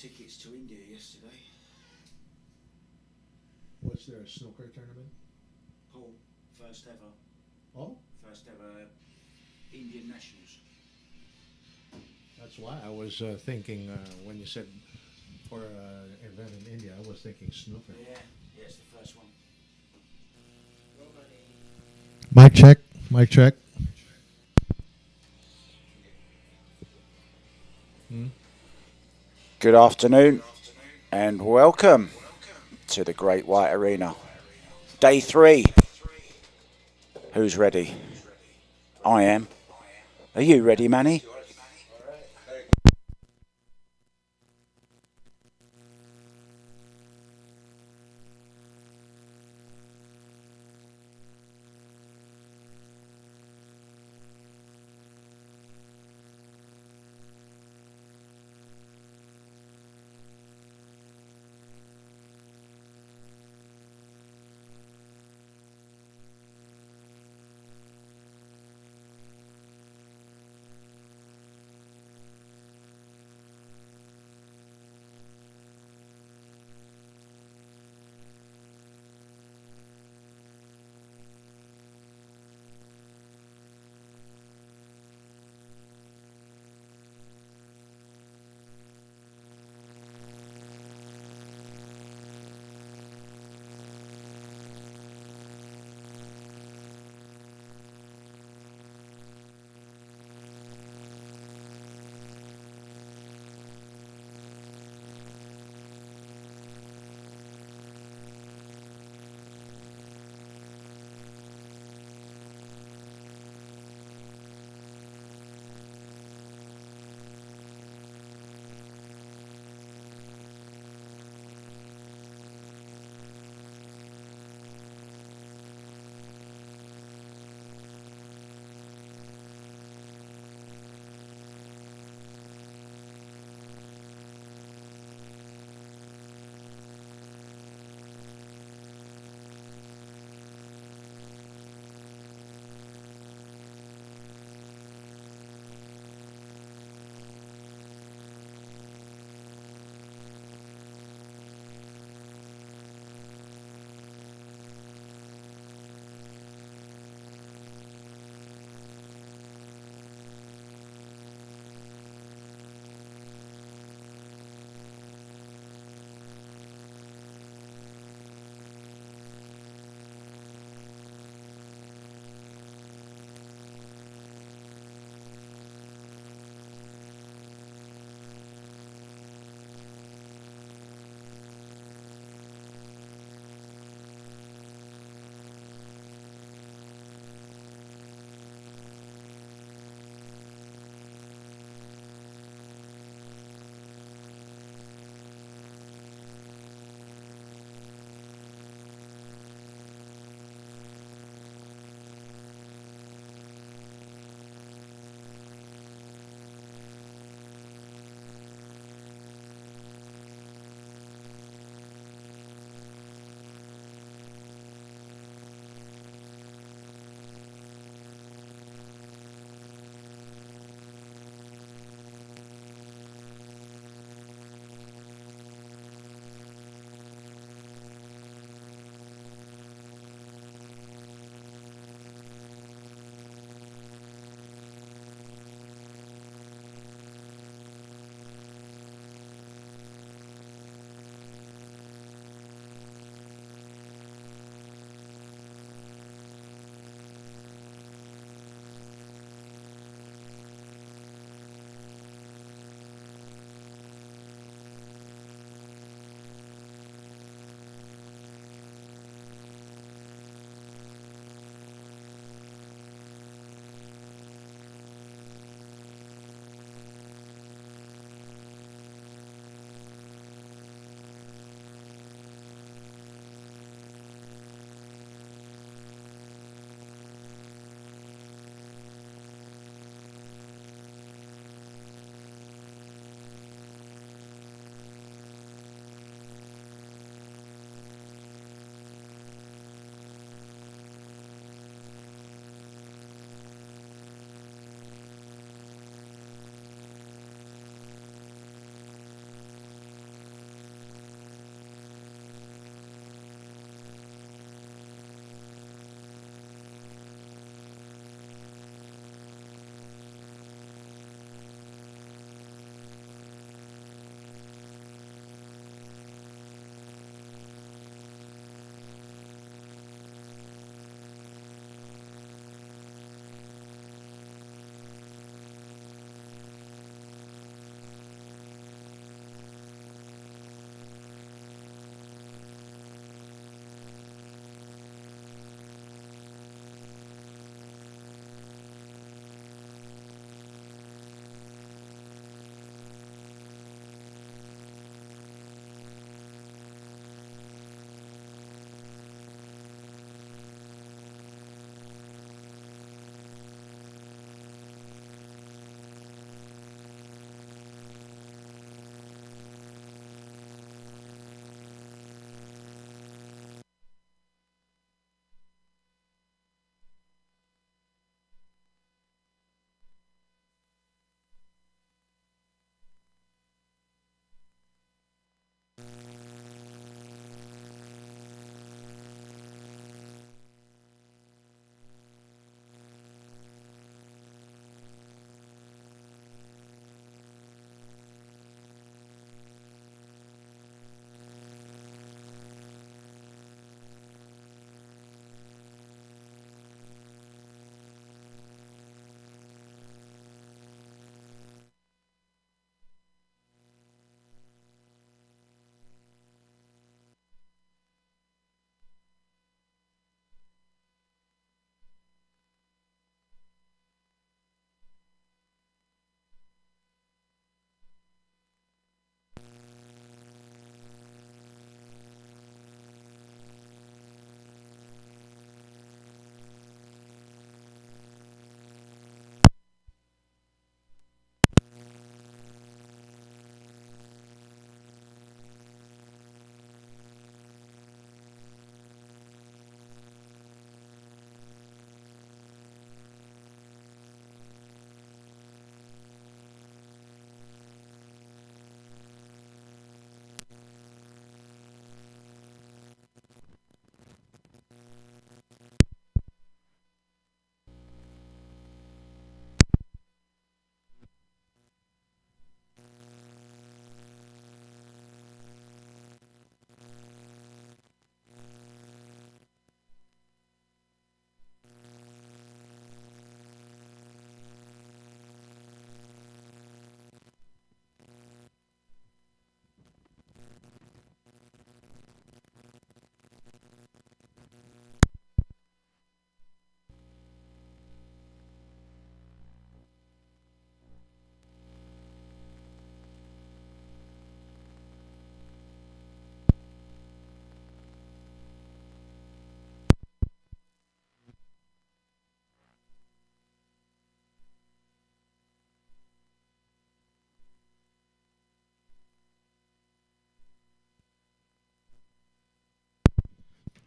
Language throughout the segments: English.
tickets to India yesterday. Was there a snooker tournament? Paul, first ever. Oh, First ever Indian Nationals. that's why I was thinking when you said for an event in India, I was thinking snooker. Yeah, it's the first one. Mic check. Mic check. Good afternoon and welcome to the Great White Arena. Day 3. Who's ready? I am. Are you ready, Manny?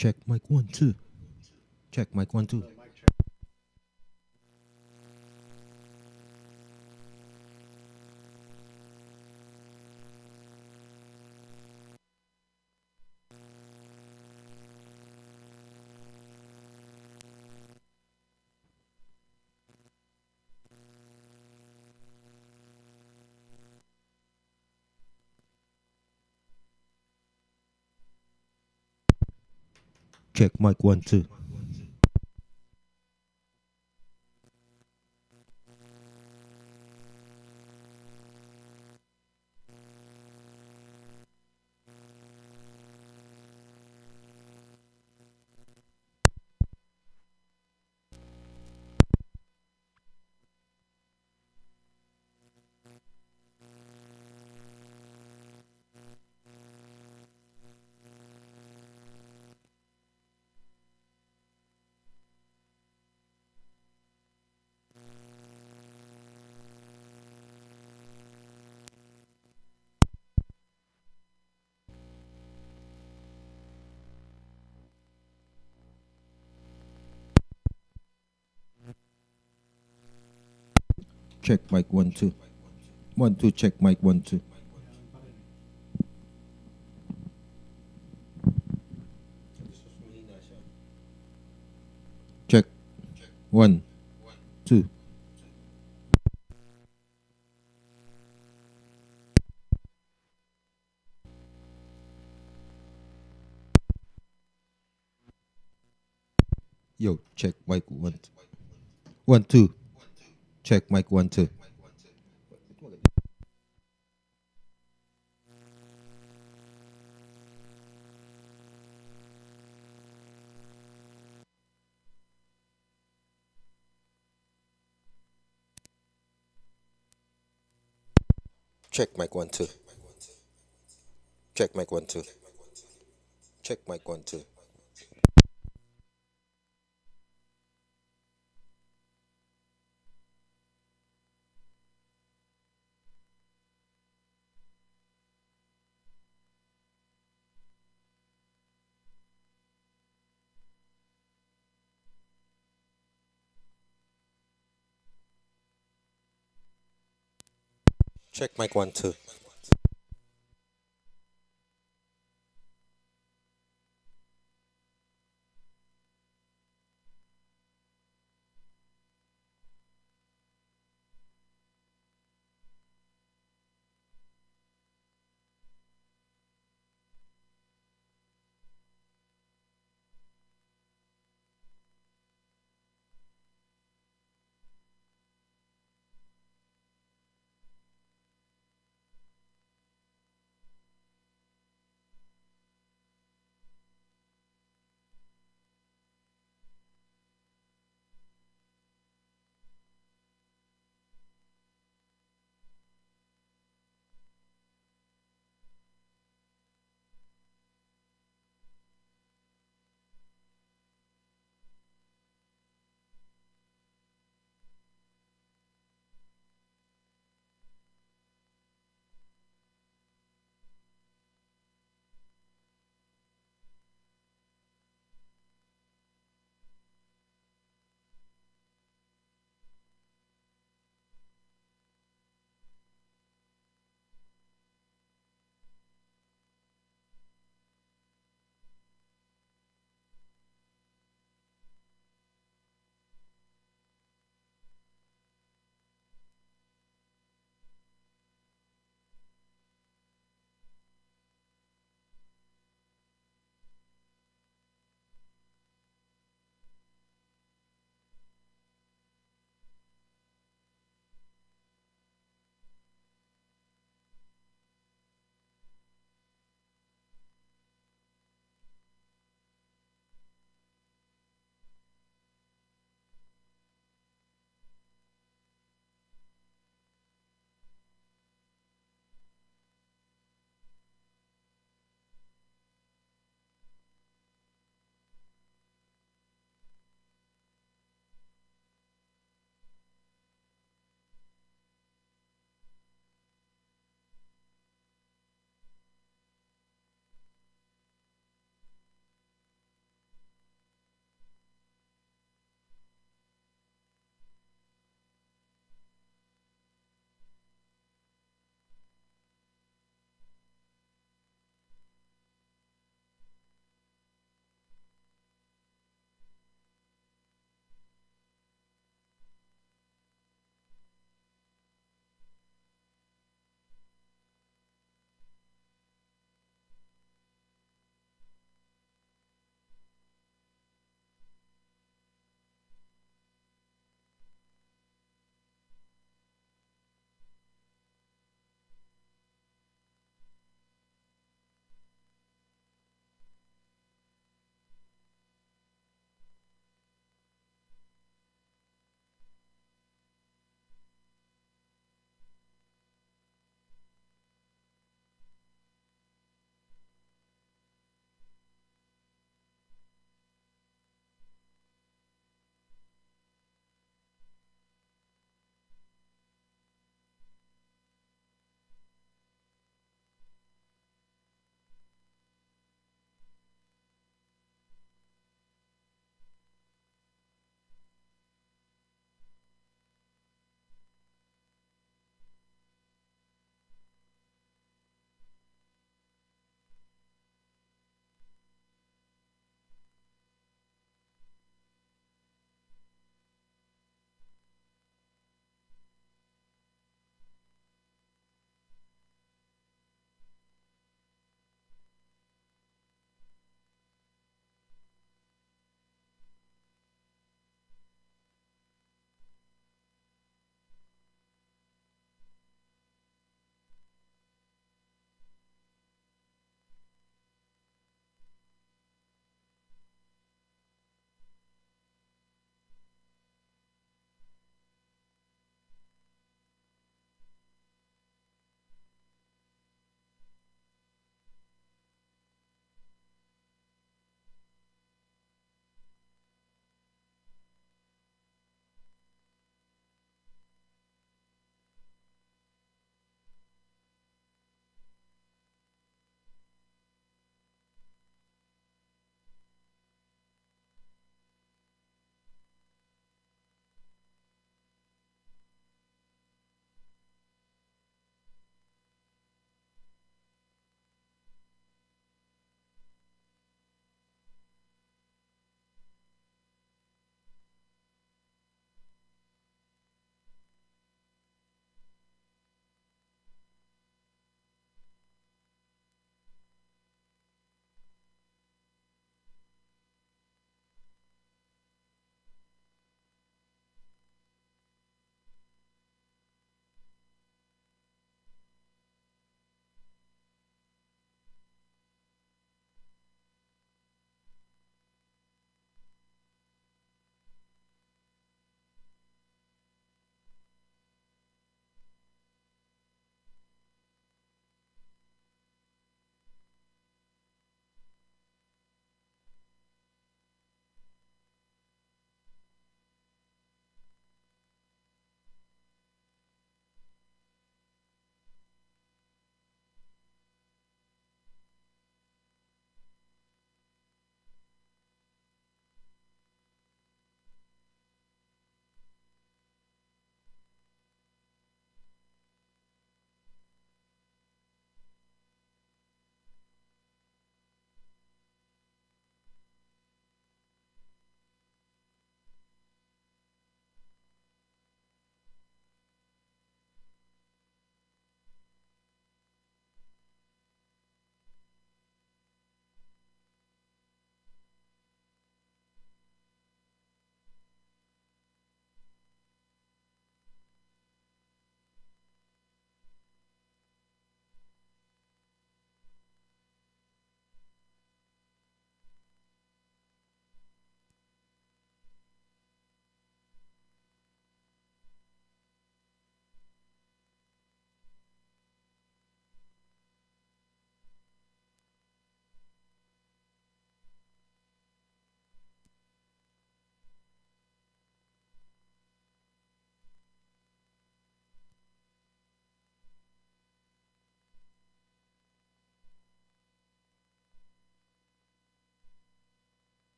Check mic 1 2. Check mic 1 2. Check mic 1 2. Check mic 1 2. 1 2 check mic 1 2. Check 1 2. Yo, check mic 1 1 2. Check mic 1 2. Check mic 1 2. Check mic 1 2. Check mic 1 2. Check mic 1 2.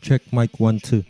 Check mic 1 2.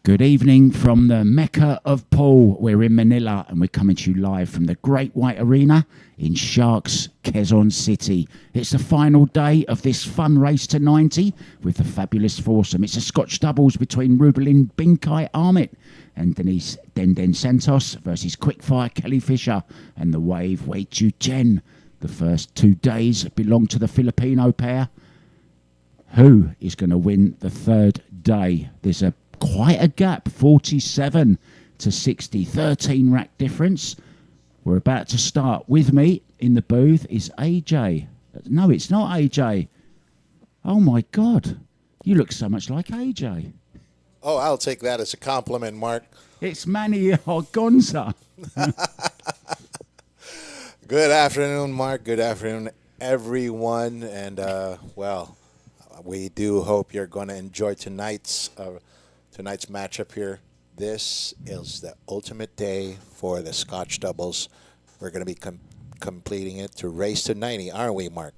Good evening from the Mecca of Pool. We're in Manila and we're coming to you live from the Great White Arena in Sharks, Quezon City. It's the final day of this fun race to 90 with the fabulous foursome. It's a Scotch doubles between Rubilen Amit and Denise Santos versus Quickfire Kelly Fisher and the Wave Chien. The first 2 days belong to the Filipino pair. Who is going to win the third day? There's quite a gap, 47 to 60, 13 rack difference. We're about to start. With me in the booth is AJ. No, it's not AJ. Oh my God, you look so much like AJ. Oh, I'll take that as a compliment, Mark. It's Manny Gonza. Good afternoon, Mark. Good afternoon, everyone. And, well, we do hope you're going to enjoy tonight's matchup here. This is the ultimate day for the Scotch doubles. We're going to be completing it to race to 90, aren't we, Mark?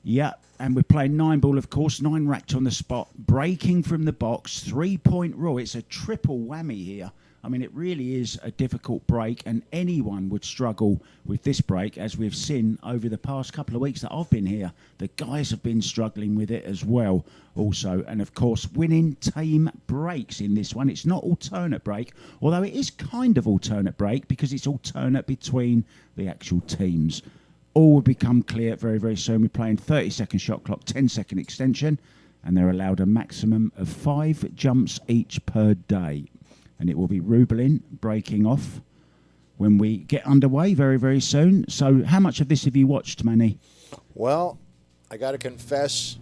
Yeah, and we're playing 9-ball, of course, 9 racked on the spot, breaking from the box, 3-point rule. It's a triple whammy here. I mean, it really is a difficult break, and anyone would struggle with this break, as we've seen over the past couple of weeks that I've been here. The guys have been struggling with it as well, also. And, of course, winning team breaks in this one. It's not alternate break, although it is kind of alternate break because it's alternate between the actual teams. All will become clear very, very soon. We're playing 30-second shot clock, 10-second extension, and they're allowed a maximum of 5 jumps each per day. And it will be Rubilen breaking off when we get underway very, very soon. So how much of this have you watched, Manny? Well, I got to confess,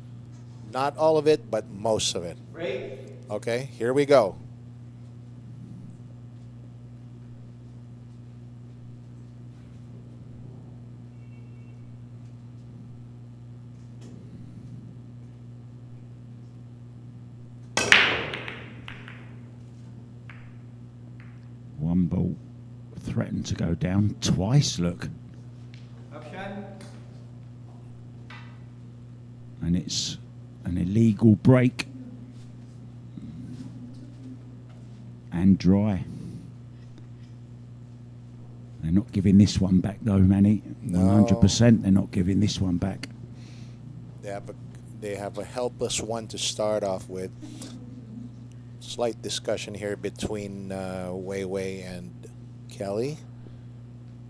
not all of it, but most of it. Ready? Okay, here we go. One ball threatened to go down twice, look. Okay. And it's an illegal break. And dry. They're not giving this one back though, Manny. No. 100% they're not giving this one back. They have a helpless one to start off with. Slight discussion here between Wei and Kelly.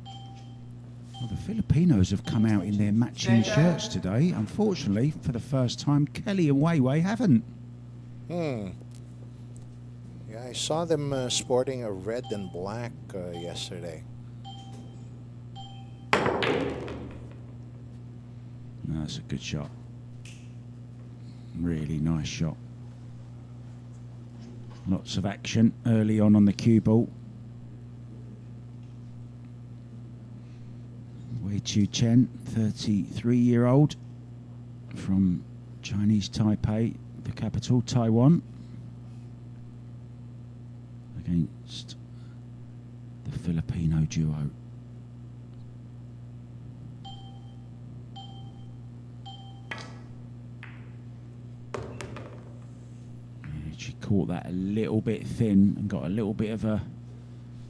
Well, the Filipinos have come out in their matching shirts today. Unfortunately, for the first time, Kelly and Wei haven't. Yeah, I saw them sporting a red and black yesterday. No, that's a good shot. Really nice shot. Lots of action early on the cue ball. Chien, 33-year-old from Chinese Taipei, the capital, Taiwan, against the Filipino duo. She caught that a little bit thin and got a little bit of a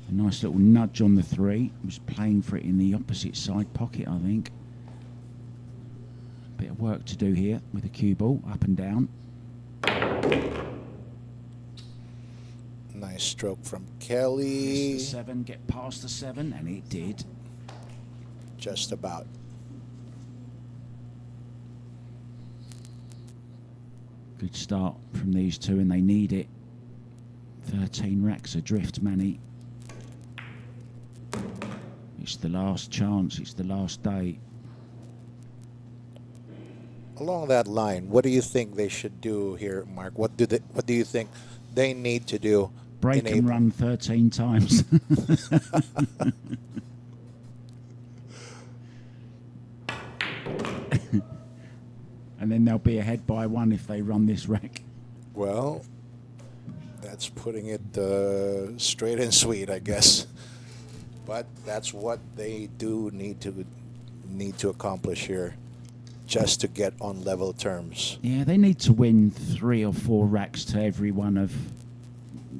nice little nudge on the 3. Was playing for it in the opposite side pocket, I think. Bit of work to do here with the cue ball, up and down. Nice stroke from Kelly. Missed the 7, get past the 7, and it did. Just about. Good start from these two, and they need it. 13 racks adrift, Manny. It's the last chance. It's the last day. Along that line, what do you think they should do here, Mark? What do you think they need to do? Break and run 13 times. And then they'll be ahead by 1 if they run this rack. Well, that's putting it straight and sweet, I guess. But that's what they do need to accomplish here, just to get on level terms. Yeah, they need to win 3 or 4 racks to every one of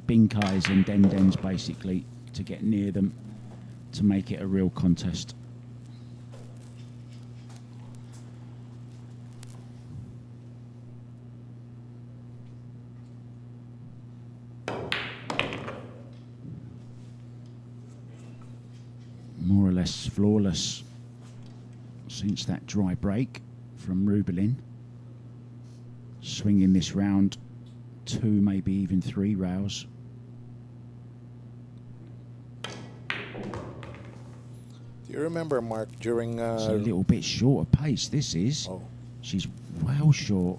binkais and dendens basically to get near them to make it a real contest. More or less flawless since that dry break from Rubilen. Swinging this round 2, maybe even 3 rows. Do you remember, Mark, during... It's a little bit short of pace, this is. Oh. She's well short.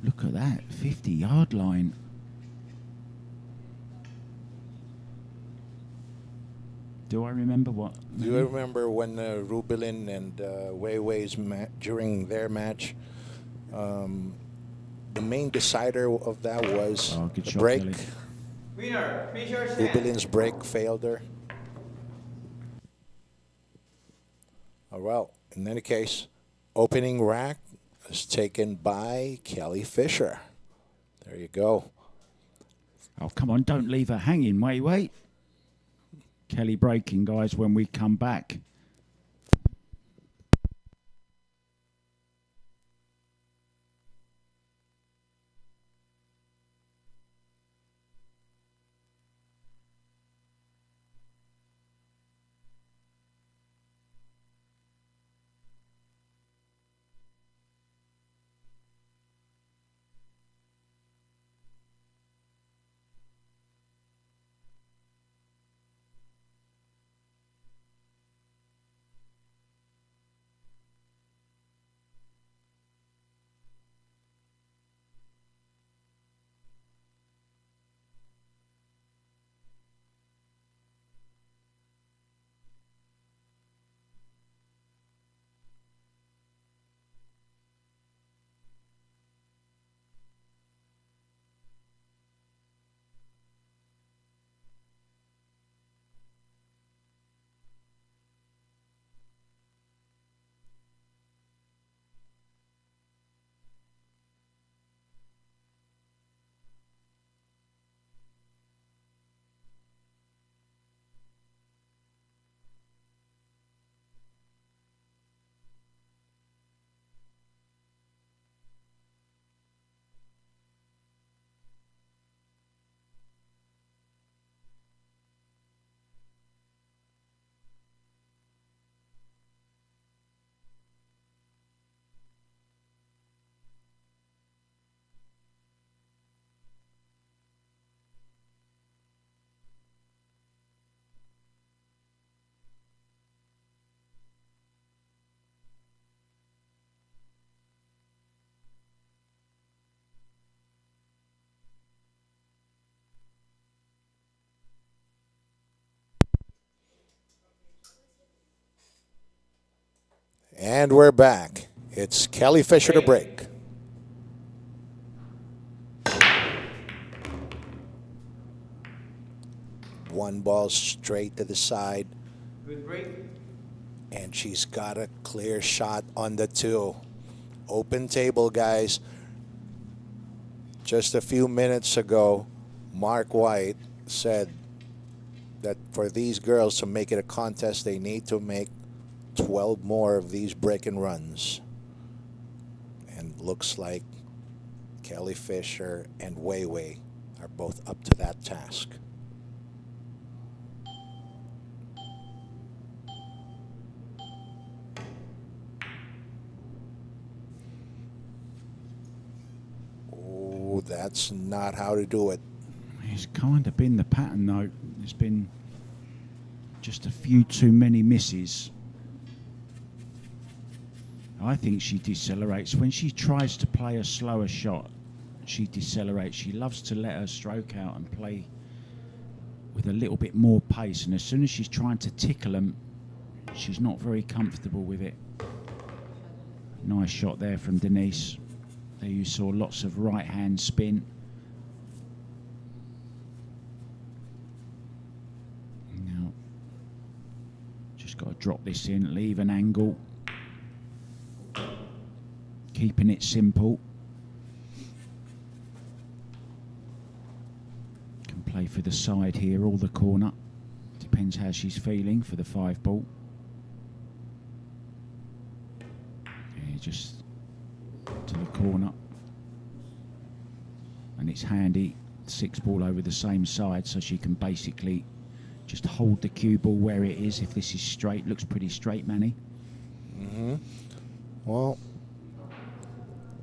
Look at that, 50-yard line. Do I remember what? Do you remember when Rubilen and Wei Wei's during their match, the main decider of that was Good the shot, break. Kelly. Winner, finish your stand. Rubilen's break failed her. Oh, well, in any case, opening rack is taken by Kelly Fisher. There you go. Oh, come on, don't leave her hanging. Wait. Kelly breaking, guys, when we come back. And we're back. It's Kelly Fisher to break. One ball straight to the side. Good break. And she's got a clear shot on the 2. Open table, guys. Just a few minutes ago, Mark White said that for these girls to make it a contest, they need to make 12 more of these break-and runs. And looks like Kelly Fisher and Wei Wei are both up to that task. Oh, that's not how to do it. It's kind of been the pattern, though. There's been just a few too many misses. I think she decelerates. When she tries to play a slower shot, she decelerates. She loves to let her stroke out and play with a little bit more pace. And as soon as she's trying to tickle them, she's not very comfortable with it. Nice shot there from Denise. There you saw lots of right-hand spin. Now, just got to drop this in, leave an angle. Keeping it simple. for the side here or the corner. Depends how she's feeling for the 5 ball. Yeah, just to the corner. And it's handy, 6 ball over the same side, so she can basically just hold the cue ball where it is. If this is straight, looks pretty straight, Manny. Well,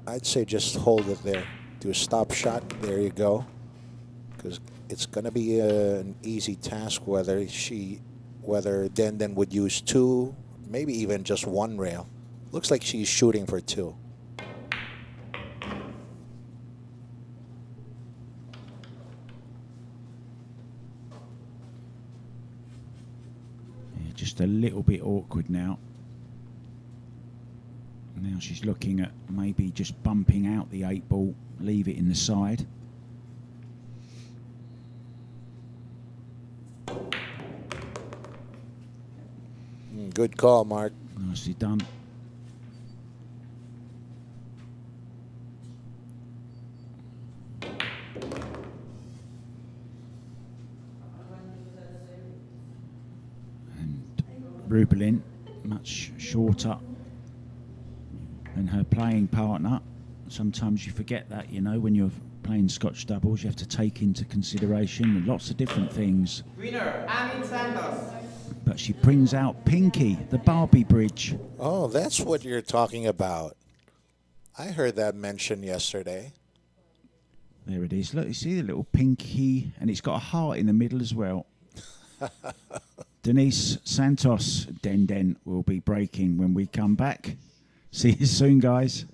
I'd say just hold it there. Do a stop shot. There you go. Because it's going to be an easy task whether Den would use 2, maybe even just 1 rail. Looks like she's shooting for 2. Yeah, just a little bit awkward now. Now she's looking at maybe just bumping out the 8 ball, leave it in the side. Good call, Mark. Nicely done. And Rubilen, much shorter than her playing partner. Sometimes you forget that, you know, when you're playing Scotch doubles, you have to take into consideration lots of different things. Winner, Amit Santos. But she brings out Pinky, the Barbie bridge. Oh, that's what you're talking about. I heard that mentioned yesterday. There it is. Look, you see the little Pinky, and it's got a heart in the middle as well. Denise, Santos, Den will be breaking when we come back. See you soon, guys.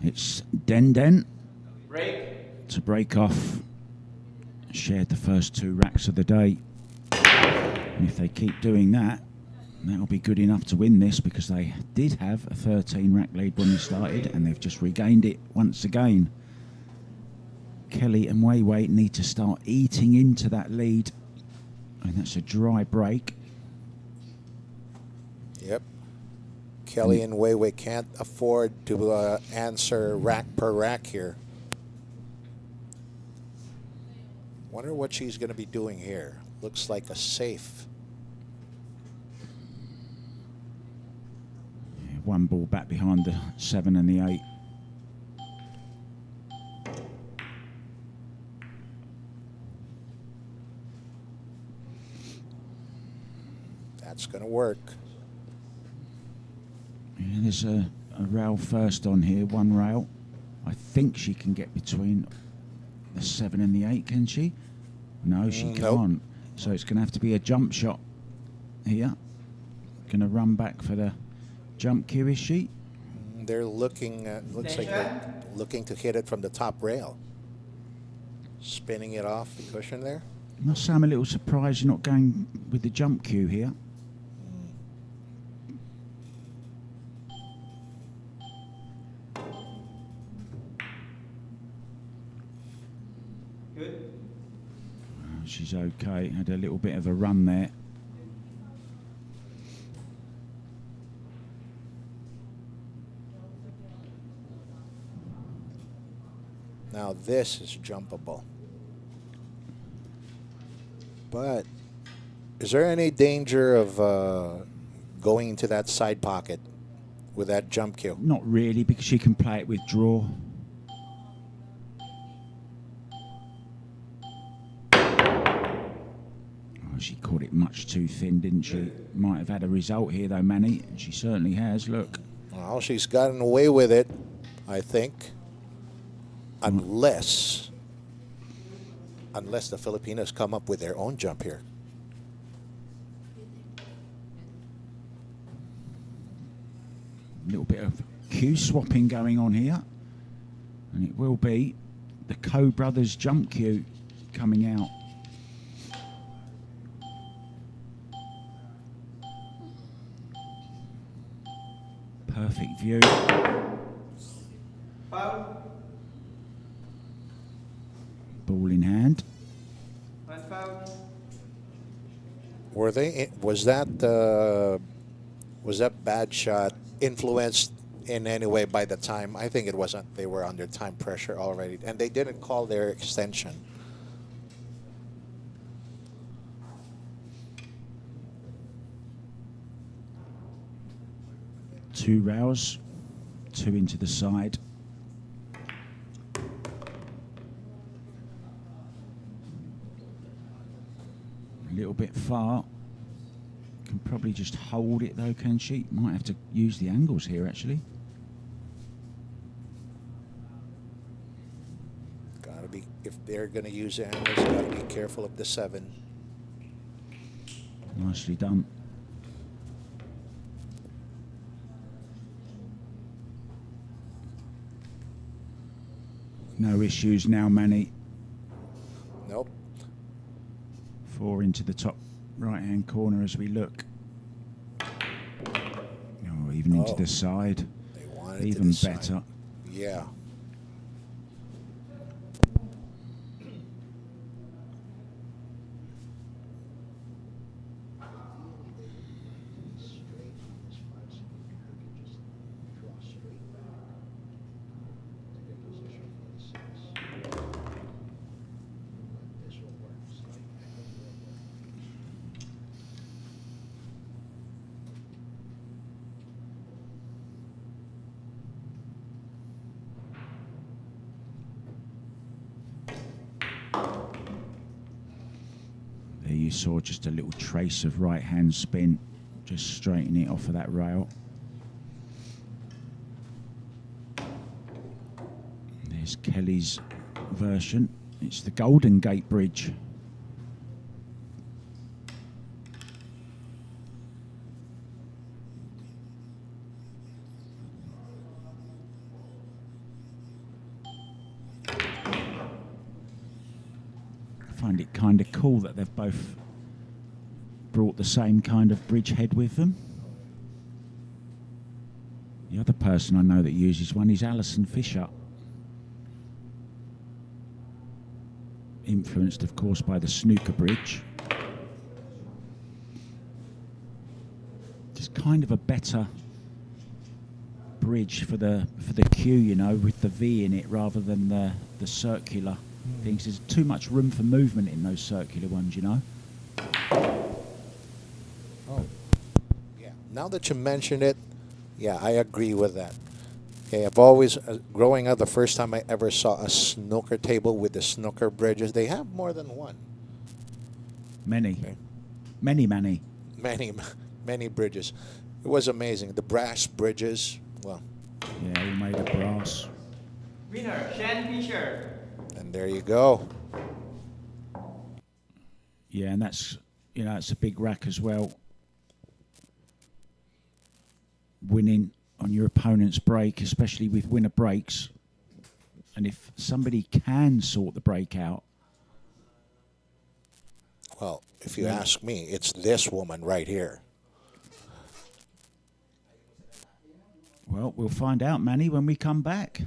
It's Den Break. to break off. Shared the first 2 racks of the day. And if they keep doing that, that'll be good enough to win this, because they did have a 13 rack lead when we started, and they've just regained it once again. Kelly and Weiwei need to start eating into that lead, and that's a dry break. Yep. Kelly and Weiwei can't afford to answer rack per rack here. Wonder what she's going to be doing here. Looks like a safe. Yeah, 1 ball back behind the 7 and the 8. That's going to work. Yeah, there's a rail first on here, 1 rail. I think she can get between the 7 and the 8, can she? No, she Nope. can't. So it's going to have to be a jump shot here. Going to run back for the Jump cue, is she? They're looking, looks like they're looking to hit it from the top rail. Spinning it off the cushion there. Must say I'm a little surprised you're not going with the jump cue here. Good. She's okay. Had a little bit of a run there. Now this is jumpable. But is there any danger of going into that side pocket with that jump cue? Not really, because she can play it with draw. Oh, she caught it much too thin, didn't she? Might have had a result here, though, Manny. And she certainly has. Look. Well, she's gotten away with it, I think. Unless the Filipinos come up with their own jump here. A little bit of cue swapping going on here. And it will be the Coe brothers jump cue coming out. Perfect view. Foul. Ball in hand. One foul. Was that bad shot influenced in any way by the time? I think it wasn't. They were under time pressure already, and they didn't call their extension. Two rows, two into the side. A little bit far. Can probably just hold it though, can she? Might have to use the angles here actually. Gotta be, if they're gonna use the angles, gotta be careful of the 7. Nicely done. No issues now, Manny. Nope. 4 into the top right-hand corner as we look. Oh, even into the side. They wanted Even to the better. side. Yeah. There you saw just a little trace of right-hand spin. Just straighten it off of that rail. There's Kelly's version. It's the Golden Gate Bridge. I find it kind of cool that they've both brought the same kind of bridge head with them. The other person I know that uses one is Alison Fisher. Influenced, of course, by the snooker bridge. Just kind of a better bridge for the cue, you know, with the V in it rather than the circular things. There's too much room for movement in those circular ones, you know. Oh. Yeah. Now that you mention it, yeah, I agree with that. Okay, I've always, growing up, the first time I ever saw a snooker table with the snooker bridges, they have more than one. Many. Okay. Many. Many bridges. It was amazing. The brass bridges, well. Yeah, all made of brass. Winner, Chien Fisher. And there you go. Yeah, and that's, you know, it's a big rack as well. winning on your opponent's break, especially with winner breaks. And if somebody can sort the break out, Well, if you ask me, it's this woman right here. well, we'll find out, Manny, when we come back.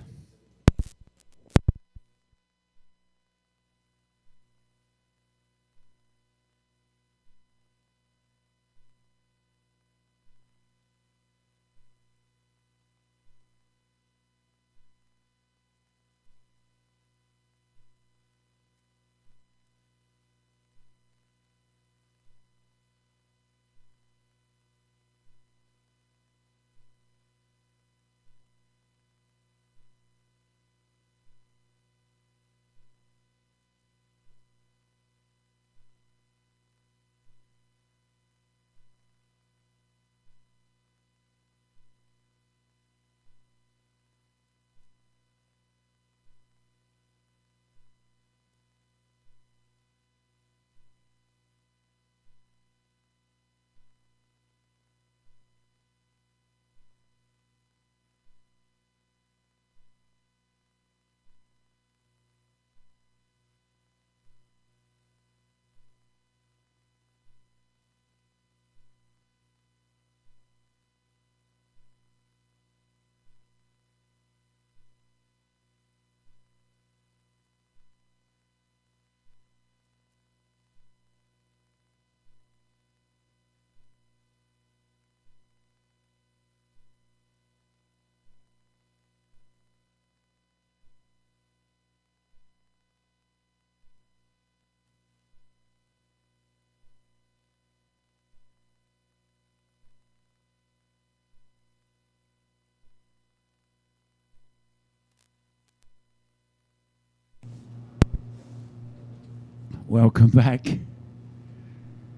Welcome back.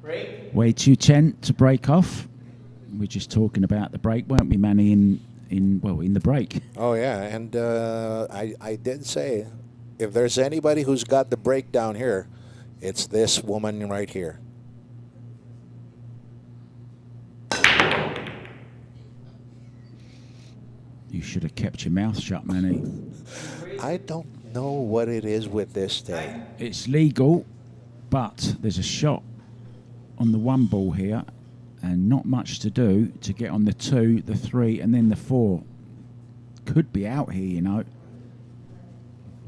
Break. Way too Chien to break off. We're just talking about the break, weren't we, Manny? In the break. Oh yeah, and I did say, if there's anybody who's got the breakdown here, it's this woman right here. You should have kept your mouth shut, Manny. I don't know what it is with this day. It's legal, but there's a shot on the one ball here, and not much to do to get on the 2, the 3, and then the 4. Could be out here, you know.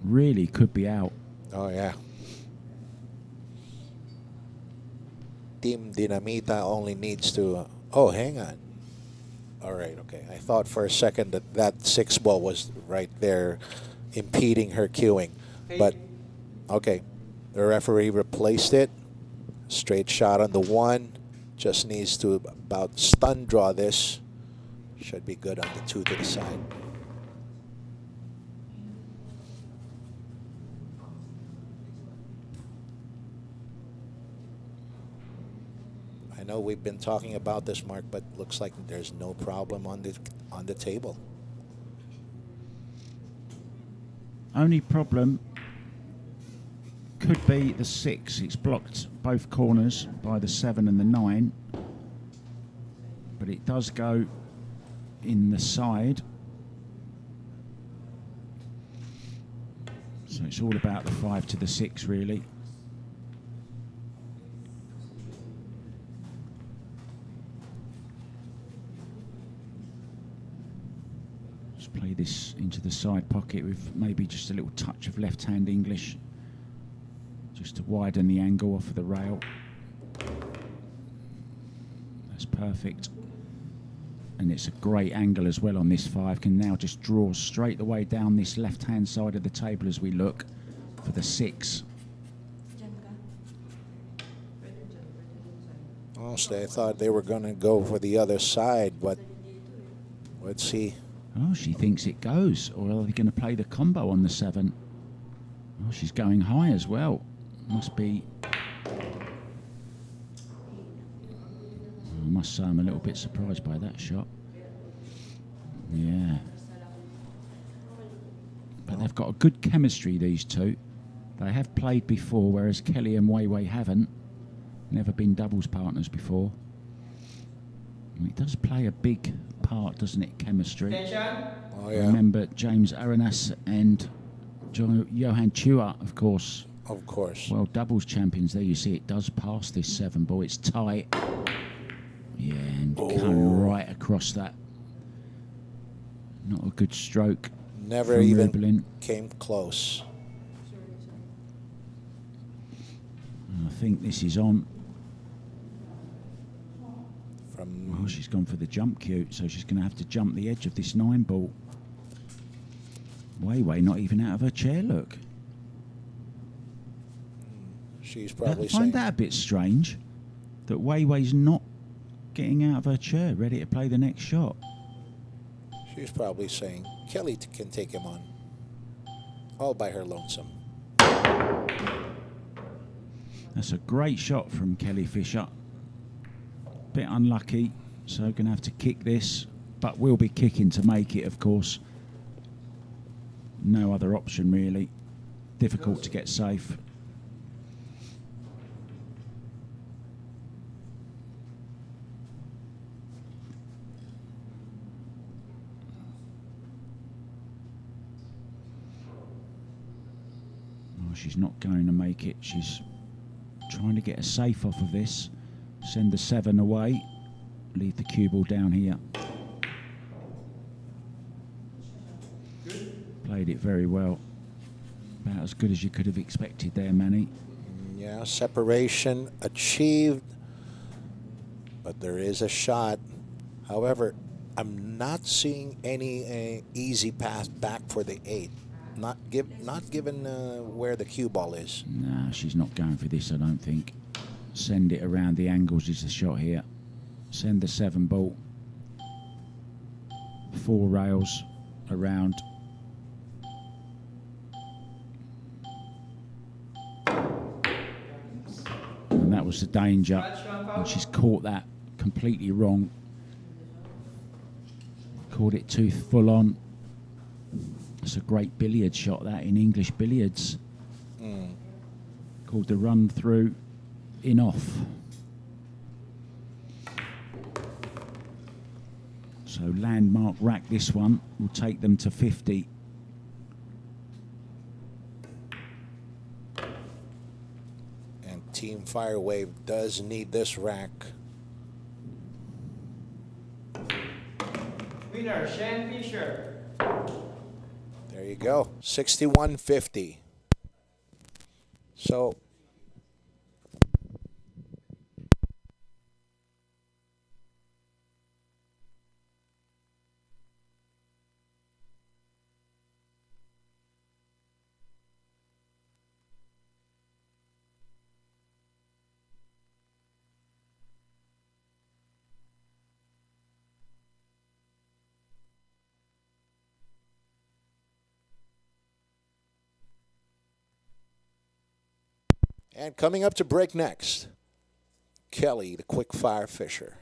Really could be out. Oh yeah. Team Dinamita only needs to. Oh, hang on. All right, okay. I thought for a second that 6 ball was right there, impeding her cueing, but okay. The referee replaced it. Straight shot on the 1. Just needs to about stun draw this. Should be good on the 2 to the side. I know we've been talking about this, Mark, but looks like there's no problem on the table. Only problem could be the 6. It's blocked both corners by the 7 and the 9. But it does go in the side. So it's all about the 5 to the 6, really. Just play this into the side pocket with maybe just a little touch of left-hand English, just to widen the angle off of the rail. That's perfect. And it's a great angle as well on this 5. Can now just draw straight the way down this left-hand side of the table as we look for the 6. Honestly, I thought they were going to go for the other side, but let's see. Oh, she thinks it goes. Or are they going to play the combo on the 7? Oh, she's going high as well. Must be... I must say I'm a little bit surprised by that shot. Yeah. But they've got a good chemistry, these two. They have played before, whereas Kelly and Weiwei haven't. Never been doubles partners before. And it does play a big part, doesn't it? Chemistry. Attention. Oh I yeah, remember James Arenas and Johan Chua, of course, of course. world doubles champions. There you see it does pass this 7-ball. It's tight. Yeah, and coming right across that. Not a good stroke. Never from even Rubilen. came close. I think this is on. From Oh, she's gone for the jump cue, so she's going to have to jump the edge of this 9-ball. Wei not even out of her chair, look. she's I probably find saying, that a bit strange, that Wei's not getting out of her chair, ready to play the next shot. she's probably saying Kelly can take him on all by her lonesome. That's a great shot from Kelly Fisher. Bit unlucky, so going to have to kick this, but will be kicking to make it, of course. No other option, really. Difficult to get safe. Oh, she's not going to make it. She's trying to get a safe off of this. Send the 7 away. Leave the cue ball down here. Played it very well. About as good as you could have expected there, Manny. Yeah, separation achieved, but there is a shot. However, I'm not seeing any easy pass back for the 8. Not given where the cue ball is. Nah, she's not going for this, I don't think. Send it around the angles is the shot here. Send the 7-ball. 4 rails around. And that was the danger. And she's caught that completely wrong. Caught it too full on. It's a great billiard shot, that, in English billiards. Called the run through in off. So landmark rack, this one will take them to 50. And Team Firewave does need this rack. Winner, Chien Fisher. There you go, 61-50. So and coming up to break next, Kelly, the quick fire Fisher.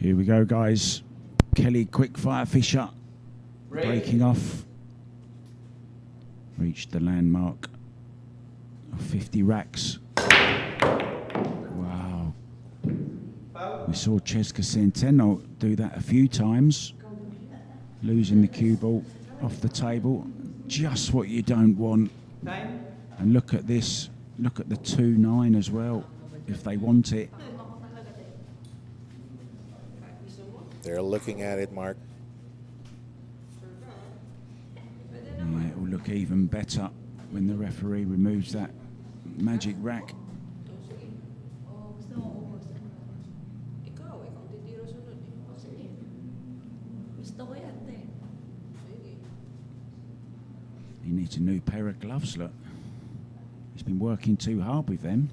Here we go, guys. Kelly Quickfire Fisher breaking off. Reached the landmark of 50 racks. Wow. We saw Cesca Centeno do that a few times, losing the cue ball off the table. Just what you don't want. Time. And look at this. Look at the 2-9 as well, if they want it. They're looking at it, Mark. Yeah, it will look even better when the referee removes that magic rack. He needs a new pair of gloves, look. He's been working too hard with them.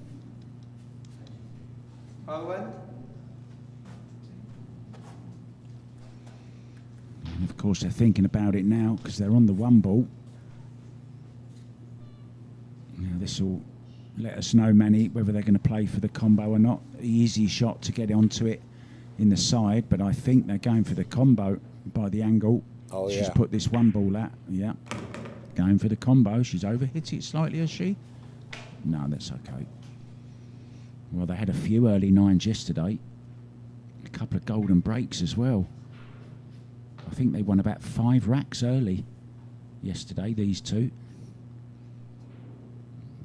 Ball 1. And of course, they're thinking about it now because they're on the 1 ball. Now, this will let us know, Manny, whether they're going to play for the combo or not. Easy shot to get onto it in the side, but I think they're going for the combo by the angle. Oh, She's yeah. put this 1 ball at. Yeah. Going for the combo. She's overhit it slightly, has she? No, that's okay. Well, they had a few early 9s yesterday. A couple of golden breaks as well. I think they won about 5 racks early yesterday, these two.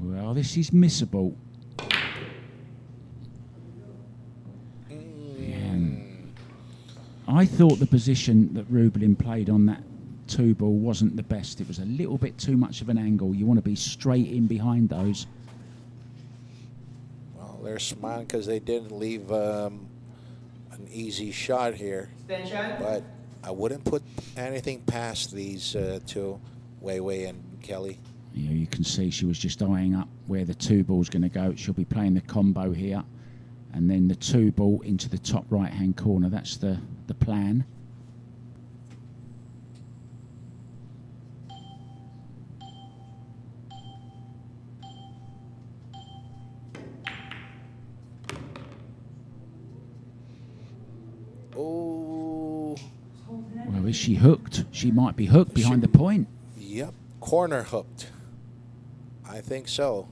Well, this is missable. Yeah. I thought the position that Rubilen played on that 2 ball wasn't the best. It was a little bit too much of an angle. You want to be straight in behind those. Well, they're smiling because they didn't leave an easy shot here. Extension. But I wouldn't put anything past these two, Wei Wei and Kelly. Yeah, you can see she was just eyeing up where the 2 ball's going to go. She'll be playing the combo here. And then the 2 ball into the top right-hand corner. That's the plan. Oh, Well, is she hooked? She might be hooked behind the point. yep. Corner hooked. I think so.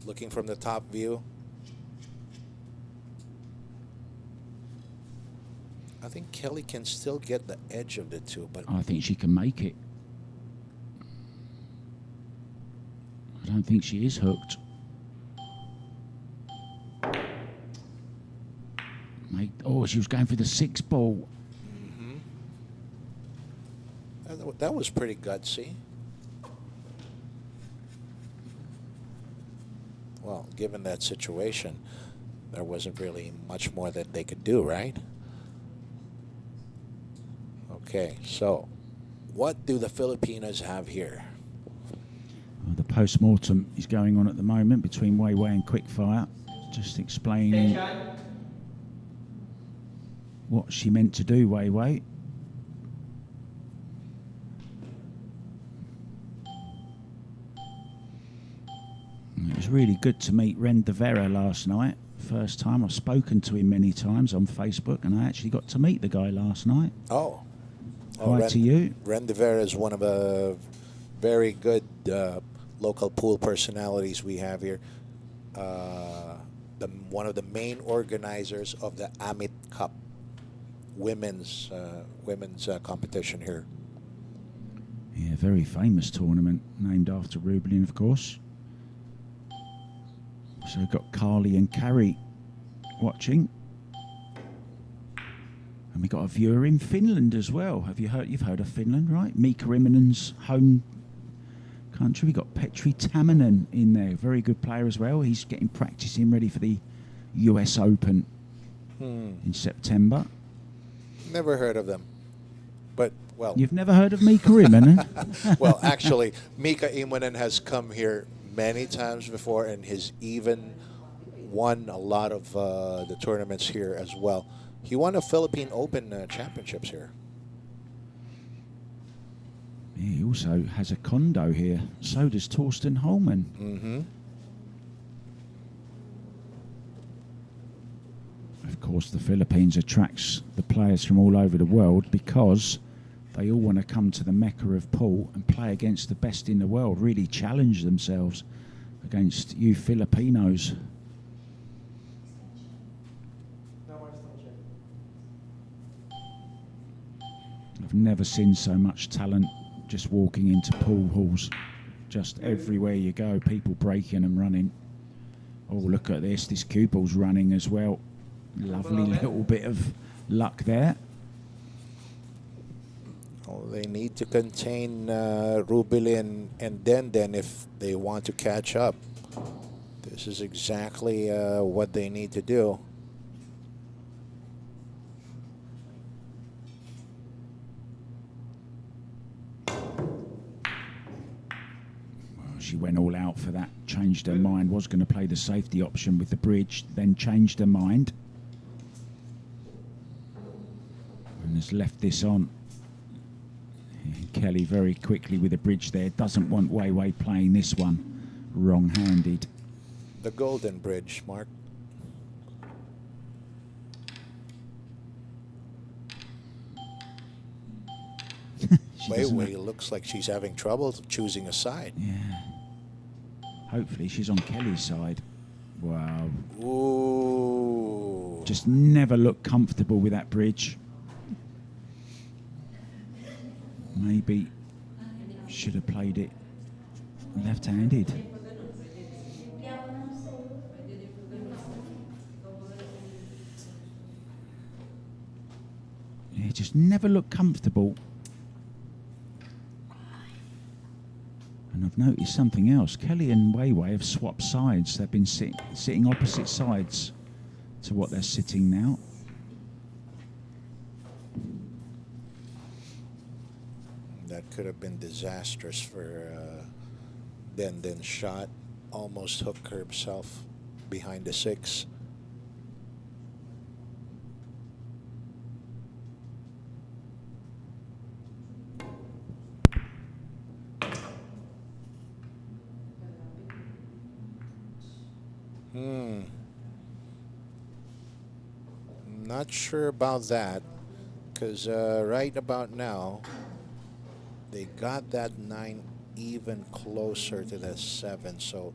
Looking from the top view. I think Kelly can still get the edge of the 2, but I think she can make it. I don't think she is hooked. Oh, she was going for the 6 ball. that was pretty gutsy. Well, given that situation, there wasn't really much more that they could do, right? Okay, so what do the Filipinos have here? The post-mortem is going on at the moment between Wei Wei and Quickfire. Just explaining Extension. what she meant to do, Wei Wei. It was really good to meet Ren de Vera last night. First time. I've spoken to him many times on Facebook, and I actually got to meet the guy last night. Oh, Hi to you. Ren de Vera is one of the very good local pool personalities we have here. One of the main organizers of the Amit Cup women's competition here. Yeah, very famous tournament named after Rubilen, of course. So we've got Carly and Carrie watching. And we got a viewer in Finland as well. Have you heard? You've heard of Finland, right? Mika Iminen's home country. We got Petri Tamanen in there, very good player as well. He's getting practicing ready for the US Open in September. Never heard of them, but well, You've never heard of Mika Iminen? well, actually, Mika Immonen has come here many times before, and has even won a lot of the tournaments here as well. He won a Philippine Open championships here. He also has a condo here. So does Torsten Holman. Mm-hmm. Of course, the Philippines attracts the players from all over the world because they all want to come to the Mecca of pool and play against the best in the world, really challenge themselves against you Filipinos. I've never seen so much talent just walking into pool halls. Just everywhere you go, people breaking and running. Oh, look at this. This cue ball's running as well. Lovely little bit of luck there. Well, they need to contain Rubilen and Den if they want to catch up. This is exactly what they need to do. She went all out for that, changed her mind, was going to play the safety option with the bridge, then changed her mind. And has left this on. Kelly very quickly with the bridge there, doesn't want Wei Wei playing this one wrong-handed. The golden bridge, Mark. Wei Wei looks like she's having trouble choosing a side. Yeah. Hopefully she's on Kelly's side. Wow. Ooh. Just never looked comfortable with that bridge. Maybe should have played it left-handed. Yeah, just never looked comfortable. And I've noticed something else. Kelly and Wei Wei have swapped sides. They've been sitting opposite sides to what they're sitting now. That could have been disastrous for Den's shot. Almost hooked herself behind the 6. Not sure about that, because right about now, they got that 9 even closer to the 7, so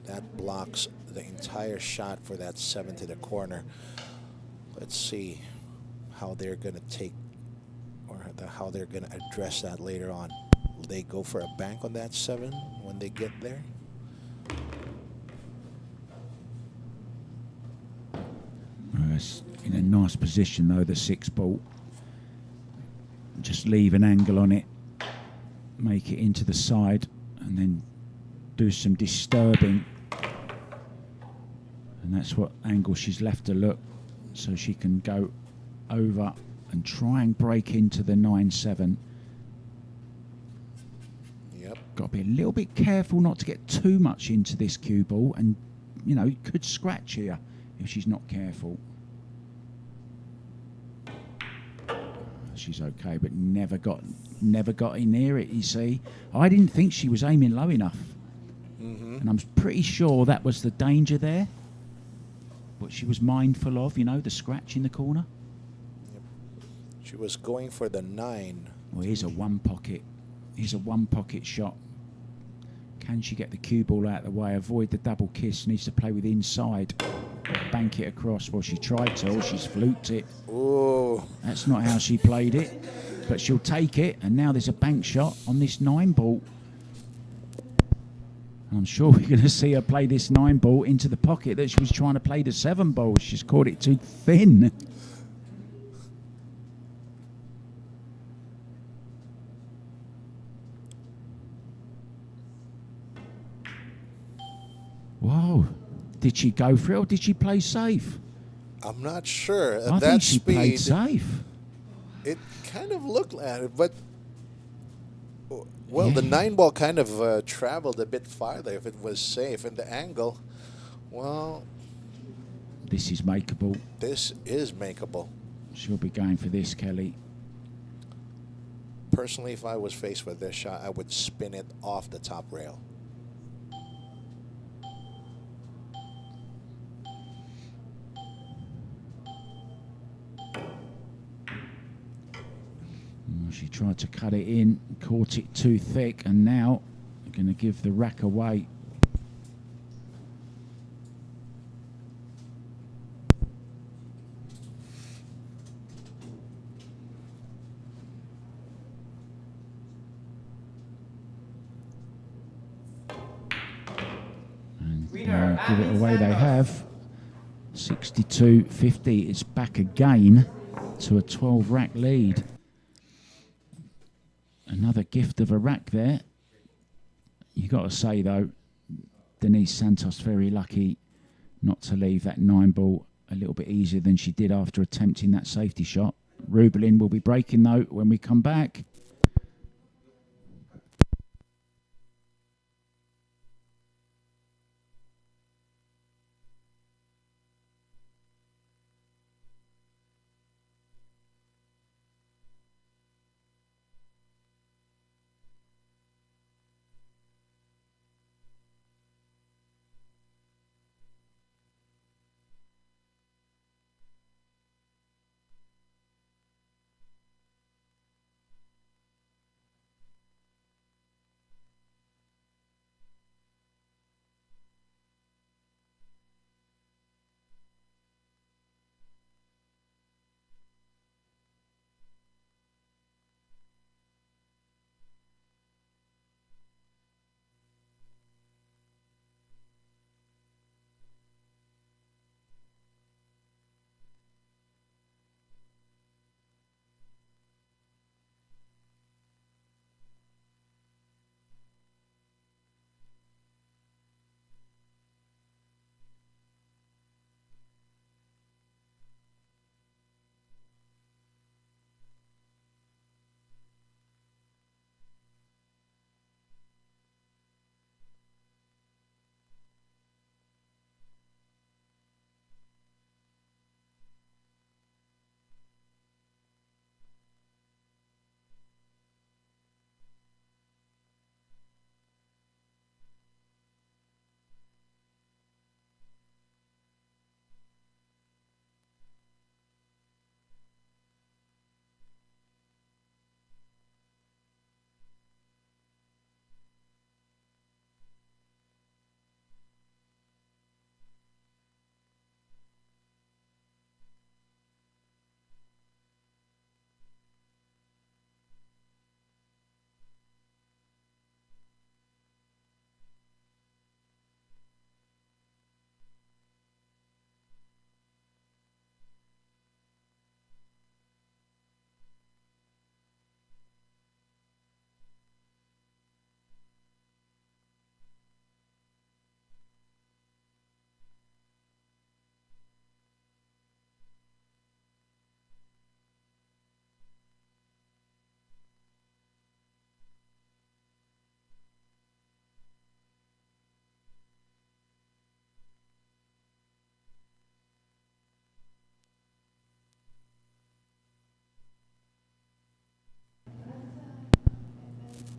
that blocks the entire shot for that 7 to the corner. Let's see how they're going to take, or how they're going to address that later on. Will they go for a bank on that 7 when they get there? It's in a nice position though, the 6 ball. Just leave an angle on it, make it into the side, and then do some disturbing. And that's what angle she's left to look, so she can go over and try and break into the 9-7. Yep. Got to be a little bit careful not to get too much into this cue ball, and you know, could scratch here if she's not careful. She's okay, but never got in near it, you see. I didn't think she was aiming low enough. And I'm pretty sure that was the danger there. What she was mindful of, you know, the scratch in the corner. Yep. She was going for the 9. Well, here's a one pocket. Here's a one pocket shot. Can she get the cue ball out of the way? Avoid the double kiss. Needs to play with inside. Bank it across. Well, she tried to. Or she's fluked it. Ooh. That's not how she played it. But she'll take it. And now there's a bank shot on this 9 ball. I'm sure we're going to see her play this 9 ball into the pocket that she was trying to play the 7 ball. She's caught it too thin. Whoa. Did she go for it or did she play safe? I'm not sure. At I that think she played speed, safe. it kind of looked like it, but well, the Yeah. 9 ball kind of traveled a bit farther if it was safe. And the angle, well, This is makeable. this is makeable. She'll be going for this, Kelly. Personally, if I was faced with this shot, I would spin it off the top rail. She tried to cut it in, caught it too thick, and now going to give the rack away. And Winner, give it Amit away they Santos. have. 62-50. It's back again to a 12 rack lead. Another gift of a rack there. You got to say though, Denise Santos very lucky not to leave that 9 ball a little bit easier than she did after attempting that safety shot. Rubilen will be breaking though when we come back.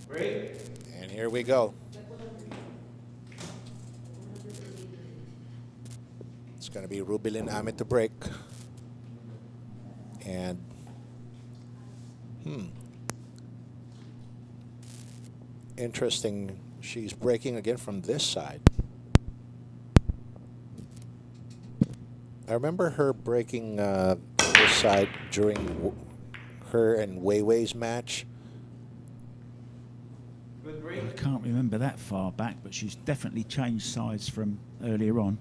Break. And here we go. It's going to be Rubilen Amit to break. And, interesting. She's breaking again from this side. I remember her breaking this side during her and Wei Wei's match. Good break. I can't remember that far back, but she's definitely changed sides from earlier on.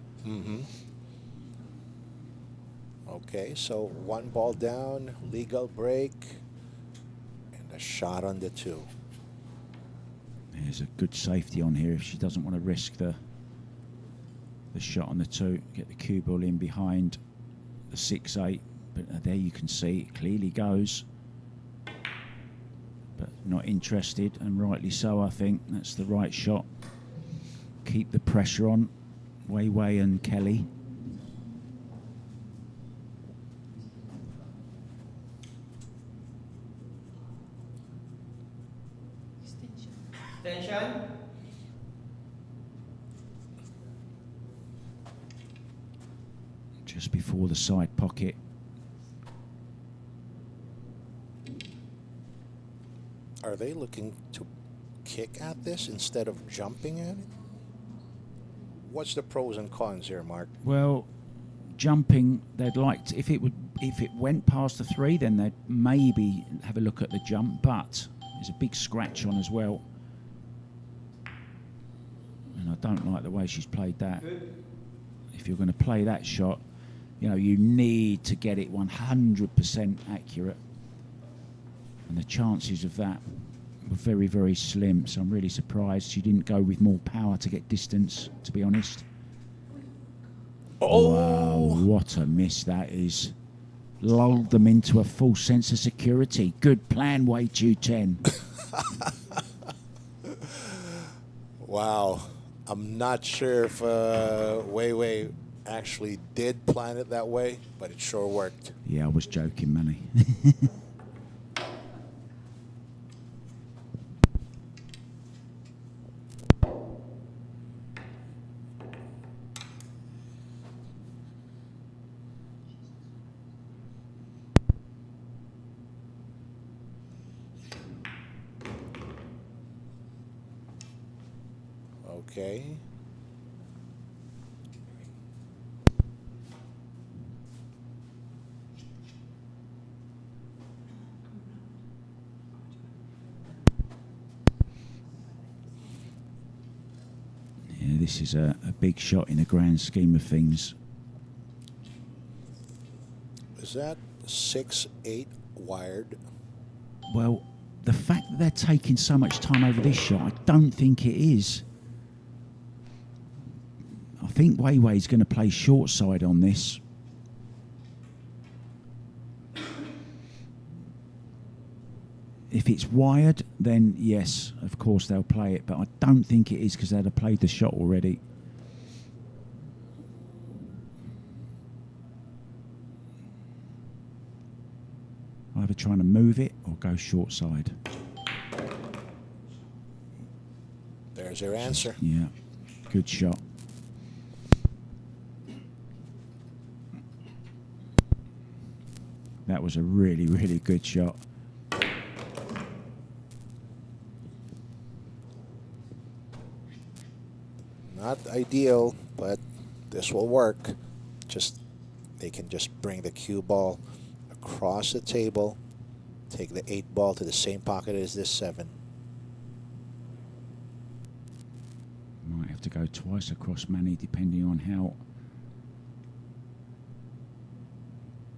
Okay, so 1 ball down, legal break, and a shot on the 2. There's a good safety on here if she doesn't want to risk the shot on the 2. Get the cue ball in behind the 6-8, but there you can see it clearly goes. But not interested, and rightly so. I think that's the right shot. Keep the pressure on Wei Wei and Kelly. Tension. Just before the side pocket. are they looking to kick at this instead of jumping at it? What's the pros and cons here, Mark? Well, jumping, they'd like to, if it went past the 3, then they'd maybe have a look at the jump, but there's a big scratch on as well. And I don't like the way she's played that. If you're going to play that shot, you know, you need to get it 100% accurate. And the chances of that were very, very slim. So I'm really surprised she didn't go with more power to get distance, to be honest. Oh! Wow, what a miss that is. Lulled them into a false sense of security. Good plan, Wei Chu 10. Wow. I'm not sure if Wei Wei actually did plan it that way, but it sure worked. Yeah, I was joking, Manny. Okay. Yeah, this is a big shot in the grand scheme of things. Is that 6-8 wired? Well, the fact that they're taking so much time over this shot, I don't think it is. I think Wei Wei's going to play short side on this. If it's wired, then yes, of course they'll play it, but I don't think it is because they'd have played the shot already. Either trying to move it or go short side. There's your answer. Yeah, good shot. That was a really, really good shot. Not ideal, but this will work. Just they can just bring the cue ball across the table, take the 8 ball to the same pocket as this 7. Might have to go twice across Manny, depending on how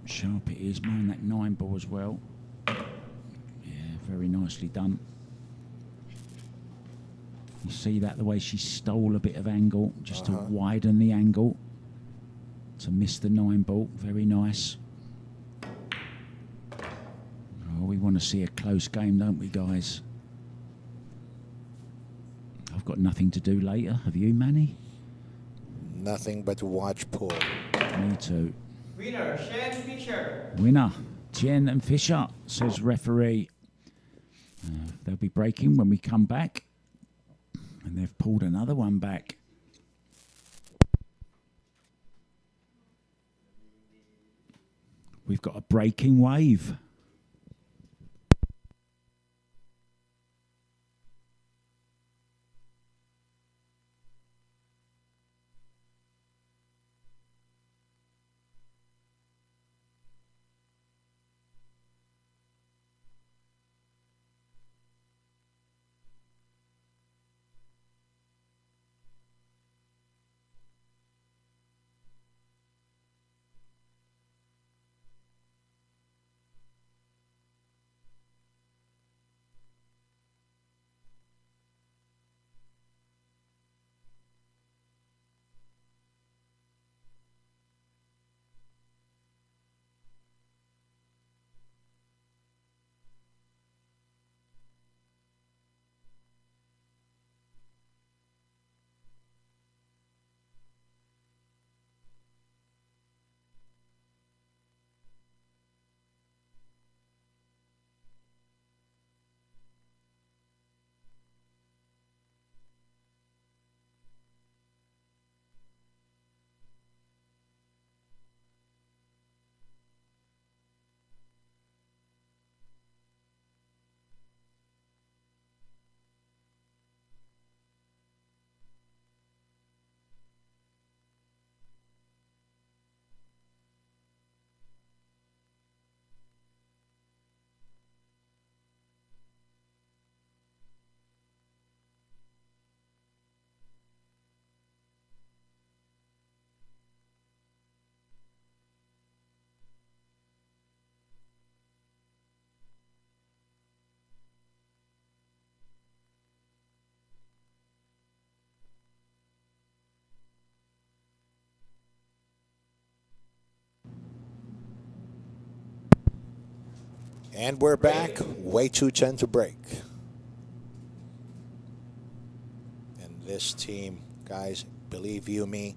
sharp it is. Mind that 9 ball as well. Yeah, very nicely done. You see that, the way she stole a bit of angle, just to widen the angle, to miss the 9 ball. Very nice. Oh, we want to see a close game, don't we, guys? I've got nothing to do later. Have you, Manny? Nothing but to watch pool. Me too. Winner, Chien Fisher. Winner, Chien and Fisher, says referee. They'll be breaking when we come back. And they've pulled another one back. We've got a breaking wave. And we're back. Way 210 to break. And this team, guys, believe you me,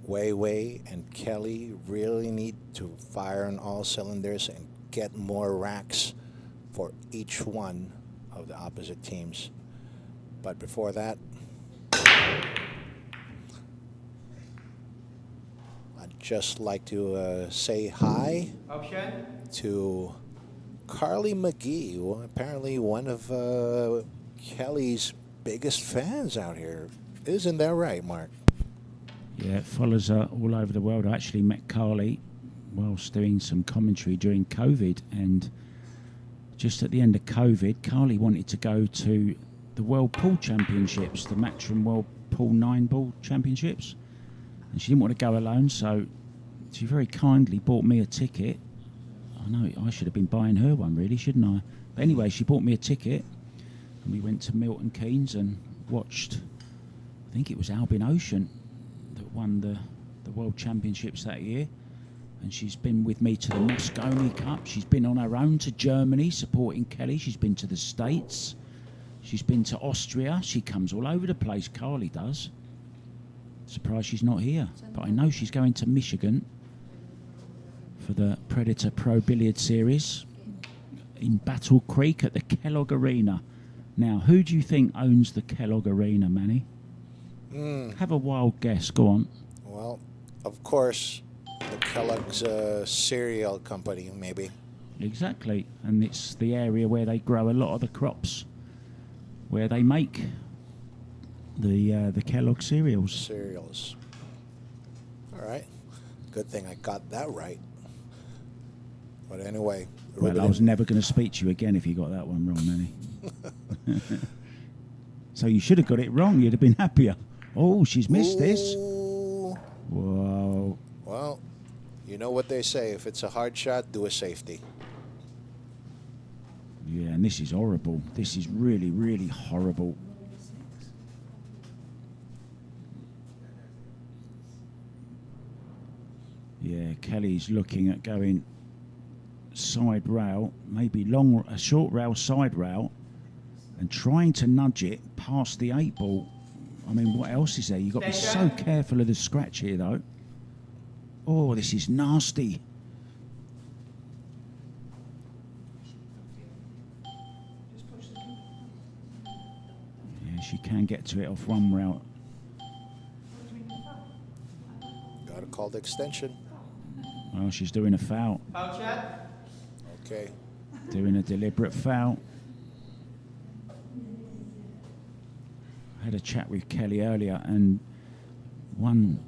Wei and Kelly really need to fire on all cylinders and get more racks for each one of the opposite teams. But before that, I'd just like to say hi Option. to Carly McGee, apparently one of Kelly's biggest fans out here. Isn't that right, Mark? Yeah, it follows her all over the world. I actually met Carly whilst doing some commentary during COVID, and just at the end of COVID, Carly wanted to go to the World Pool Championships, the Matchroom World Pool 9-Ball Championships, and she didn't want to go alone, so she very kindly bought me a ticket. I know I should have been buying her one, really, shouldn't I? But anyway, she bought me a ticket, and we went to Milton Keynes and watched, I think it was Albin Ocean that won the World Championships that year. And she's been with me to the Moscone Cup. She's been on her own to Germany supporting Kelly. She's been to the States. She's been to Austria. She comes all over the place, Carly does. Surprised she's not here. But I know she's going to Michigan for the Predator Pro Billiard Series in Battle Creek at the Kellogg Arena. Now, who do you think owns the Kellogg Arena, Manny? Have a wild guess. Go on. Well, of course, the Kellogg's cereal company, maybe. Exactly. And it's the area where they grow a lot of the crops, where they make the Kellogg cereals. Cereals. All right. Good thing I got that right. But anyway. Well, I was never going to speak to you again if you got that one wrong, Manny. So you should have got it wrong. You'd have been happier. Oh, she's missed this. Whoa. Well, you know what they say. If it's a hard shot, do a safety. Yeah, and this is horrible. This is really, really horrible. Yeah, Kelly's looking at going side rail, maybe a short rail, side rail, and trying to nudge it past the 8-ball. I mean, what else is there? You've got to be so careful of the scratch here, though. Oh, this is nasty. Yeah, she can get to it off one route. Got to call the extension. Well, she's doing a foul. Foul shot. Okay. Doing a deliberate foul. I had a chat with Kelly earlier, and one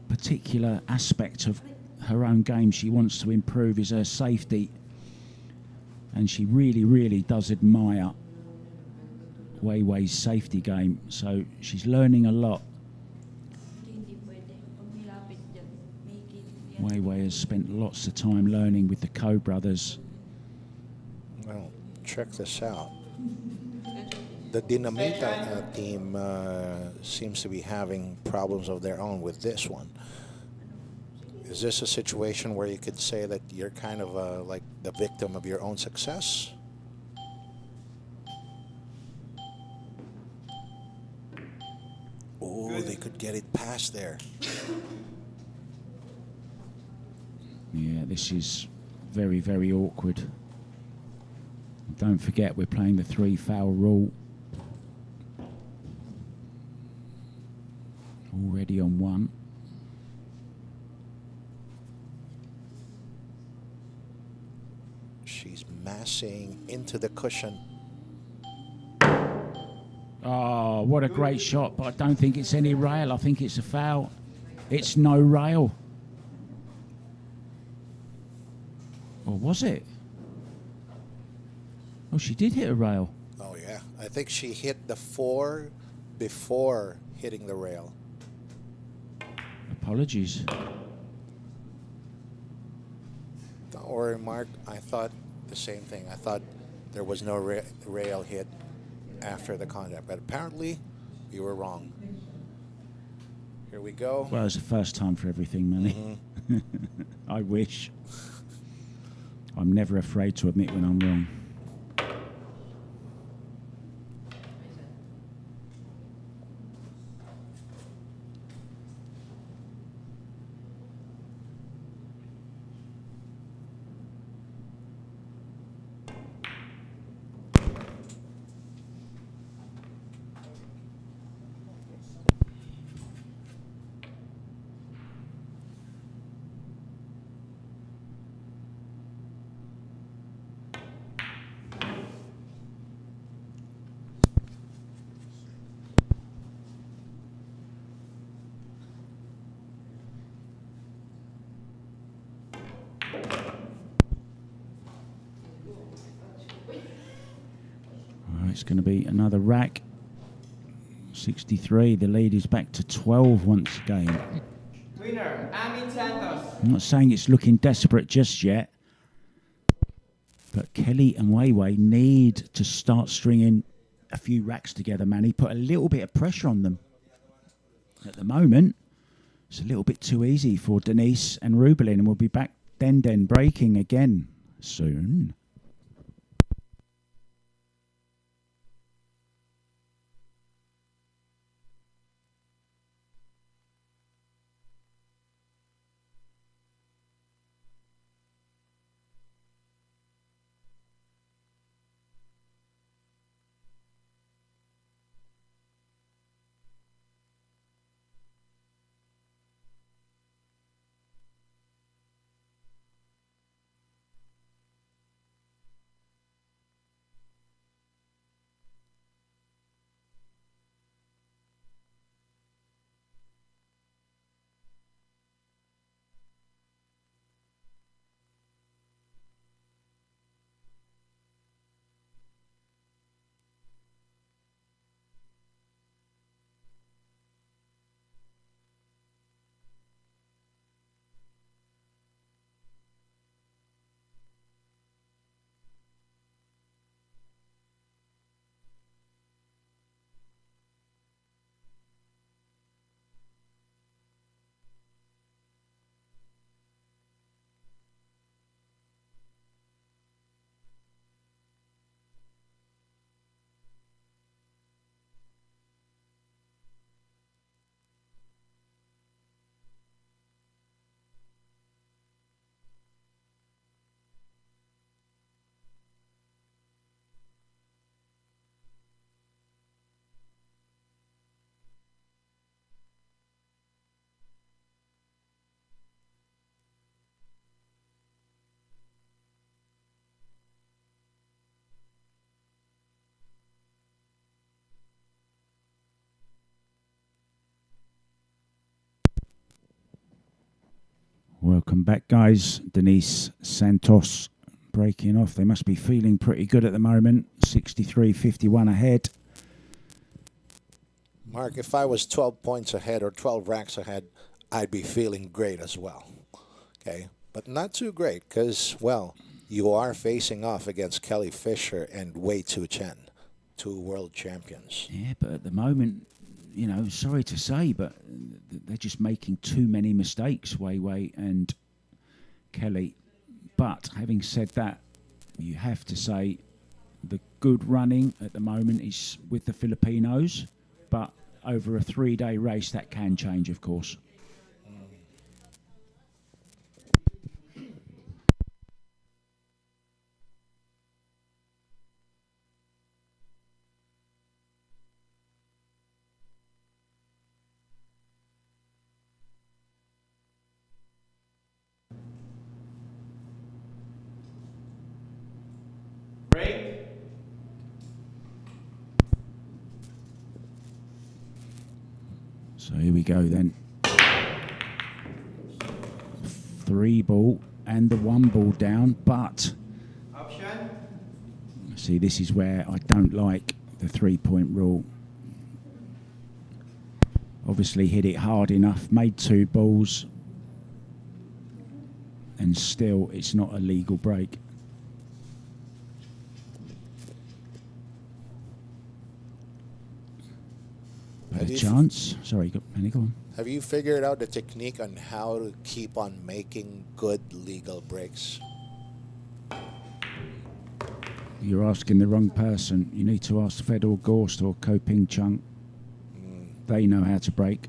particular aspect of her own game she wants to improve is her safety. And she really, really does admire Weiwei's safety game. So she's learning a lot. Weiwei has spent lots of time learning with the Coe brothers. Well, check this out. The Dinamita team seems to be having problems of their own with this one. Is this a situation where you could say that you're kind of like the victim of your own success? Oh, they could get it past there. Yeah, this is very, very awkward. Don't forget, we're playing the 3-foul rule. Already on one. She's massing into the cushion. Oh, what a great shot, but I don't think it's any rail. I think it's a foul. It's no rail. Or was it? Oh, she did hit a rail. Oh, yeah. I think she hit the 4 before hitting the rail. Apologies. Don't worry, Mark. I thought the same thing. I thought there was no rail hit after the contact, but apparently you were wrong. Here we go. Well, it's the first time for everything, Manny. I wish. I'm never afraid to admit when I'm wrong. It's going to be another rack. 63. The lead is back to 12 once again. Winner, Amit Santos. I'm not saying it's looking desperate just yet, but Kelly and Weiwei need to start stringing a few racks together, Manny. Put a little bit of pressure on them. At the moment, it's a little bit too easy for Denise and Rubilen, and we'll be back then breaking again soon. Welcome back, guys. Denise, Santos breaking off. They must be feeling pretty good at the moment. 63-51 ahead. Mark, if I was 12 points ahead or 12 racks ahead, I'd be feeling great as well. Okay, but not too great because, well, you are facing off against Kelly Fisher and Wei Tu Chen, two world champions. Yeah, but at the moment, you know, sorry to say, but they're just making too many mistakes, Weiwei and Kelly. But having said that, you have to say the good running at the moment is with the Filipinos, but over a 3-day race, that can change, of course. Break. So here we go then. 3 ball and the 1 ball down, but Option. see, this is where I don't like the 3-point rule. Obviously hit it hard enough, made 2 balls, and still it's not a legal break. A chance. Sorry, go on. Have you figured out the technique on how to keep on making good legal breaks? You're asking the wrong person. You need to ask Fedor Gorst or Ko Ping Chung. They know how to break.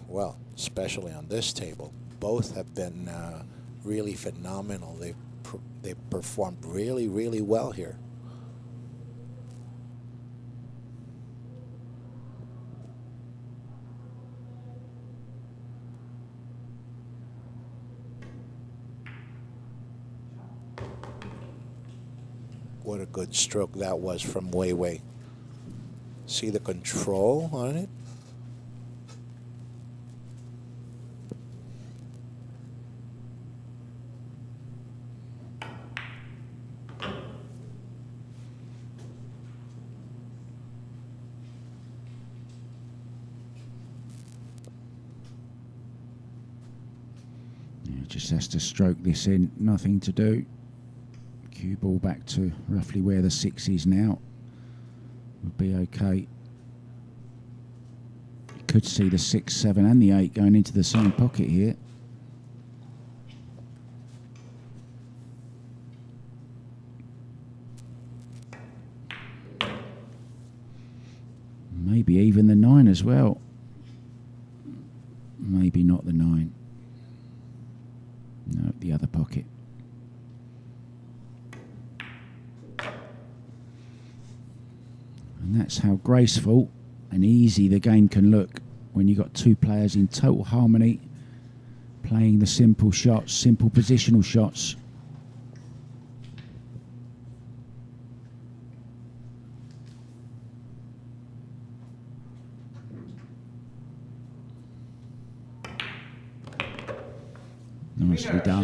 Well, especially on this table, both have been really phenomenal. They performed really, really well here. What a good stroke that was from Wei Wei. See the control on it? Just has to stroke this in, nothing to do. Cue ball back to roughly where the 6 is now. Would be okay. You could see the 6, 7 and the 8 going into the same pocket here. Maybe even the 9 as well. Maybe not the 9. No, the other pocket. And that's how graceful and easy the game can look when you've got two players in total harmony, playing the simple shots, simple positional shots. Nicely Winner, done.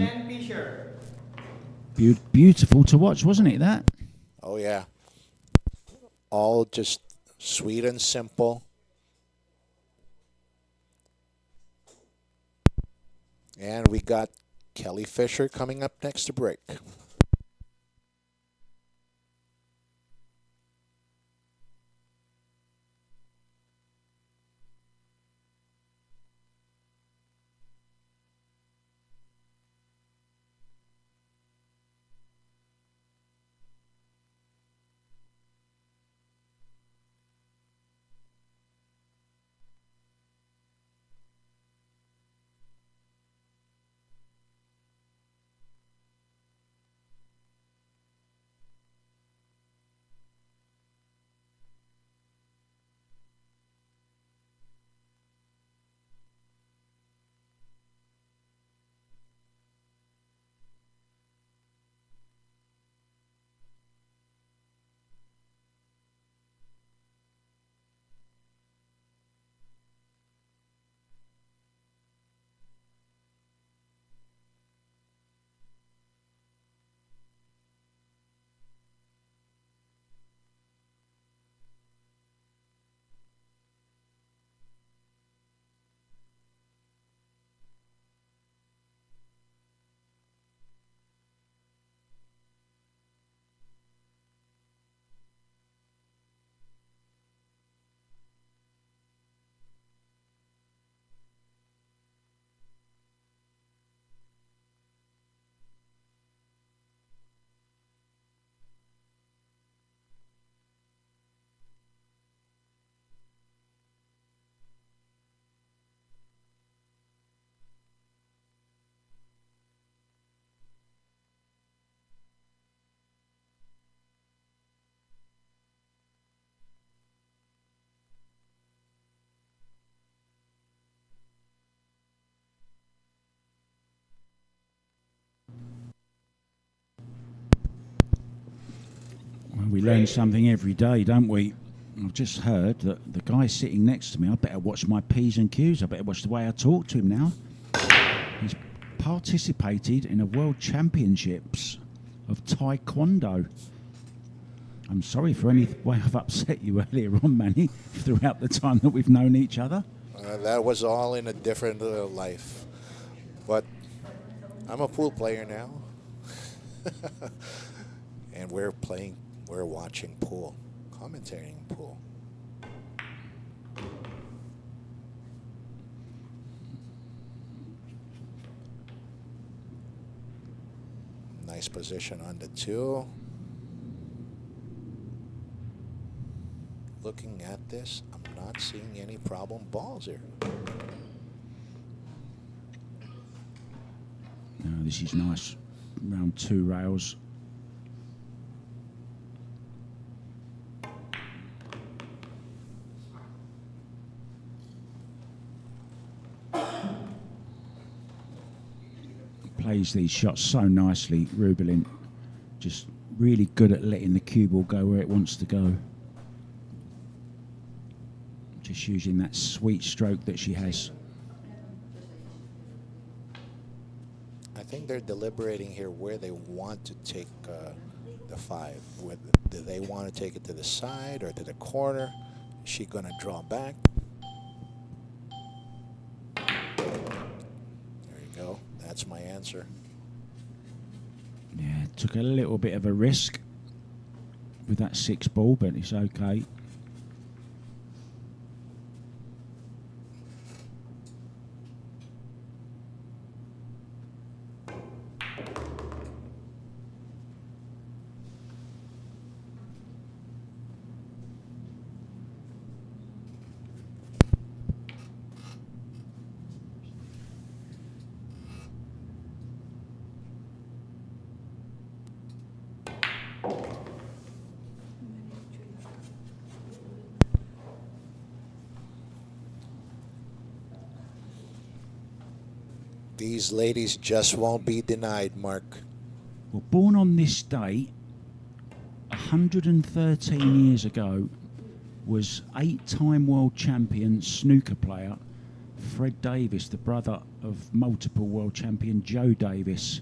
Chien. Beautiful to watch, wasn't it, that? Oh, yeah. All just sweet and simple. And we got Kelly Fisher coming up next to break. Well, we learn something every day, don't we? I've just heard that the guy sitting next to me, I better watch my P's and Q's. I better watch the way I talk to him now. He's participated in a World Championships of Taekwondo. I'm sorry for any way I've upset you earlier on, Manny, throughout the time that we've known each other. That was all in a different life. But I'm a pool player now. And we're watching pool, commentating pool. Nice position on the 2. Looking at this, I'm not seeing any problem balls here. No, this is nice. Round 2 rails. Plays these shots so nicely, Rubilen. Just really good at letting the cue ball go where it wants to go. Just using that sweet stroke that she has. I think they're deliberating here where they want to take the 5. Do they want to take it to the side or to the corner? Is she going to draw back? There you go. That's my answer. Yeah, took a little bit of a risk with that 6 ball, but it's okay. These ladies just won't be denied, Mark. Well, born on this date, 113 years ago, was 8-time world champion snooker player Fred Davis, the brother of multiple world champion Joe Davis.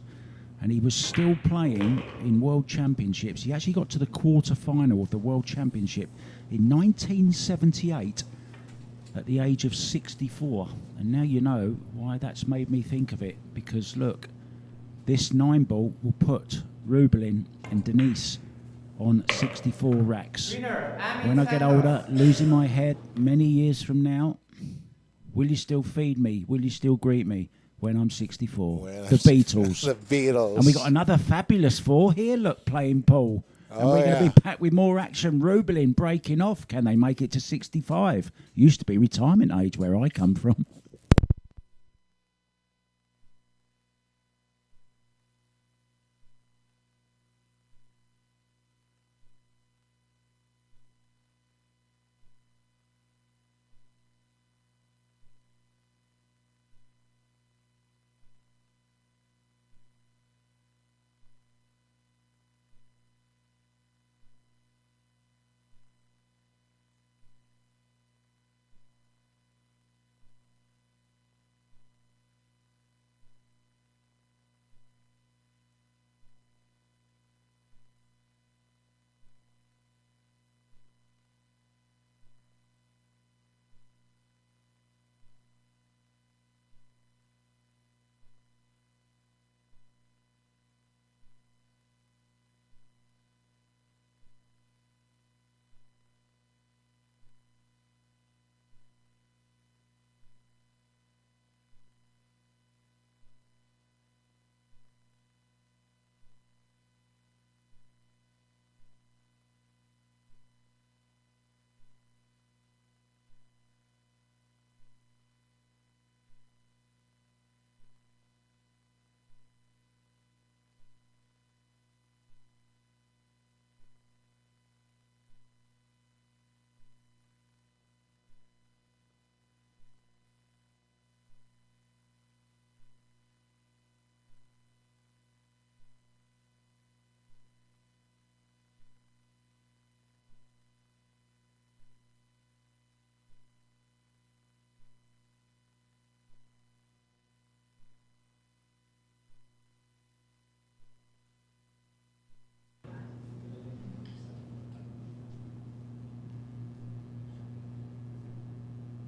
And he was still playing in world championships. He actually got to the quarter-final of the world championship in 1978 at the age of 64. And now you know why that's made me think of it. Because look, this 9 ball will put Rubilen and Denise on 64 racks. When I get older, losing my head many years from now, will you still feed me? Will you still greet me when I'm 64? The Beatles. The Beatles. And we got another fabulous 4 here, look, playing pool. And we're going to be packed with more action. Rubilen breaking off. Can they make it to 65? Used to be retirement age where I come from.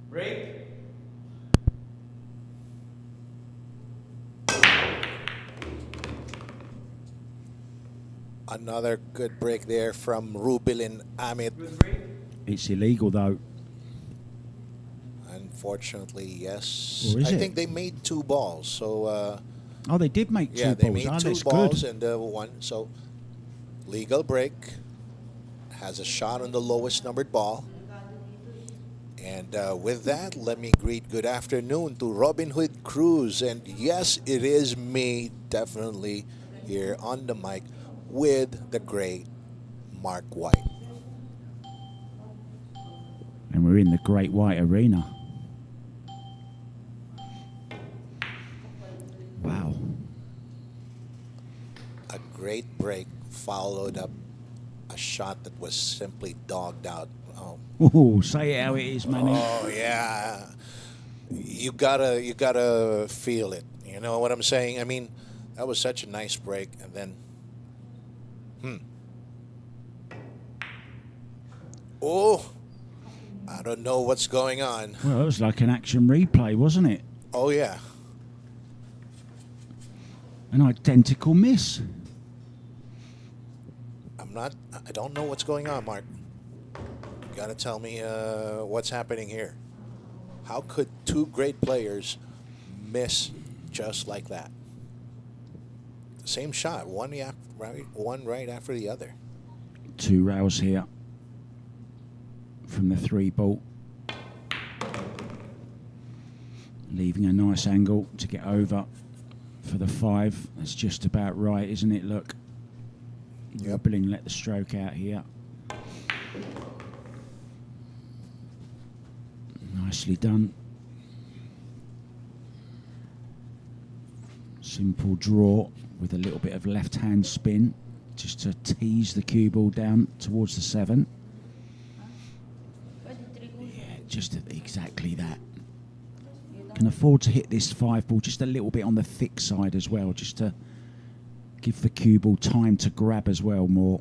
Break. Another good break there from Rubilen Amit. It's illegal, though. Unfortunately, yes. Or is I it? think they made 2 balls, so Oh, they did make two Yeah, they balls. made Oh, two that's balls good. and one. So legal break, has a shot on the lowest numbered ball. And with that, let me greet good afternoon to Robin Hood Cruz. And yes, it is me, definitely, here on the mic with the great Mark White. And we're in the Great White Arena. Wow. A great break followed up a shot that was simply dogged out. Oh, say it how it is, Manny. Oh yeah, you gotta feel it. You know what I'm saying? I mean, that was such a nice break, and then, oh, I don't know what's going on. Well, it was like an action replay, wasn't it? Oh yeah, An identical miss. I don't know what's going on, Mark. You gotta tell me what's happening here. How could two great players miss just like that? Same shot, one right after the other. Two rails here from the three ball. Leaving a nice angle to get over for the five. That's just about right, isn't it? Look. Yep. Rubilen let the stroke out here. Nicely done. Simple draw with a little bit of left-hand spin just to tease the cue ball down towards the seven. Yeah, just exactly that. Can afford to hit this five ball just a little bit on the thick side as well, just to give the cue ball time to grab as well more.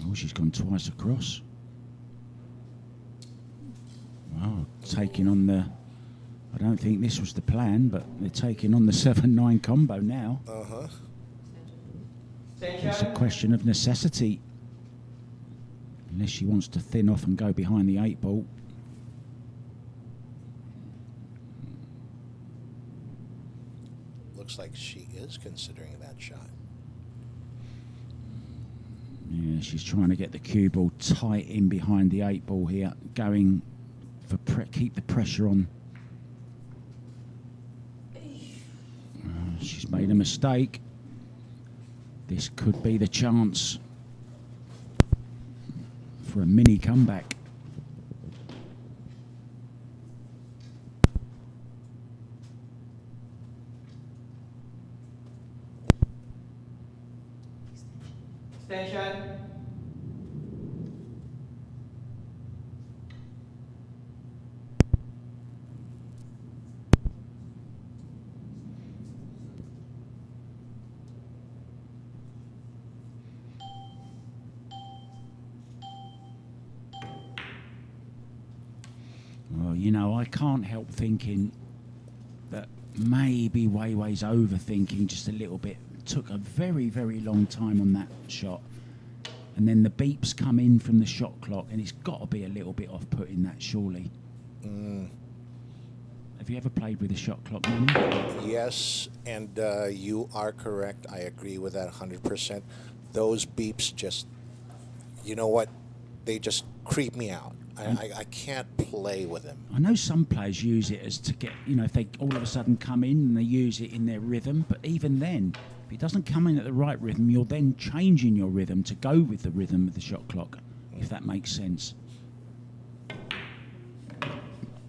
Oh, she's gone twice across. Wow, taking on the... I don't think this was the plan, but they're taking on the 7-9 combo now. Uh-huh. It's a question of necessity. Unless she wants to thin off and go behind the 8 ball. Looks like she is considering that shot. Yeah, she's trying to get the cue ball tight in behind the 8 ball here, going for keep the pressure on. She's made a mistake. This could be the chance for a mini comeback. Extension. Well, you know, I can't help thinking that maybe Weiwei's overthinking just a little bit. Took a very, very long time on that shot. And then the beeps come in from the shot clock, and it's got to be a little bit off-putting, that, surely. Have you ever played with a shot clock, Manny? Yes, and you are correct. I agree with that 100%. Those beeps just, you know what? They just creep me out. I can't play with them. I know some players use it as to get, you know, if they all of a sudden come in and they use it in their rhythm, but even then, if it doesn't come in at the right rhythm, you're then changing your rhythm to go with the rhythm of the shot clock, if that makes sense.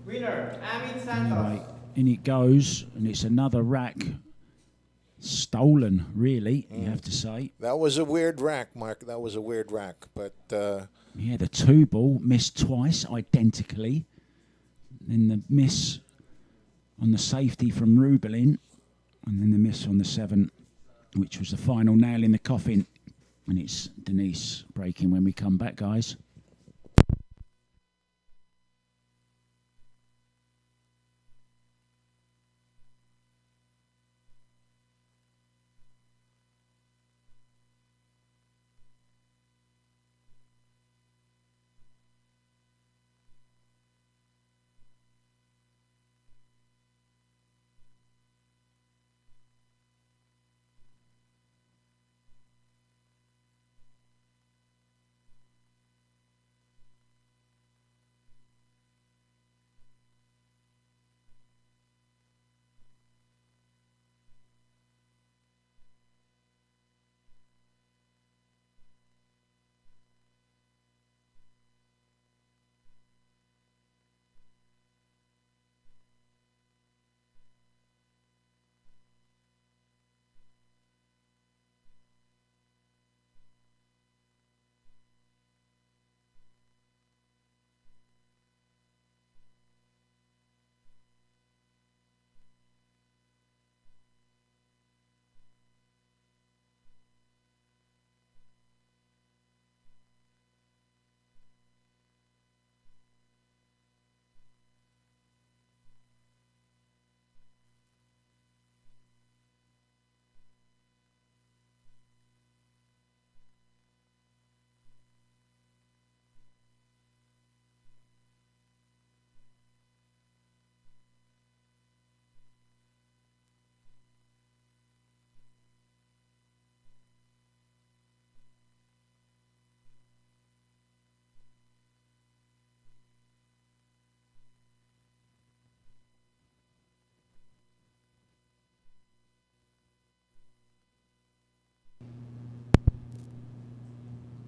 Winner, Amit Santos. Anyway, in it goes, and it's another rack stolen, really, you have to say. That was a weird rack, Mark. That was a weird rack, but Yeah, the 2 ball missed twice, identically. Then the miss on the safety from Rubilen, and then the miss on the 7, which was the final nail in the coffin. And it's Denise breaking when we come back, guys.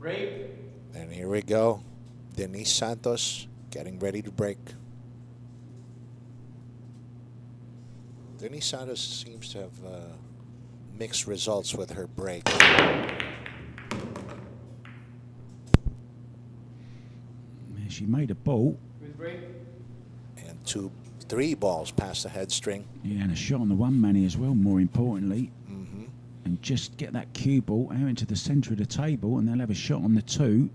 Break. And here we go. Denise Santos getting ready to break. Denise Santos seems to have mixed results with her break. Yeah, she made a ball. Good break. And 3 balls past the head string. Yeah, and a shot on the one manny as well, more importantly. And just get that cue ball out into the centre of the table, and they'll have a shot on the 2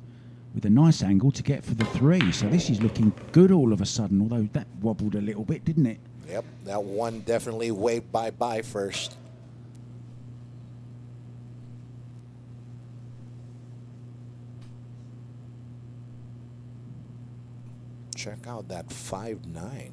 with a nice angle to get for the 3. So this is looking good all of a sudden, although that wobbled a little bit, didn't it? Yep, that one definitely waved bye-bye first. Check out that 5-9.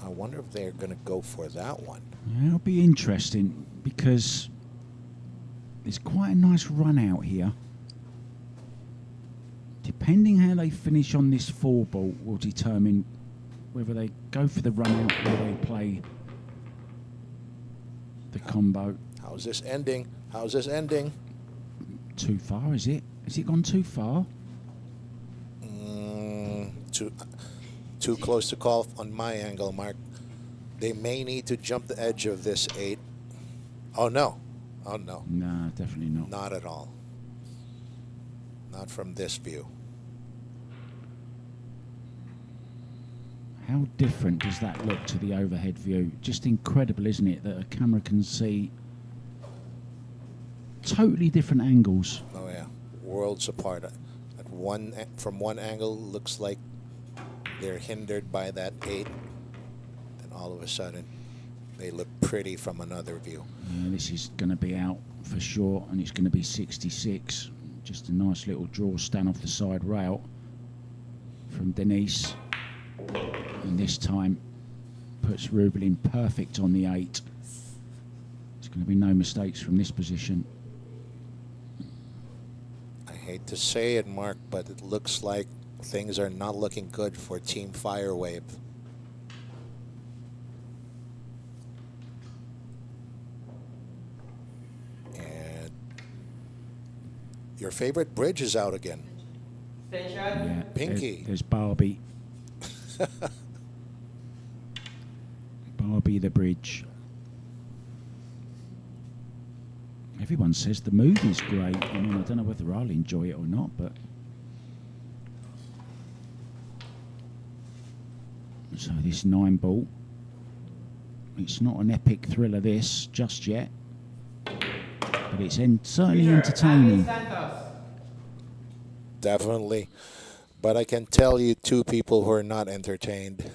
I wonder if they're going to go for that one. Yeah, it'll be interesting because there's quite a nice run out here. Depending how they finish on this 4 ball will determine whether they go for the run out or they play the combo. How's this ending? How's this ending? Too far, is it? Has it gone too far? Too close to call on my angle, Mark. They may need to jump the edge of this 8. Oh, no. Oh, no. No, definitely not. Not at all. Not from this view. How different does that look to the overhead view? Just incredible, isn't it, that a camera can see totally different angles. Oh, yeah. Worlds apart. From one angle, looks like they're hindered by that 8. Then all of a sudden, they look pretty from another view. Yeah, this is going to be out for sure, and it's going to be 66. Just a nice little draw stand off the side rail from Denise. And this time puts Rubilen perfect on the 8. There's going to be no mistakes from this position. I hate to say it, Mark, but it looks like things are not looking good for Team Firewave. And your favorite bridge is out again. Station. Yeah, Pinky. There's Barbie. Barbie the bridge. Everyone says the movie's great. I mean, I don't know whether I'll enjoy it or not, but... So this 9 ball. It's not an epic thriller, this, just yet. But it's certainly Winner, entertaining. Amit Santos. Definitely. But I can tell you 2 people who are not entertained.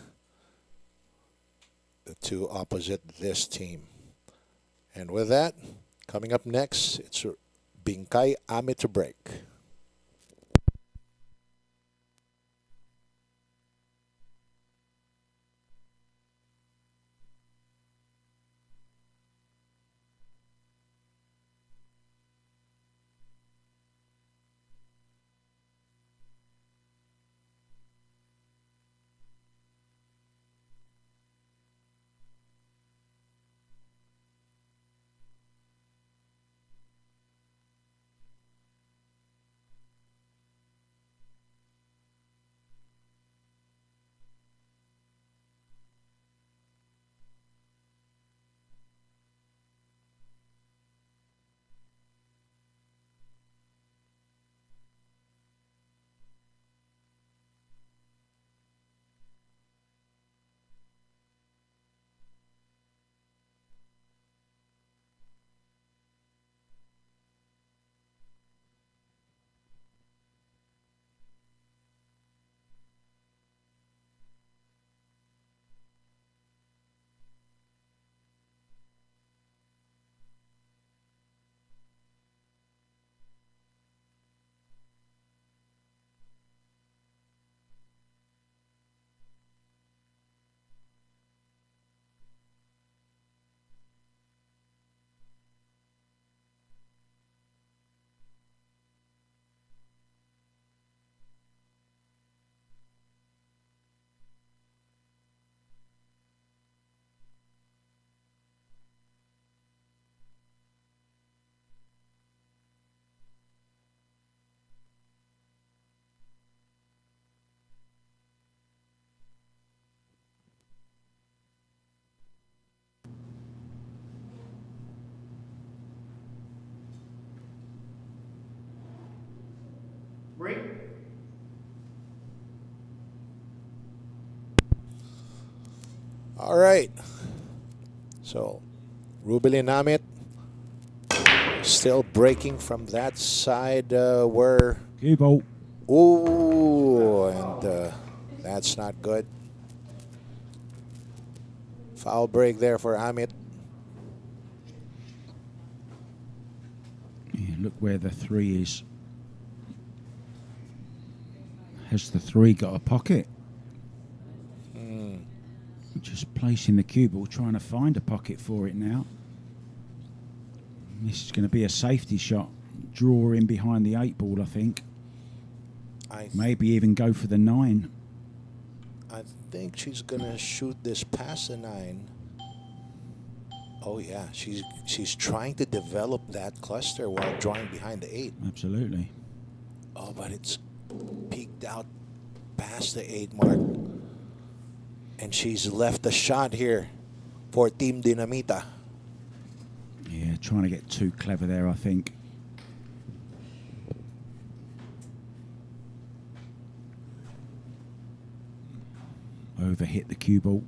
The 2 opposite this team. And with that, coming up next, it's Bingkay Amit to break. All right. So, Rubilen Amit still breaking from that side where. Cue ball. Ooh, and that's not good. Foul break there for Amit. Yeah, look where the 3 is. Has the 3 got a pocket? Just placing the cue ball, trying to find a pocket for it now. This is going to be a safety shot. Draw in behind the 8 ball, I think. Maybe even go for the 9. I think she's gonna shoot this past the 9. Oh yeah, she's trying to develop that cluster while drawing behind the 8. Absolutely. Oh, but it's peeked out past the 8 mark. And she's left a shot here for Team Dinamita. Yeah, trying to get too clever there, I think. Overhit the cue ball.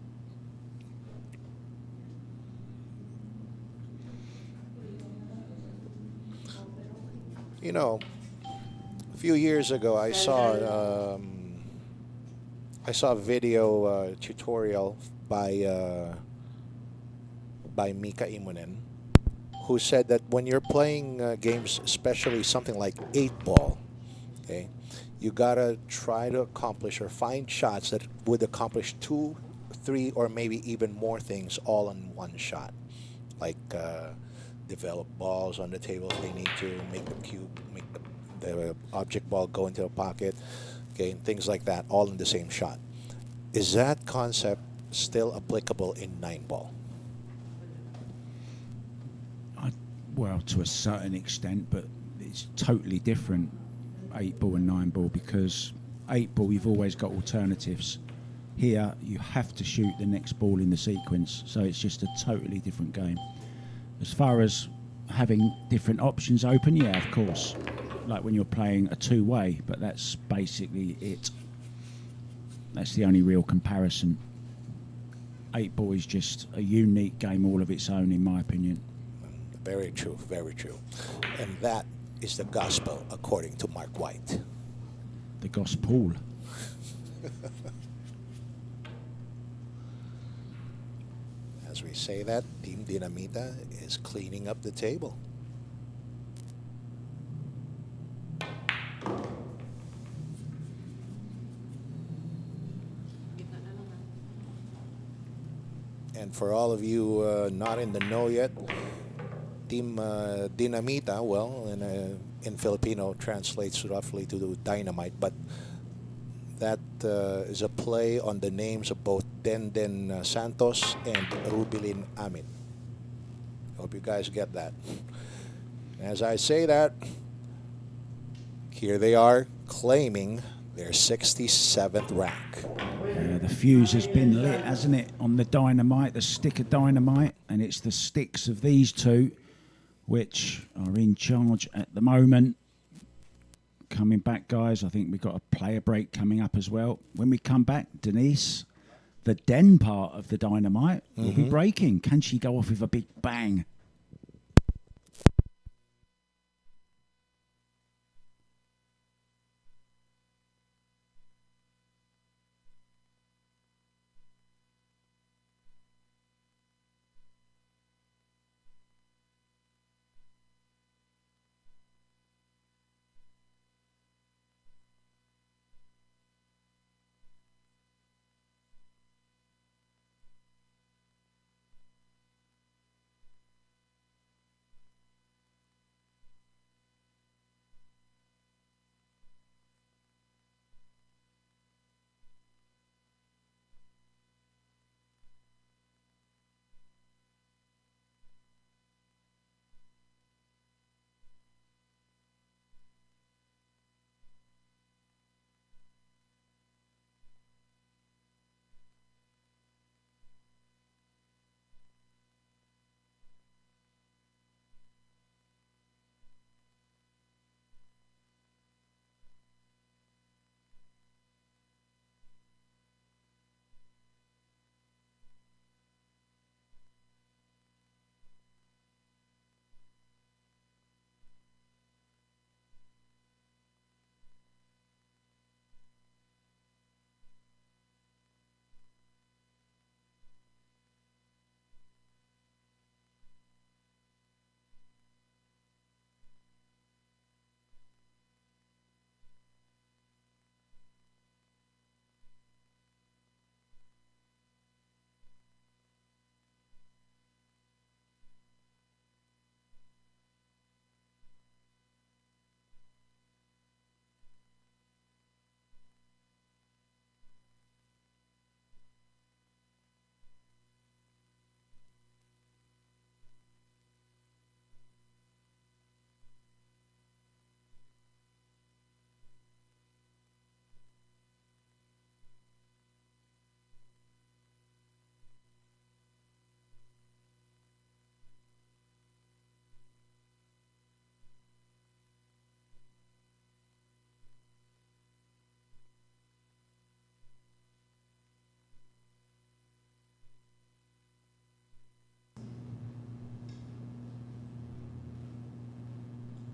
You know, a few years ago, I saw a video tutorial by Mika Imonen, who said that when you're playing games, especially something like 8-ball, okay, you gotta try to accomplish or find shots that would accomplish 2, 3, or maybe even more things all in one shot, like develop balls on the table if they need to, make the cube, make the object ball go into a pocket, okay, and things like that, all in the same shot. Is that concept still applicable in 9-ball? Well, to a certain extent, but it's totally different, 8-ball and 9-ball, because 8-ball you've always got alternatives. Here you have to shoot the next ball in the sequence, so it's just a totally different game. As far as having different options open, yeah, of course, like when you're playing a 2-way, but that's basically it. That's the only real comparison. 8-ball is just a unique game all of its own, in my opinion. Very true, very true. And that is the gospel according to Mark White. The gospel. As we say that, Team Dinamita is cleaning up the table. And for all of you not in the know yet, Team Dinamita, well, in Filipino translates roughly to dynamite, but that is a play on the names of both Den Santos and Rubilen Amit. Hope you guys get that. As I say that, here they are claiming their 67th rank. The fuse has been lit, hasn't it, on the dynamite, the stick of dynamite, and it's the sticks of these two which are in charge at the moment. Coming back, guys, I think we've got a player break coming up as well. When we come back, Denise, the den part of the dynamite will be breaking. Can she go off with a big bang?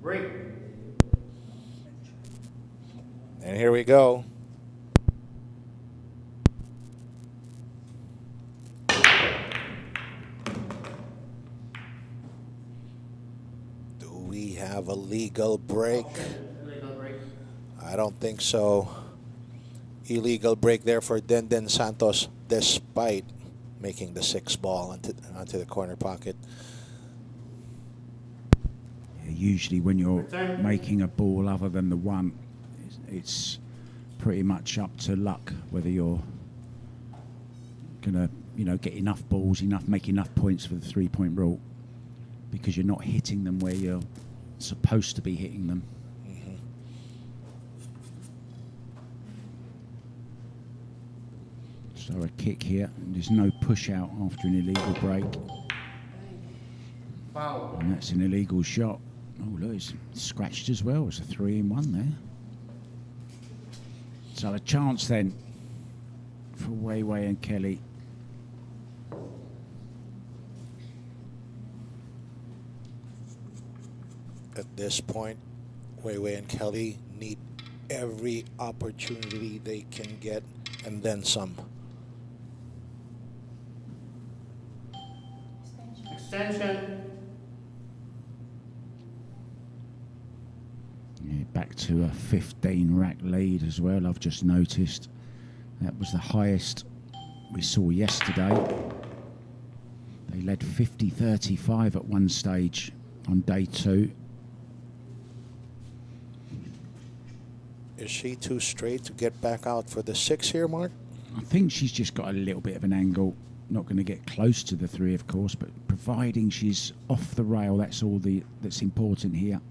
Break. And here we go. Do we have a legal break? Illegal break. I don't think so. Illegal break there for Den Santos, despite making the 6 ball onto the corner pocket. Yeah, usually when you're Return. making a ball other than the one, it's pretty much up to luck whether you're gonna, get enough balls, make enough points for the 3-point rule, because you're not hitting them where you're supposed to be hitting them. So a kick here, and there's no push out after an illegal break, Foul. and that's an illegal shot. Oh look, it's scratched as well. It's a 3-in-1 there. So a chance then for Wei and Kelly. At this point, Wei and Kelly need every opportunity they can get, and then some. Extension. Yeah, back to a 15 rack lead as well. I've just noticed that was the highest we saw yesterday. They led 50-35 at one stage on day 2. Is she too straight to get back out for the 6 here, Mark? I think she's just got a little bit of an angle. Not going to get close to the 3, of course, but providing she's off the rail, that's all that's important here.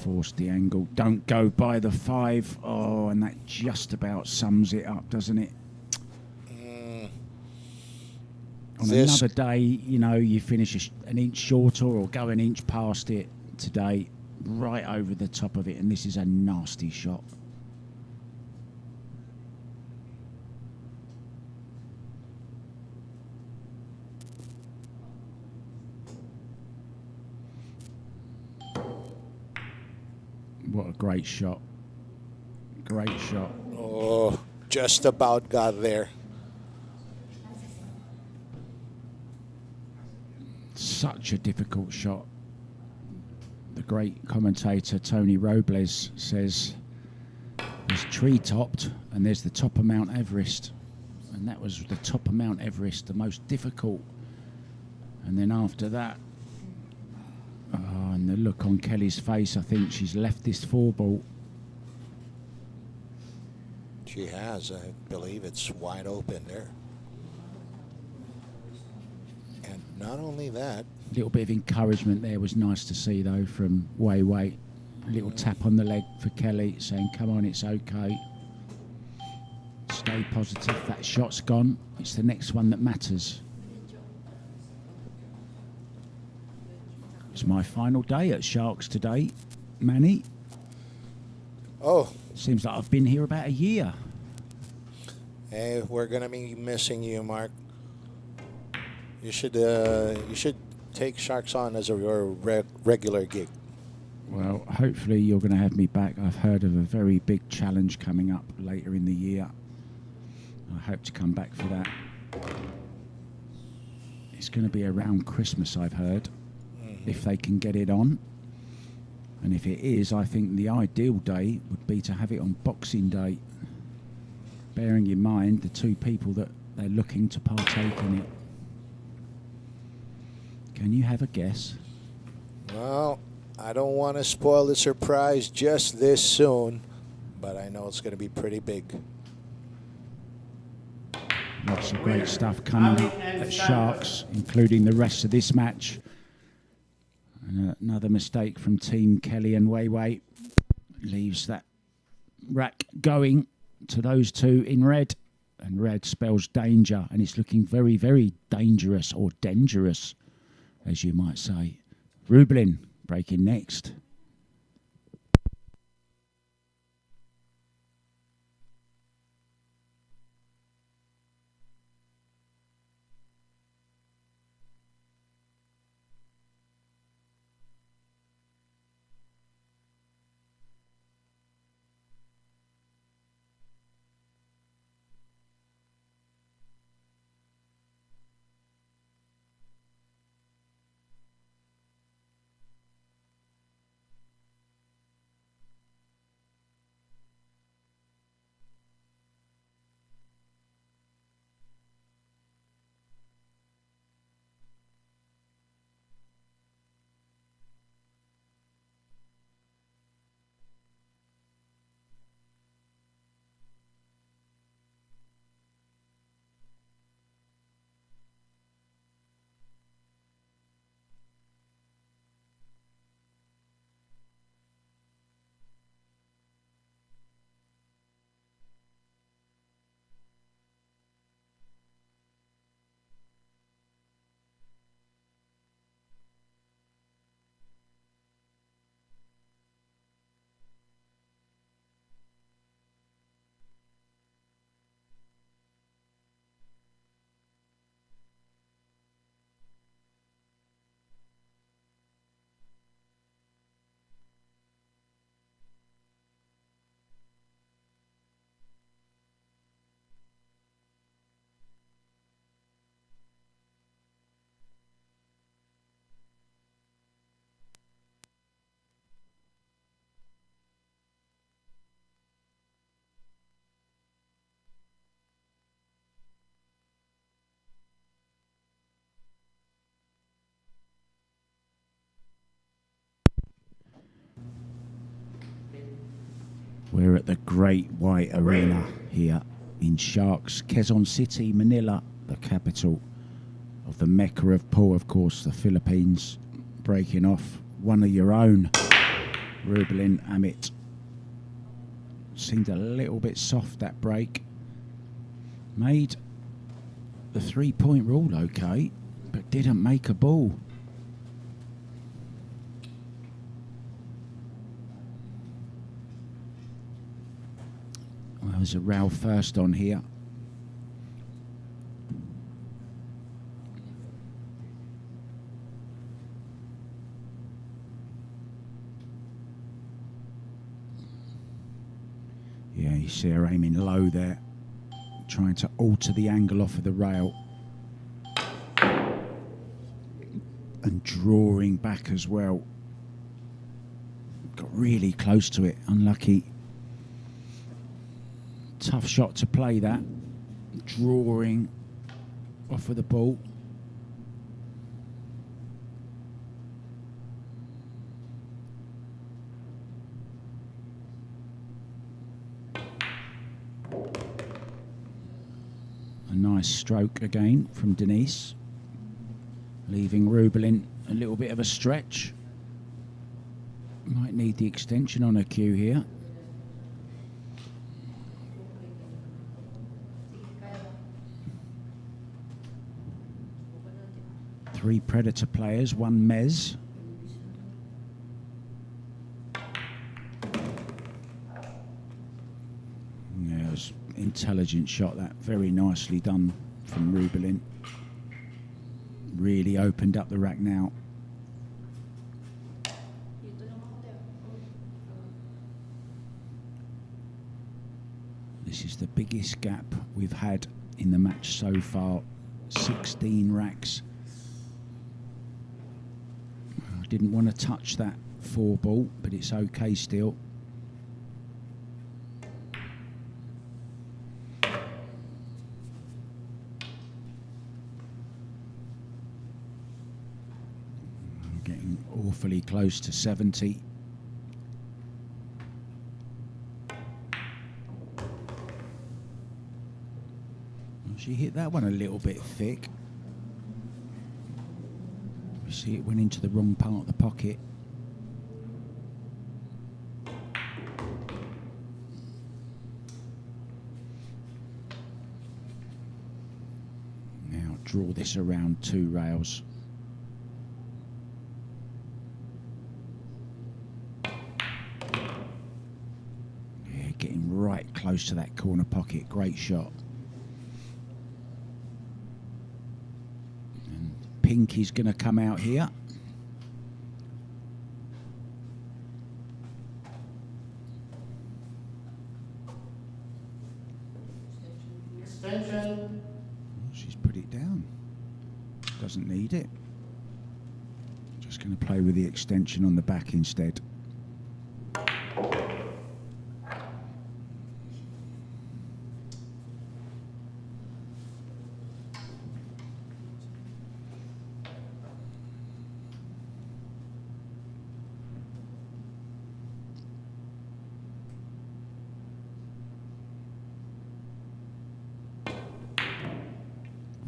Force the angle. Don't go by the 5. Oh, and that just about sums it up, doesn't it? On another day, you finish an inch shorter or go an inch past it. Today, right over the top of it, and this is a nasty shot. What a great shot. Great shot. Oh, just about got there. Such a difficult shot. The great commentator Tony Robles says there's tree-topped and there's the top of Mount Everest, and that was the top of Mount Everest, the most difficult, and then after that, and the look on Kelly's face, I think she's left this 4-ball. She has. I believe it's wide open there. And not only that, A little bit of encouragement there was nice to see, though, from Wei. A little tap on the leg for Kelly, saying, come on, it's okay. Stay positive. That shot's gone. It's the next one that matters. It's my final day at Sharks today, Manny. oh, Seems like I've been here about a year. hey, we're gonna be missing you, Mark. You should take Sharks on as your regular gig. Well, hopefully you're going to have me back. I've heard of a very big challenge coming up later in the year. I hope to come back for that. It's going to be around Christmas, I've heard, if they can get it on. And if it is, I think the ideal day would be to have it on Boxing Day, bearing in mind the 2 people that they're looking to partake in it. Can you have a guess? Well, I don't want to spoil the surprise just this soon, but I know it's going to be pretty big. Lots of great stuff coming up at Sharks, including the rest of this match. And another mistake from Team Kelly and Wei leaves that rack going to those 2 in red. And red spells danger, and it's looking very, very dangerous, or dangerous, as you might say. Rubilen breaking next. We're at the Great White Arena here in Sharks, Quezon City, Manila, the capital of the Mecca of pool, of course, the Philippines. Breaking off one of your own, Rubilen, Amit. Seemed a little bit soft, that break. Made the 3-point rule okay, but didn't make a ball. Well, there's a row first on here. Yeah, you see her aiming low there, trying to alter the angle off of the rail. And drawing back as well. Got really close to it, unlucky. Tough shot to play that. Drawing off of the ball. A nice stroke again from Denise, leaving Rubilen a little bit of a stretch. Might need the extension on her cue here. Three Predator players, one Mez. Yeah, it was an intelligent shot, that. Very nicely done from Rubilen. Really opened up the rack now. This is the biggest gap we've had in the match so far. 16 racks. I didn't want to touch that 4 ball, but it's okay still. I'm getting awfully close to 70. She hit that one a little bit thick. You see it went into the wrong part of the pocket. Now draw this around 2 rails. Yeah, getting right close to that corner pocket. Great shot. Pinky's going to come out here. Extension. She's put it down. Doesn't need it. Just going to play with the extension on the back instead.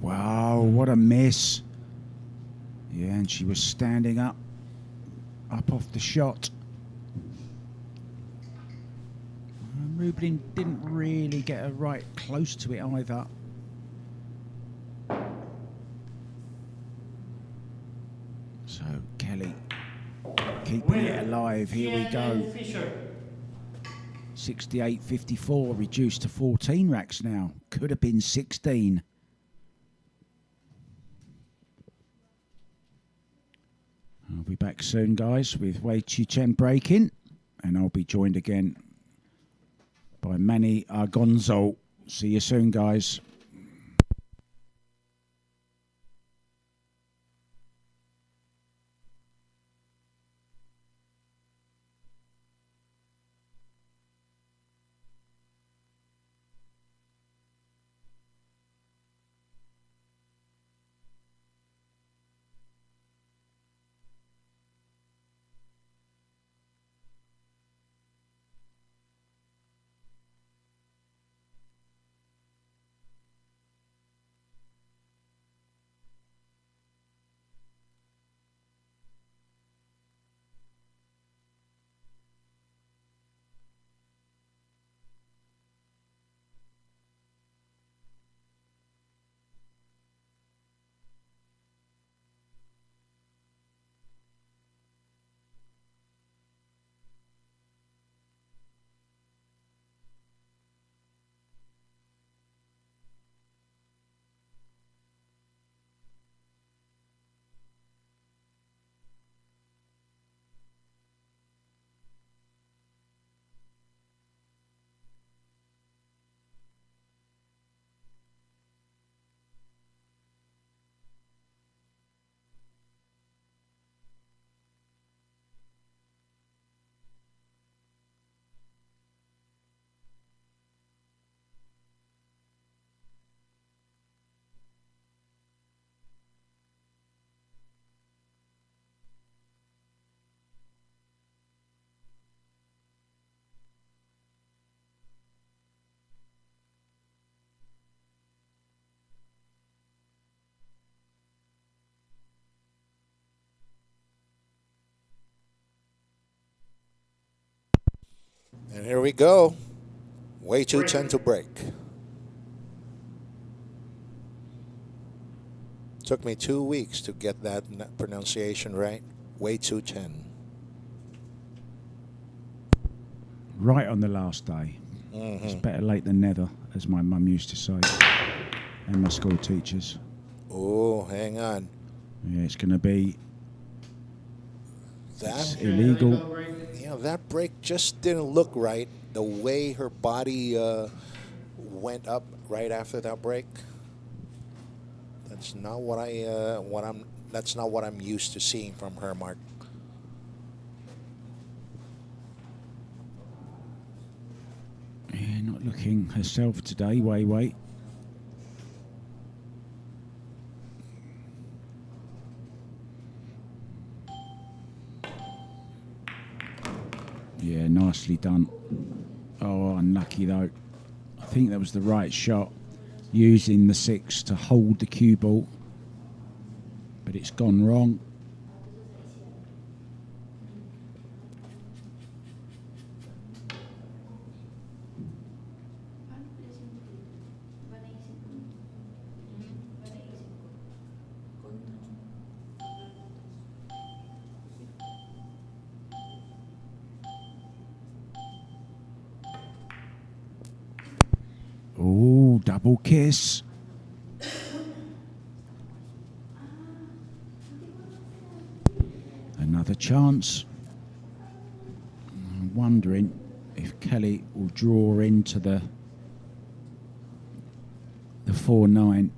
Wow, what a miss. Yeah, and she was standing up off the shot. Rubilen didn't really get her right close to it either. So Kelly keeping it alive. Here we go. 68-54, reduced to 14 racks now. Could have been 16. I'll be back soon, guys, with Chien breaking, and I'll be joined again by Manny Argonzo. See you soon, guys. And here we go. Way too 10 to break. Took me 2 weeks to get that pronunciation right. Way too 10. Right on the last day. It's better late than never, as my mum used to say, and my school teachers. Oh, hang on. Yeah, it's going to be That illegal. break. Yeah, that break just didn't look right. The way her body went up right after that break. That's not what That's not what I'm used to seeing from her, Mark. Yeah, not looking herself today. Wait. Yeah, nicely done. Oh, unlucky though. I think that was the right shot, using the 6 to hold the cue ball, but it's gone wrong. Oh, double kiss. Another chance. I'm wondering if Kelly will draw into the 4-9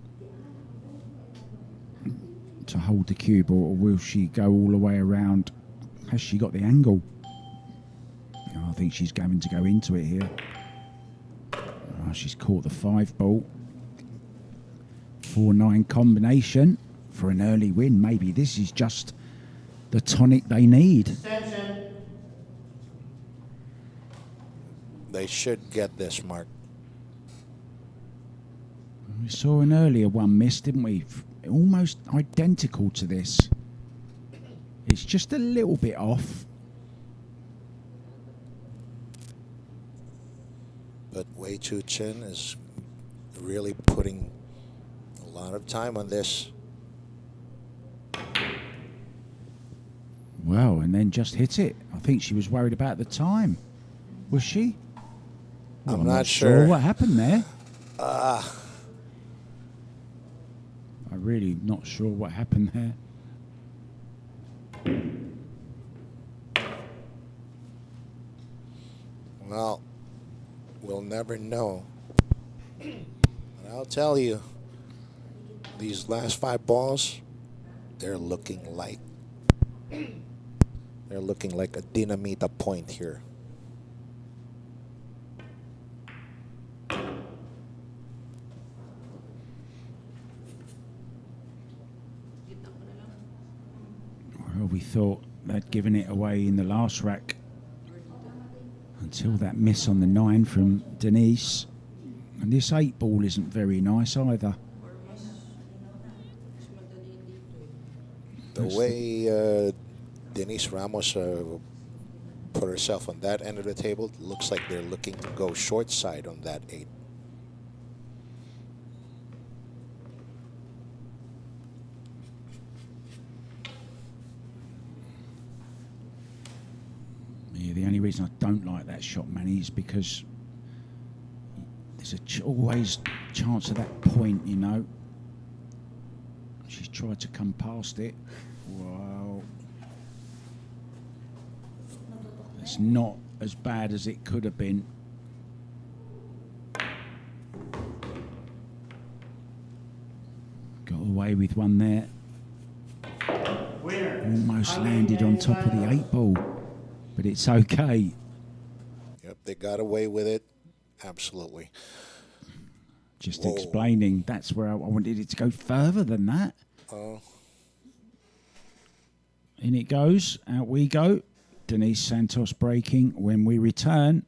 to hold the cue ball, or will she go all the way around? Has she got the angle? Oh, I think she's going to go into it here. Oh, she's caught the 5 ball. 4-9 combination for an early win. Maybe this is just the tonic they need. Extension. They should get this, Mark. We saw an earlier one miss, didn't we? Almost identical to this. It's just a little bit off. But Wei Chu Chen is really putting a lot of time on this. Well, and then just hit it. I think she was worried about the time. Was she? Well, I'm not sure. what happened there. I'm really not sure what happened there. Well, we'll never know. But I'll tell you, these last 5 balls, they're looking like a dynamita point here. Well, we thought they'd given it away in the last rack until that miss on the 9 from Denise. And this 8 ball isn't very nice either. The way Denise Ramos put herself on that end of the table, looks like they're looking to go short side on that 8. Yeah, the only reason I don't like that shot, Manny, is because there's always chance of that point, you know. She's tried to come past it. Well, it's not as bad as it could have been. Got away with one there. Winner. Almost landed on top of the 8 ball, but it's okay. Yep, they got away with it. Absolutely. Just Whoa. explaining, that's where I wanted it to go further than that. Oh. In it goes, out we go. Denise Santos breaking when we return.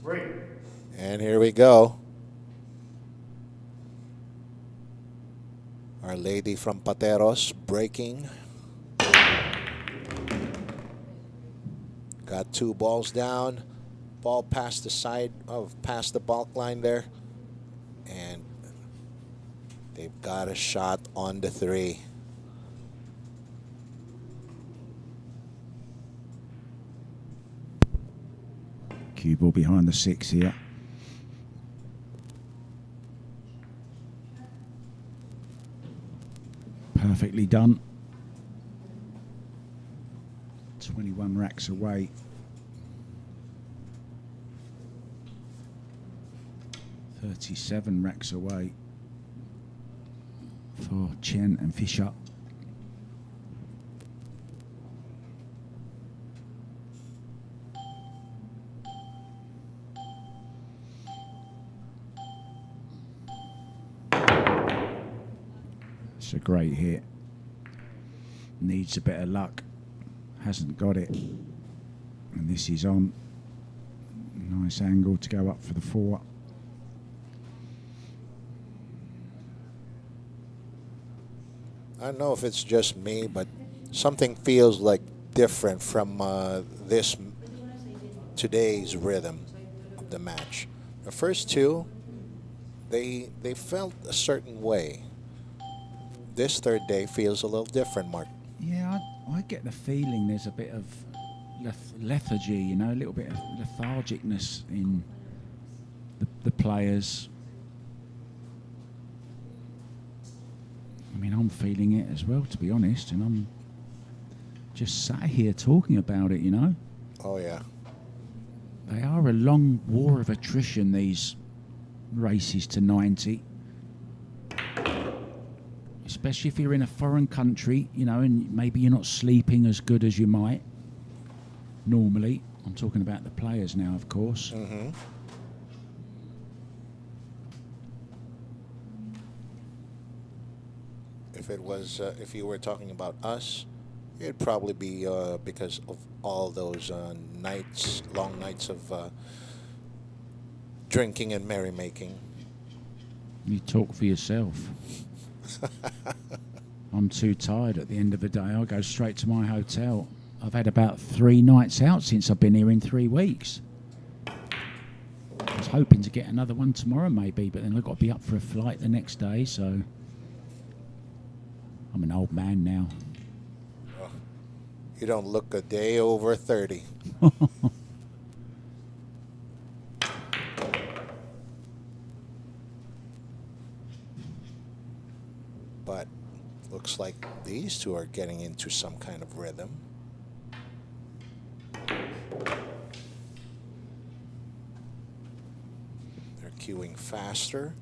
break. And here we go. Our lady from Pateros breaking. Got 2 balls down. Ball past the side of past the balk line there. And they've got a shot on the 3. Cue ball behind the 6 here. Perfectly done. 21 racks away. $37 racks away for Chien and Fisher. It's a great hit. Needs a bit of luck. Hasn't got it. And this is on. Nice angle to go up for the 4. I don't know if it's just me, but something feels like different from today's rhythm of the match. The first 2, they felt a certain way. This third day feels a little different, Mark. Yeah, I get the feeling there's a bit of lethargy, you know, a little bit of lethargicness in the players. I mean, I'm feeling it as well, to be honest, and I'm just sat here talking about it, you know. Oh, yeah. They are a long war of attrition, these races to 90. Especially if you're in a foreign country, you know, and maybe you're not sleeping as good as you might normally. I'm talking about the players now, of course. Mm-hmm. If you were talking about us, it'd probably be because of all those nights, long nights of drinking and merrymaking. You talk for yourself. I'm too tired at the end of the day. I'll go straight to my hotel. I've had about 3 nights out since I've been here in 3 weeks. I was hoping to get another one tomorrow maybe, but then I've got to be up for a flight the next day, so I'm an old man now. You don't look a day over 30. But looks like these 2 are getting into some kind of rhythm. They're cueing faster,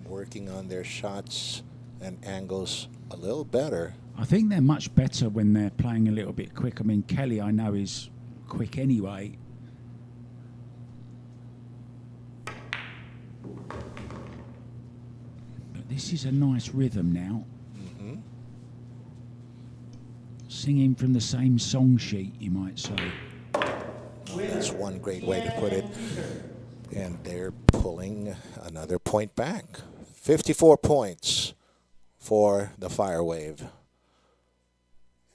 working on their shots and angles a little better. I think they're much better when they're playing a little bit quick. I mean, Kelly, I know, is quick anyway. But this is a nice rhythm now. Mm-hmm. Singing from the same song sheet, you might say. That's one great way to put it. And they're pulling another point back. 54 points for the Fire Wave.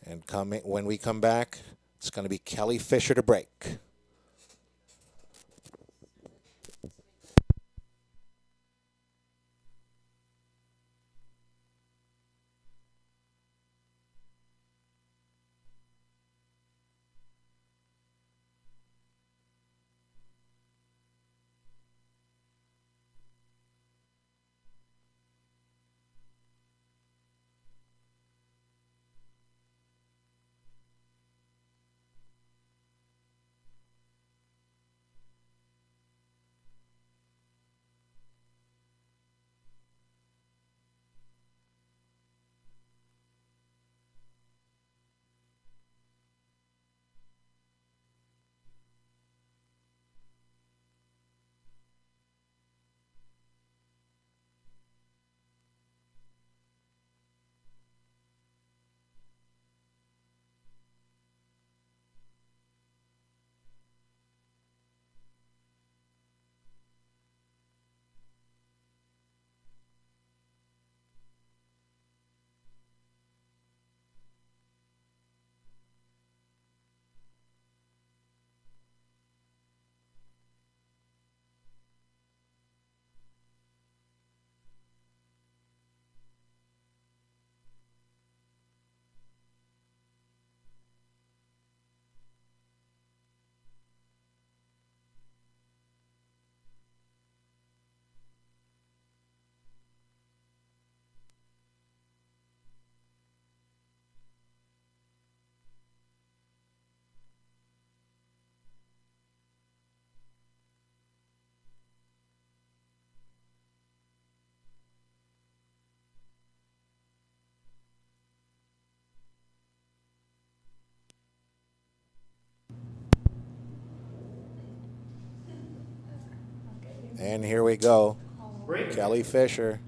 And when we come back, it's going to be Kelly Fisher to break. And here we go. Break. Kelly Fisher.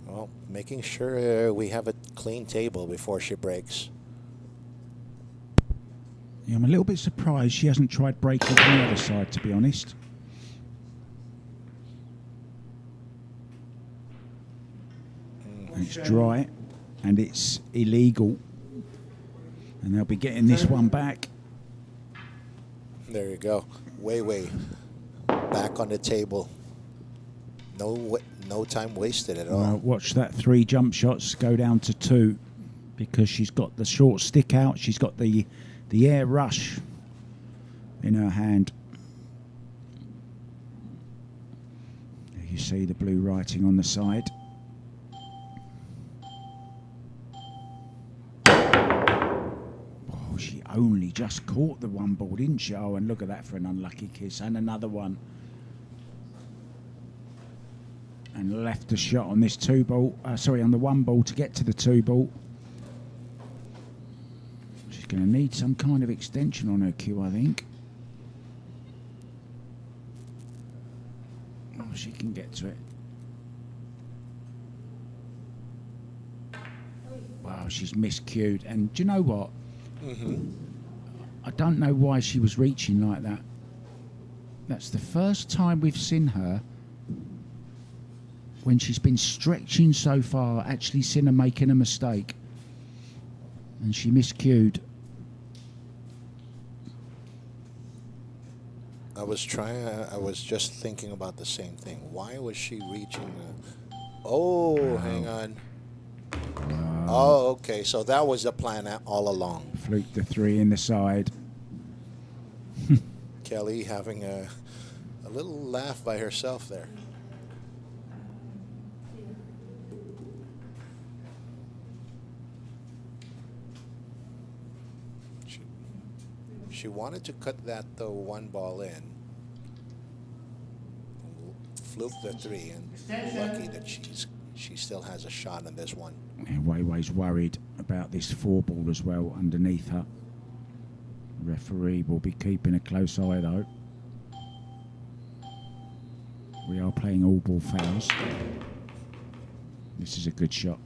Well, making sure we have a clean table before she breaks. Yeah, I'm a little bit surprised she hasn't tried breaking from the other side, to be honest. And it's dry, and it's illegal. And they'll be getting this one back. There you go. Way back on the table. No time wasted at all. Watch that 3 jump shots go down to 2 because she's got the short stick out. She's got the air rush in her hand. There you see the blue writing on the side. Oh, she only just caught the one ball, didn't she? Oh, and look at that for an unlucky kiss. And another one. And left a shot on this 2 ball. On the 1 ball to get to the 2 ball. She's going to need some kind of extension on her cue, I think. Oh, she can get to it. Wow, she's miscued. And do you know what? I don't know why she was reaching like that. That's the first time we've seen her when she's been stretching so far, actually seen her making a mistake. And she miscued. I was just thinking about the same thing. Why was she reaching? Hang on. Oh, okay. So that was the plan all along. Fluked the 3 in the side. Kelly having a little laugh by herself there. She wanted to cut that 1 ball in. Fluke the 3, and lucky that she still has a shot on this one. And Weiwei's worried about this 4 ball as well underneath her. The referee will be keeping a close eye though. We are playing all ball fouls. This is a good shot.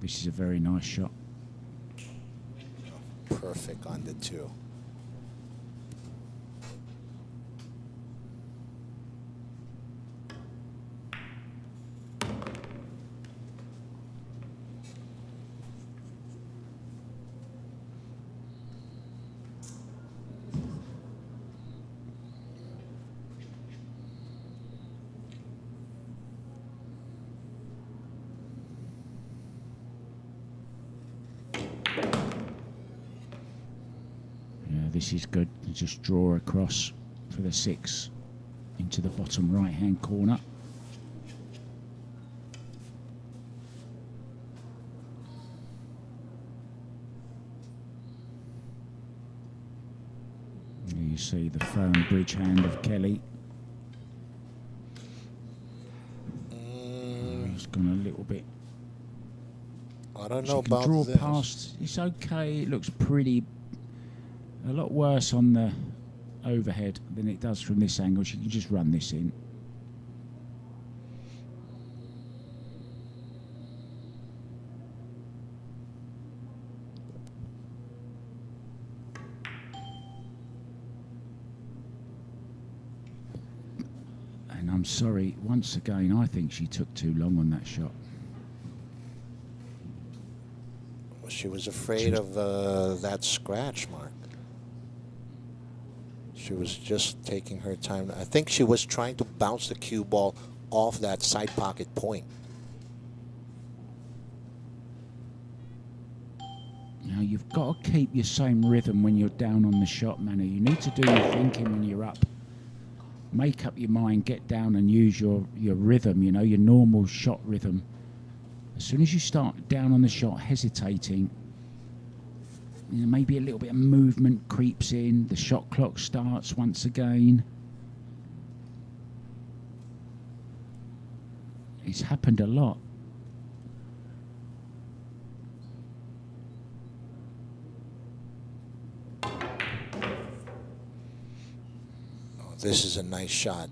This is a very nice shot. Perfect on the 2. This is good. Just draw across for the 6 into the bottom right hand corner. There you see the firm bridge hand of Kelly. It's gone a little bit. I don't She know can about draw this. past. It's okay. It looks pretty. A lot worse on the overhead than it does from this angle. She can just run this in. And I'm sorry, once again, I think she took too long on that shot. She was afraid of that scratch mark. She was just taking her time. I think she was trying to bounce the cue ball off that side pocket point. Now you've got to keep your same rhythm when you're down on the shot, Manu. You need to do your thinking when you're up. Make up your mind, get down and use your rhythm, you know, your normal shot rhythm. As soon as you start down on the shot, hesitating, you know, maybe a little bit of movement creeps in, the shot clock starts once again. It's happened a lot. This is a nice shot.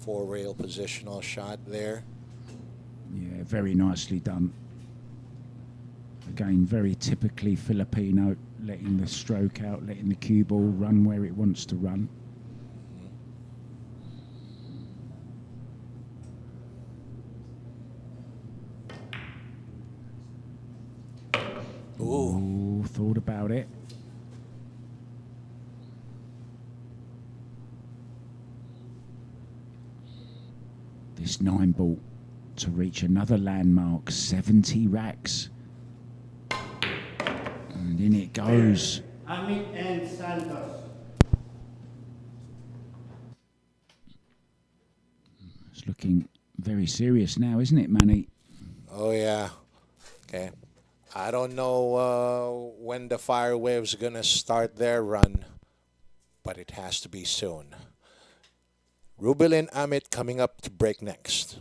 4-rail positional shot there. Yeah, very nicely done. Again, very typically Filipino, letting the stroke out, letting the cue ball run where it wants to run. Ooh, thought about it. This 9 ball to reach another landmark, 70 racks. And in it goes. Amit and Santos. It's looking very serious now, isn't it, Manny? Oh, yeah. Okay. I don't know when the Fire Waves are going to start their run, but it has to be soon. Rubilen Amit coming up to break next.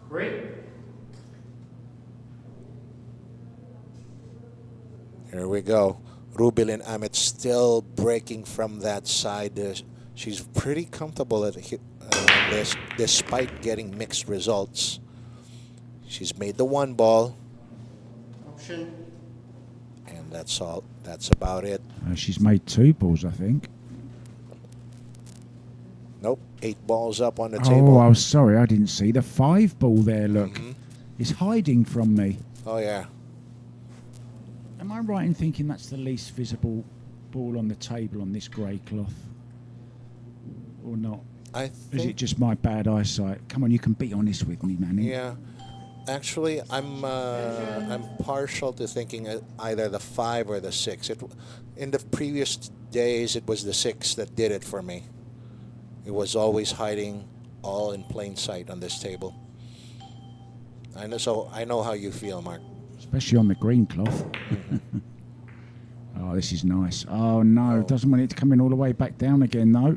Break. Here we go. Rubilen Amit still breaking from that side. She's pretty comfortable at this, despite getting mixed results. She's made the 1 ball, Option. and that's all. That's about it. She's made 2 balls, I think. Nope, 8 balls up on the Oh, table. I was sorry, I didn't see the 5 ball there. Look, it's hiding from me. Oh, yeah. Am I right in thinking that's the least visible ball on the table on this grey cloth, or not? I Is think, it just my bad eyesight? Come on, you can be honest with me, Manny. yeah. Actually, I'm partial to thinking either the 5 or the 6. In the previous days, it was the 6 that did it for me. It was always hiding all in plain sight on this table. I know, so I know how you feel, Mark. Especially on the green cloth. Oh, this is nice. Oh, no, doesn't want it to come in all the way back down again, though.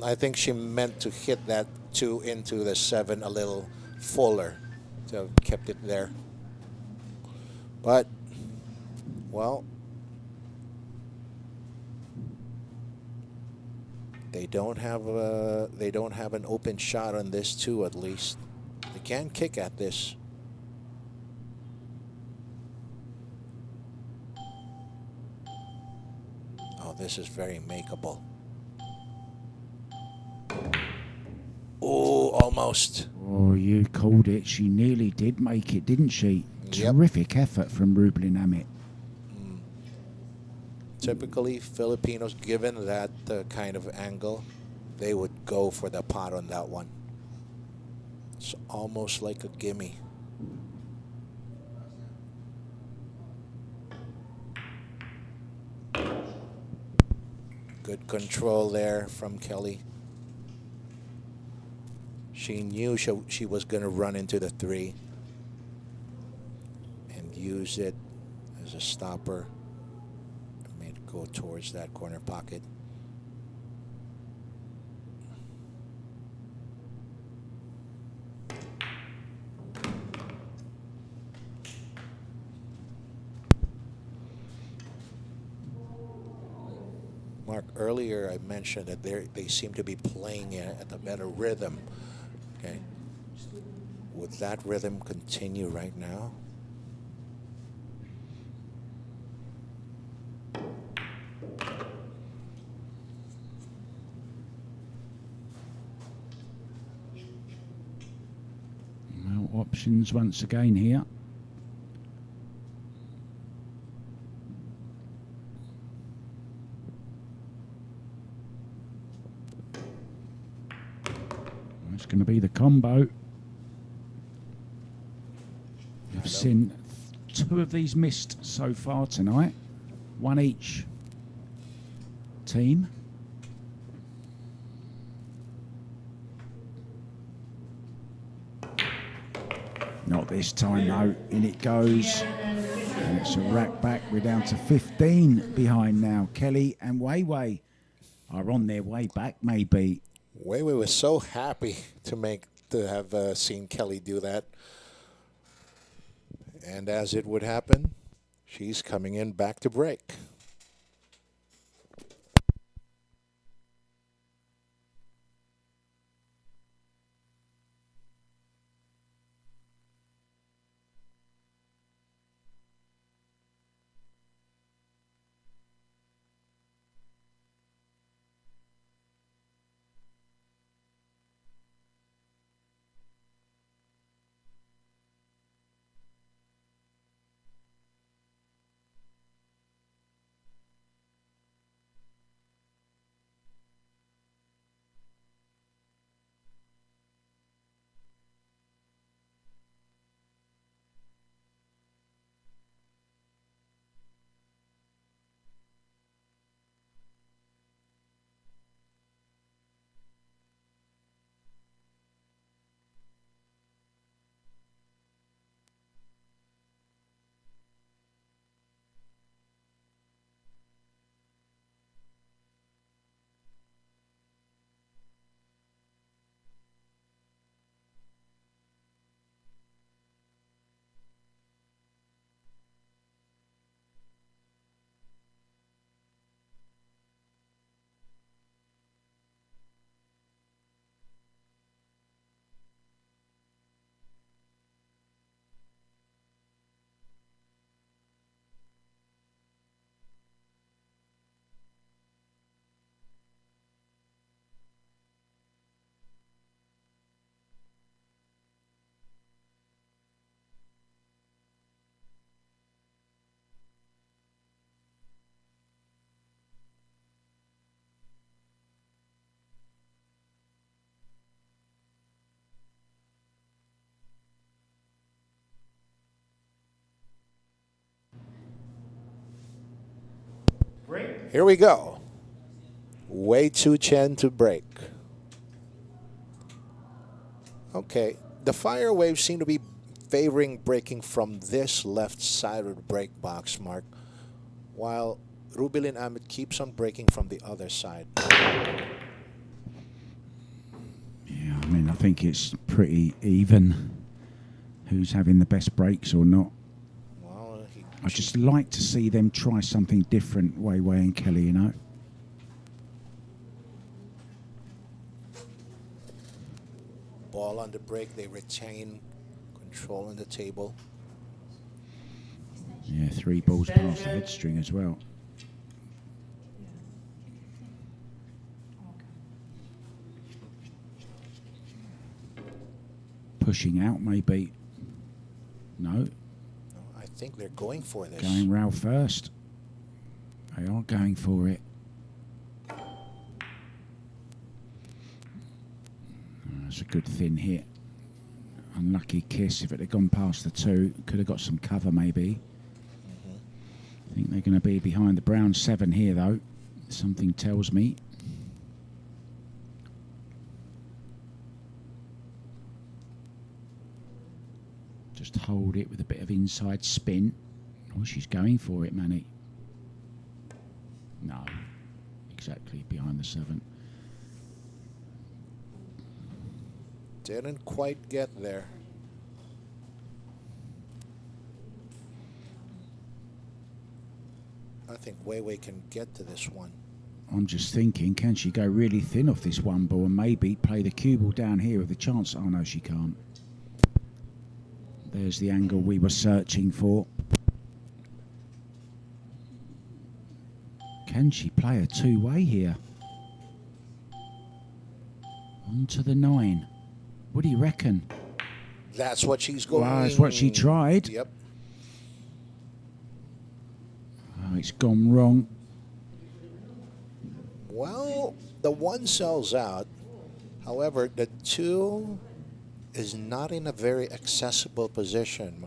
I think she meant to hit that 2 into the 7 a little fuller. So kept it there. But, well, they don't have an open shot on this 2 at least. They can kick at this. Oh, this is very makeable. Oh, almost. Oh, you called it. She nearly did make it, didn't she? Yep. Terrific effort from Rubilen Amit. Typically, Filipinos, given that kind of angle, they would go for the pot on that one. It's almost like a gimme. Good control there from Kelly. She knew she was going to run into the 3 and use it as a stopper. Made it go towards that corner pocket. Mark, earlier I mentioned that they seem to be playing at a better rhythm. Okay. Would that rhythm continue right now? Well, options once again here. It's going to be the combo. We've seen 2 of these missed so far tonight. 1 each team. Not this time though. In it goes. And it's a rack back. We're down to 15 behind now. Kelly and Wei Wei are on their way back maybe. Wei Wei was so happy to have seen Kelly do that. And as it would happen, she's coming in back to break. Break. Here we go. Way too Chien to break. Okay, the fire waves seem to be favoring breaking from this left side of the break box, Mark, while Rubilen Amit keeps on breaking from the other side. Yeah, I mean, I think it's pretty even who's having the best breaks or not. Well, I just like to see them try something different, Wei Wei and Kelly, you know. Ball on the break, they retain control on the table. Yeah, 3 balls past the head string as well. Pushing out, maybe. No. I think they're going for this. Going rail first. They are going for it. That's a good thin hit. Unlucky kiss. If it had gone past the 2, could have got some cover maybe. I think they're going to be behind the brown 7 here though. Something tells me. Just hold it with a bit of inside spin. Oh, she's going for it, Manny. No, exactly behind the 7. Didn't quite get there. I think Wei can get to this one. I'm just thinking, can she go really thin off this 1 ball and maybe play the cue ball down here with the chance? Oh no, she can't. There's the angle we were searching for. Can she play a 2-way here? On to the 9. What do you reckon? That's what she's going. Well, that's what she tried. Yep. Oh, it's gone wrong. Well, the 1 sells out. However, the 2 is not in a very accessible position.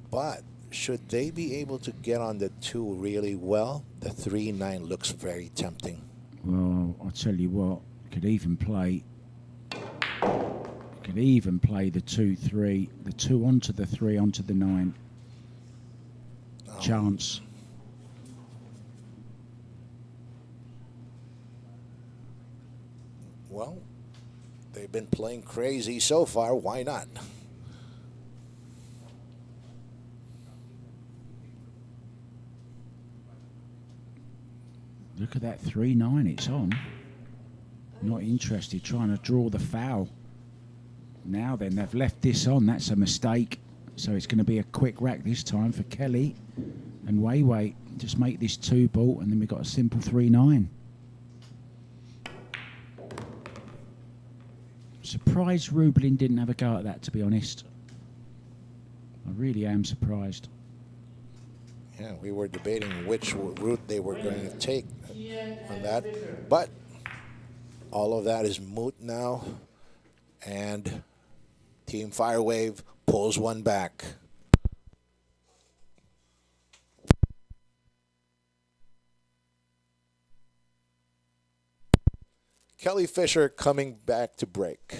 But should they be able to get on the 2 really well, the 3-9 looks very tempting. Well, I'll tell you what, could even play the 2-3, the 2 onto the 3 onto the 9. Oh. Chance. Well, they've been playing crazy so far. Why not? Look at that 3-9, it's on. Not interested, trying to draw the foul. Now then, they've left this on, that's a mistake. So it's going to be a quick rack this time for Kelly and Wei. Just make this 2 ball and then we've got a simple 3-9. Surprised Rubilen didn't have a go at that, to be honest. I really am surprised. Yeah, we were debating which route they were going to take on that. But all of that is moot now. And Team Firewave pulls one back. Kelly Fisher coming back to break.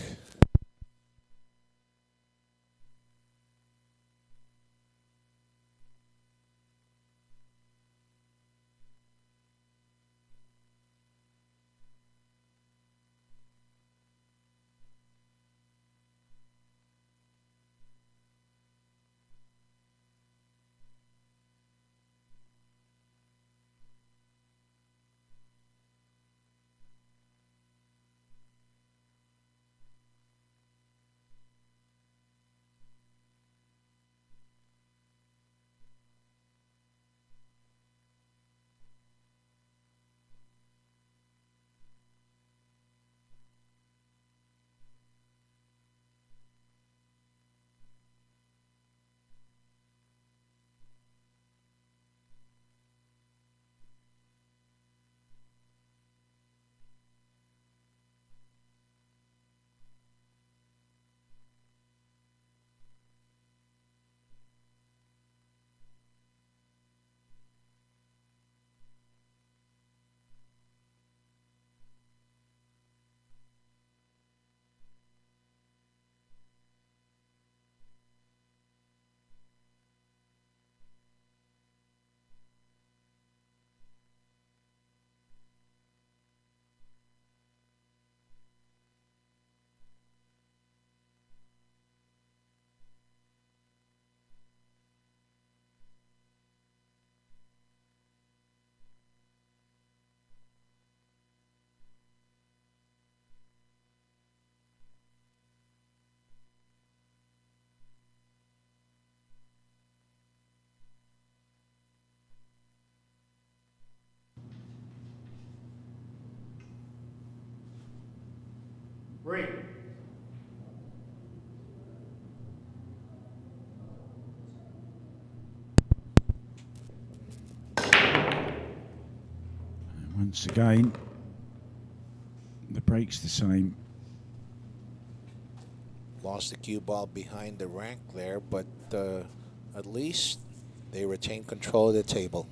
Once again, the break's the same. Lost the cue ball behind the rank there, but at least they retain control of the table.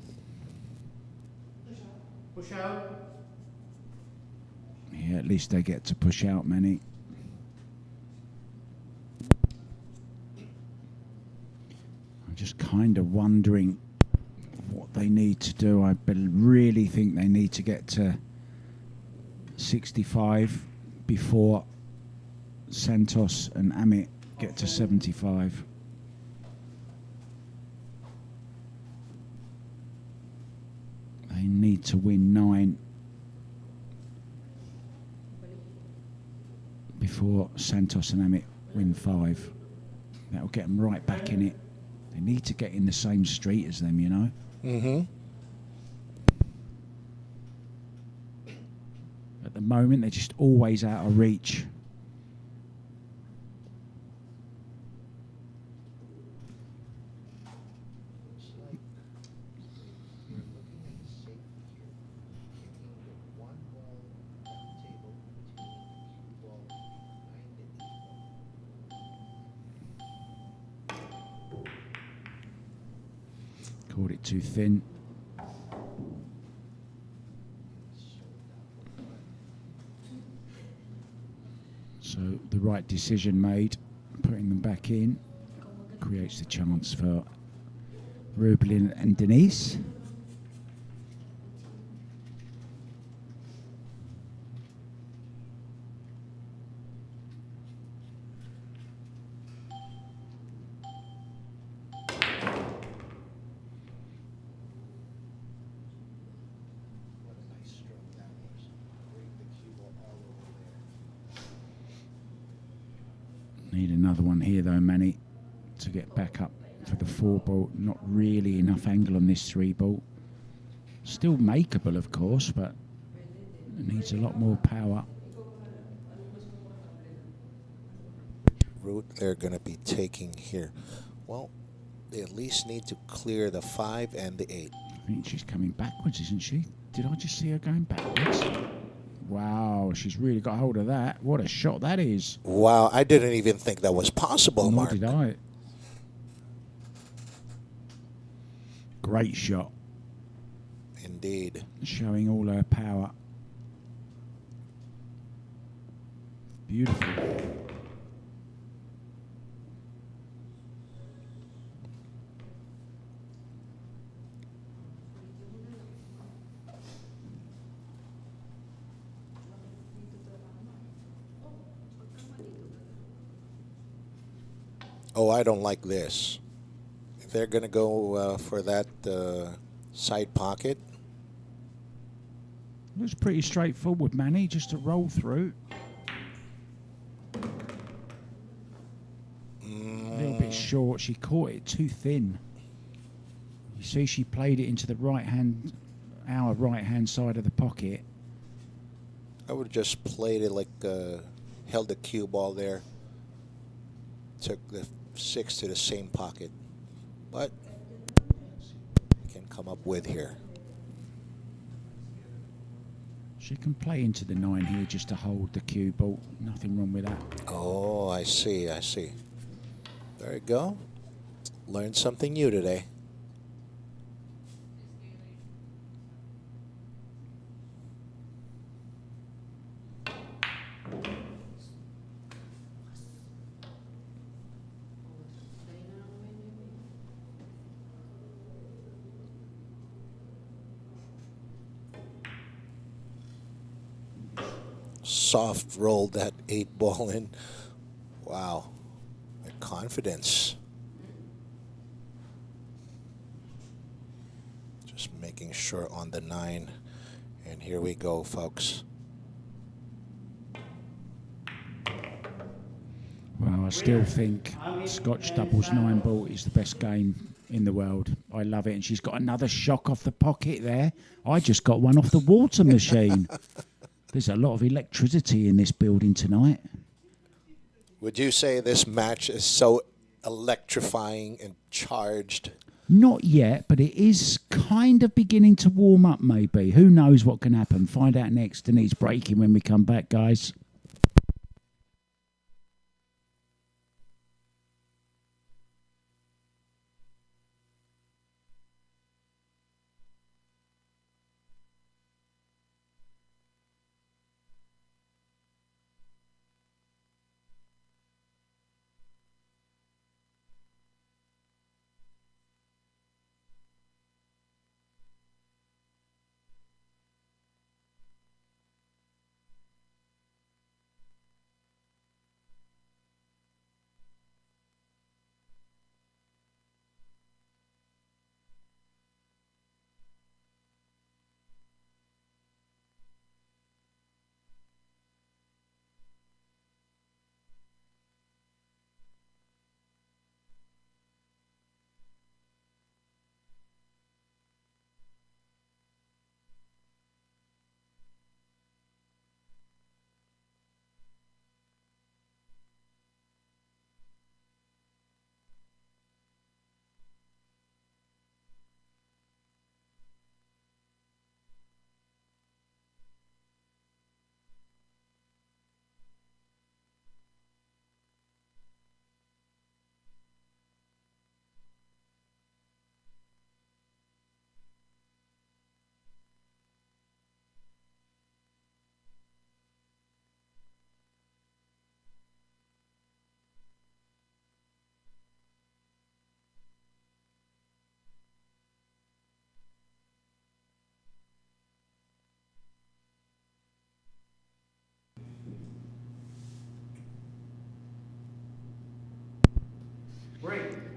Push out. Yeah, at least they get to push out many. I'm just kind of wondering what they need to do. I really think they need to get to 65 before Santos and Amit get to 75. They need to win 9 before Santos and Amit win 5. That'll get them right back in it. They need to get in the same street as them, you know. Mm-hmm. At the moment, they're just always out of reach. Caught it too thin. So the right decision made, putting them back in, creates the chance for Rubilen and Denise. Need another one here though, Manny, to get back up for the 4 ball. Not really enough angle on this 3 ball. Still makeable, of course, but it needs a lot more power. Route they're going to be taking here. Well, they at least need to clear the 5 and the 8. I think she's coming backwards, isn't she? Did I just see her going backwards? Wow, she's really got hold of that. What a shot that is. Wow, I didn't even think that was possible, Nor Mark. did I. Great shot. Indeed. Showing all her power. Beautiful. Oh, I don't like this. If they're going to go for that side pocket, Looks pretty straightforward, Manny, just to roll through. A little bit short. She caught it too thin. You see, she played it into the our right-hand side of the pocket. I would have just played it like held the cue ball there. Took the 6 to the same pocket. But you can come up with here. She can play into the 9 here just to hold the cue ball. Nothing wrong with that. Oh, I see, I see. There you go. Learned something new today. Soft rolled that 8 ball in. Wow. The confidence. Just making sure on the 9. And here we go, folks. Well, I still think Scotch doubles 9 ball is the best game in the world. I love it. And she's got another shock off the pocket there. I just got one off the water machine. There's a lot of electricity in this building tonight. Would you say this match is so electrifying and charged? Not yet, but it is kind of beginning to warm up, maybe. Who knows what can happen? Find out next. Denise breaking when we come back, guys.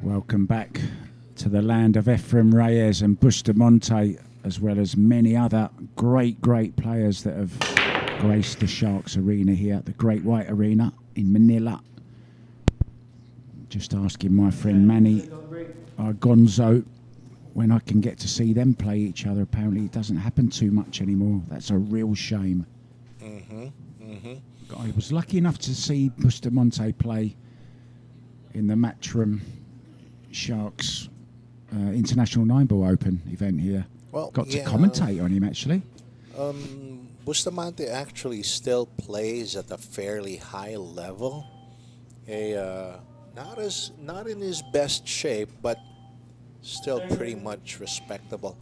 Welcome back to the land of Efren Reyes and Bustamante, as well as many other great players that have graced the Sharks Arena here at the Great White Arena in Manila. Just asking my friend Manny Gonzo when I can get to see them play each other. Apparently it doesn't happen too much anymore. That's a real shame. I was lucky enough to see Bustamante play in the Matchroom Sharks International 9-Ball Open event here. Well, got to commentate on him actually. Bustamante actually still plays at a fairly high level. Not in his best shape, but still pretty much respectable.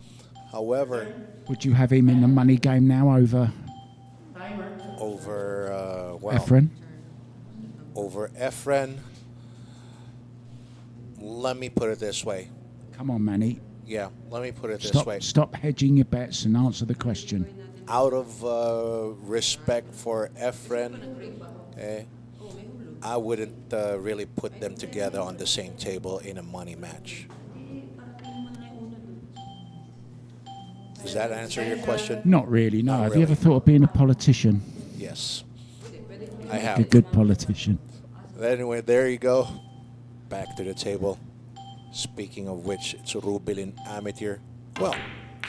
However, would you have him in the money game now over Efren? Over Efren. Let me put it this way. Come on, Manny. Yeah, let me put it this way. Stop hedging your bets and answer the question. Out of respect for Efren, I wouldn't really put them together on the same table in a money match. Does that answer your question? Not really, no. Not Have really. you ever thought of being a politician? Yes, I have. A good politician. Anyway, there you go. Back to the table. Speaking of which, it's Rubilen Amit here. Well,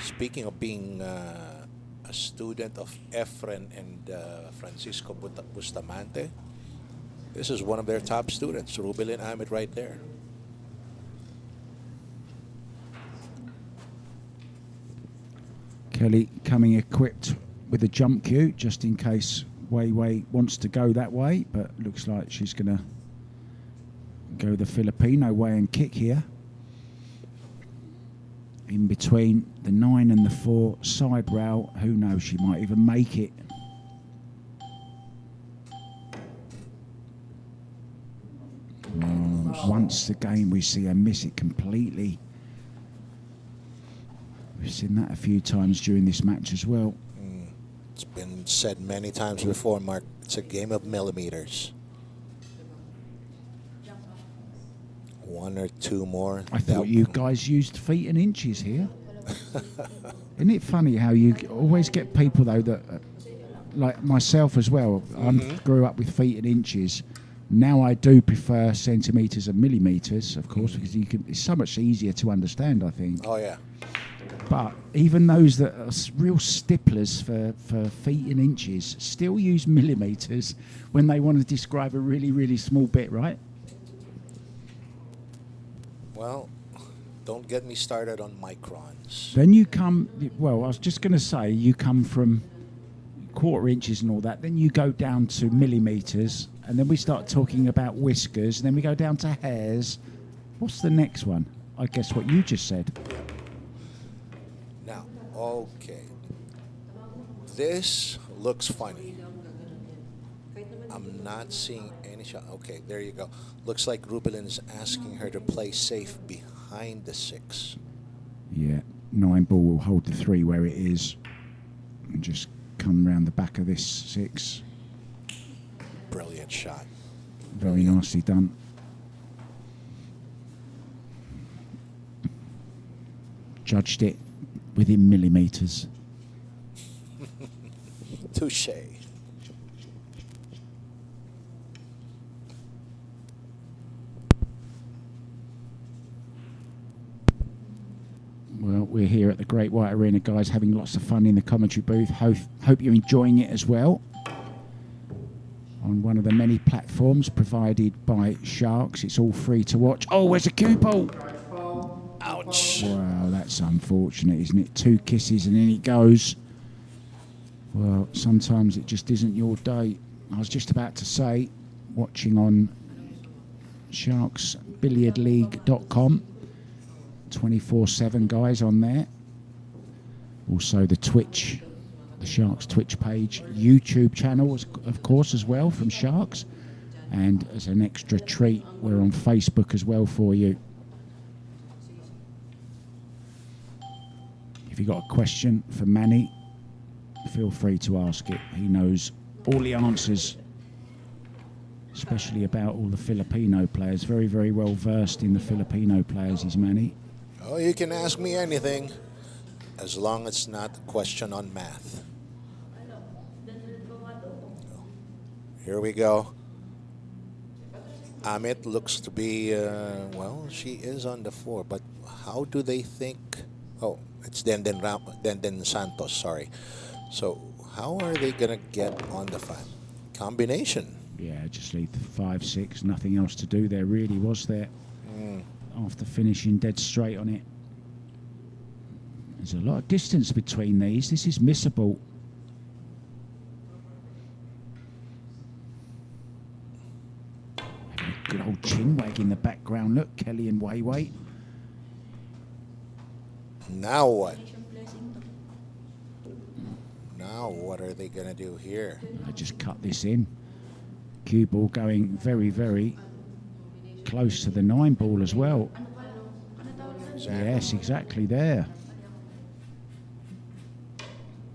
speaking of being a student of Efren and Francisco Bustamante, this is one of their top students, Rubilen Amit, right there. Kelly coming equipped with a jump cue just in case Wei Wei wants to go that way, but looks like she's going to go the Filipino way and kick here. In between the 9 and the 4 side rail, who knows, she might even make it. Once again we see her miss it completely. We've seen that a few times during this match as well. It's been said many times before, Mark. It's a game of millimeters. 1 or 2 more. I thought you guys used feet and inches here. Isn't it funny how you always get people, though, that, like myself as well, I grew up with feet and inches. Now I do prefer centimetres and millimetres, of course, because it's so much easier to understand, I think. Oh, yeah. But even those that are real sticklers for feet and inches still use millimetres when they want to describe a really, really small bit, right? Well, Don't get me started on microns. Then you come, well, I was just going to say, you come from quarter inches and all that, then you go down to millimetres, and then we start talking about whiskers, and then we go down to hairs. What's the next one? I guess what you just said. Now, okay. This looks funny. I'm not seeing any shot. Okay, there you go. Looks like Rubilen is asking her to play safe behind the 6. Yeah, 9 ball will hold the 3 where it is, and just come round the back of this 6. Brilliant shot. Very nicely done. Judged it within millimetres. Touche. Well, we're here at the Great White Arena, guys, having lots of fun in the commentary booth. Hope you're enjoying it as well. On one of the many platforms provided by Sharks. It's all free to watch. Oh, where's a cue ball? Ouch. Wow, that's unfortunate, isn't it? 2 kisses and in it goes. Well, sometimes it just isn't your day. I was just about to say, watching on sharksbilliardleague.com, 24/7 guys on there. Also the Twitch, the Sharks Twitch page, YouTube channel, of course, as well, from Sharks. And as an extra treat, we're on Facebook as well for you. If you've got a question for Manny, feel free to ask it. He knows all the answers, especially about all the Filipino players. Very, very well versed in the Filipino players is Manny. Oh, you can ask me anything as long as it's not a question on math. Here we go. Amit looks to be, well, she is on the 4, but how do they think? Oh, it's Denden Santos, sorry. So how are they going to get on the 5? Combination. Yeah, just leave the 5-6. Nothing else to do there, really, was there? After finishing dead straight on it. There's a lot of distance between these. This is missable. Having a good old chin wag in the background. Look, Kelly and Wei Wei. Now what? Now what are they going to do here? I just cut this in. Cue ball going very, very close to the 9 ball as well. Exactly. Yes, exactly there.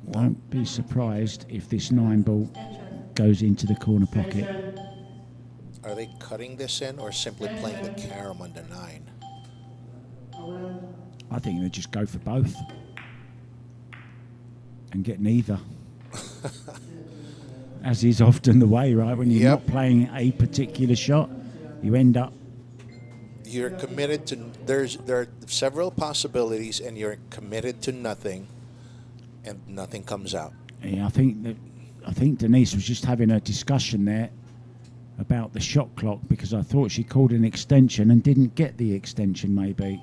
Won't be surprised if this 9 ball goes into the corner pocket. Are they cutting this in or simply playing the carom on the 9? I think they just go for both and get neither. As is often the way, right? When you're not playing a particular shot, you end up. You're committed to. There are several possibilities, and you're committed to nothing, and nothing comes out. Yeah, I think Denise was just having a discussion there about the shot clock because I thought she called an extension and didn't get the extension. Maybe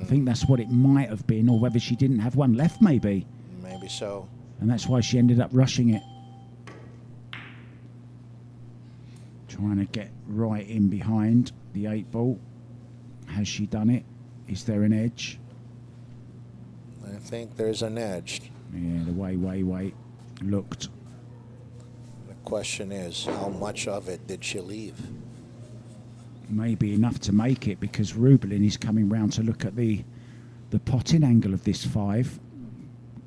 I think that's what it might have been, or whether she didn't have one left. Maybe so. And that's why she ended up rushing it. Trying to get right in behind the 8 ball. Has she done it? Is there an edge? I think there's an edge. Yeah, the way looked. The question is, how much of it did she leave? Maybe enough to make it, because Rubilen is coming round to look at the potting angle of this 5.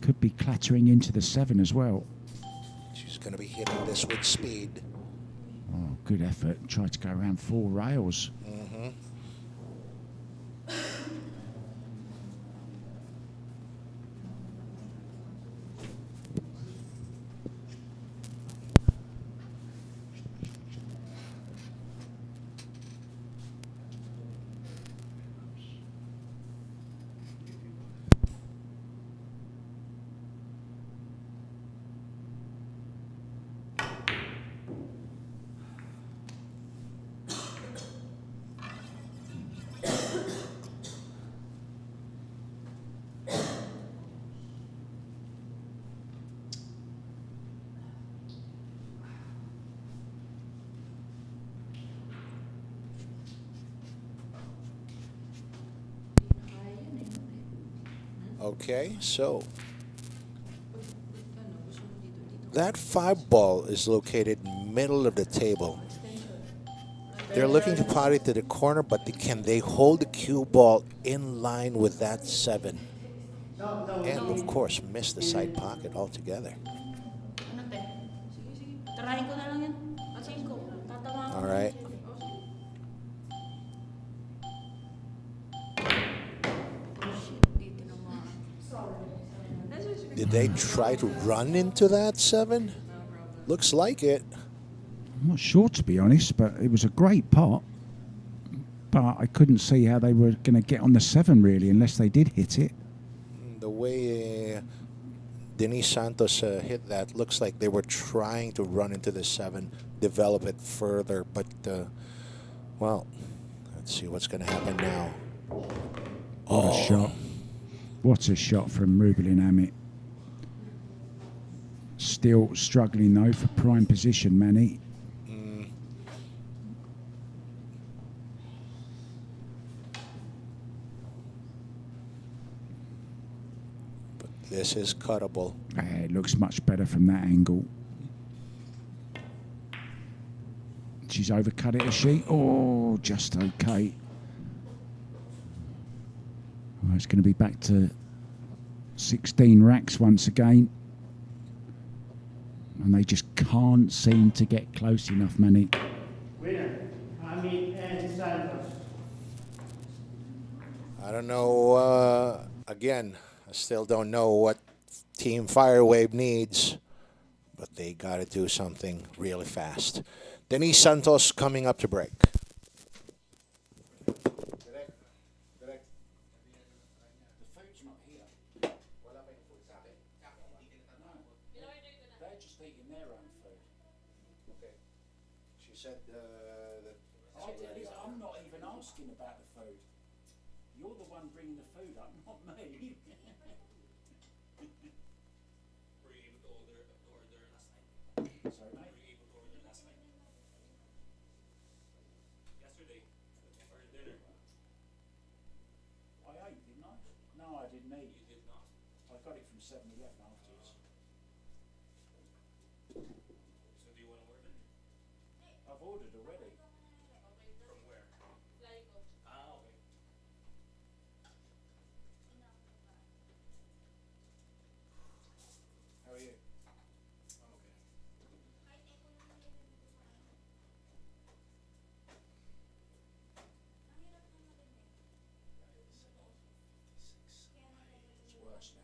Could be clattering into the 7 as well. She's going to be hitting this with speed. Oh, good effort. Tried to go around 4 rails. Okay, so that 5 ball is located middle of the table. They're looking to pot it to the corner, but can they hold the cue ball in line with that 7? No. And of course, miss the side pocket altogether. Ano te? Sige, sige. Tarahin ko na lang yan. Patsihin ko. Tatamaan ko. All right. Oh, sige. Oh, shit. Di tinamaan. Did they try to run into that 7? Looks like it. I'm not sure, to be honest, but it was a great pot. But I couldn't see how they were going to get on the 7, really, unless they did hit it. The way Denise Santos hit that, looks like they were trying to run into the 7, develop it further. But, well, let's see what's going to happen now. What a shot. What a shot from Rubilen Amit. Still struggling, though, for prime position, Manny. This is cuttable. It looks much better from that angle. She's overcut it, has she? Oh, just okay. Well, it's going to be back to 16 racks once again. And they just can't seem to get close enough, Manny. Winner, Amit and Santos. I don't know. Again, I still don't know what Team Firewave needs, but they got to do something really fast. Denise Santos coming up to break. She said that. I'm not even asking about the food. You're the one bringing the food up, not me. Were you able to order last night? Sorry, mate. Were you able to order last night? Yesterday, for dinner. I ate, didn't I? No, I didn't eat. You did not. I got it from 7-Eleven afterwards. So do you want to order? I've ordered already. From where? Ah, okay. How are you? I'm okay. It's worse now.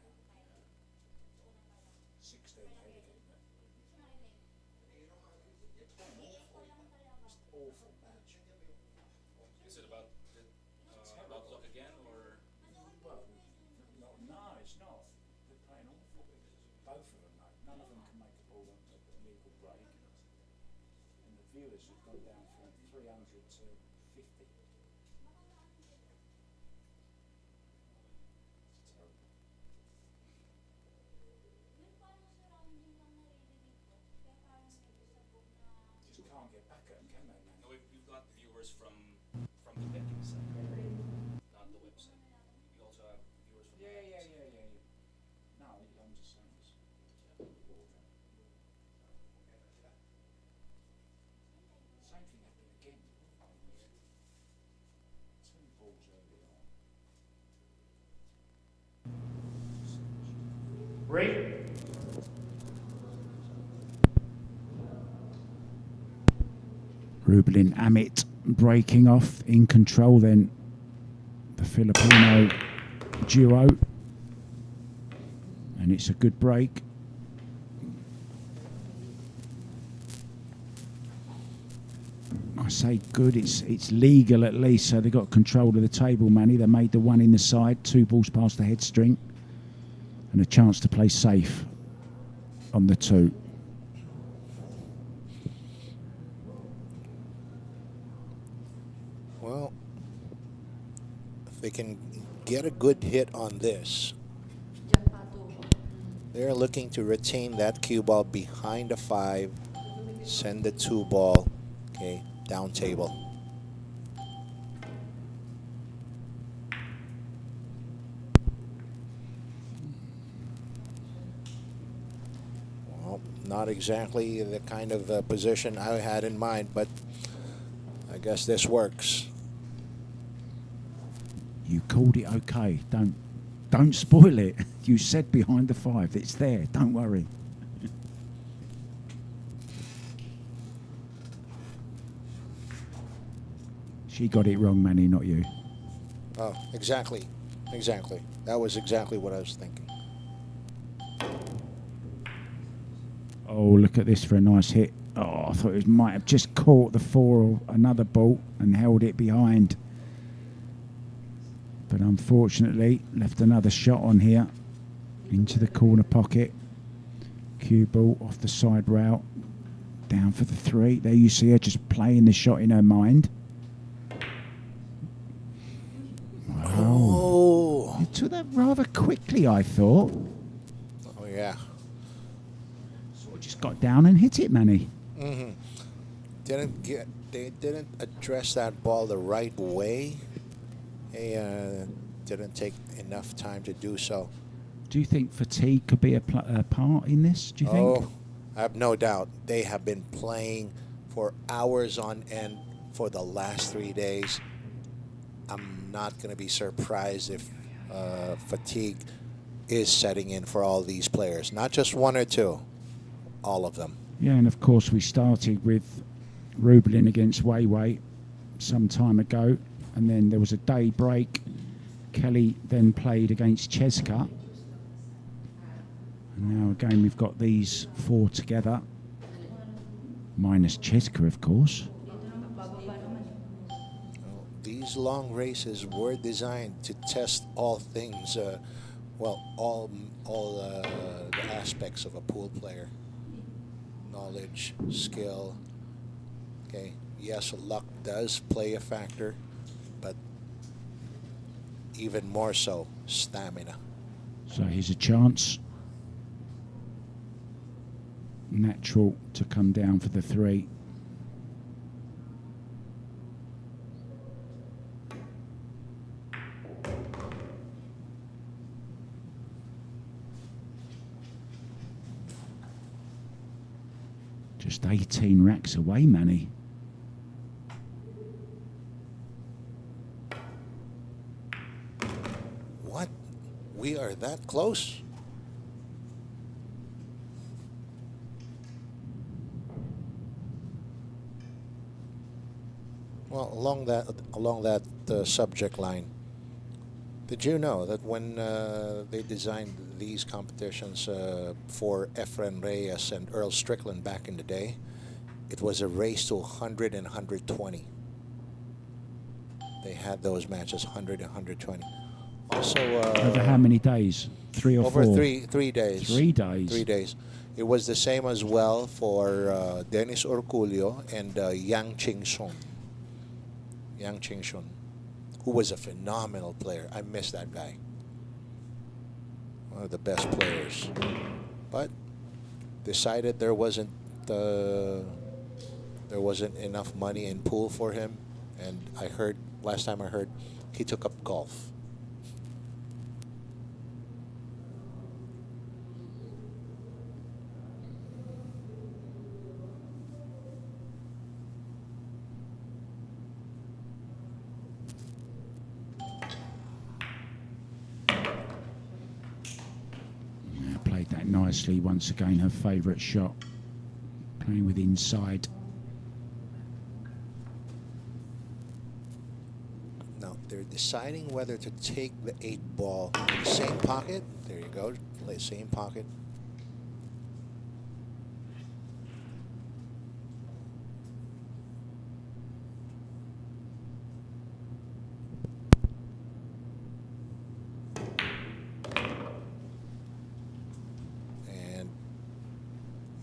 16 headed, isn't it? It's awful match. Is it about the luck again, or? Well, no, it's not. They're playing awful. Both of them, mate. None of them can make a ball on a legal break. And the viewers have gone down from 300 to 50. It's terrible. Just can't get back at them, can they, man? No, we've got viewers from the betting site, not the website. You also have viewers from the betting site. Yeah. No, I'm just saying this. Same thing happened again. 2 balls early on. Break. Rubilen Amit breaking off in control then. The Filipino duo. And it's a good break. I say good, it's legal at least, so they got control of the table, Manny. They made the one in the side, 2 balls past the head string, and a chance to play safe on the 2. Well, if they can get a good hit on this, they're looking to retain that cue ball behind the 5, send the 2 ball, okay, down table. Not exactly the kind of position I had in mind, but I guess this works. You called it okay. Don't spoil it. You said behind the 5. It's there. Don't worry. She got it wrong, Manny, not you. Oh, exactly. Exactly. That was exactly what I was thinking. Oh, look at this for a nice hit. Oh, I thought it might have just caught the 4 or another ball and held it behind. But unfortunately, left another shot on here. Into the corner pocket. Cue ball off the side rail. Down for the 3. There you see her just playing the shot in her mind. Wow. Oh. You took that rather quickly, I thought. Oh, yeah. Sort of just got down and hit it, Manny. Mm-hmm. They didn't address that ball the right way. They didn't take enough time to do so. Do you think fatigue could be a part in this, do you think? Oh, I have no doubt. They have been playing for hours on end for the last 3 days. I'm not going to be surprised if fatigue is setting in for all these players. Not just 1 or 2, all of them. Yeah, and of course we started with Rubilen against Weiwei some time ago, and then there was a day break. Kelly then played against Cheska. And now again we've got these 4 together. Minus Cheska, of course. These long races were designed to test all things, all the aspects of a pool player. Knowledge, skill. Okay, yes, luck does play a factor, but even more so, stamina. So here's a chance. Natural to come down for the 3. Just 18 racks away, Manny. What? We are that close? Well, along that subject line, did you know that when they designed these competitions for Efren Reyes and Earl Strickland back in the day, it was a race to 100 and 120. They had those matches, 100 and 120. Also, over how many days? 3 or over 4? 3 days. 3 days. 3 days. It was the same as well for Dennis Orculio and Yang Ching-shun. Yang Ching-shun, who was a phenomenal player. I miss that guy. One of the best players. But decided there wasn't enough money in pool for him, and last time I heard he took up golf. Played that nicely once again, her favourite shot. Playing with inside. Now they're deciding whether to take the 8 ball in the same pocket. There you go, play same pocket.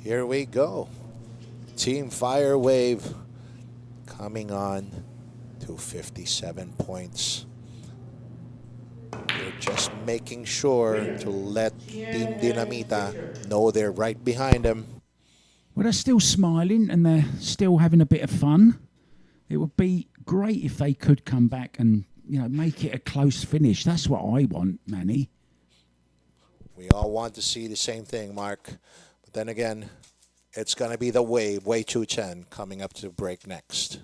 Here we go. Team Fire Wave coming on to 57 points. They're just making sure to let Team Dinamita know they're right behind them. Well, they're still smiling and they're still having a bit of fun. It would be great if they could come back and, make it a close finish. That's what I want, Manny. We all want to see the same thing, Mark. But then again, It's going to be the wave, Wei Chu Chen, coming up to break next.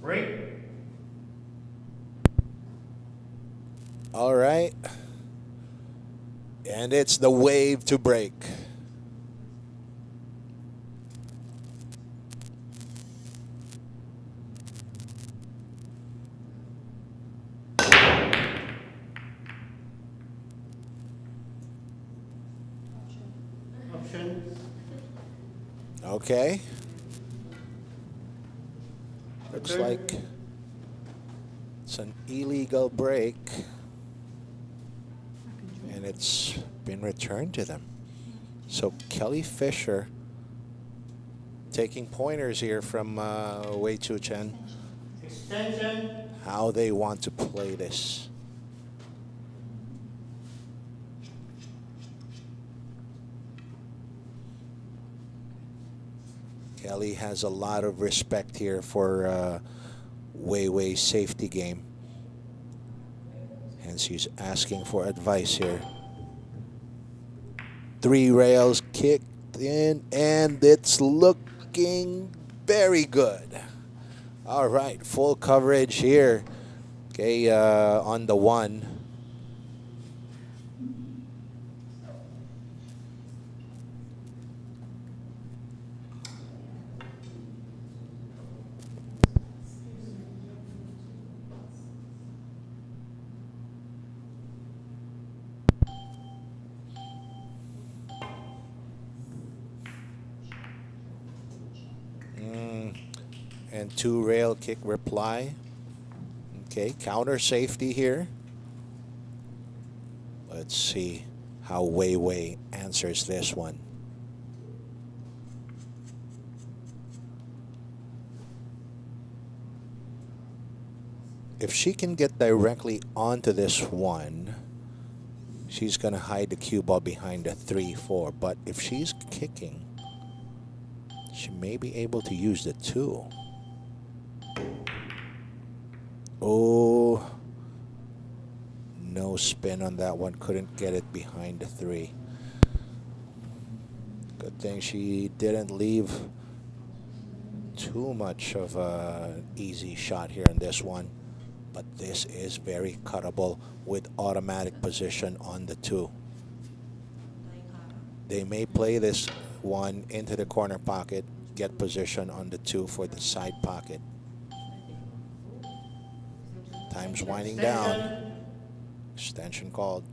Break. All right. And it's the wave to break. Option. Okay. Looks Okay. like it's an illegal break. And it's been returned to them. So Kelly Fisher taking pointers here from Wei Chu Chen, Extension. how they want to play this. Kelly has a lot of respect here for Wei Wei's safety game. Hence he's asking for advice here. 3 rails kicked in, and it's looking very good. All right, full coverage here. Okay, on the 1. And 2 rail kick reply. Okay, counter safety here. Let's see how Wei Wei answers this one. If she can get directly onto this one, she's going to hide the cue ball behind the 3-4. But if she's kicking, she may be able to use the 2. Oh, no spin on that one. Couldn't get it behind the 3. Good thing she didn't leave too much of an easy shot here in this one. But this is very cuttable with automatic position on the 2. They may play this one into the corner pocket, get position on the 2 for the side pocket. Time's winding down. Extension called.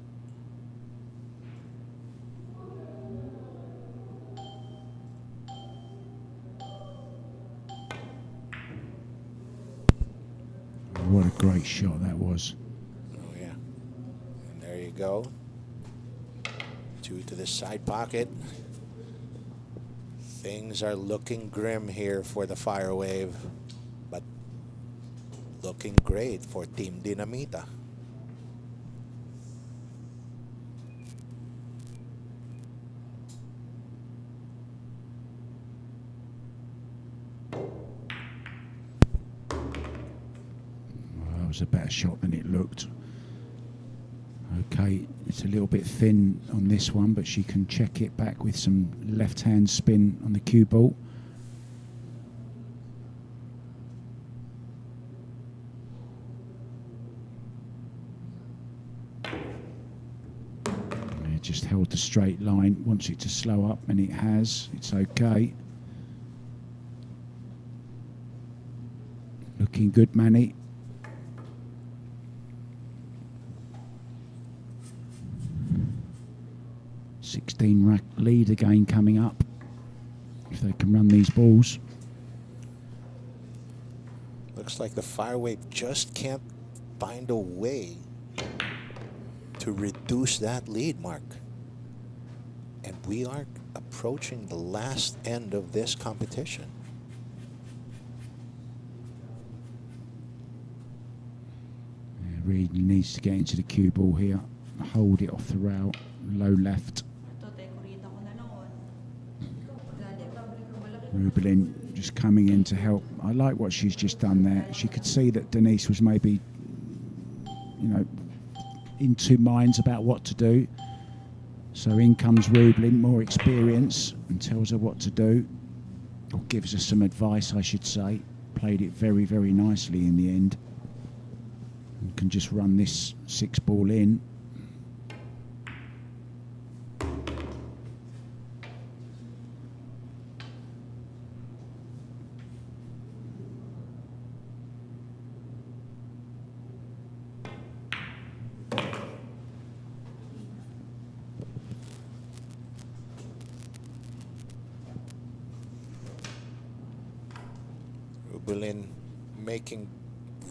What a great shot that was. Oh, yeah. And there you go. 2 to the side pocket. Things are looking grim here for the Fire Wave, but looking great for Team Dinamita. That was a better shot than it looked. Okay, it's a little bit thin on this one, but she can check it back with some left-hand spin on the cue ball. It just held the straight line, wants it to slow up, and it has. It's okay. Looking good, Manny. Rack lead again coming up if they can run these balls. Looks like the Fire Wave just can't find a way to reduce that lead, Mark. And we are approaching the last end of this competition. Yeah, Reed needs to get into the cue ball here, hold it off the rail, low left. Rubilen just coming in to help. I like what she's just done there. She could see that Denise was maybe, in two minds about what to do. So in comes Rubilen, more experience, and tells her what to do, or gives her some advice, I should say. Played it very, very nicely in the end. And can just run this 6-ball in. Rubilen making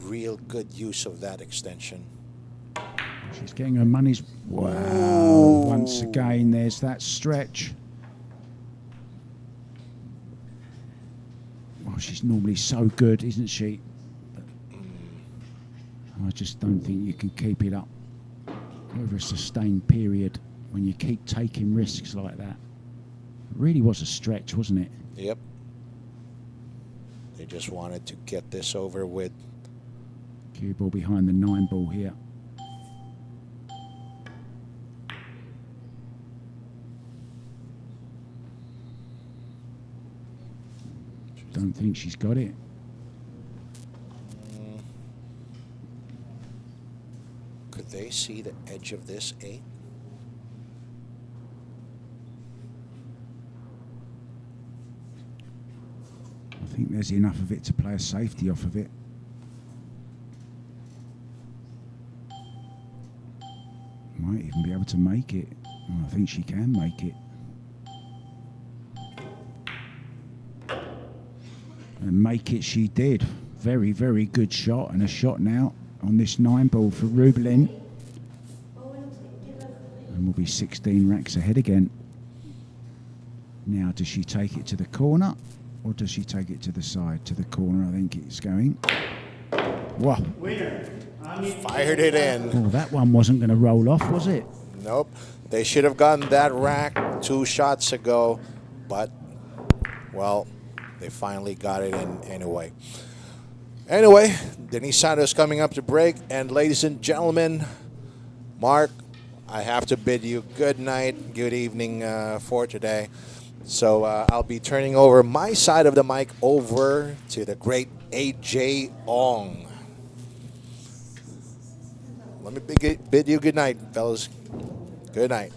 real good use of that extension. She's getting her money's... Wow. Once again, there's that stretch. Well, she's normally so good, isn't she? But I just don't think you can keep it up over a sustained period when you keep taking risks like that. It really was a stretch, wasn't it? Yep. They just wanted to get this over with. Cue ball behind the 9-ball here. Don't think she's got it. Could they see the edge of this 8? I think there's enough of it to play a safety off of it. Might even be able to make it. Oh, I think she can make it. And make it she did. Very, very good shot, and a shot now on this 9-ball for Rubilen. And we'll be 16 racks ahead again. Now, does she take it to the corner, or does she take it to the side? To the corner, I think it's going. Whoa. Winner. Amit. Fired it in. Oh, that one wasn't going to roll off, was it? Nope. They should have gotten that rack 2 shots ago, but, well, they finally got it in anyway. Anyway, Denise Santos coming up to break. And ladies and gentlemen, Mark, I have to bid you good night, good evening for today. So I'll be turning over my side of the mic over to the great AJ Ong. Let me bid you good night, fellas. Good night.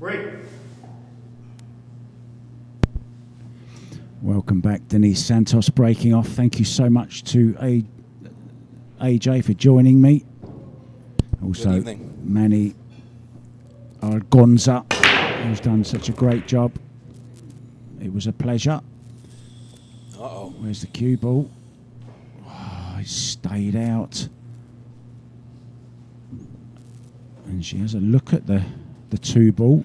break. Welcome back, Denise. Santos breaking off. Thank you so much to AJ for joining me. Also, Good evening. Manny Argonza, who's done such a great job. It was a pleasure. Uh-oh. Where's the cue ball? Oh, it stayed out. And she has a look at the 2 ball.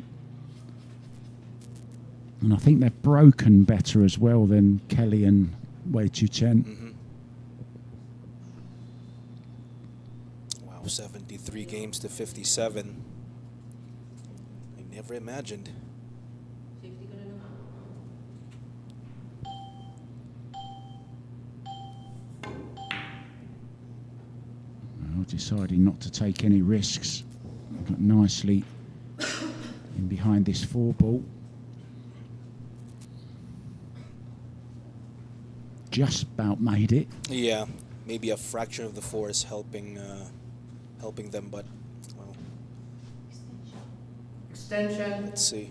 And I think they've broken better as well than Kelly and Wei Chu Chen. Mm-hmm. Wow, 73 games to 57. I never imagined. Well, deciding not to take any risks. Got nicely in behind this 4 ball. Just about made it. Yeah, maybe a fraction of the force helping them, but well, Extension. let's see.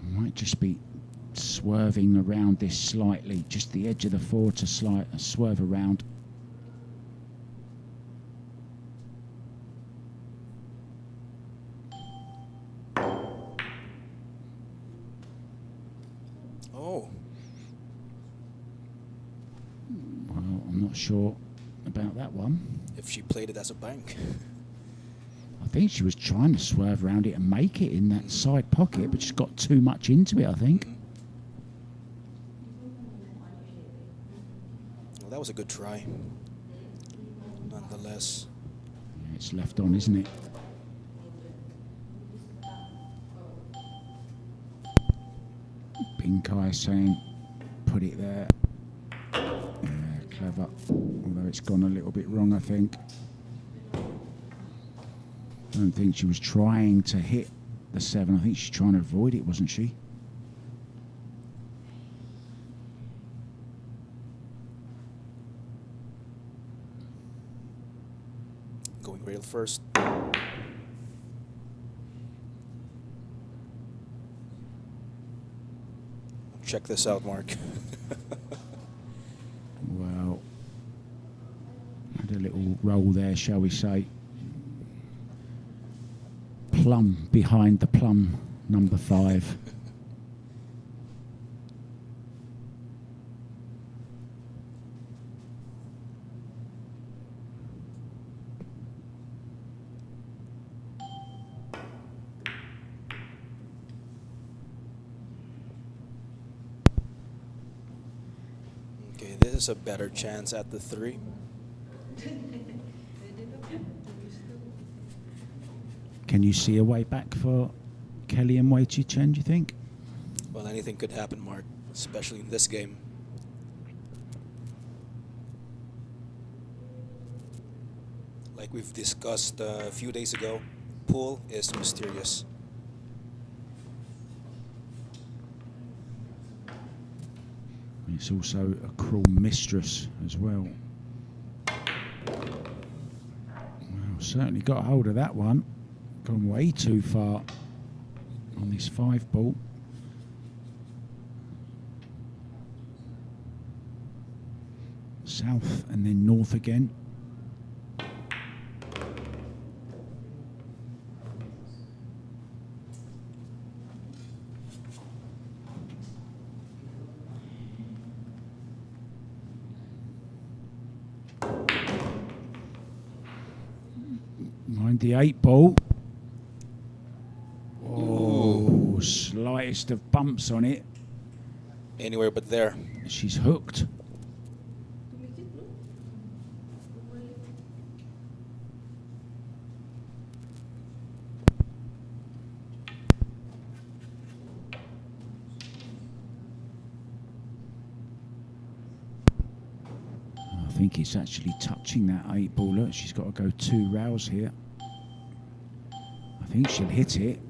Might just be swerving around this slightly, just the edge of the 4 to swerve around. Oh, Well, I'm not sure about that one. if she played it as a bank. I think she was trying to swerve around it and make it in that side pocket, but she's got too much into it, I think. Well, that was a good try. Nonetheless. Yeah, it's left on, isn't it? Pink Eye saying, put it there. Yeah, clever. Although it's gone a little bit wrong, I think. I don't think she was trying to hit the 7. I think she's trying to avoid it, wasn't she? Going rail first. Check this out, Mark. Well, had a little roll there, shall we say. Plum behind the plum, number 5. Okay, this is a better chance at the 3. Can you see a way back for Kelly and Wei Chi Chen, do you think? Well, anything could happen, Mark, especially in this game. Like we've discussed a few days ago, pool is mysterious. It's also a cruel mistress as well. Well, certainly got hold of that one. Gone way too far on this 5 ball. South and then north again. Mind the 8 ball. Oh, slightest of bumps on it. Anywhere but there. She's hooked. I think it's actually touching that 8 ball. Look, she's got to go 2 rows here. I think she'll hit it,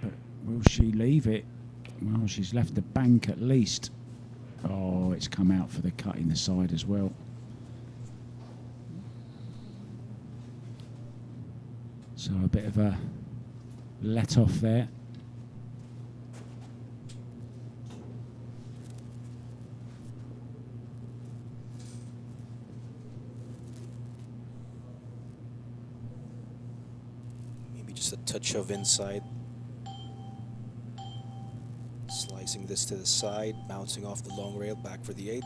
but will she leave it? Well, she's left the bank at least. Oh, it's come out for the cut in the side as well. So a bit of a let off there. Maybe just a touch of inside. Slicing this to the side, bouncing off the long rail, back for the 8.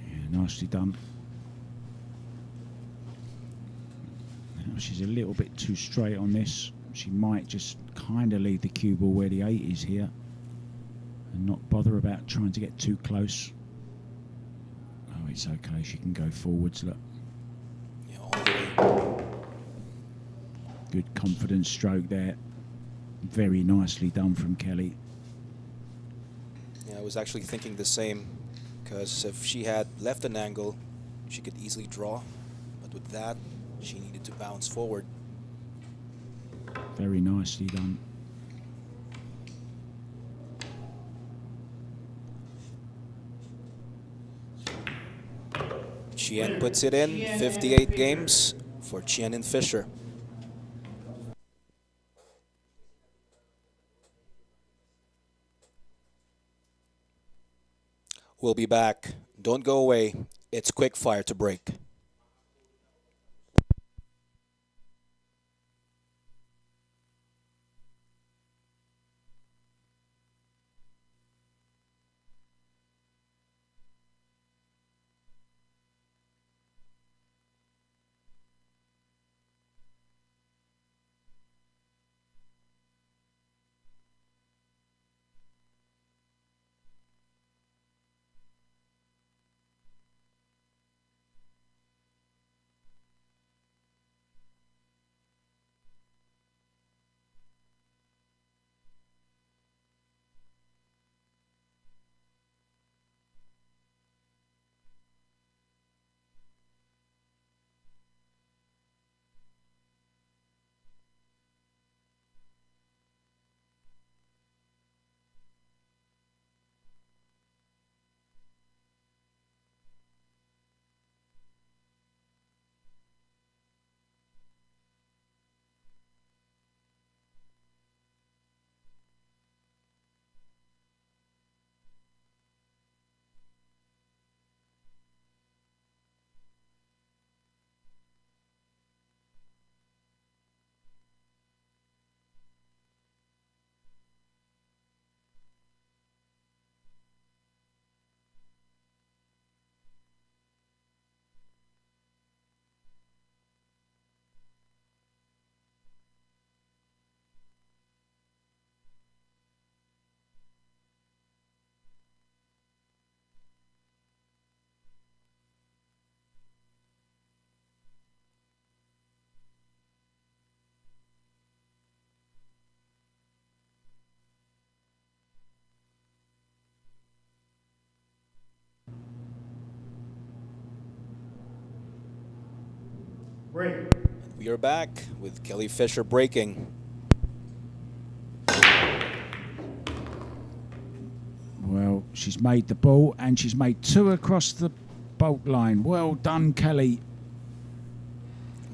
Yeah, nicely done. Now she's a little bit too straight on this. She might just kind of leave the cue ball where the 8 is here and not bother about trying to get too close. Oh, it's okay. She can go forwards. Look. Yeah, all the way. Good confident stroke there. Very nicely done from Kelly. Yeah, I was actually thinking the same, because if she had left an angle, she could easily draw. But with that, she needed to bounce forward. Very nicely done. Chien puts it in. 58 games for Chien and Fisher. We'll be back. Don't go away. It's quick fire to break. Break. We are back with Kelly Fisher breaking. Well, she's made the ball and she's made 2 across the bolt line. Well done, Kelly.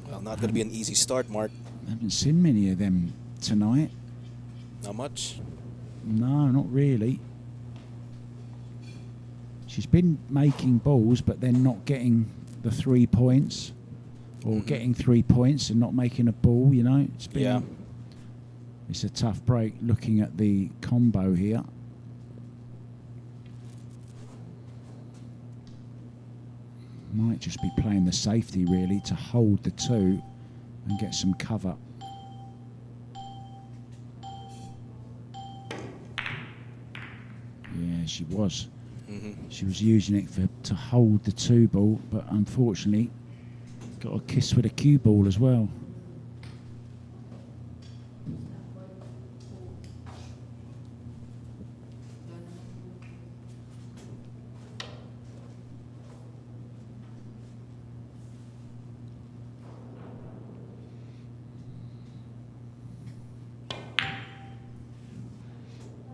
Well, not going to be an easy start, Mark. I haven't seen many of them tonight. Not much. No, not really. She's been making balls, but then not getting the 3 points, or getting 3 points and not making a ball. You know, it's been. Yeah. It's a tough break. Looking at the combo here. Might just be playing the safety really to hold the 2 and get some cover. Yeah, she was. She was using it to hold the 2 ball, but unfortunately got a kiss with a cue ball as well.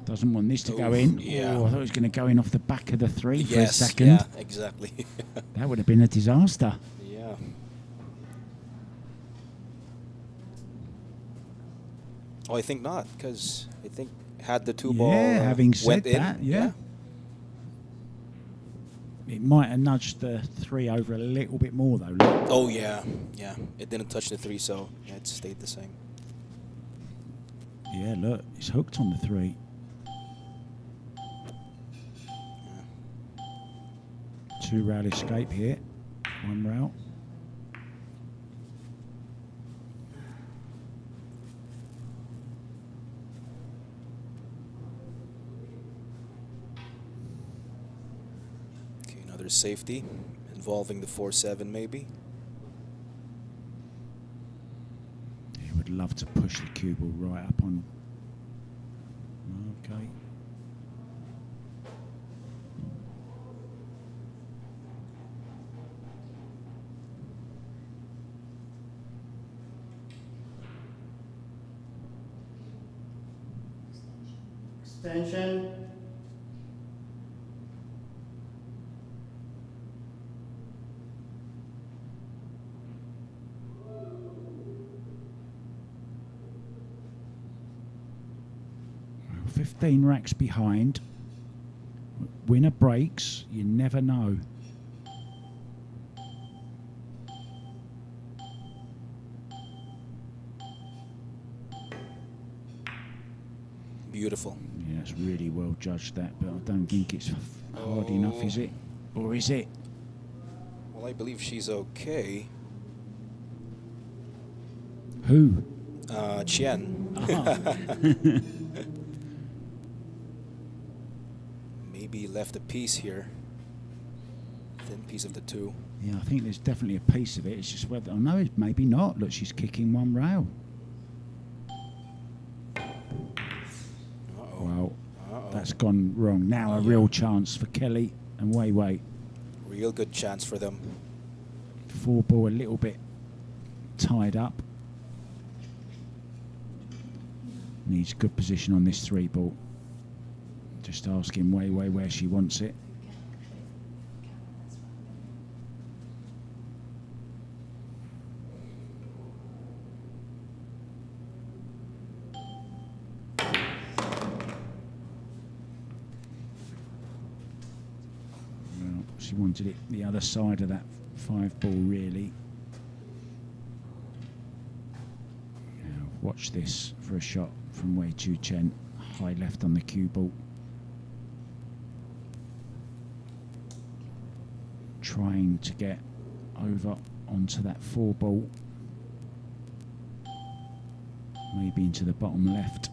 Doesn't want this to go Oof, in. yeah. Oh, I thought it was going to go in off the back of the 3 for a Yes, second. yeah, exactly. That would have been a disaster. Yeah. Oh, I think not, because I think had the 2 ball having said went in, that, yeah. It might have nudged the 3 over a little bit more, though. Look. Oh, yeah, yeah. It didn't touch the 3, so yeah, it stayed the same. Yeah, look, it's hooked on the 3. Yeah. 2 rail escape here. 1 rail. Okay, another safety involving the 4-7 maybe. He would love to push the cue ball right up on. Okay. Extension. Well, 15 racks behind. Winner breaks. You never know. Beautiful. Yeah, it's really well judged that, but I don't think it's hard enough, is it? Or is it? Well, I believe she's okay. Who? Chien. Ah. Maybe left a piece here. Thin piece of the 2. Yeah, I think there's definitely a piece of it. It's just whether, oh no, maybe not. Look, she's kicking 1 rail. Uh-oh. Well, Uh-oh. that's gone wrong. Now a real chance for Kelly and Wei Wei. Real good chance for them. 4 ball a little bit tied up. Needs good position on this 3 ball. Just asking Wei Wei where she wants it. Well, she wanted it the other side of that 5 ball, really. Now, watch this for a shot from Wei Chien. High left on the cue ball. Trying to get over onto that 4 ball. Maybe into the bottom left.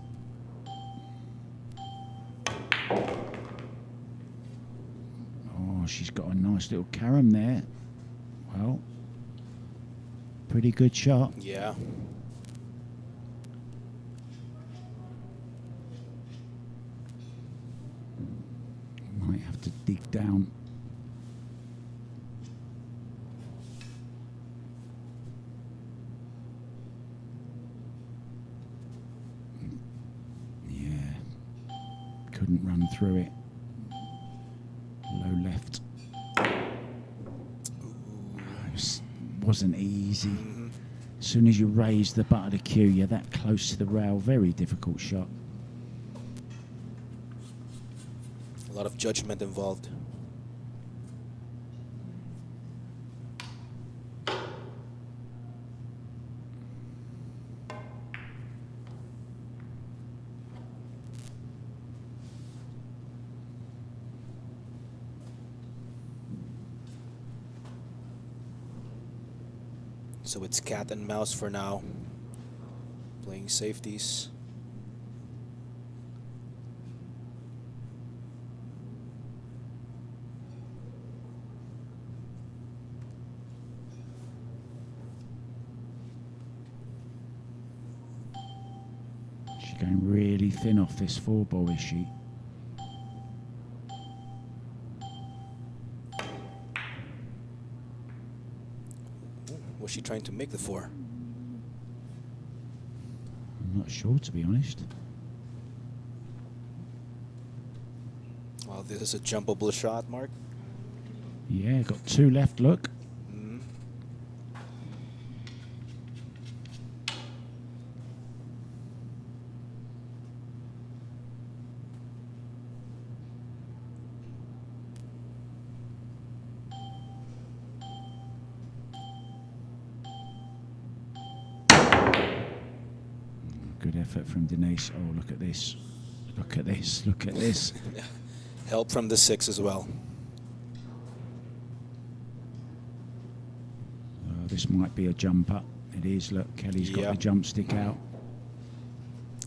Oh, she's got a nice little carom there. Well, pretty good shot. Yeah. Might have to dig down. Yeah, couldn't run through it. Low left. Wasn't easy. As soon as you raise the butt of the cue, you're that close to the rail. Very difficult shot. A lot of judgment involved. So it's cat and mouse for now. Playing safeties. She's going really thin off this 4 ball, is she? Was she trying to make the 4? I'm not sure, to be honest. this is a jumpable shot, Mark. Yeah, got 2 left, look. Mm. Good effort from Denise. Oh, look at this. Look at this. Look at this. Help from the 6 as well. Oh, this might be a jumper. It is. Look, Kelly's got Yeah. the jump stick out.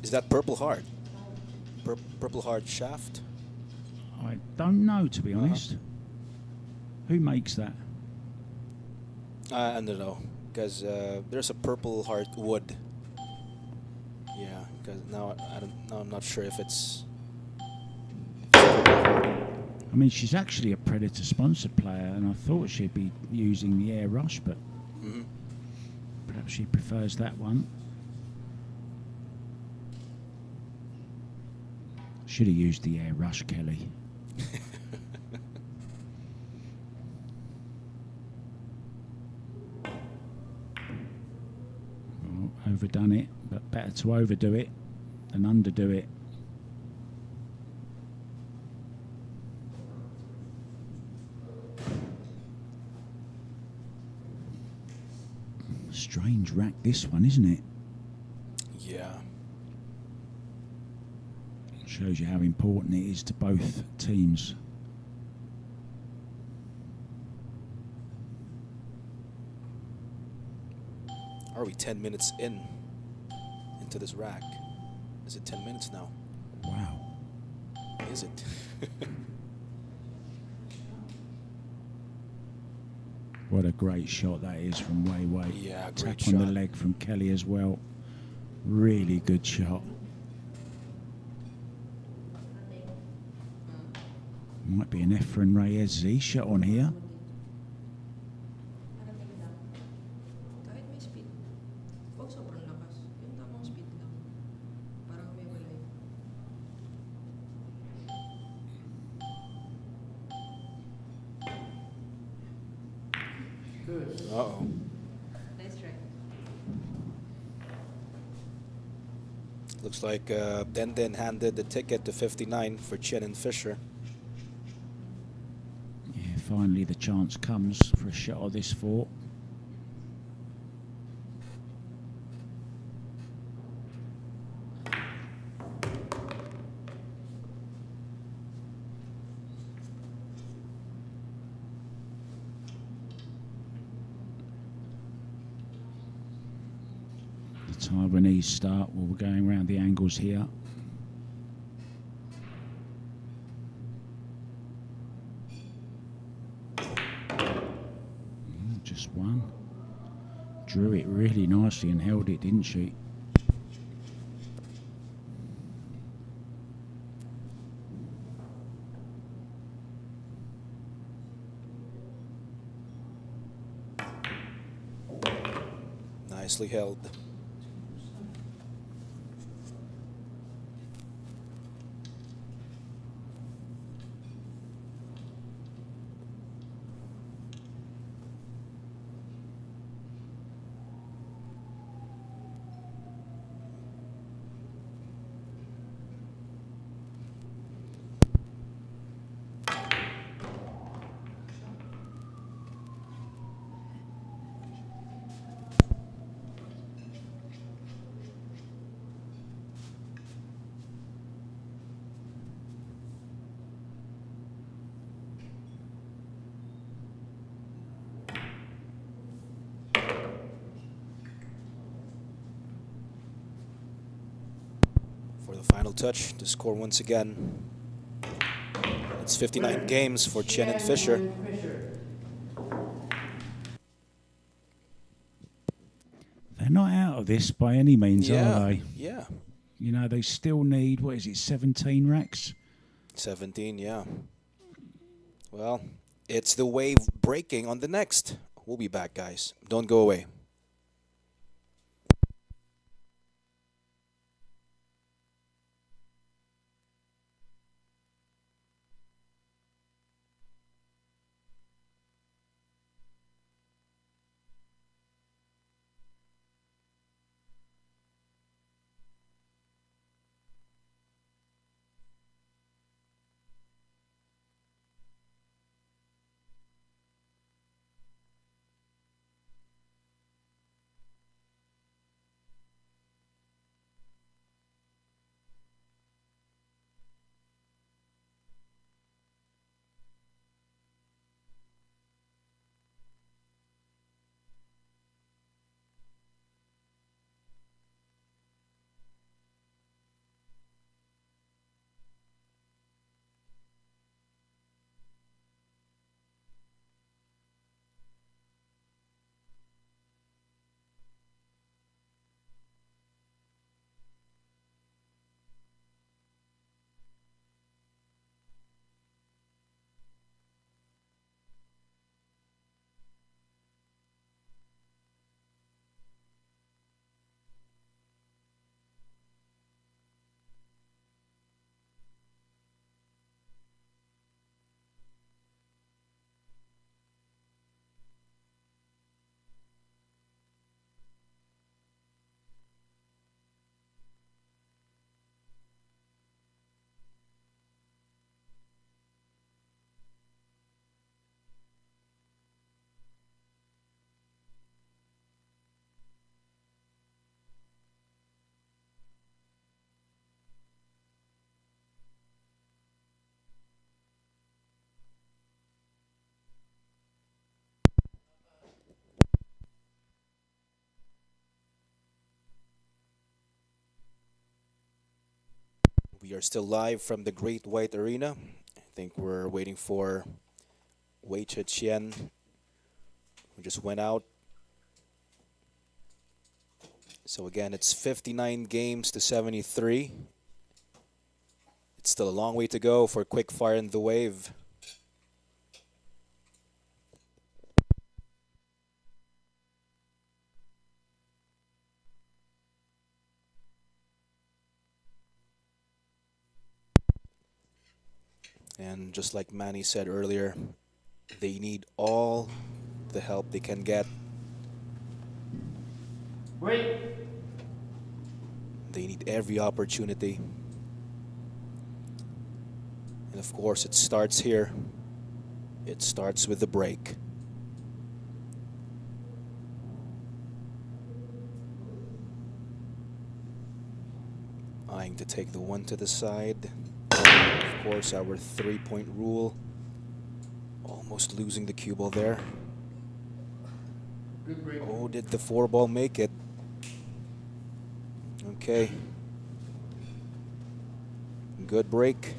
Is that purple heart? Purple heart shaft? I don't know, to be honest. Who makes that? I don't know, because there's a purple heart wood. Yeah, because now I'm not sure if it's. I mean, she's actually a Predator sponsored player, and I thought she'd be using the Air Rush, but Mhm. perhaps she prefers that one. Should have used the Air Rush, Kelly. Oh, overdone it, but better to overdo it than underdo it. Strange rack, this one, isn't it? Yeah. Shows you how important it is to both teams. Are we 10 minutes into this rack? Is it 10 minutes now? Wow. Is it? What a great shot that is from Wei Wei. Yeah, Tap great on the shot. leg from Kelly as well. Really good shot. Might be an Efren Reyes Z shot on here. Kahit may speed, huwag sobrang lakas. Yung tamang speed lang. Para humiwalay. Good. Uh-oh. Nice try. Looks like Den handed the ticket to 59 for Chien and Fisher. Yeah, finally the chance comes for a shot of this fort. The Taiwanese start. Well, we're going around the angles here. Just one. Drew it really nicely and held it, didn't she? Nicely held. For the final touch to score once again. It's 59 games for Chien and Fisher. They're not out of this by any means, are they? Yeah. You know, they still need, what is it, 17 racks? 17, yeah. Well, it's the wave breaking on the next. We'll be back, guys. Don't go away. We are still live from the Great White Arena. I think we're waiting for Chien, who just went out. So again, it's 59 games to 73. It's still a long way to go for Quickfire and the Wave. And just like Manny said earlier, they need all the help they can get. Wait. They need every opportunity. And of course, it starts here. It starts with the break. Eyeing to take the one to the side. Of course, our 3-point rule. Almost losing the cue ball there. Good break. Oh, did the 4-ball make it? Okay. Good break.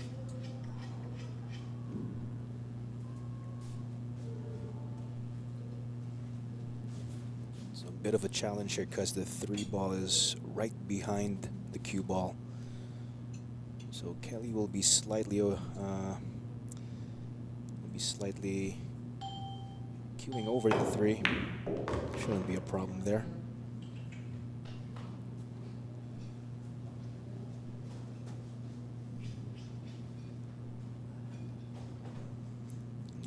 So a bit of a challenge here because the 3-ball is right behind the cue ball. So Kelly will be slightly queuing over the 3. Shouldn't be a problem there.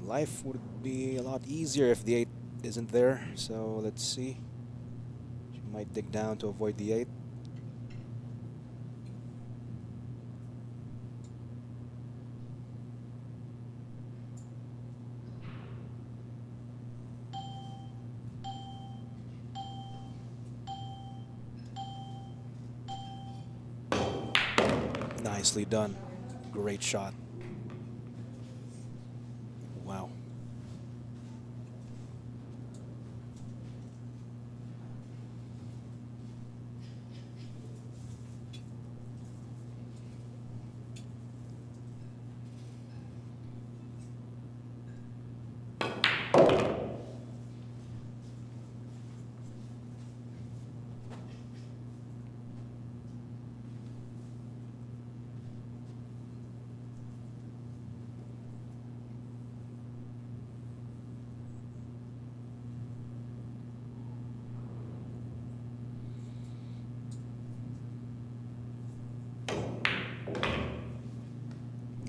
Life would be a lot easier if the 8 isn't there. So let's see. She might dig down to avoid the 8. Nicely done. Great shot. Wow.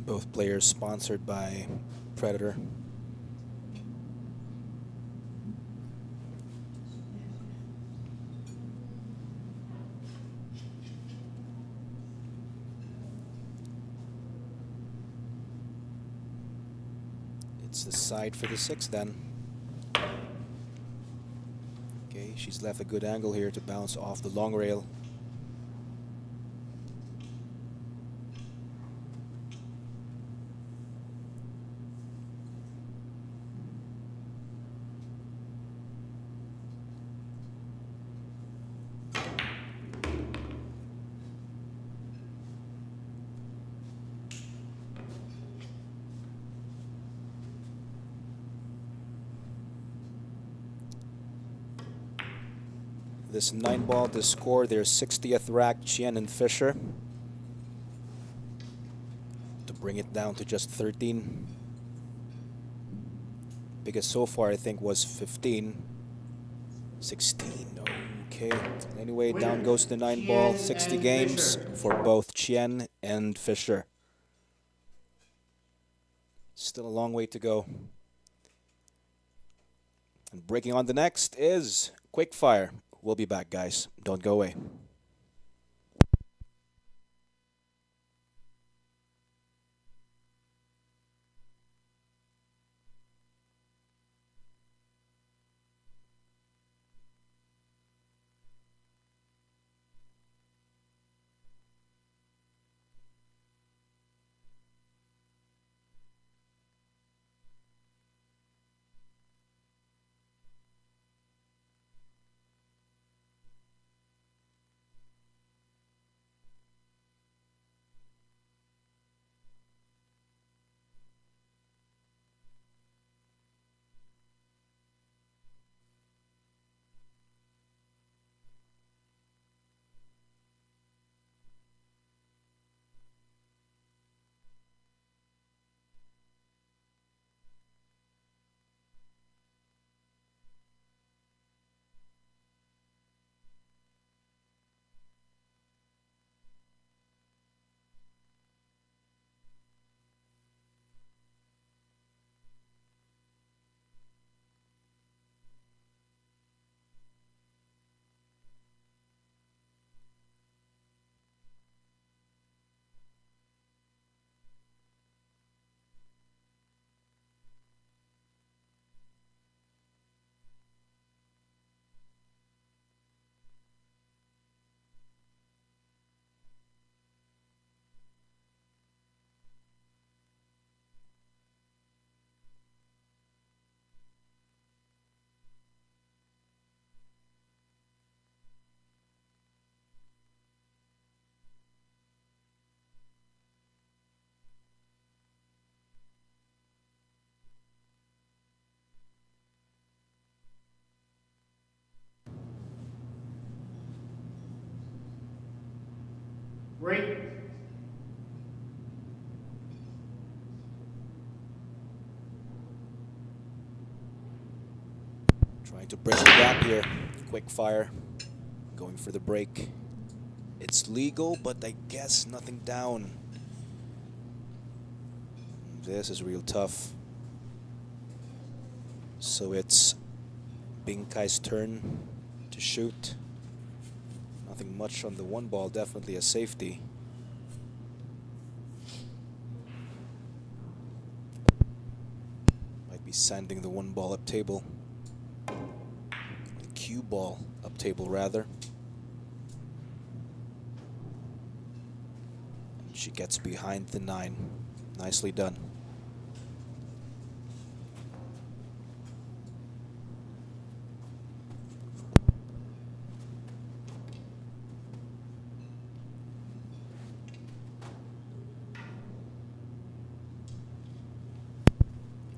Both players sponsored by Predator. It's the side for the 6 then. Okay, she's left a good angle here to bounce off the long rail. This 9-ball to score their 60th rack, Chien and Fisher, to bring it down to just 13. Biggest so far, I think, was 15. 16. Okay. Anyway, down goes the 9-ball. 60 games for both Chien and Fisher. Still a long way to go. And breaking on the next is Quickfire. We'll be back, guys. Don't go away. Break. Trying to bridge the gap here. Quick fire. Going for the break. It's legal, but I guess nothing down. This is real tough. So it's Binkai's turn to shoot. Nothing much on the one ball, definitely a safety. Might be sanding the one ball up table. The cue ball up table, rather. And she gets behind the 9. Nicely done.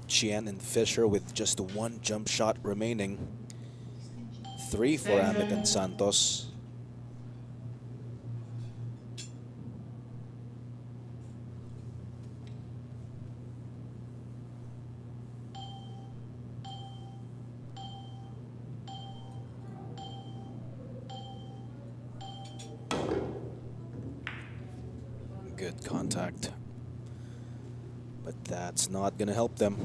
Chien and Fisher with just one jump shot remaining. 3 for Amit and Santos. Good contact. But that's not going to help them.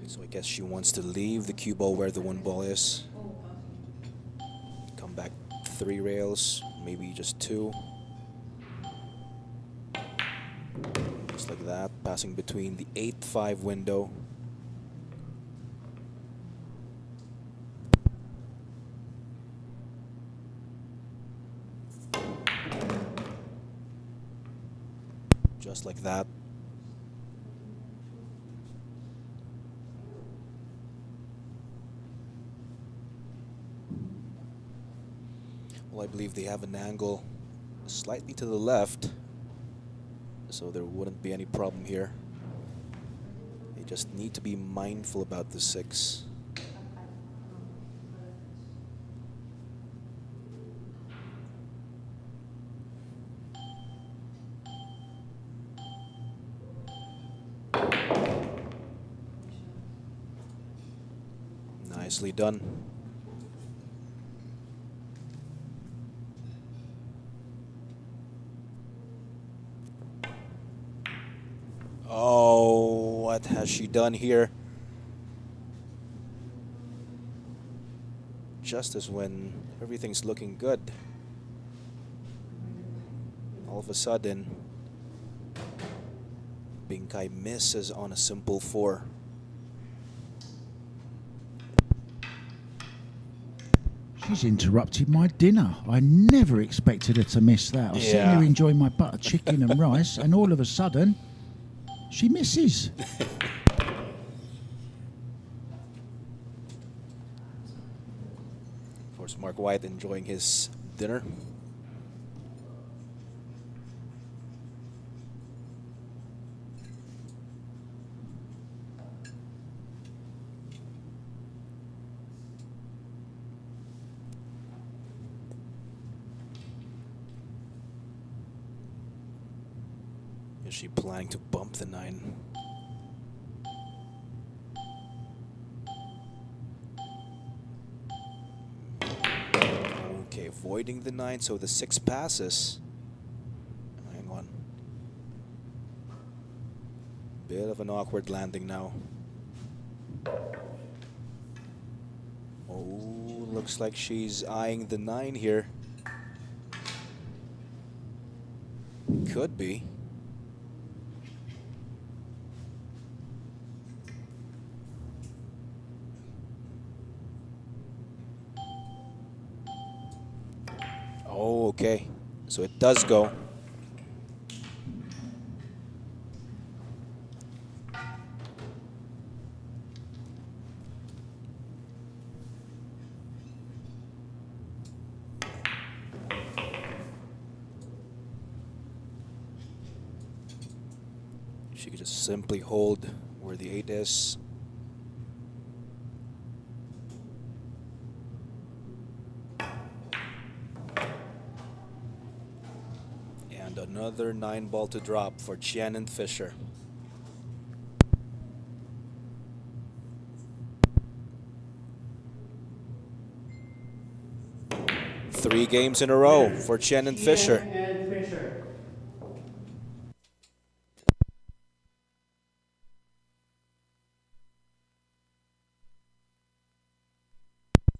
So I guess she wants to leave the cue ball where the one ball is. Come back 3 rails, maybe just 2. Just like that, passing between the 8-5 window. Just like that. Well, I believe they have an angle slightly to the left, so there wouldn't be any problem here. They just need to be mindful about the 6. Nicely done. Oh, what has she done here? Just as when everything's looking good, all of a sudden, Binkai misses on a simple 4. She's interrupted my dinner. I never expected her to miss that. I was sitting Yeah. here enjoying my butter chicken and rice, and all of a sudden, she misses. Of course, Mark White enjoying his dinner. Is she planning to bump the 9? Okay, avoiding the 9, so the 6 passes. Hang on. Bit of an awkward landing now. Oh, looks like she's eyeing the 9 here. Could be. Oh, okay. So it does go. She could just simply hold where the 8 is. And another 9-ball to drop for Chien and Fisher. Three games in a row for Chien and Fisher. And Fisher.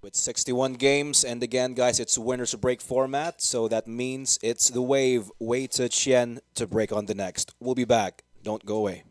With 61 games, and again, guys, it's winners break format, so that means it's the wave. Wei to Chien to break on the next. We'll be back. Don't go away.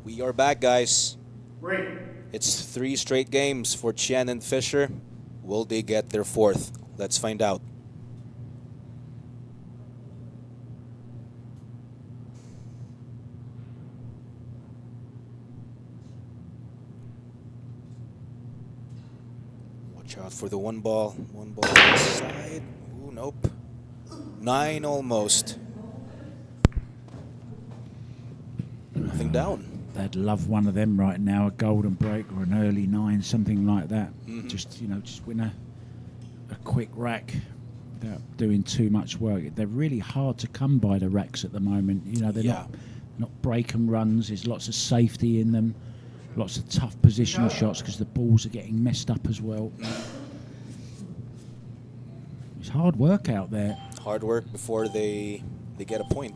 We are back, guys. Break. It's 3 straight games for Chien and Fisher. Will they get their 4th? Let's find out. Watch out for the 1 ball. 1 ball to the side. Ooh, nope. 9 almost. Nothing down. They'd love one of them right now, a golden break or an early 9, something like that. Mhm. Just win a quick rack without doing too much work. They're really hard to come by, the racks at the moment. They're not break and runs. There's lots of safety in them, lots of tough positional shots because the balls are getting messed up as well. It's hard work out there. Hard work before they get a point.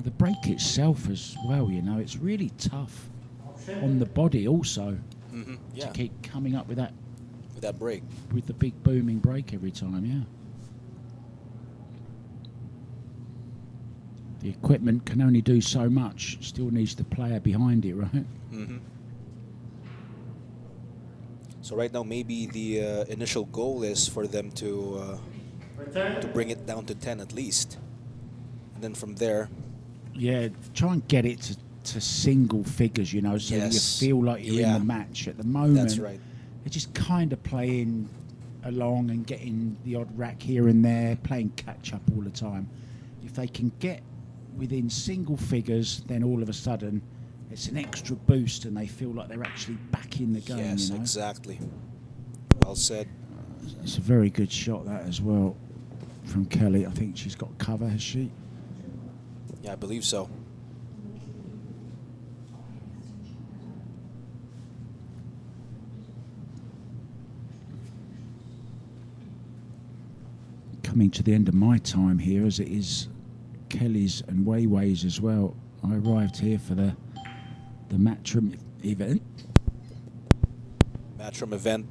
The break itself as well, it's really tough on the body also to keep coming up with that break. With the big booming break every time, yeah. The equipment can only do so much. Still needs the player behind it, right? Mm-hmm. So right now, maybe the initial goal is for them to bring it down to 10 at least, and then from there. Yeah, try and get it to single figures, so that you feel like you're in the match. At the moment, that's right. They're just kind of playing along and getting the odd rack here and there, playing catch up all the time. If they can get within single figures, then all of a sudden it's an extra boost and they feel like they're actually back in the game. Yes, exactly. Well said. It's a very good shot, that as well, from Kelly. I think she's got cover, has she? Yeah, I believe so. Coming to the end of my time here, as it is Kelly's and Weiwei's as well. I arrived here for the match room. event. Matchroom event.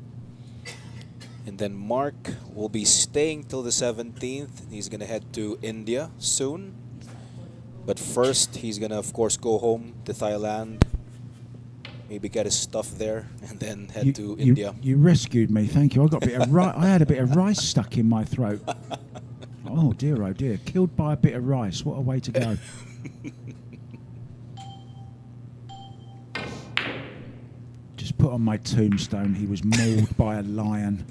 And then Mark will be staying till the 17th. He's going to head to India soon. But first, he's going to, of course, go home to Thailand. Maybe get his stuff there and then head to India. You rescued me, thank you. I got a bit of I had a bit of rice stuck in my throat. Oh dear, killed by a bit of rice. What a way to go. Just put on my tombstone, he was mauled by a lion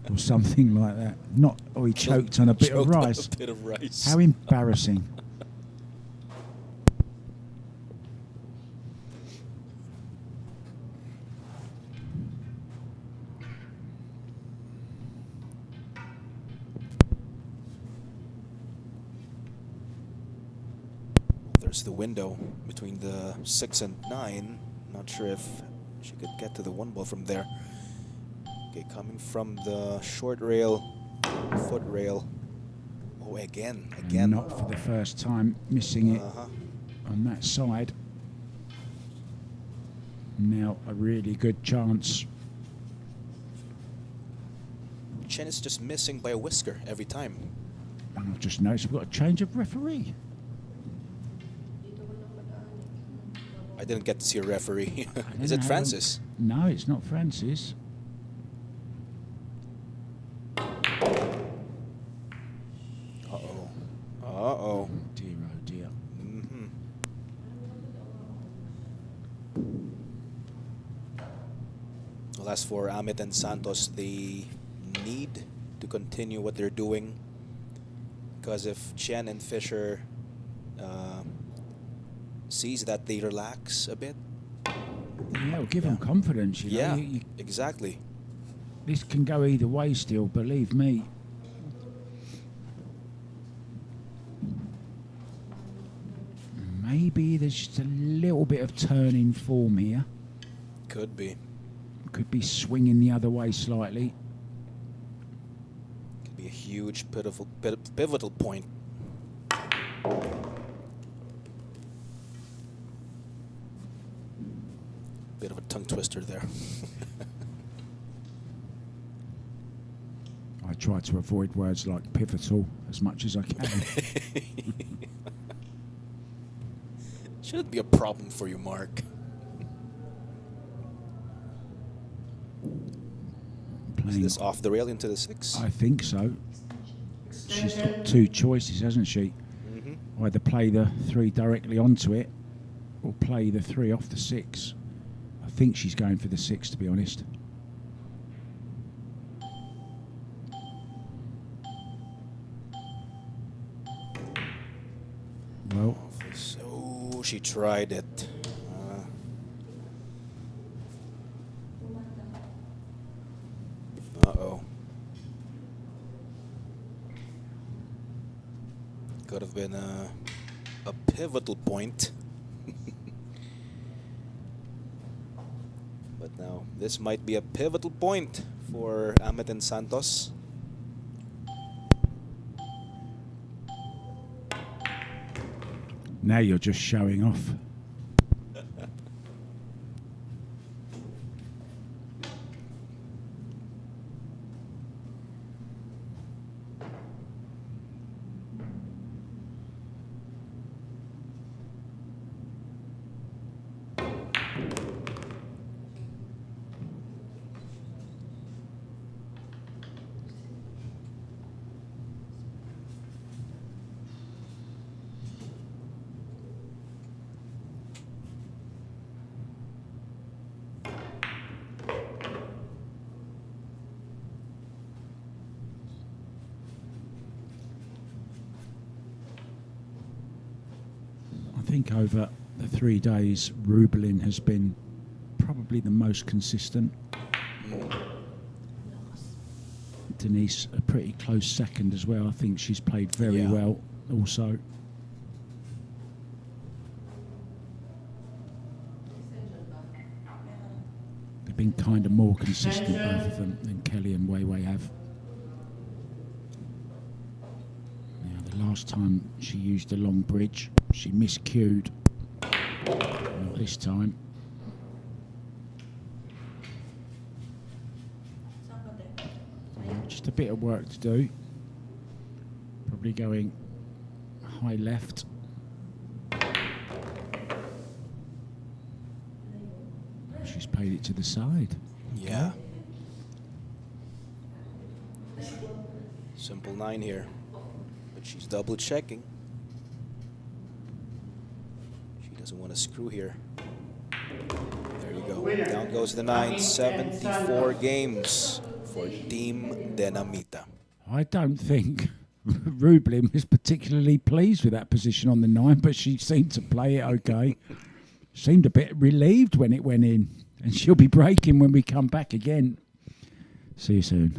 or something like that. Not, or he choked on a bit of rice. A bit of rice. How embarrassing. There's the window between the 6 and 9. Not sure if she could get to the 1 ball from there. Okay, coming from the short rail, foot rail. Oh, again. Not for the first time, missing it on that side. Now a really good chance. Chien is just missing by a whisker every time. And I've just noticed we've got a change of referee. I didn't get to see a referee. Is it Francis? No, it's not Francis. Uh-oh. Uh-oh. Dear, oh dear. Mm-hmm. Well, as for Amit and Santos, they need to continue what they're doing. Because if Chien and Fisher sees that they relax a bit. Yeah, well, give them confidence, you know. Yeah, exactly. This can go either way still, believe me. Maybe there's just a little bit of turn in form here. Could be. Could be swinging the other way slightly. Could be a huge pivotal point. Bit of a tongue twister there. I try to avoid words like pivotal as much as I can. Shouldn't be a problem for you, Mark. Is this off the rail into the 6? I think so. She's got 2 choices, hasn't she? Mm-hmm. Either play the 3 directly onto it or play the 3 off the 6. I think she's going for the 6, to be honest. Well, so she tried it. Uh-oh. Could have been a pivotal point. But now this might be a pivotal point for Amit and Santos. now you're just showing off. I think over the 3 days, Rubilen has been probably the most consistent. Denise, a pretty close second as well. I think she's played very well also. They've been kind of more consistent, both of them, than Kelly and Weiwei have. Now, the last time she used the long bridge, she miscued. Not this time. Just a bit of work to do. Probably going high left. She's played it to the side. Yeah. Simple 9 here. But she's double checking. She doesn't want to screw here. There you go. Down goes the 9. 74 games for Team Denamita. I don't think Rubilen was particularly pleased with that position on the 9, but she seemed to play it okay. Seemed a bit relieved when it went in. And she'll be breaking when we come back again. See you soon.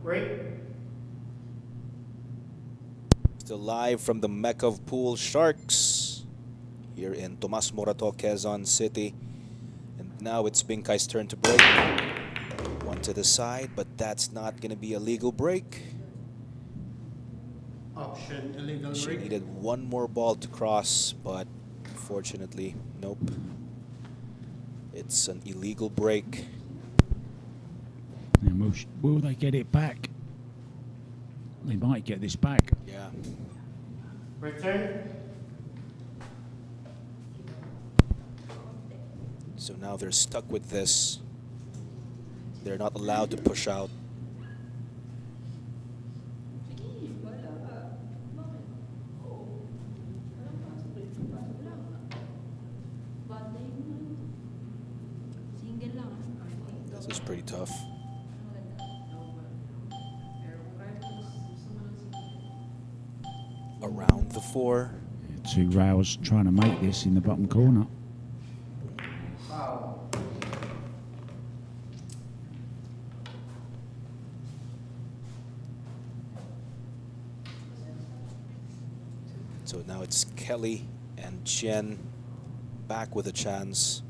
Break. Still live from the Mecca of Pool Sharks here in Tomas Morato, Quezon City. And now it's Binkai's turn to break. One to the side, but that's not going to be a legal break. Option illegal She break. needed one more ball to cross, but unfortunately, nope. It's an illegal break. And will they get it back? They might get this back. Yeah. Return. So now they're stuck with this. They're not allowed to push out. Sige, wala ka. Bakit? Oo. Walang pasok eh. Pasok lang. Bad na yun man. Single lang ah. This is pretty tough. Around the 4. Two rails trying to make this in the bottom corner. Foul. So now it's Kelly and Chien back with a chance.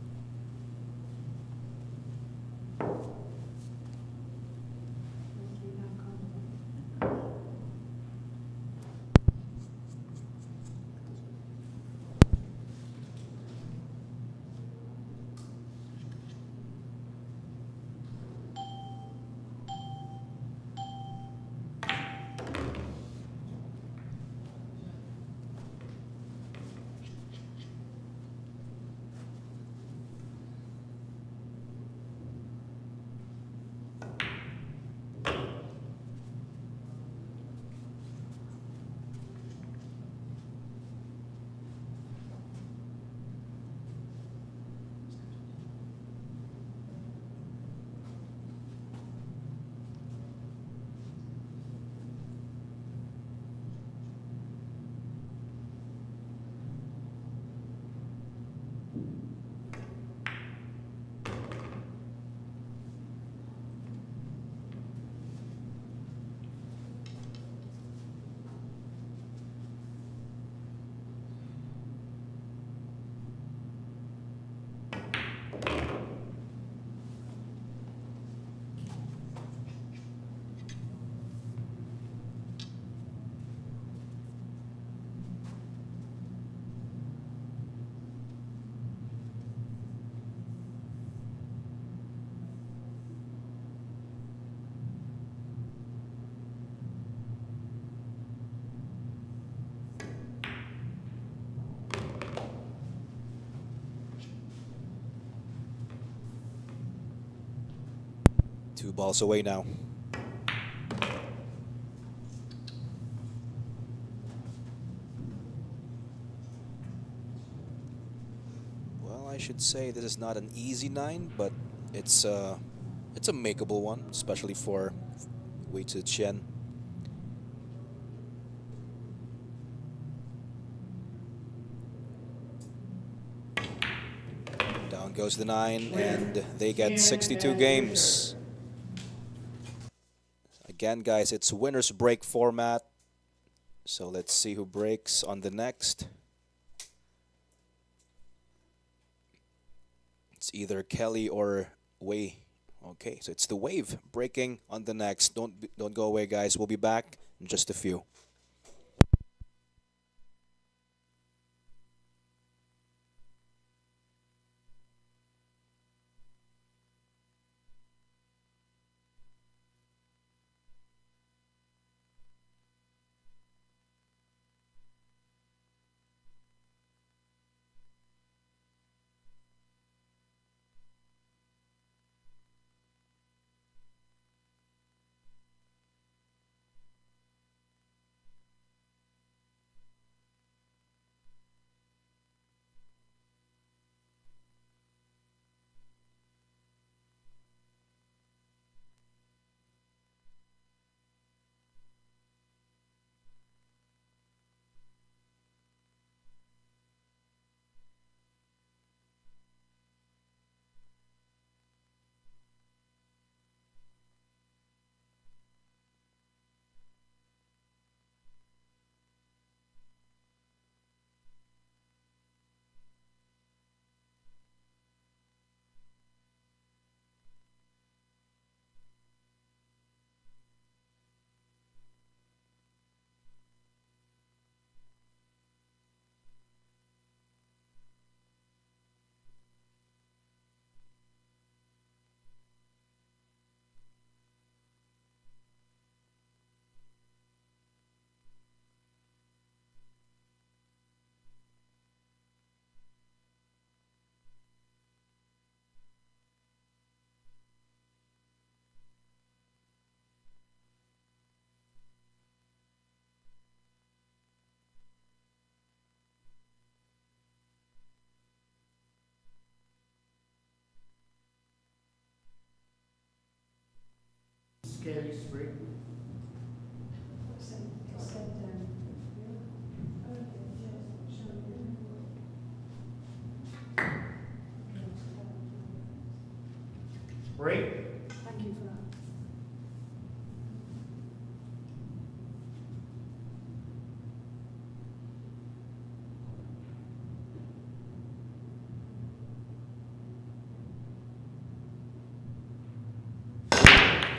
ball's away now. Well, I should say this is not an easy 9, but it's a makeable one, especially for Wei to Chien. Down goes the 9, and they get 62 games. Again, guys, it's winner's break format. So let's see who breaks on the next. It's either Kelly or Wei. Okay, so it's the Wave breaking on the next. Don't go away, guys. We'll be back in just a few. Scary spring. Break. Thank you for that.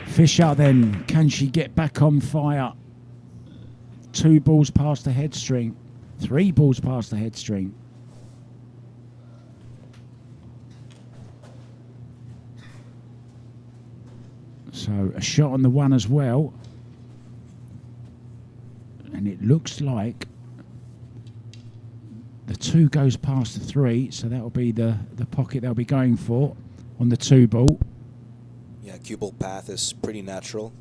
Fisher then, can she get back on fire? 2 balls past the head string. 3 balls past the head string. So a shot on the 1 as well. And it looks like the 2 goes past the 3, so that'll be the pocket they'll be going for on the 2 ball. Yeah, cue ball path is pretty natural.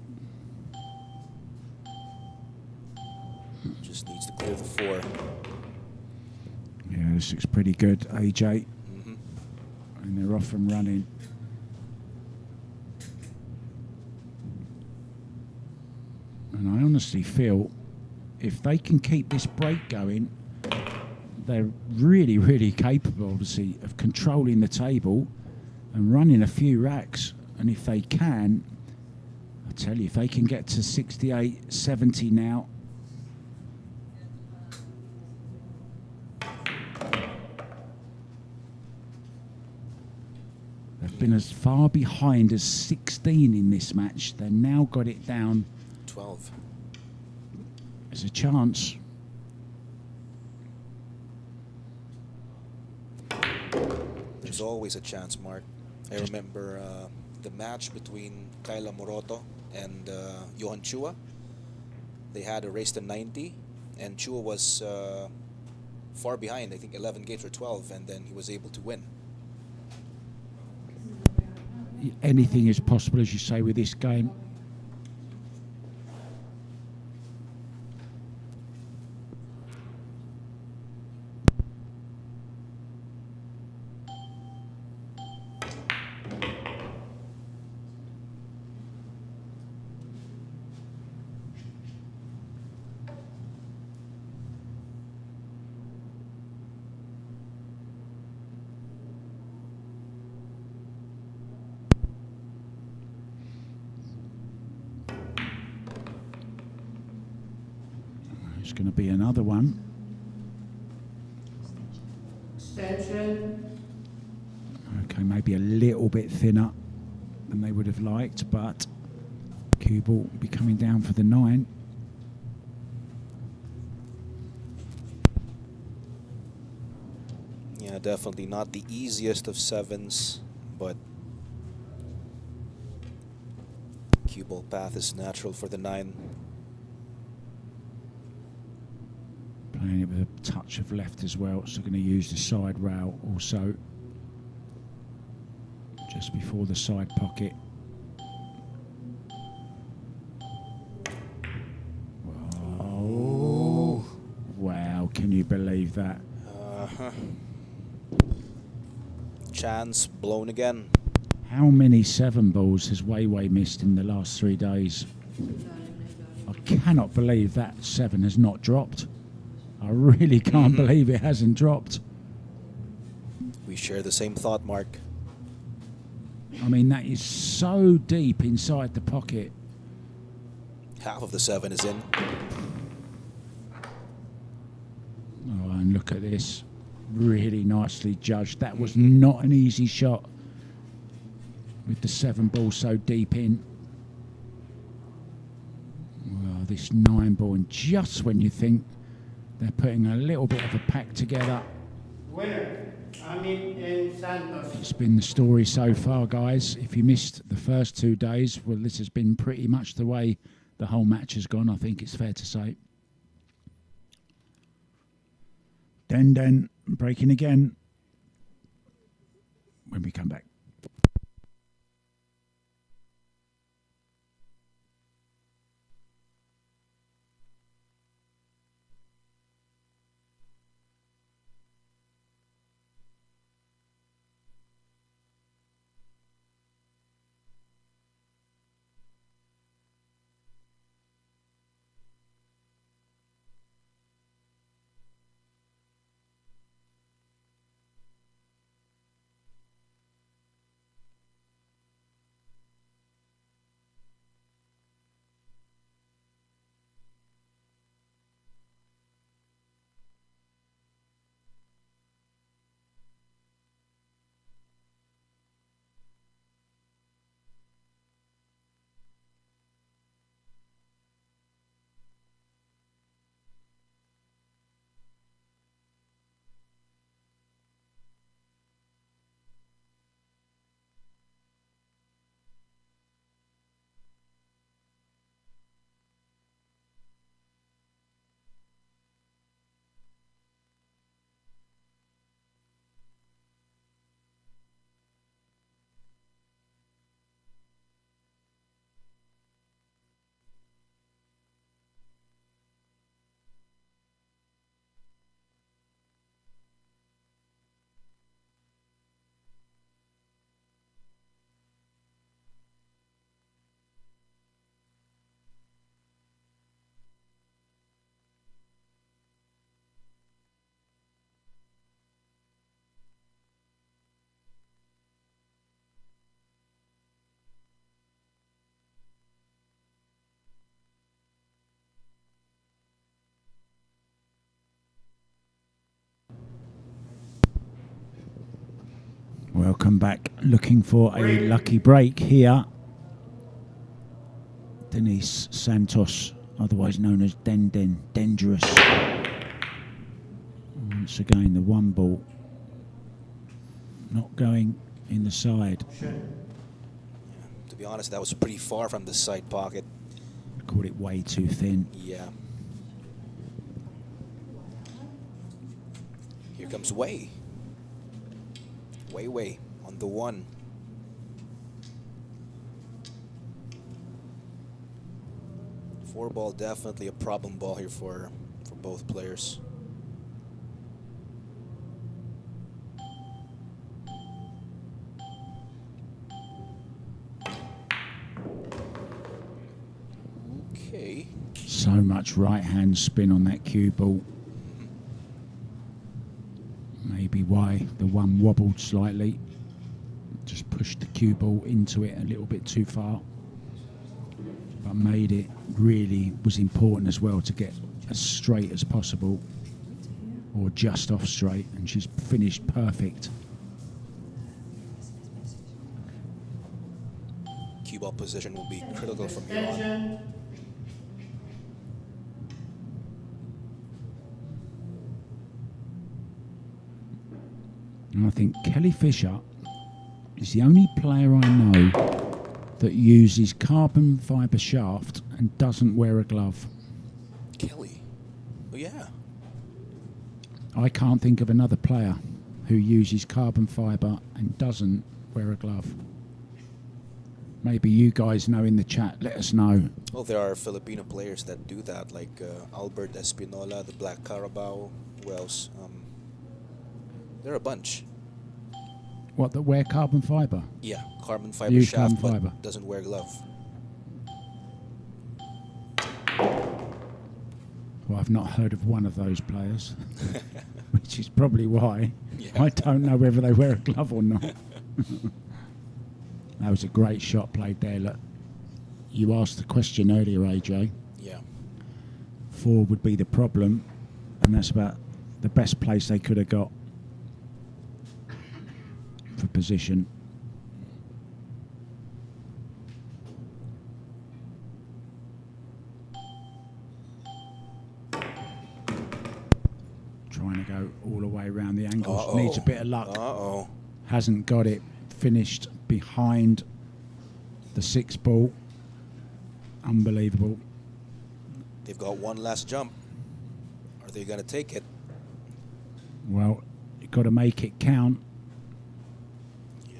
Just needs to clear the 4. Yeah, this looks pretty good, AJ. Mm-hmm. And they're off and running. And I honestly feel if they can keep this break going, they're really, really capable, obviously, of controlling the table and running a few racks. And if they can, I tell you, if they can get to 68, 70 now. They've been as far behind as 16 in this match. They've now got it down 12. There's a chance. There's always a chance, Mark. I remember the match between Kyla Moroto and Johan Chua. They had a race to 90, and Chua was far behind, I think 11 games or 12, and then he was able to win. anything is possible, as you say, with this game. It's going to be another one. Extension. Okay, maybe a little bit thinner than they would have liked, but cue ball will be coming down for the 9. Yeah, definitely not the easiest of 7s, but cue ball path is natural for the 9. Playing it with a touch of left as well, so going to use the side rail also just before the side pocket. Oh, wow, can you believe that? Uh-huh. Chance blown again. How many 7 balls has Weiwei missed in the last 3 days? I cannot believe that 7 has not dropped. I really can't believe it hasn't dropped. We share the same thought, Mark. I mean, that is so deep inside the pocket. Half of the 7 is in. Oh, and look at this. Really nicely judged. That was not an easy shot with the 7 ball so deep in. Well, this 9 ball, and just when you think they're putting a little bit of a pack together, Winner, Amit and Santos. it's been the story so far, guys. If you missed the first 2 days, well, this has been pretty much the way the whole match has gone, I think it's fair to say. Den breaking again when we come back. Welcome back. Looking for a lucky break here. Denise Santos, otherwise known as Dangerous. Once again, the 1 ball not going in the side. To be honest, that was pretty far from the side pocket. Caught it way too thin. Yeah. Here comes Wei. Wei on the 1. Four ball, definitely a problem ball here for both players. Okay. So much right hand spin on that cue ball. Maybe why the one wobbled slightly. Just pushed the cue ball into it a little bit too far. But made it really was important as well to get as straight as possible. Or just off straight. And she's finished perfect. Cue ball position will be critical from here on. Extension. And I think Kelly Fisher is the only player I know that uses carbon fibre shaft and doesn't wear a glove. Kelly. Oh, yeah. I can't think of another player who uses carbon fibre and doesn't wear a glove. Maybe you guys know in the chat, let us know. Well, there are Filipino players that do that, like Albert Espinola, the Black Carabao. Who else? There are a bunch. What, that wear carbon fibre? Yeah, carbon fiber Use shaft, carbon but fibre. doesn't wear glove. Well, I've not heard of one of those players, which is probably why. Yeah. I don't know whether they wear a glove or not. That was a great shot played there. Look, you asked the question earlier, AJ. Yeah. 4 would be the problem, and that's about the best place they could have got for position. Trying to go all the way around the angles. Uh-oh. Needs a bit of luck. Uh-oh. Hasn't got it. Finished behind the 6 ball. Unbelievable. They've got one last jump. Are they going to take it? Well, you've got to make it count. Yeah.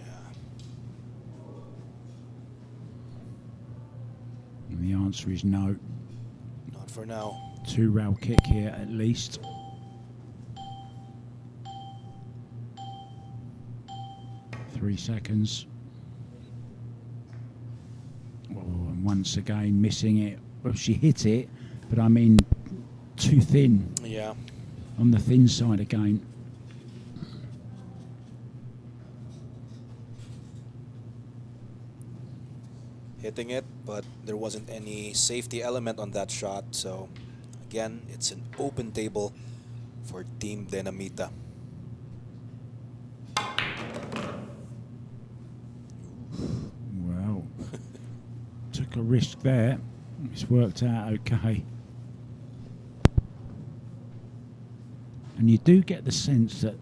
And the answer is no. Not for now. 2 rail kick here at least. Three seconds. Oh, and once again missing it. Well, she hit it, but I mean too thin. Yeah. On the thin side again. Hitting it, but there wasn't any safety element on that shot. So, again, it's an open table for Team Dinamita. Well, took a risk there. It's worked out okay. And you do get the sense that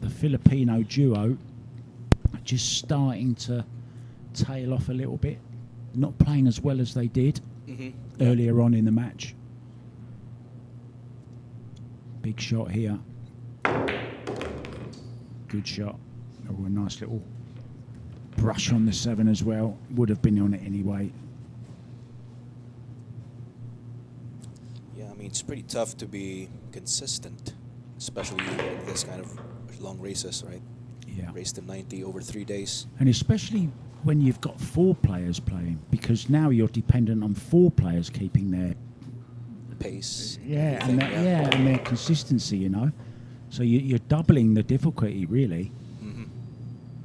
the Filipino duo are just starting to tail off a little bit. Not playing as well as they did earlier on in the match. Big shot here. Good shot. Oh, a nice little brush on the 7 as well. Would have been on it anyway. Yeah, I mean, it's pretty tough to be consistent, especially in this kind of long races, right? Yeah. Race to 90 over 3 days. And especially when you've got 4 players playing, because now you're dependent on 4 players keeping their Pace. and everything, their, and their consistency, you know. So you're doubling the difficulty, really.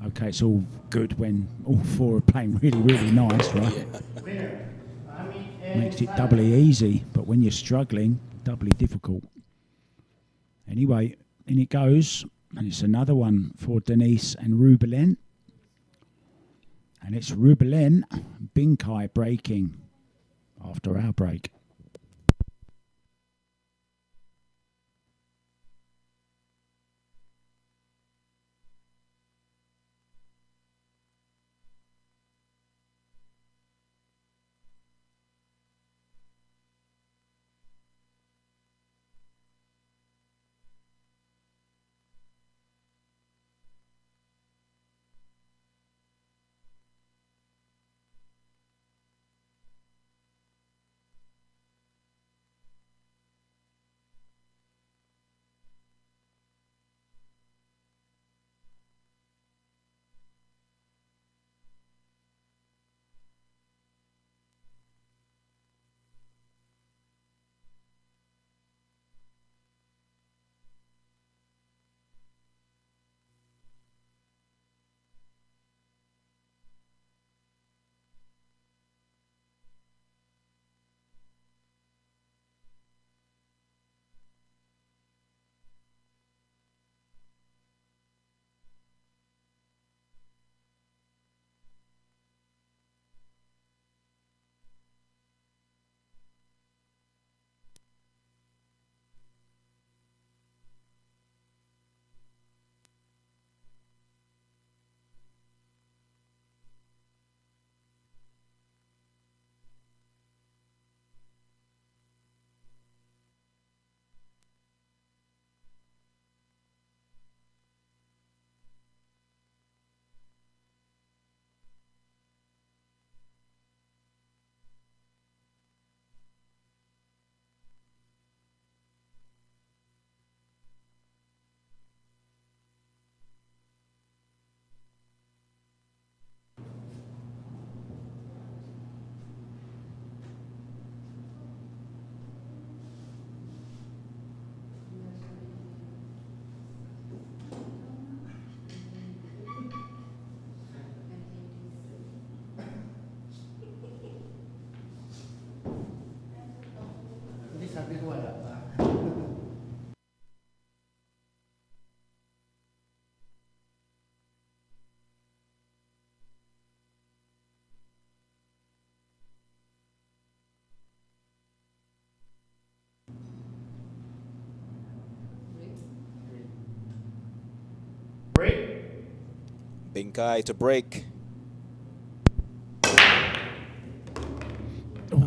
Okay, it's all good when all 4 are playing really, really nice, right? Winner. Amit and Makes it Santos. doubly easy, but when you're struggling, doubly difficult. Anyway, in it goes, and it's another one for Denise and Rubilen. And it's Rubilen Binkai breaking after our break. sabi ko wala pa. Break. Bingkai to break. Oh, I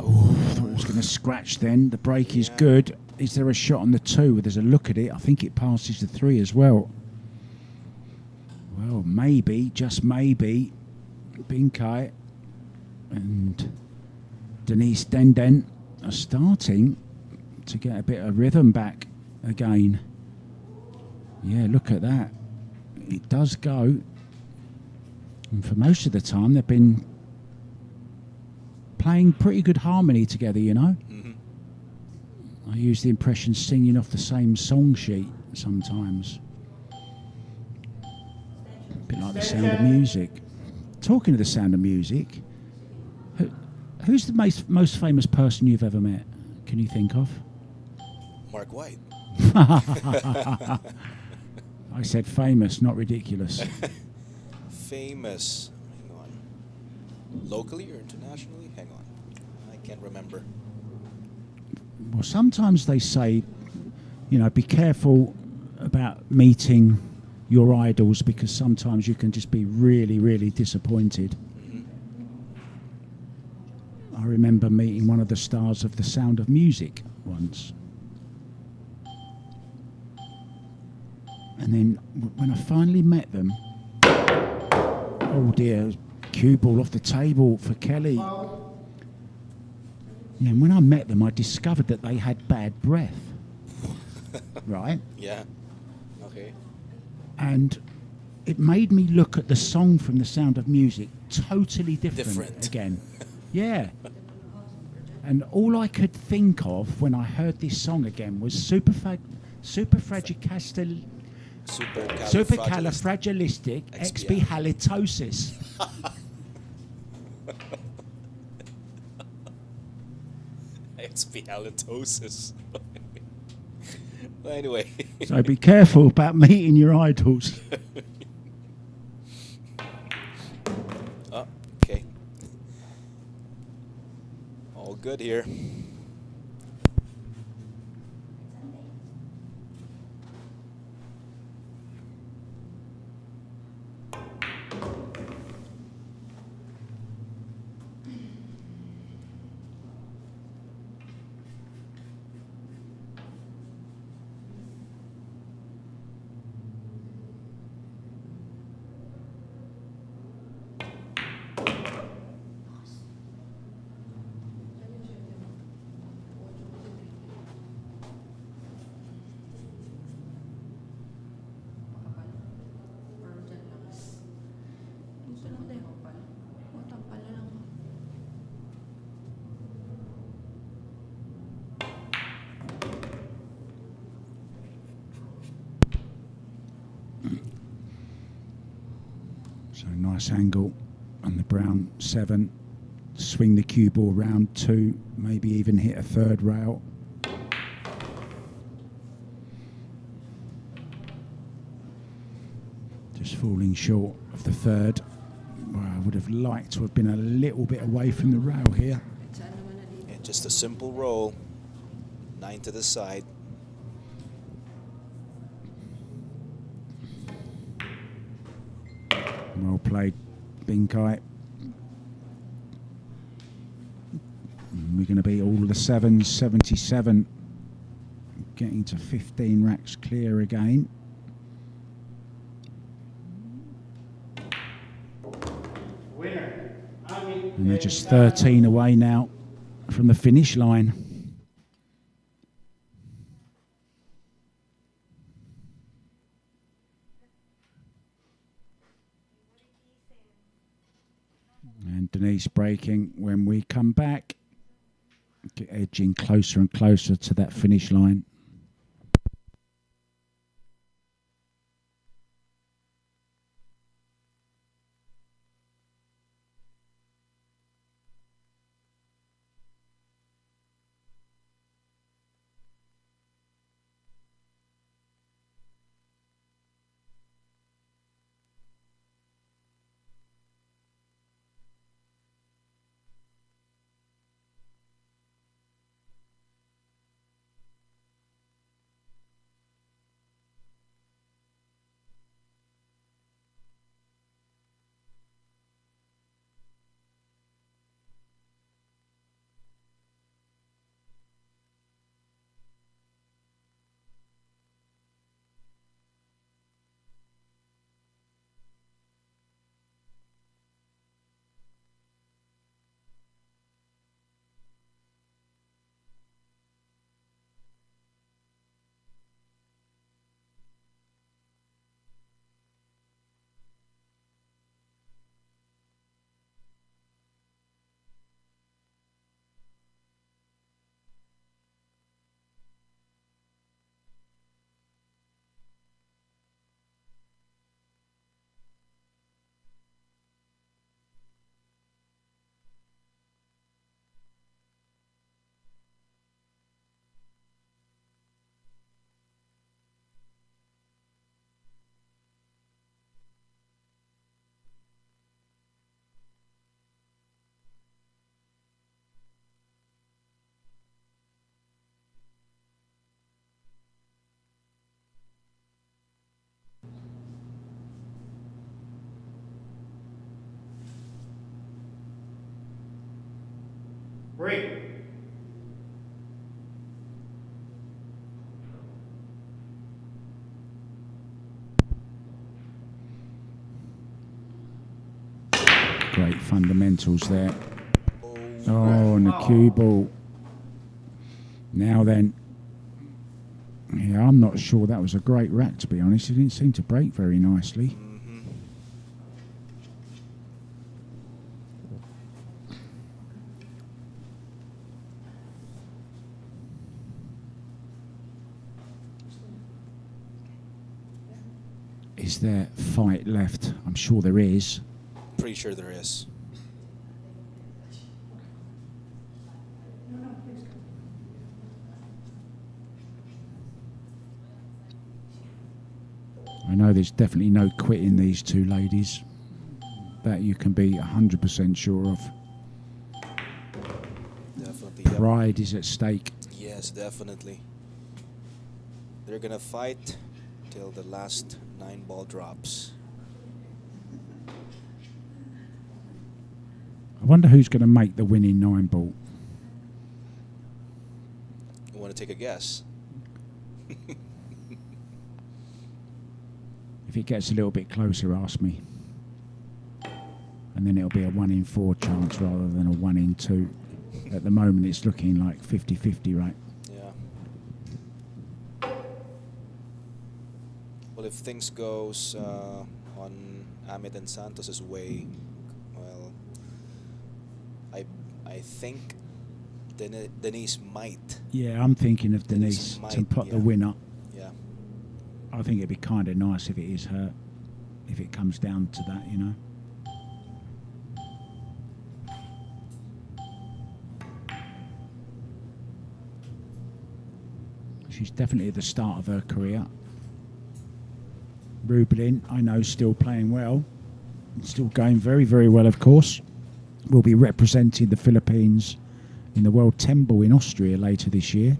thought it was going to scratch then. The break is Yeah. good. Is there a shot on the 2? There's a look at it. I think it passes the 3 as well. Well, maybe, just maybe, Bingkai and Denise Denden are starting to get a bit of rhythm back again. Yeah, look at that. It does go. And for most of the time, they've been playing pretty good harmony together, you know. Mm-hmm. I use the impression singing off the same song sheet sometimes. A bit like the Sound of Music. Talking of the Sound of Music, who's the most famous person you've ever met? Can you think of? Mark White. I said famous, not ridiculous. Famous. Hang on. Locally or internationally? Hang on. I can't remember. Well, sometimes they say, you know, be careful about meeting your idols because sometimes you can just be really, really disappointed. Mm-hmm. I remember meeting one of the stars of The Sound of Music once. And then when I finally met them, oh dear, cue ball off the table for Kelly. Yeah, and when I met them, I discovered that they had bad breath. Right? Yeah. Okay. And it made me look at the song from The Sound of Music totally different. Again. Yeah. And all I could think of when I heard this song again was supercalifragilistic expialitosis. Expialitosis. Well, anyway. So be careful about meeting your idols. Oh, okay. All good here. So nice angle on the brown 7. Swing the cue ball round 2, maybe even hit a 3rd rail. Just falling short of the 3rd. Well, I would have liked to have been a little bit away from the rail here. And just a simple roll. 9 to the side. Well played, Bingkai. We're going to be all the 7s, 77. Getting to 15 racks clear again. Winner. Amit. And they're just 13 away now from the finish line. And Denise breaking when we come back, edging closer and closer to that finish line. Break. Great fundamentals there. Oh, and the cue ball. Now then. Yeah, I'm not sure that was a great rack, to be honest. It didn't seem to break very nicely. Is there fight left? I'm sure there is. Pretty sure there is. I know there's definitely no quitting these two ladies. That you can be 100% sure of. Definitely. Yep. Pride is at stake. Yes, definitely. They're gonna fight till the last 9-ball drops. I wonder who's going to make the winning 9-ball. You want to take a guess? If it gets a little bit closer, ask me. And then it'll be a 1 in 4 chance rather than a 1 in 2. At the moment, it's looking like 50-50, right? Yeah. Well, if things goes on Amit and Santos's way, well, I think Denise might. Yeah, I'm thinking of Denise to put the winner. Yeah. I think it'd be kind of nice if it is her, if it comes down to that, you know. She's definitely at the start of her career. Rubilen, I know, still playing well. Still going very, very well, of course. Will be representing the Philippines in the World 10 Ball in Austria later this year.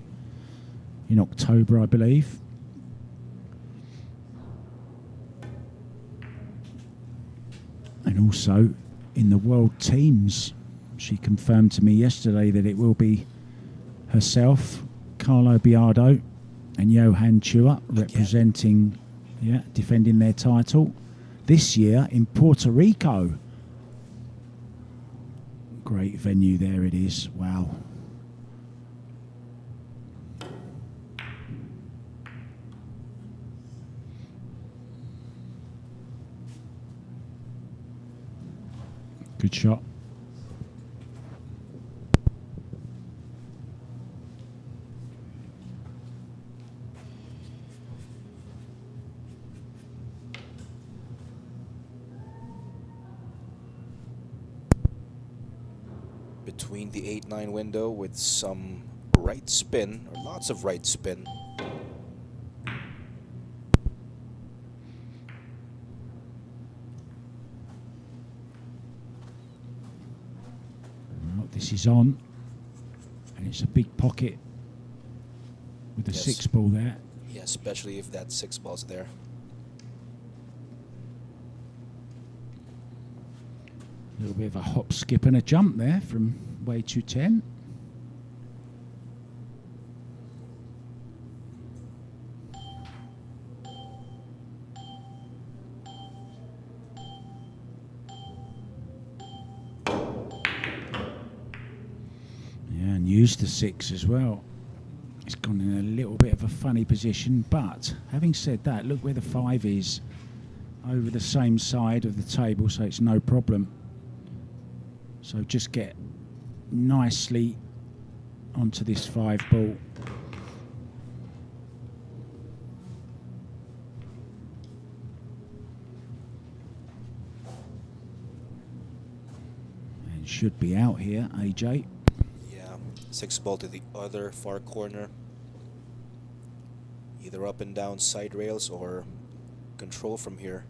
In October, I believe. And also in the World Teams. She confirmed to me yesterday that it will be herself, Carlo Biardo and Johan Chua representing, defending their title this year in Puerto Rico. Great venue there it is. Wow. Good shot. Between the 8-9 window with some right spin, or lots of right spin. Well, this is on, and it's a big pocket with the 6-ball there. Yeah, especially if that 6-ball's there. A little bit of a hop, skip and a jump there from way to 10. Yeah, and used the 6 as well. It's gone in a little bit of a funny position, but having said that, look where the 5 is, over the same side of the table, so it's no problem. So just get nicely onto this 5-ball. And should be out here, AJ. Yeah, 6-ball to the other far corner. Either up and down side rails or control from here.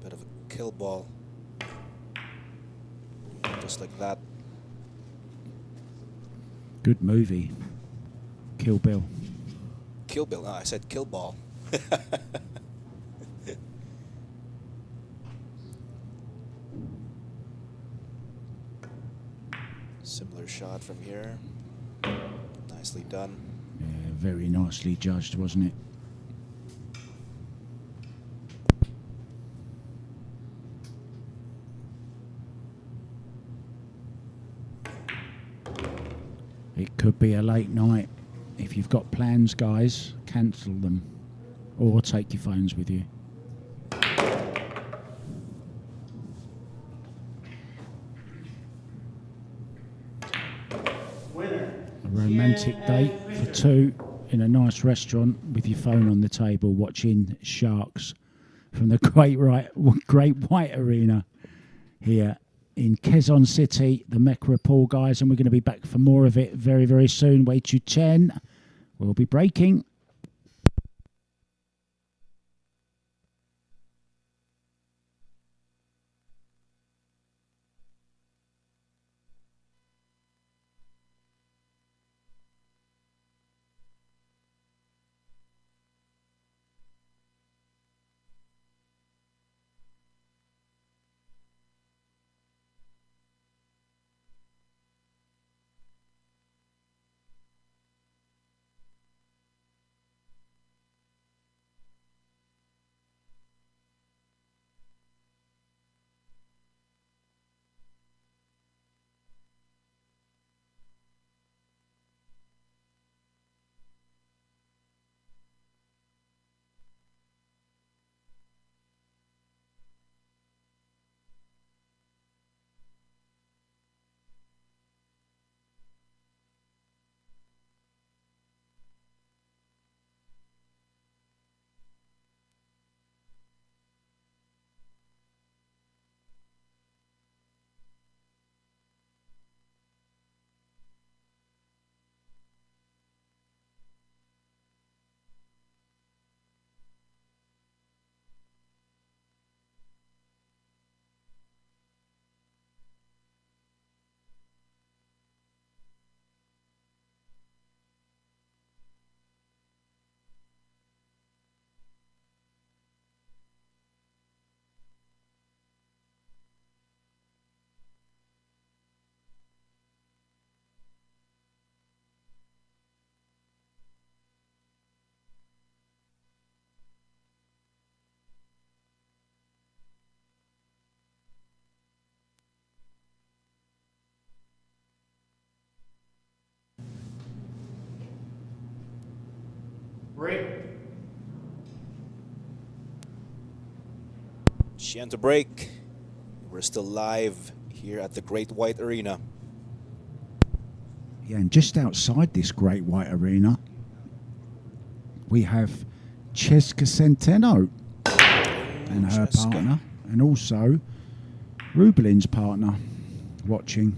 Bit of a kill ball. Just like that. Good movie. Kill Bill. Kill Bill. I said kill ball. Similar shot from here. Nicely done. Yeah, very nicely judged, wasn't it? It could be a late night. If you've got plans, guys, cancel them or take your phones with you. Winner. A romantic date for two in a nice restaurant with your phone on the table watching sharks from the Great White Arena here in Quezon City, the Mecca Pool, guys, and we're going to be back for more of it very, very soon. Wait to Chien. We'll be breaking. Break. Chien to break. We're still live here at the Great White Arena. Yeah, and just outside this Great White Arena, we have Cheska Centeno and her Cheska. partner, and also Rubilen's partner watching.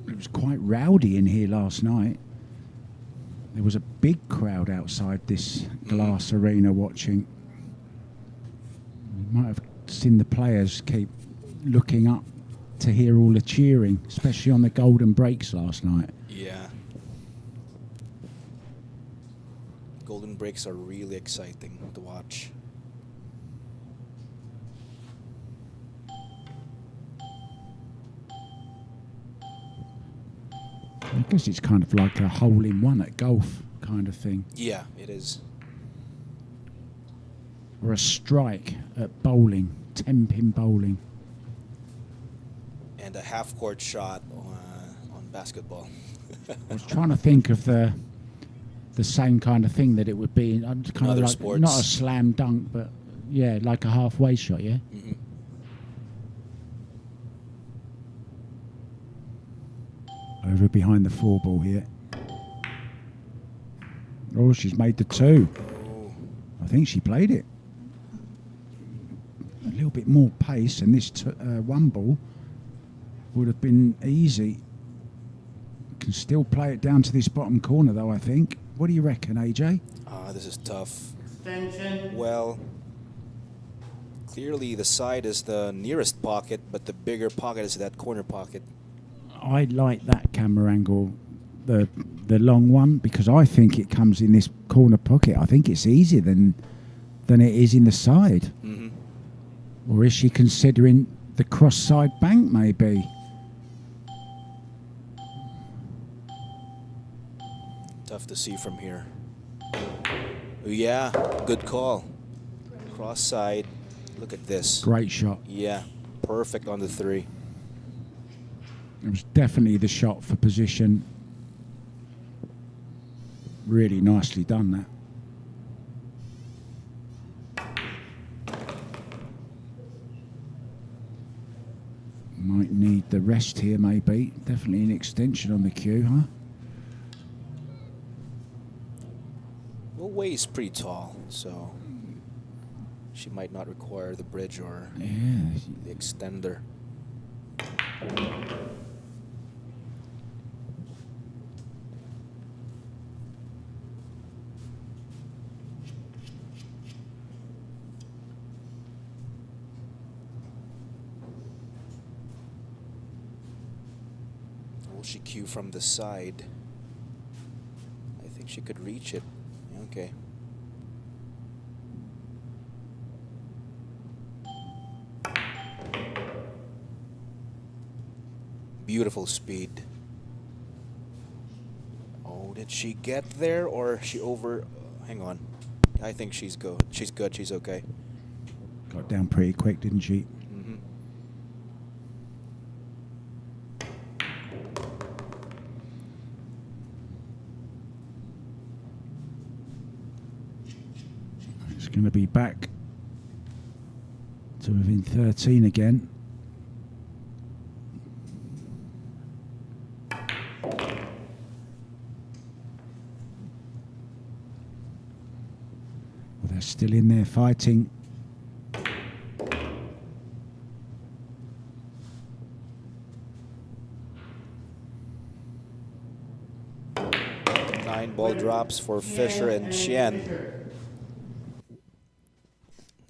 It was quite rowdy in here last night. There was a big crowd outside this glass arena watching. You might have seen the players keep looking up to hear all the cheering, especially on the golden breaks last night. Yeah. Golden breaks are really exciting to watch. I guess it's kind of like a hole-in-one at golf kind of thing. Yeah, it is. Or a strike at bowling, 10-pin bowling. And a half-court shot on basketball. I was trying to think of the same kind of thing that it would be. Kind of other like sports. Not a slam dunk, but yeah, like a halfway shot, yeah? Mhm. Over behind the 4-ball here. Oh, she's made the 2. Oh. I think she played it. A little bit more pace, and this 1-ball would have been easy. Can still play it down to this bottom corner, though, I think. What do you reckon, AJ? This is tough. Extension. Well, clearly the side is the nearest pocket, but the bigger pocket is that corner pocket. I like that camera angle, the long one, because I think it comes in this corner pocket. I think it's easier than it is in the side. Mm-hmm. Or is she considering the cross side bank, maybe. Tough to see from here. Yeah, good call. Cross side. Look at this. Great shot. Yeah, perfect on the 3. It was definitely the shot for position. Really nicely done, that. Might need the rest here, maybe. Definitely an extension on the cue, huh? Well, Wei is pretty tall, so she might not require the bridge or the extender. Will she cue from the side? I think she could reach it. Okay. Beautiful speed. Oh, did she get there or she over? Hang on. I think she's good. She's good. She's okay. Got down pretty quick, didn't she? Mm-hmm. It's going to be back to within 13 again. Well, they're still in there fighting. Nine ball drops for Fisher and Chien.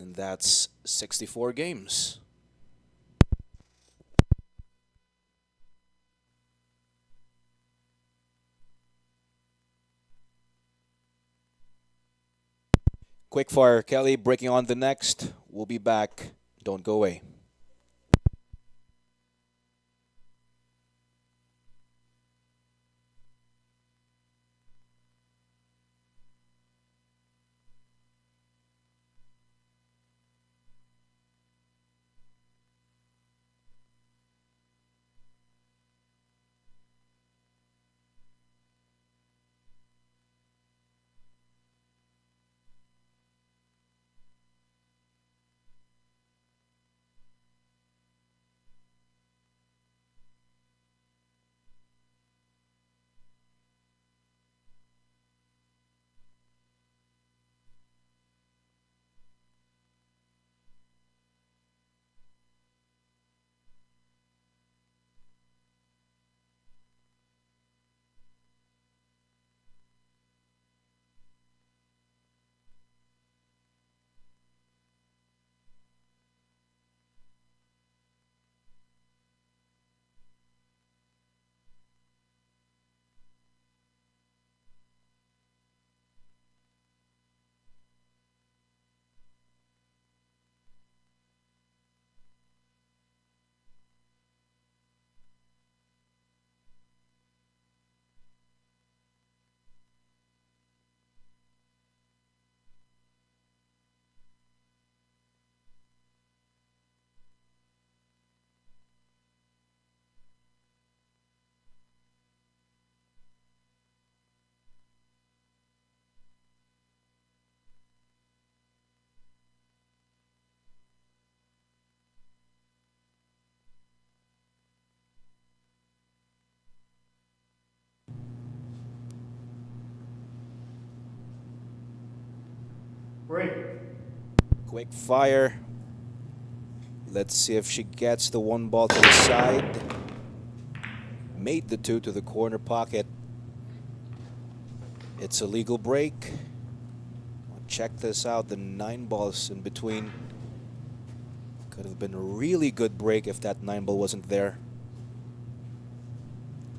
And that's 64 games. Quickfire, Kelly breaking on the next. We'll be back. Don't go away. Break. Quick fire. Let's see if she gets the 1 ball to the side. Made the 2 to the corner pocket. It's a legal break. Check this out. The 9 balls in between. Could have been a really good break if that 9 ball wasn't there.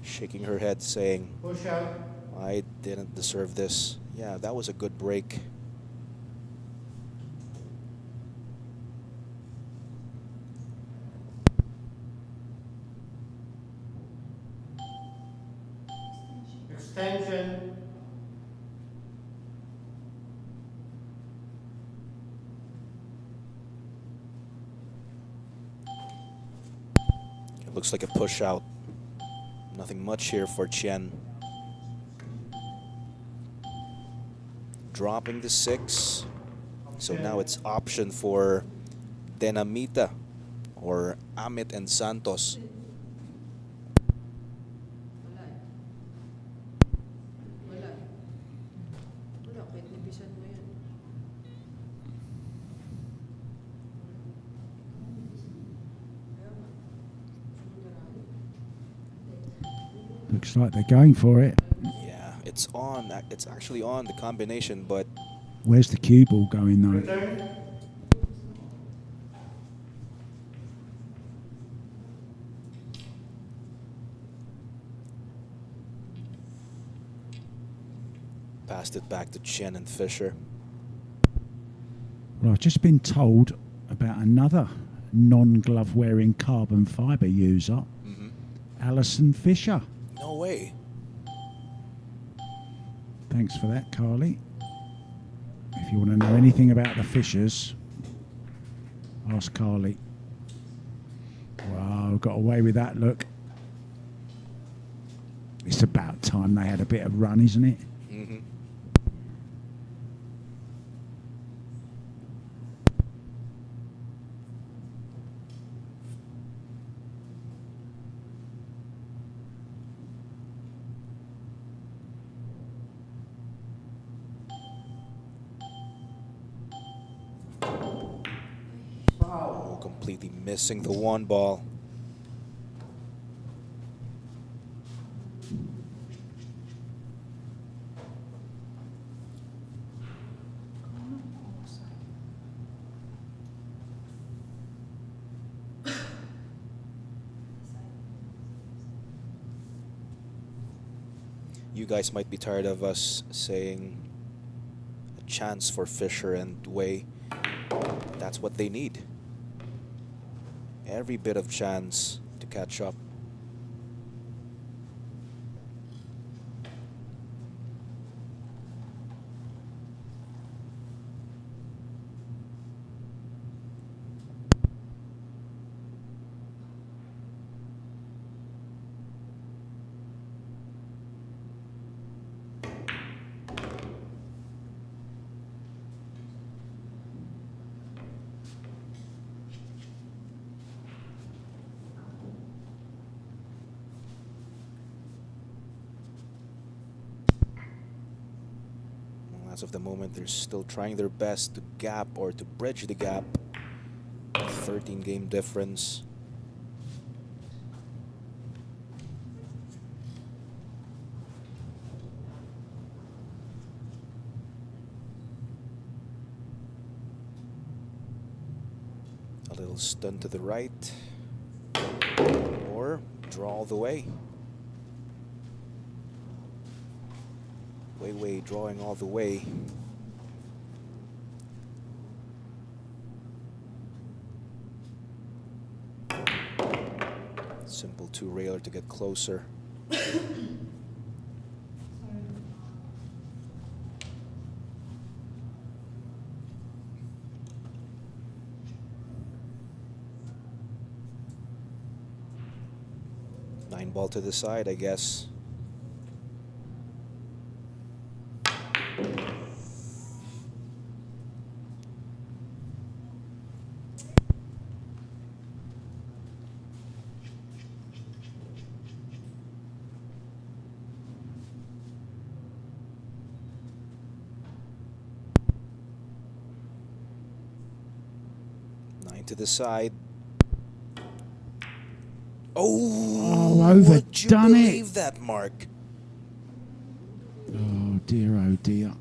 Shaking her head saying, Push out. I didn't deserve this. Yeah, that was a good break. Attention. It looks like a push out. Nothing much here for Chien. Dropping the 6. So now it's option for Denamita or Amit and Santos. Wala eh. Wala eh. Wala, kahit nibisan mo yan. Kaya nga. Looks like they're going for it. Yeah, it's on. It's actually on the combination, but Where's the cue ball going though? Return. passed it back to Chien and Fisher. Well, I've just been told about another non-glove wearing carbon fibre user, Alison Fisher. No way. Thanks for that, Carly. If you want to know anything about the Fishers, ask Carly. Wow, got away with that, look. It's about time they had a bit of run, isn't it? Mm-hmm. Oh, completely missing the one ball. You guys might be tired of us saying a chance for Fisher and Way. That's what they need. Every bit of chance to catch up. As of the moment, they're still trying their best to gap or to bridge the gap. 13 game difference. A little stun to the right. Or draw all the way. Way, drawing all the way. Simple two-railer to get closer. Nine ball to the side, I guess. To the side. Oh, overdone would you believe it. that, Mark? Oh dear.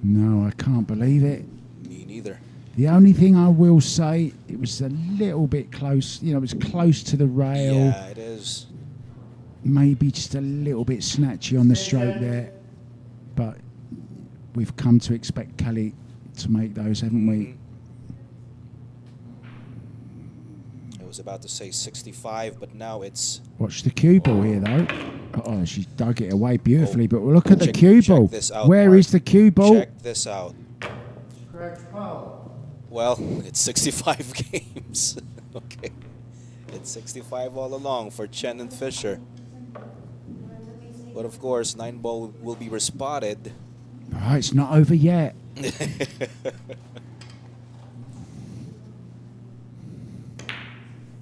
No, I can't believe it. Me neither. The only thing I will say, it was a little bit close. You know, it was close to the rail. Yeah, it is. Maybe just a little bit snatchy on the stroke there. But we've come to expect Kelly to make those, haven't we? I was about to say 65, but now it's... Watch the cue ball here, though. Oh, she dug it away beautifully, Oh, but look at the check- cue check ball. this out, Where Mark. is the cue ball? Check this out. Correct foul. Well, it's 65 games. Okay. It's 65 all along for Chien and Fisher. But of course, 9 ball will be respotted. Oh, it's not over yet.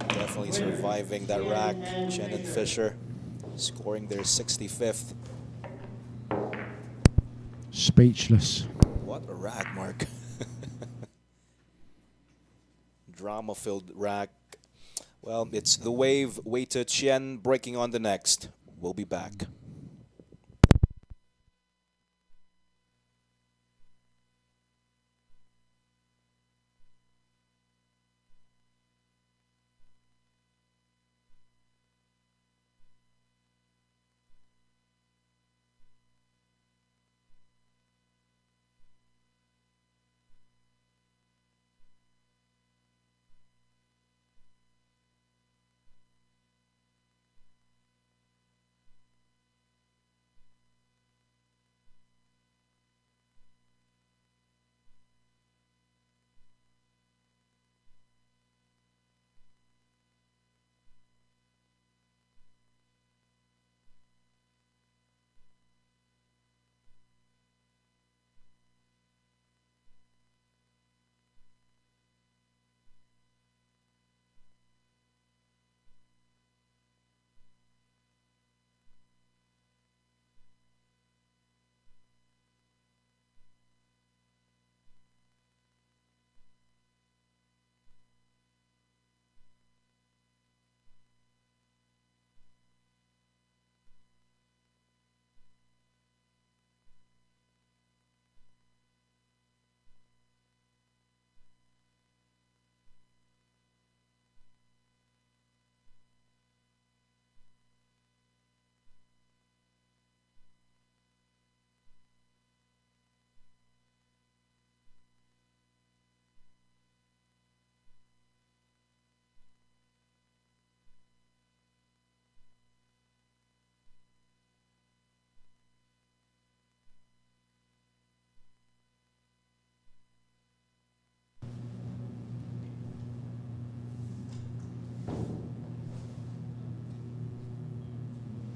Definitely surviving that rack. Chien and Fisher scoring their 65th. Speechless. What a rack, Mark. Drama-filled rack. Well, it's the wave. Wait to Chien breaking on the next. We'll be back.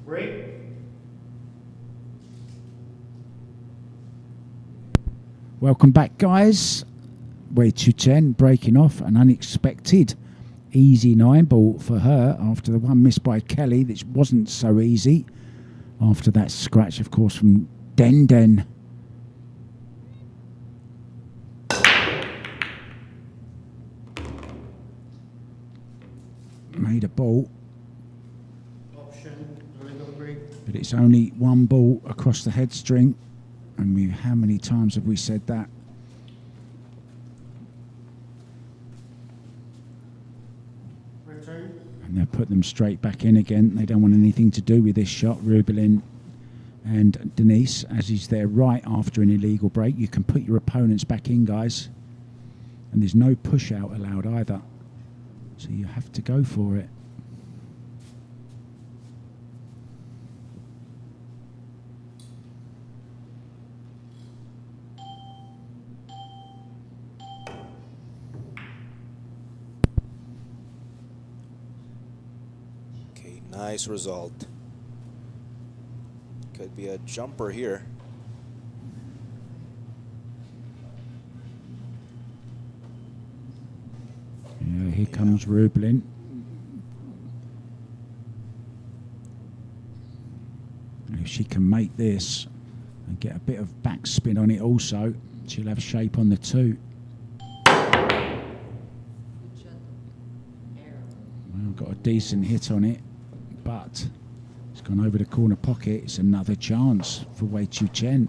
Break. Welcome back, guys. Wei Chu-chen breaking off an unexpected easy 9 ball for her after the one missed by Kelly, which wasn't so easy. After that scratch, of course, from Den Den. Made a ball, Option. Legal break. but it's only 1 ball across the head string. And how many times have we said that? Return. And they'll put them straight back in again. They don't want anything to do with this shot. Rubilen and Denise, as he's there right after an illegal break. You can put your opponents back in, guys. And there's no push out allowed either. So you have to go for it. Okay, nice result. Could be a jumper here. Yeah, here comes Rubilen. And if she can make this and get a bit of backspin on it also, she'll have shape on the 2. Well, got a decent hit on it, but it's gone over the corner pocket. It's another chance for Wei Chu-chen.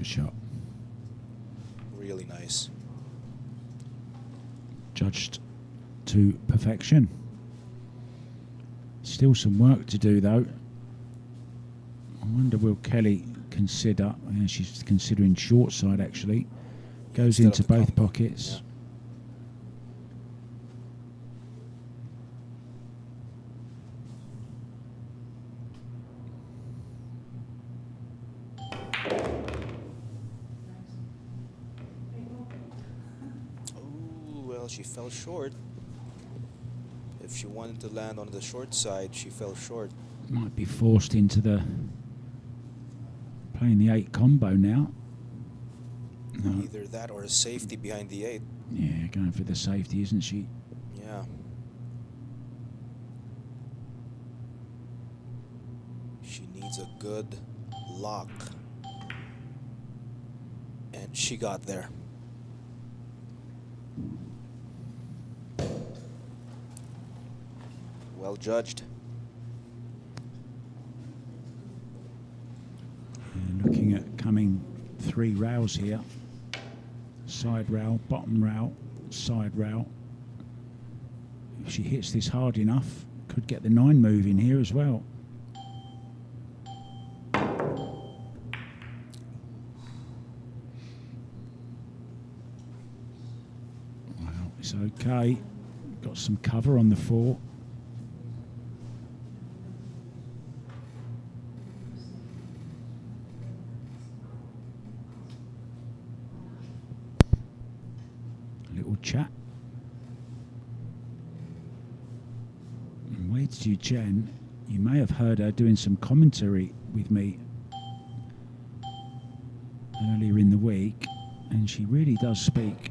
Good shot. Really nice. Judged to perfection. Still some work to do though. I wonder will Kelly consider, yeah, she's considering short side actually. Goes Still into have to both combo, pockets. yeah. Oh, well, she fell short. If she wanted to land on the short side, she fell short. Might be forced into the playing the 8 combo now. No. Either that or a safety behind the 8. Yeah, going for the safety, isn't she? Yeah. She needs a good lock. And she got there. Well judged. And looking at coming 3 rails here. Side rail, bottom rail, side rail. If she hits this hard enough, could get the 9 moving here as well. Well, it's okay. Got some cover on the 4. Little chat. And wait to Chien. You may have heard her doing some commentary with me earlier in the week, and she really does speak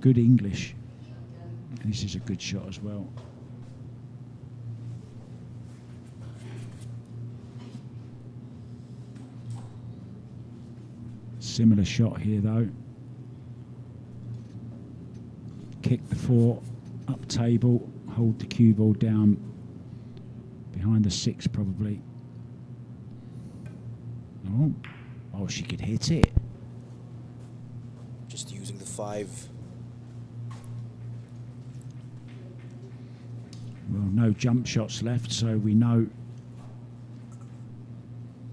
good English. And this is a good shot as well. Similar shot here though. Kick the 4 up table, hold the cue ball down behind the 6 probably. Oh, she could hit it. Just using the 5. Well, no jump shots left, so we know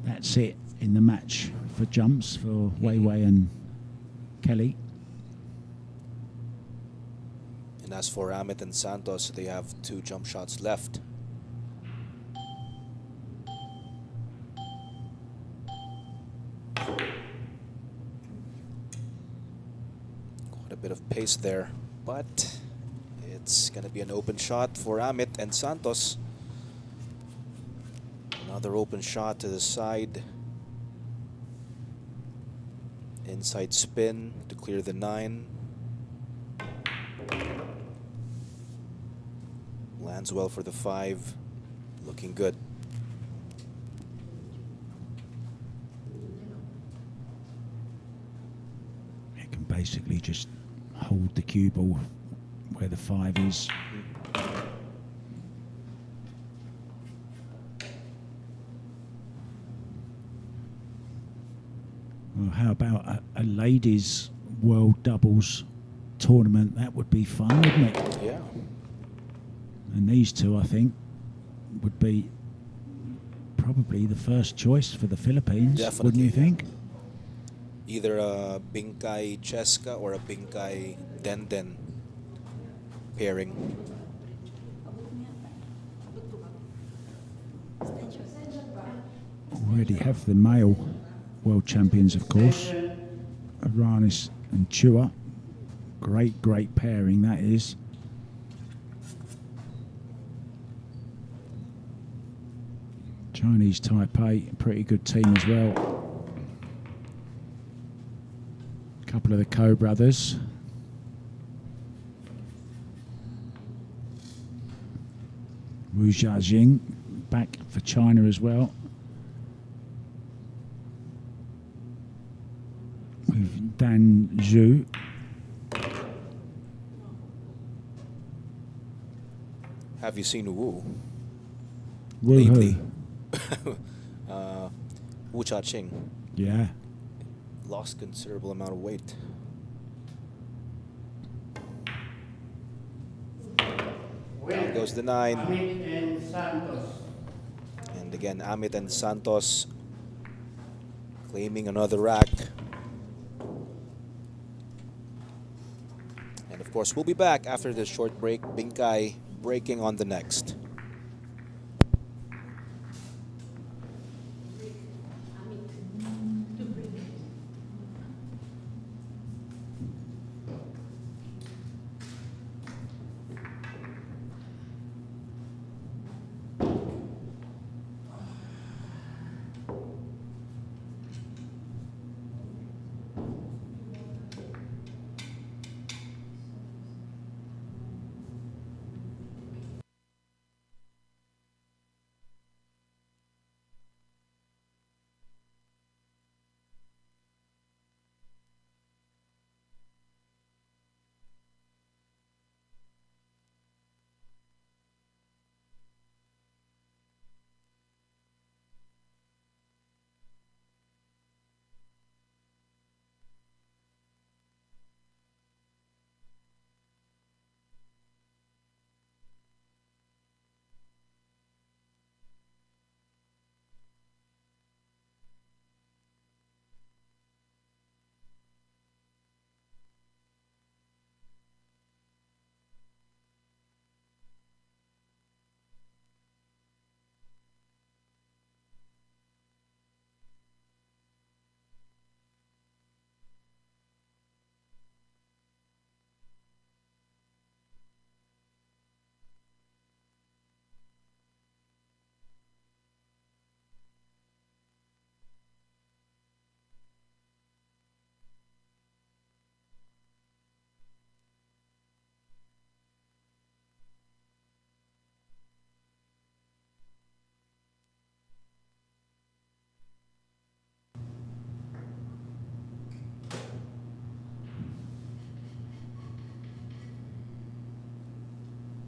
that's it in the match for jumps for Weiwei and Kelly. And as for Amit and Santos, they have 2 jump shots left. Quite a bit of pace there, but it's going to be an open shot for Amit and Santos. Another open shot to the side. Inside spin to clear the 9. Lands well for the 5. Looking good. It can basically just hold the cue ball where the 5 is. Well, how about a ladies' world doubles tournament? That would be fun, wouldn't it? Yeah. And these 2, I think, would be probably the first choice for the Philippines, Definitely, wouldn't you yeah. think? Either a Bingkai Cheska or a Bingkai Denden pairing. Already have the male world champions, of course. Aranis and Chua. Great pairing that is. Chinese Taipei, pretty good team as well. A couple of the Ko brothers. Wu Jiajing back for China as well. With Dan Zhu. Have you seen Wu Wu lately? who? Ching Yeah. lost considerable amount of weight. Down goes the 9. Amit and Santos. And again, Amit and Santos claiming another rack. And of course, we'll be back after this short break. Binkai breaking on the next.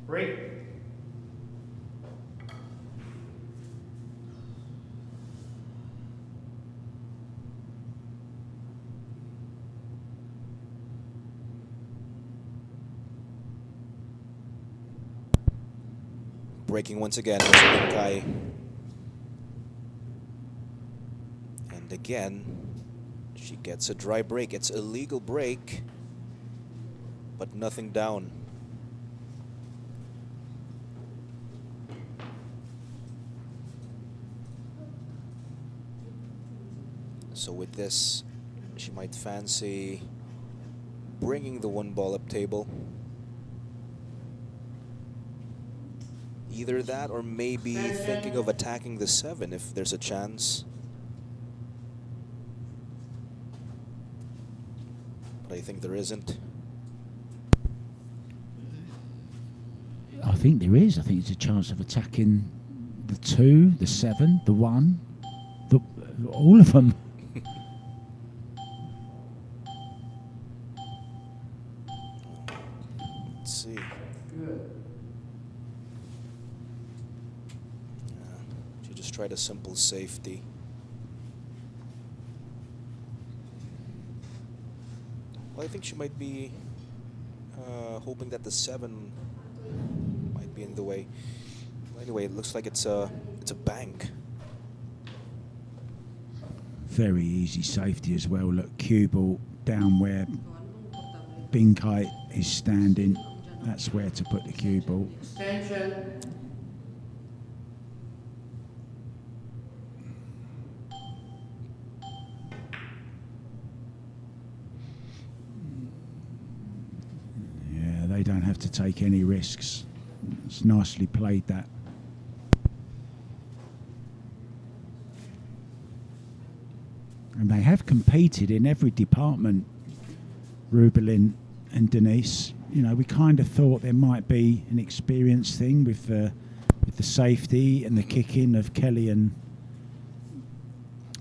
Break. Breaking once again was Binkai. And again, she gets a dry break. It's a legal break, but nothing down. So with this, she might fancy bringing the 1 ball up table. Either that or maybe thinking of attacking the 7 if there's a chance. But I think there isn't. I think there is. I think it's a chance of attacking the 2, the 7, the 1, all of them. Let's see. She just tried a simple safety. Well, I think she might be hoping that the 7 might be in the way. Well, anyway, it looks like it's a bank. Very easy safety as well. Look, cue ball down where Binkai is standing. That's where to put the cue ball. Extension. Yeah, they don't have to take any risks. It's nicely played, that. And they have competed in every department, Rubilen and Denise. You know, we kind of thought there might be an experience thing with the safety and the kick-in of Kelly and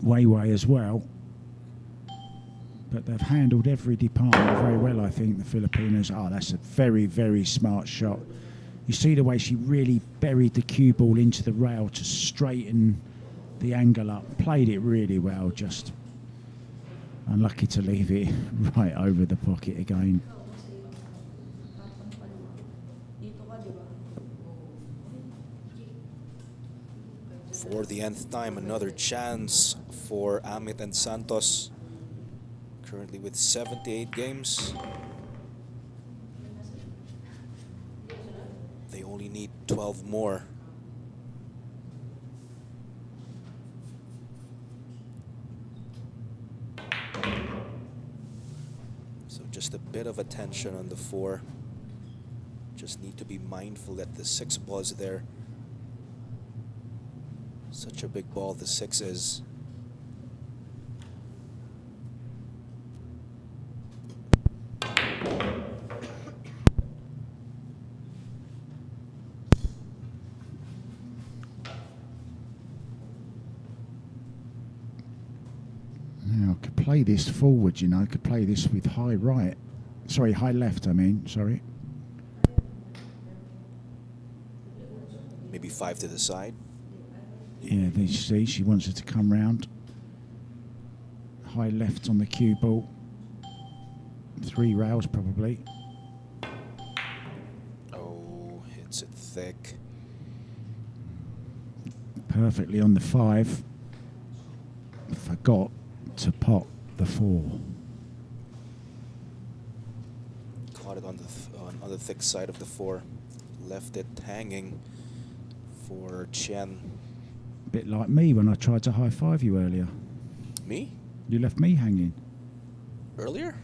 Weiwei as well. But they've handled every department very well, I think, the Filipinos. Oh, that's a very, very smart shot. You see the way she really buried the cue ball into the rail to straighten the angle up. Played it really well, just unlucky to leave it right over the pocket again. Ikaw kasi tapang paluwa. Dito ka, di ba? For the nth time, another chance for Amit and Santos. Currently with 78 games. They only need 12 more. So just a bit of attention on the 4. Just need to be mindful that the 6 ball is there. Such a big ball the 6 is. Now, I could play this forward, you know, I could play this with high right. Sorry, high left, I mean, sorry. Maybe 5 to the side. Yeah, there you see, she wants her to come round. High left on the cue ball. 3 rails probably. Oh, hits it thick. Perfectly on the 5. Forgot to pot the 4. Caught it on the thick side of the 4. Left it hanging for Chien. Bit like me when I tried to high five you earlier. Me? You left me hanging. Earlier?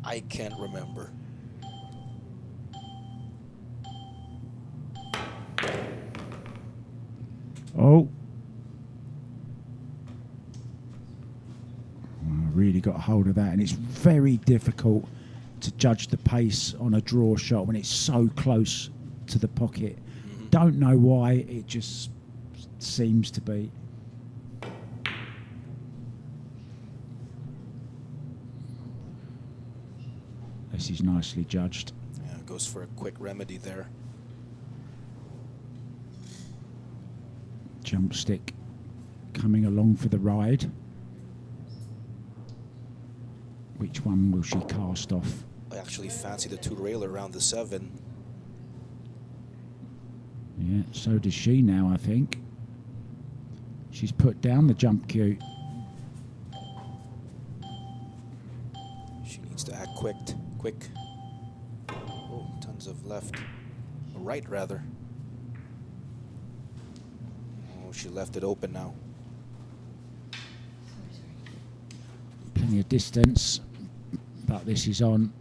I can't remember. Oh. I really got a hold of that, and it's very difficult to judge the pace on a draw shot when it's so close to the pocket. Don't know why, it just seems to be. This is nicely judged. Yeah, goes for a quick remedy there. Jump stick coming along for the ride. Which one will she cast off? I actually fancy the 2-railer around the 7. Yeah, so does she now, I think. She's put down the jump cue. She needs to act quick. Oh, tons of left. Right, rather. Oh, she left it open now. Plenty of distance, but this is on.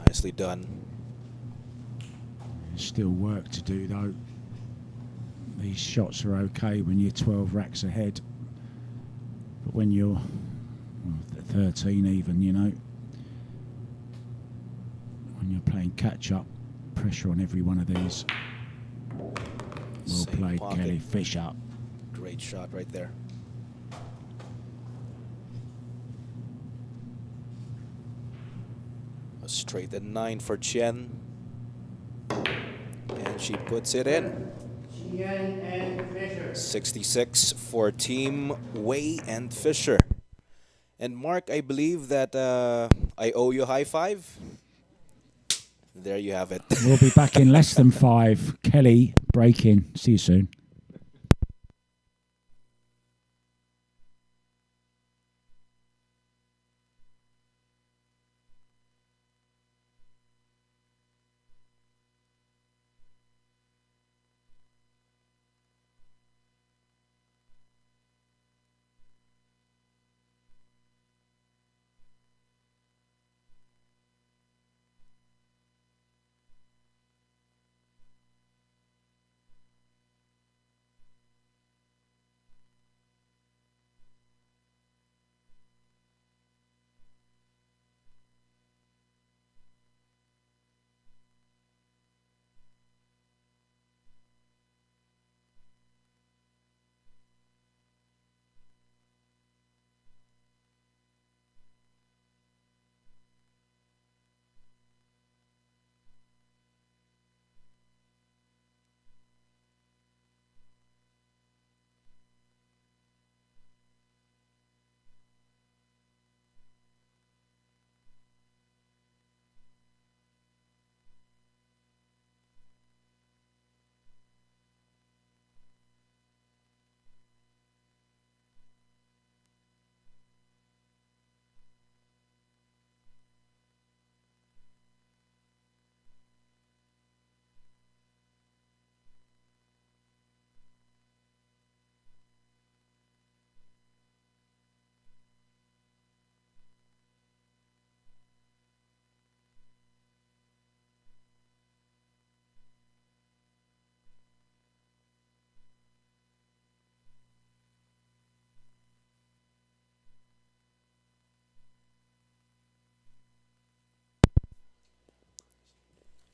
Nicely done. Still work to do though. These shots are okay when you're 12 racks ahead, but when you're 13 even, you know, when you're playing catch up, pressure on every one of these. Well Same played, pocket. Kelly. Fish up. Great shot right there. A straight at 9 for Chien. And she puts it in. Chien and Fisher. 66 for Team Wei and Fisher. And Mark, I believe that I owe you a high five. There you have it. We'll be back in less than 5. Kelly, break in. See you soon.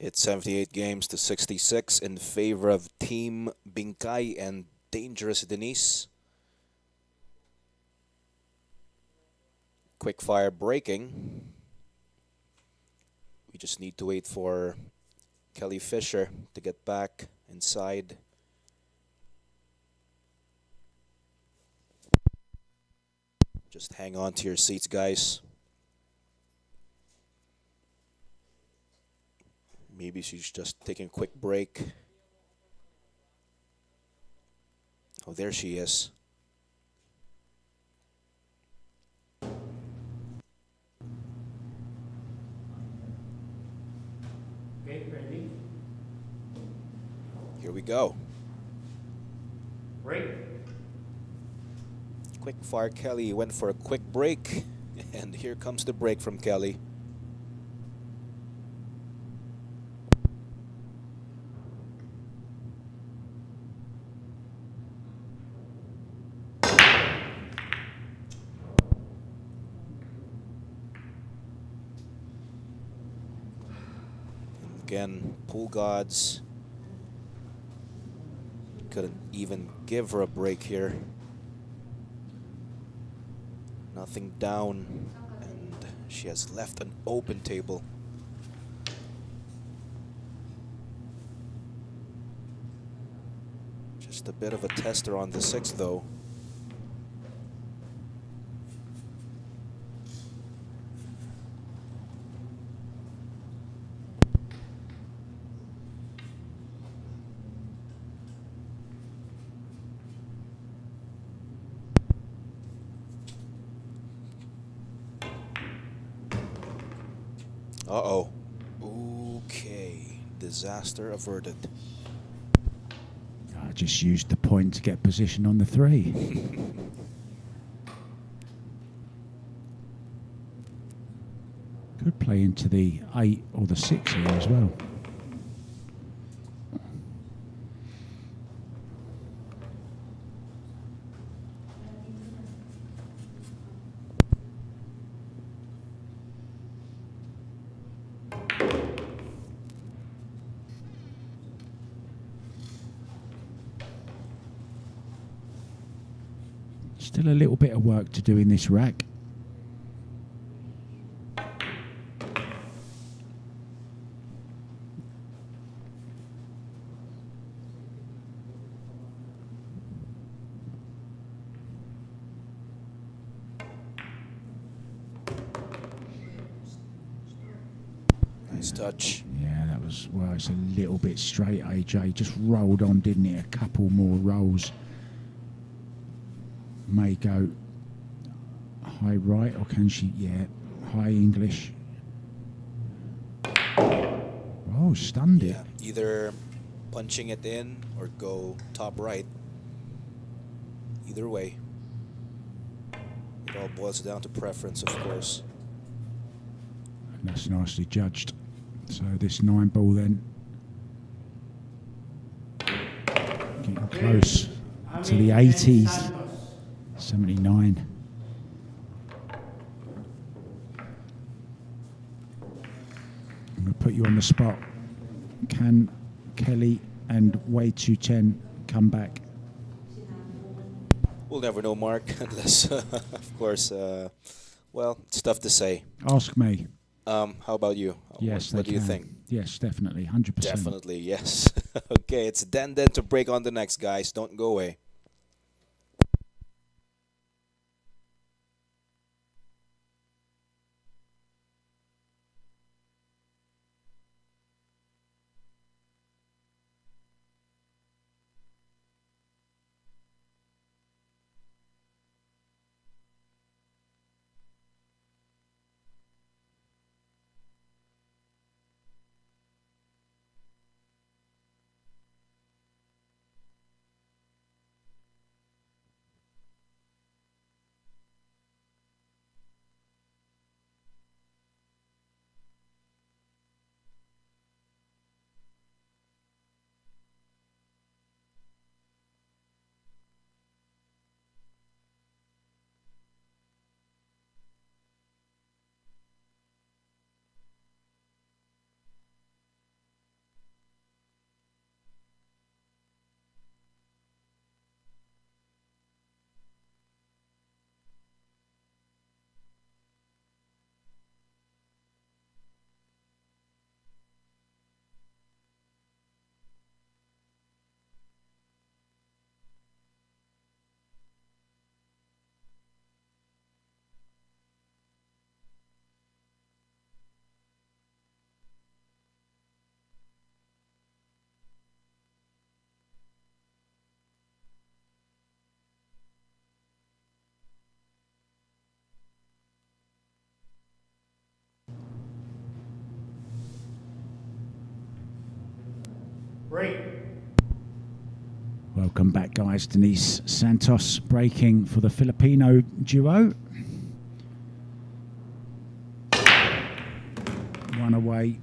It's 78 games to 66 in favor of Team Bingkay and Dangerous Denise. Quick fire breaking. We just need to wait for Kelly Fisher to get back inside. Just hang on to your seats, guys. Maybe she's just taking a quick break. Oh, there she is. Okay, ready? Here we go. Break. Quick fire Kelly went for a quick break. And here comes the break from Kelly. Again, pool gods couldn't even give her a break here. Nothing down, and she has left an open table. Just a bit of a tester on the 6th, though. Uh-oh. Okay. Disaster averted. I just used the point to get position on the 3. Could play into the 8 or the 6 here as well. Still a little bit of work to do in this rack. touch. Yeah, that was, well, it's a little bit straight, AJ. Just rolled on, didn't it? A couple more rolls. May go high right, or can she? Yeah, high English. Oh, stunned it. Yeah, either punching it in or go top right. Either way. It all boils down to preference, of course. And that's nicely judged. So this 9-ball then. Getting close to the 80s. 79. I'm going to put you on the spot. Can Kelly and Wei Chu Chen come back? We'll never know, Mark, unless, of course, well, it's tough to say. Ask me. How about you? Yes, What they do you can. think? Yes, definitely, 100%. Definitely, yes. Okay, it's Den to break on the next, guys. Don't go away. Break. Welcome back, guys. Denise, Santos breaking for the Filipino duo. One away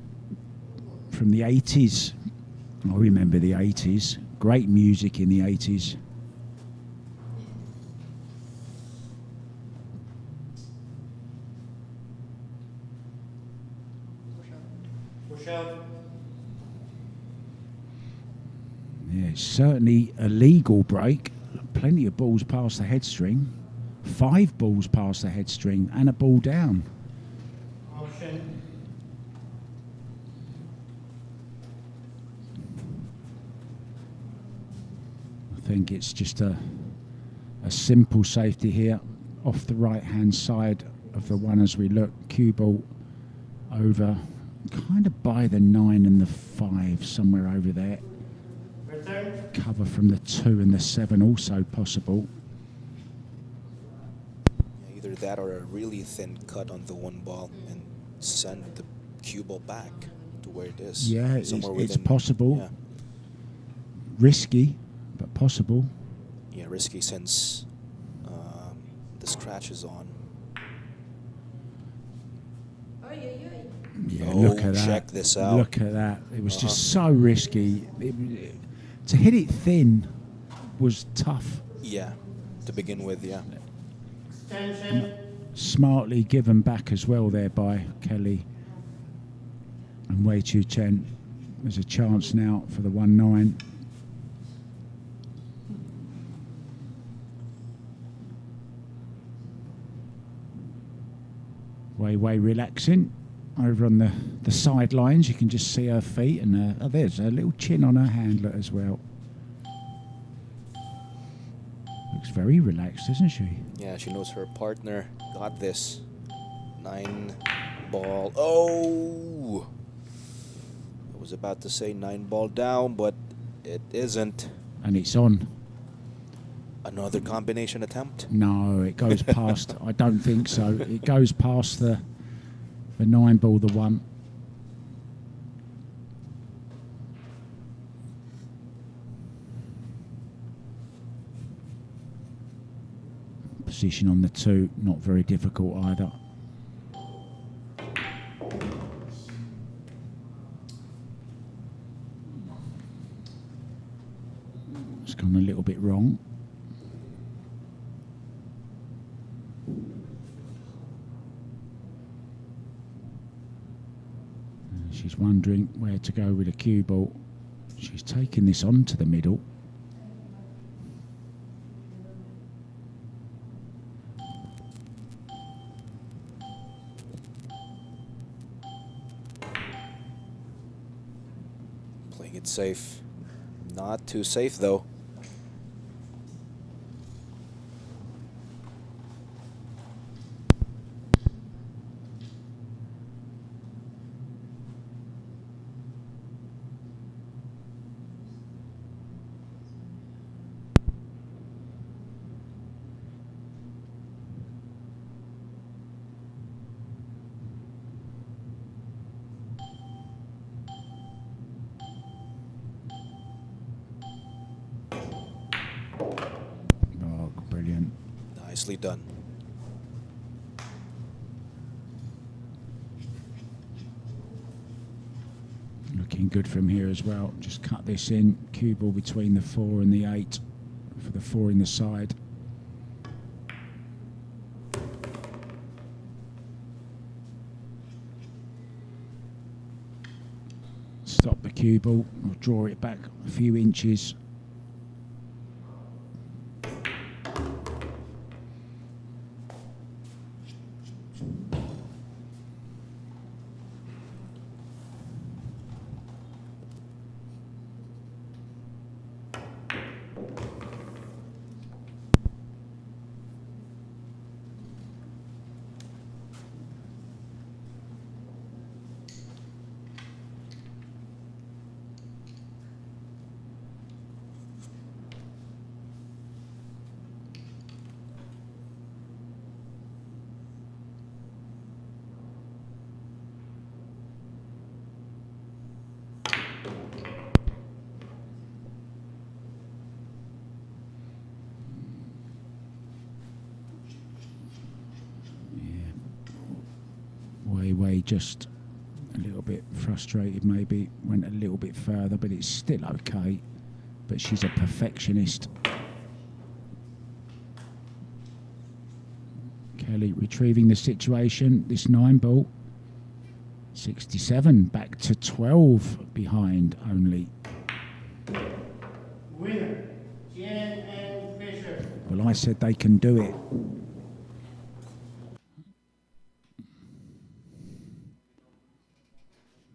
from the 80s. I remember the 80s. Great music in the 80s. Push out. Yeah, it's certainly a legal break. Plenty of balls past the head string. 5 balls past the head string and a ball down. Option. I think it's just a simple safety here off the right hand side of the one as we look. Cue ball over kind of by the 9 and the 5, somewhere over there. Return. Cover from the 2 and the 7 also possible. Yeah, either that or a really thin cut on the one ball and send the cue ball back to where it is. Yeah, it's within- possible. Yeah. Risky, but possible. Yeah, risky since the scratch is on. Ay, ay, ay. Yeah, Oh, look at that. check this out. Look at that. It was just so risky. To hit it thin was tough. Yeah, to begin with, yeah. Extension. Smartly given back as well there by Kelly and Wei Chu Chen. There's a chance now for the 1-9. Wei relaxing over on the sidelines. You can just see her feet, and there's a little chin on her handler as well. Looks very relaxed, isn't she? Yeah, she knows her partner got this. 9 ball. Oh! was about to say 9 ball down, but it isn't. And it's on. Another combination attempt? No, it goes past. I don't think so. It goes past the 9 ball, the 1. Position on the 2, not very difficult either. It's gone a little bit wrong. She's wondering where to go with a cue ball. She's taking this onto the middle. Playing it safe. Not too safe, though. Oh, brilliant. Nicely done. Looking good from here as well. Just cut this in. Cue ball between the 4 and the 8 for the 4 in the side. Stop the cue ball or draw it back a few inches. Way just a little bit frustrated, maybe went a little bit further, but it's still okay. But she's a perfectionist. Kelly retrieving the situation. This 9 ball, 67 back to 12 behind only. Winner, Chien and Fisher. Well, I said they can do it.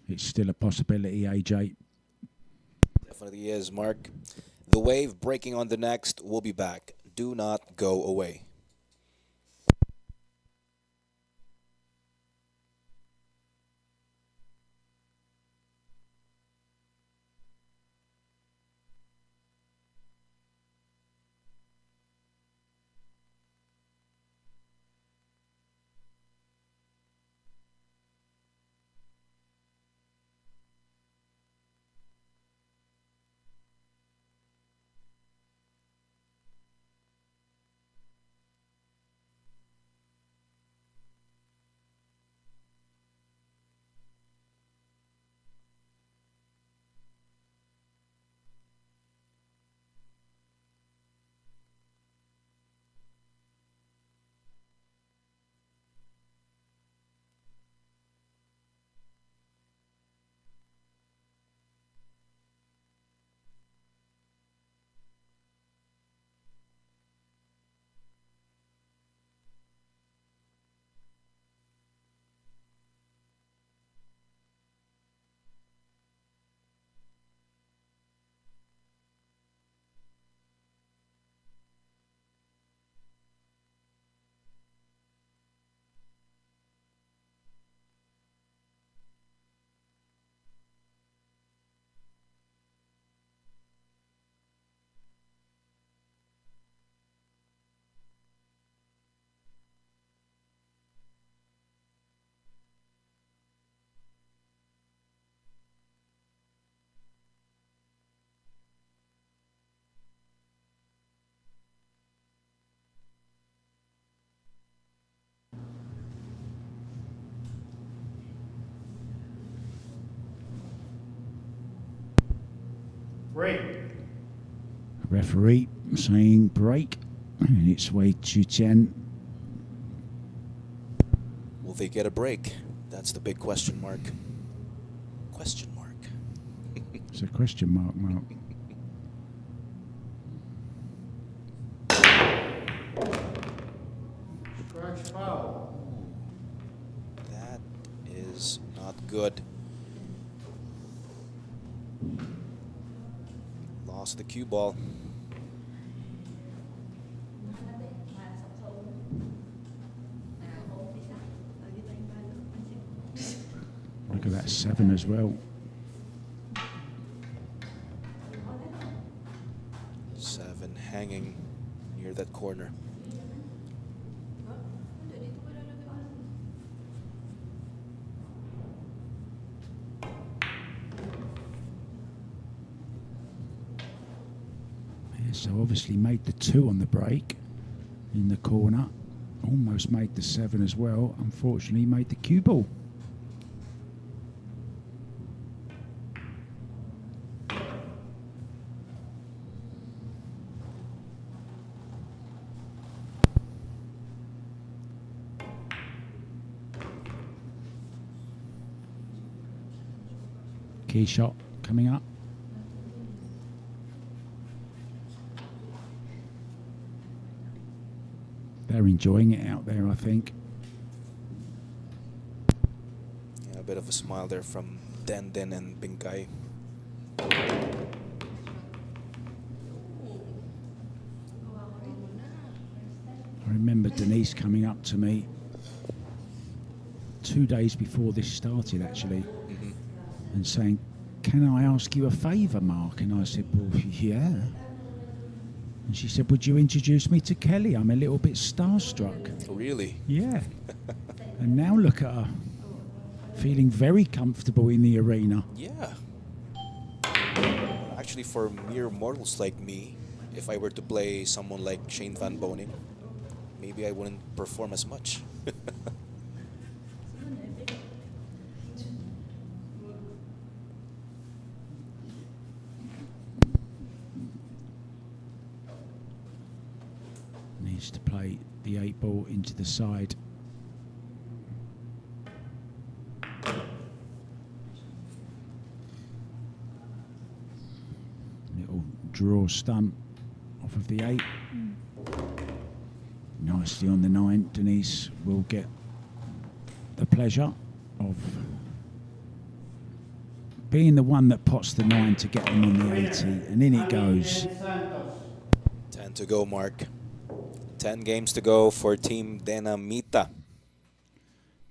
It's still a possibility, AJ. Definitely is, Mark. The wave breaking on the next. We'll be back. Do not go away. Break. Referee saying break, and it's way to Chien. Will they get a break? That's the big question mark. Question mark. It's a question mark, Mark. Scratch foul. That is not good. Lost the cue ball. Look at that 7 as well. 7 hanging near that corner. Yeah, so obviously made the 2 on the break in the corner. Almost made the 7 as well. Unfortunately, made the cue ball. Key shot coming up. They're enjoying it out there, I think. Yeah, a bit of a smile there from Den and Bingkai. I remember Denise coming up to me 2 days before this started, actually, and saying, "Can I ask you a favour, Mark?" And I said, "Well, yeah." And she said, "Would you introduce me to Kelly? I'm a little bit starstruck." Really? Yeah. And now look at her, feeling very comfortable in the arena. Yeah. Actually, for mere mortals like me, if I were to play someone like Shane Van Boning, maybe I wouldn't perform as much. Needs to play the 8 ball into the side. Little draw stump off of the 8. Nicely on the 9. Denise will get the pleasure of being the one that pots the 9 to get them on the 80, and in it goes. Santos. 10 to go, Mark. 10 games to go for Team Denamita.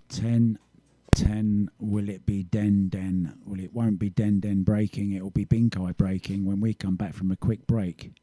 10, 10. Will it be Den? Well, it won't be Den breaking. It will be Binkai breaking when we come back from a quick break.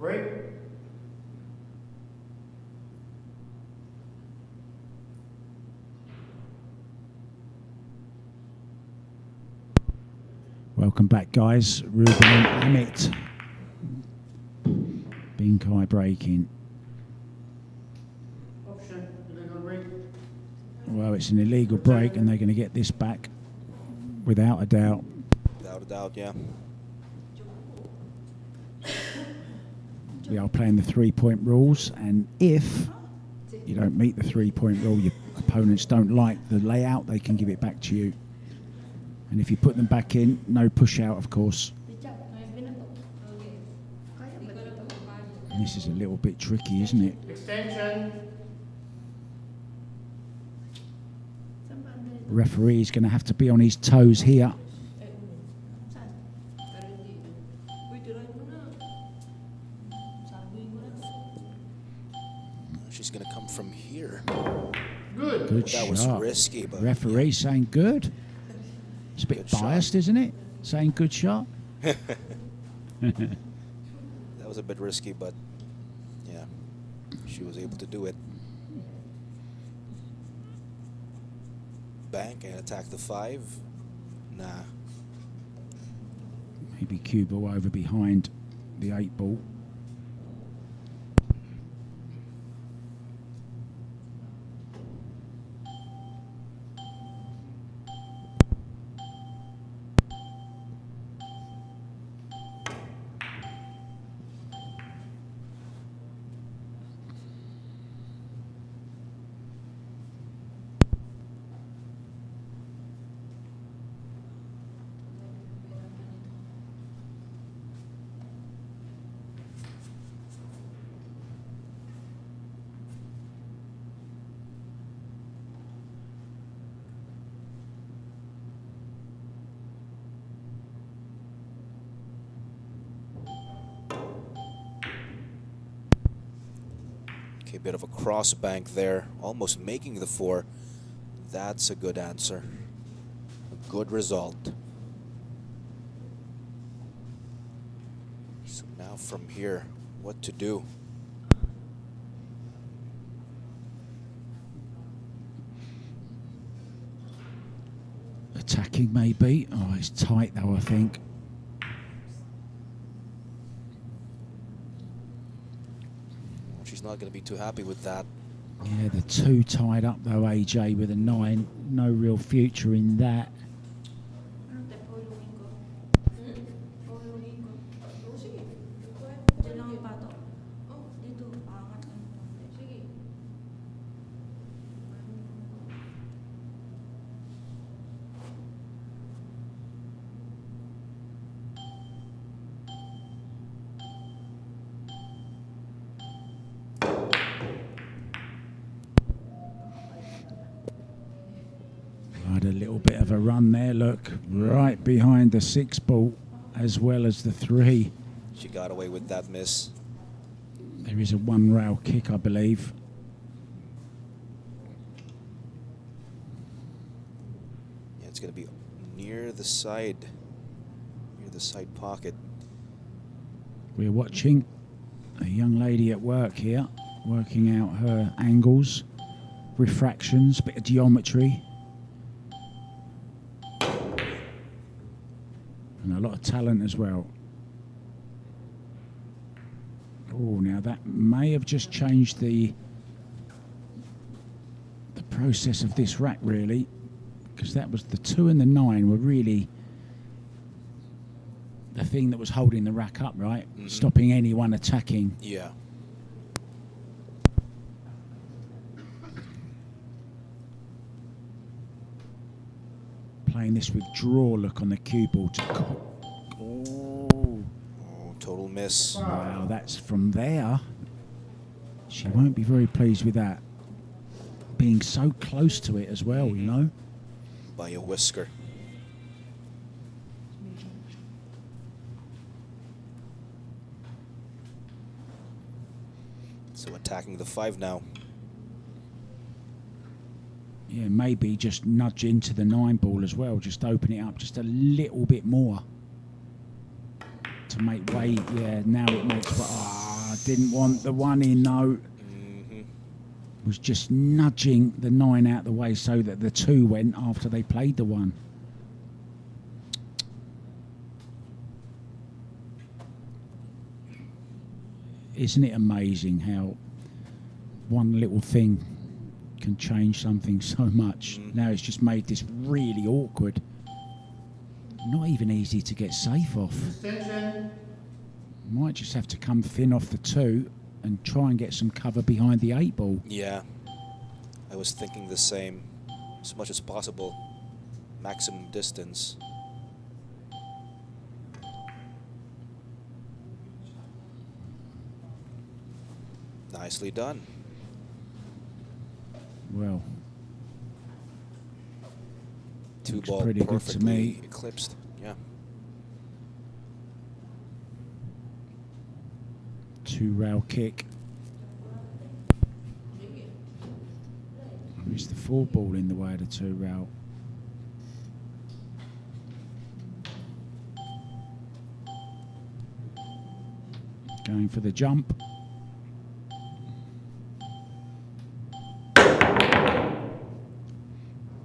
break. Welcome back, guys. Rubilen, Amit. Binkai breaking. Option, illegal break. Well, it's an illegal break, and they're going to get this back without a doubt. Without a doubt, yeah. We are playing the 3-point rules, and if you don't meet the 3-point rule, your opponents don't like the layout, they can give it back to you. And if you put them back in, no push out, of course. And this is a little bit tricky, isn't it? Extension. Referee's going to have to be on his toes here. She's going to come from here. Good. Good That shot. was risky, but Referee saying good. It's a bit Good shot. biased, isn't it? Saying good shot. that was a bit risky, but yeah, she was able to do it. Bank and attack the 5. Nah. Maybe cue ball over behind the 8 ball. Okay, bit of a cross bank there, almost making the 4. That's a good answer. A good result. So now from here, what to do? Attacking maybe. Oh, it's tight though, I think. She's not going to be too happy with that. Yeah, the 2 tied up though, AJ, with a 9. No real future in that. Had a little bit of a run there, look, right behind the 6 ball as well as the 3. She got away with that miss. There is a 1 rail kick, I believe. Yeah, it's going to be near the side pocket. We're watching a young lady at work here, working out her angles, refractions, bit of geometry. And a lot of talent as well. Oh, now that may have just changed the process of this rack, really, because that was the 2 and the 9 were really the thing that was holding the rack up, right? Mm-hmm. Stopping anyone attacking. Yeah. Playing this with draw look on the cue ball to Oh, total miss. wow, that's from there. She won't be very pleased with that. Being so close to it as well, you know. By a whisker. So attacking the 5 now. Yeah, maybe just nudge into the 9 ball as well. Just open it up just a little bit more to make way. Yeah, now it makes. Didn't want the 1 in, no. Was just nudging the 9 out the way so that the 2 went after they played the 1. Isn't it amazing how one little thing can change something so much? Now it's just made this really awkward. Not even easy to get safe off. Extension. Might just have to come thin off the 2 and try and get some cover behind the 8 ball. Yeah, I was thinking the same. As much as possible, maximum distance. Nicely done. Well, 2 looks ball pretty good to perfectly me. eclipsed. Yeah. 2 rail kick. Is the 4 ball in the way of the 2 rail? Going for the jump.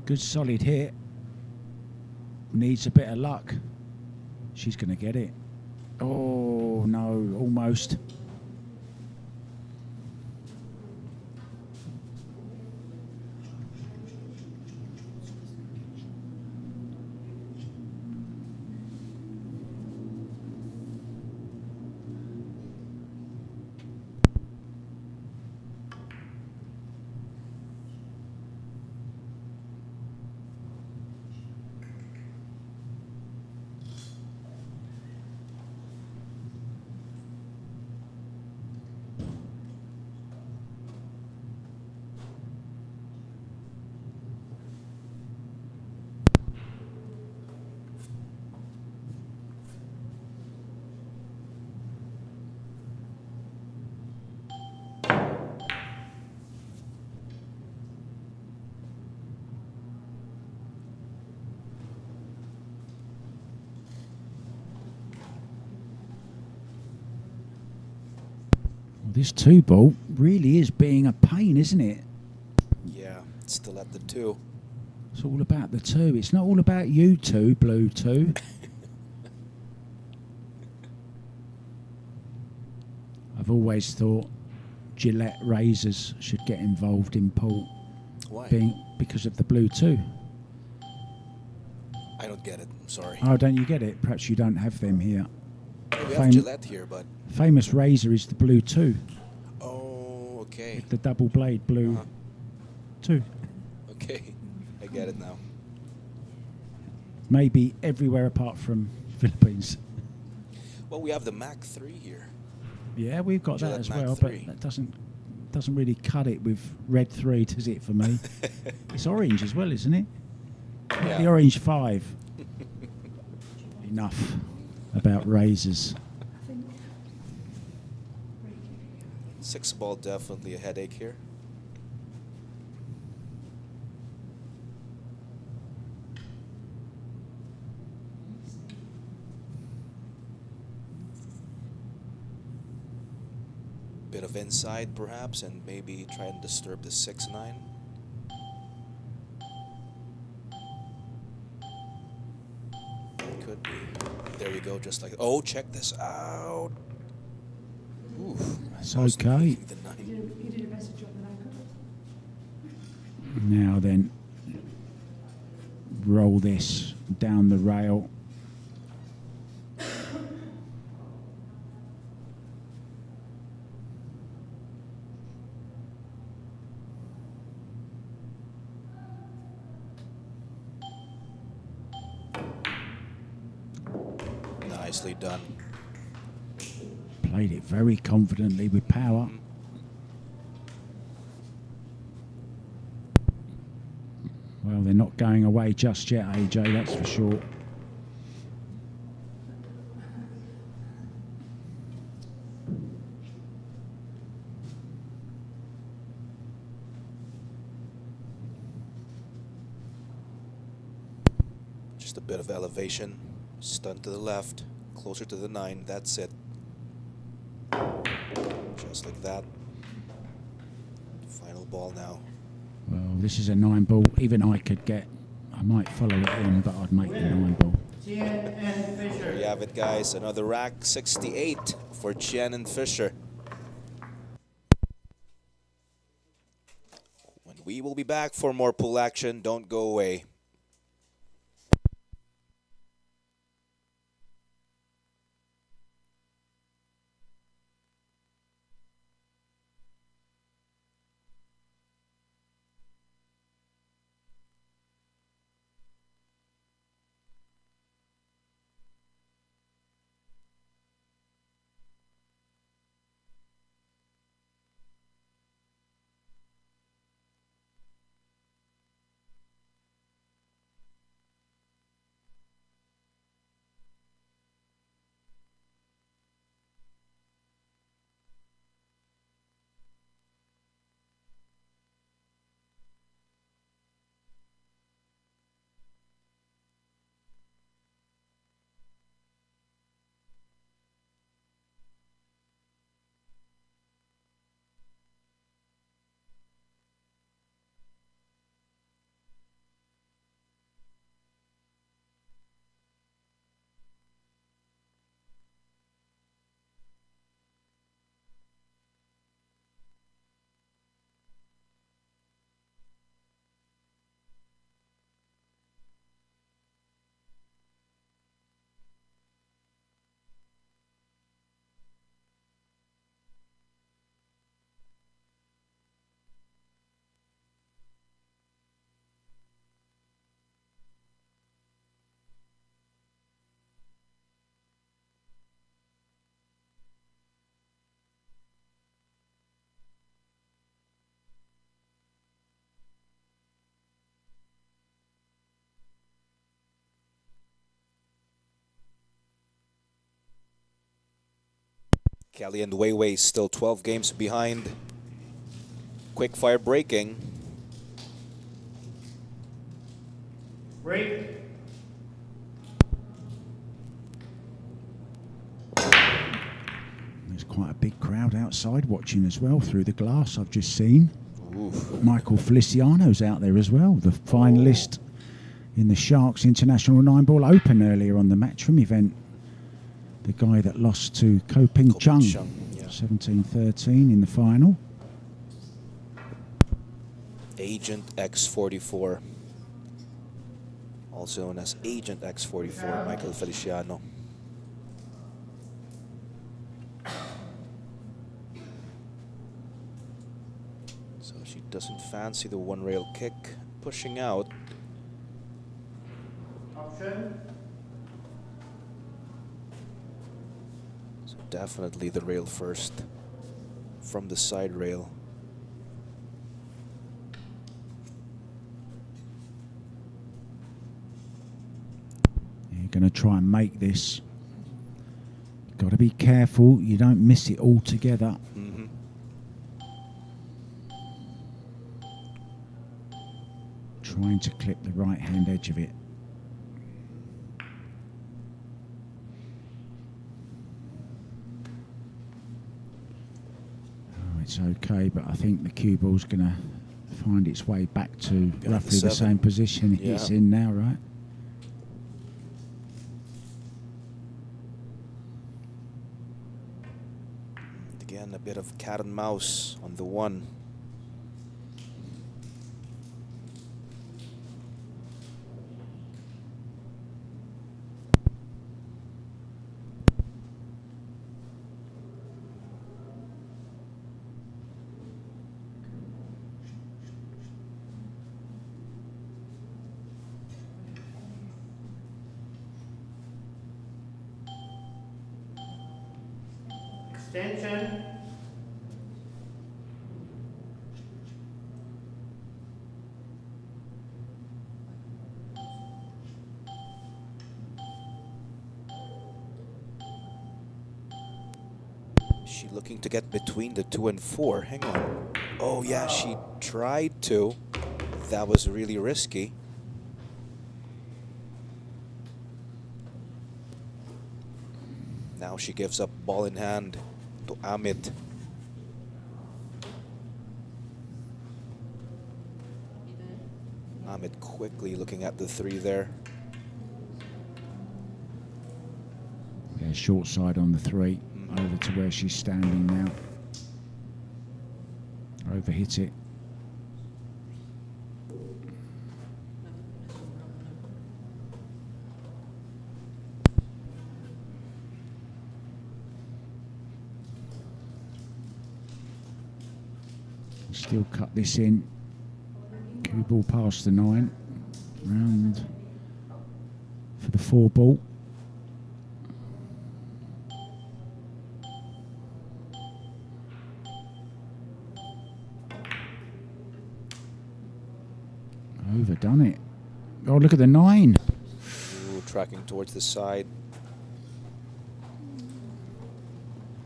Good solid hit. Needs a bit of luck. She's going to get it. Oh no, almost. This 2 ball really is being a pain, isn't it? Yeah, it's still at the 2. It's all about the 2. It's not all about you 2, blue 2. I've always thought Gillette razors should get involved in pool. Why? Because of the blue 2. I don't get it. I'm sorry. Oh, don't you get it? Perhaps you don't have them here. We have Gillette here, but... Famous razor is the blue 2. Oh, okay. With the double blade blue 2. Okay, I get it now. Maybe everywhere apart from Philippines. Well, we have the Mac 3 here. Yeah, we've got Gillette that as Mac well, 3. but that doesn't really cut it with red 3, does it, for me? It's orange as well, isn't it? Yeah. The orange 5. Enough about razors. 6 ball, definitely a headache here. Bit of inside, perhaps, and maybe try and disturb the 6-9. Could be. There you go, just like... Oh, check this out. Oof. It's okay. The 9. You did a better job than I could. Now then, roll this down the rail. Nicely done. Played it very confidently with power. Well, they're not going away just yet, AJ, that's for sure. Just a bit of elevation. Stunt to the left. Closer to the 9. That's it. Just like that. Final ball now. Well, this is a 9-ball. Even I could get. I might follow it in, but I'd make the 9-ball. Chien and There Fisher. you have it, guys. Another rack 68 for Chien and Fisher. When we will be back for more pool action, don't go away. Kelly and Weiwei still 12 games behind. Quick fire breaking. Break. There's quite a big crowd outside watching as well through the glass I've just seen. Oof. Michael Feliciano's out there as well, the finalist in the Sharks International 9-Ball Open earlier on the Matchroom event. The guy that lost to Ko Ping Chung, Yeah. 17-13 in the final. Agent X44. Also known as Agent X44, Michael Feliciano. So she doesn't fancy the one rail kick, pushing out. Option. So definitely the rail first from the side rail. You're going to try and make this. Got to be careful you don't miss it altogether. Mm-hmm. Trying to clip the right hand edge of it. Oh, it's okay, but I think the cue ball's going to find its way back to roughly the 7. same position it's Yeah. in now, right? Again, a bit of cat and mouse on the one. Extension. She looking to get between the 2 and 4. Hang on. Oh yeah, she tried to. That was really risky. Now she gives up ball in hand to Amit. Amit quickly looking at the 3 there. Yeah, short side on the 3. Over to where she's standing now. Overhit it. Still cut this in. Cue ball past the 9. Round for the 4 ball. Overdone it. Oh, look at the 9. Ooh, tracking towards the side.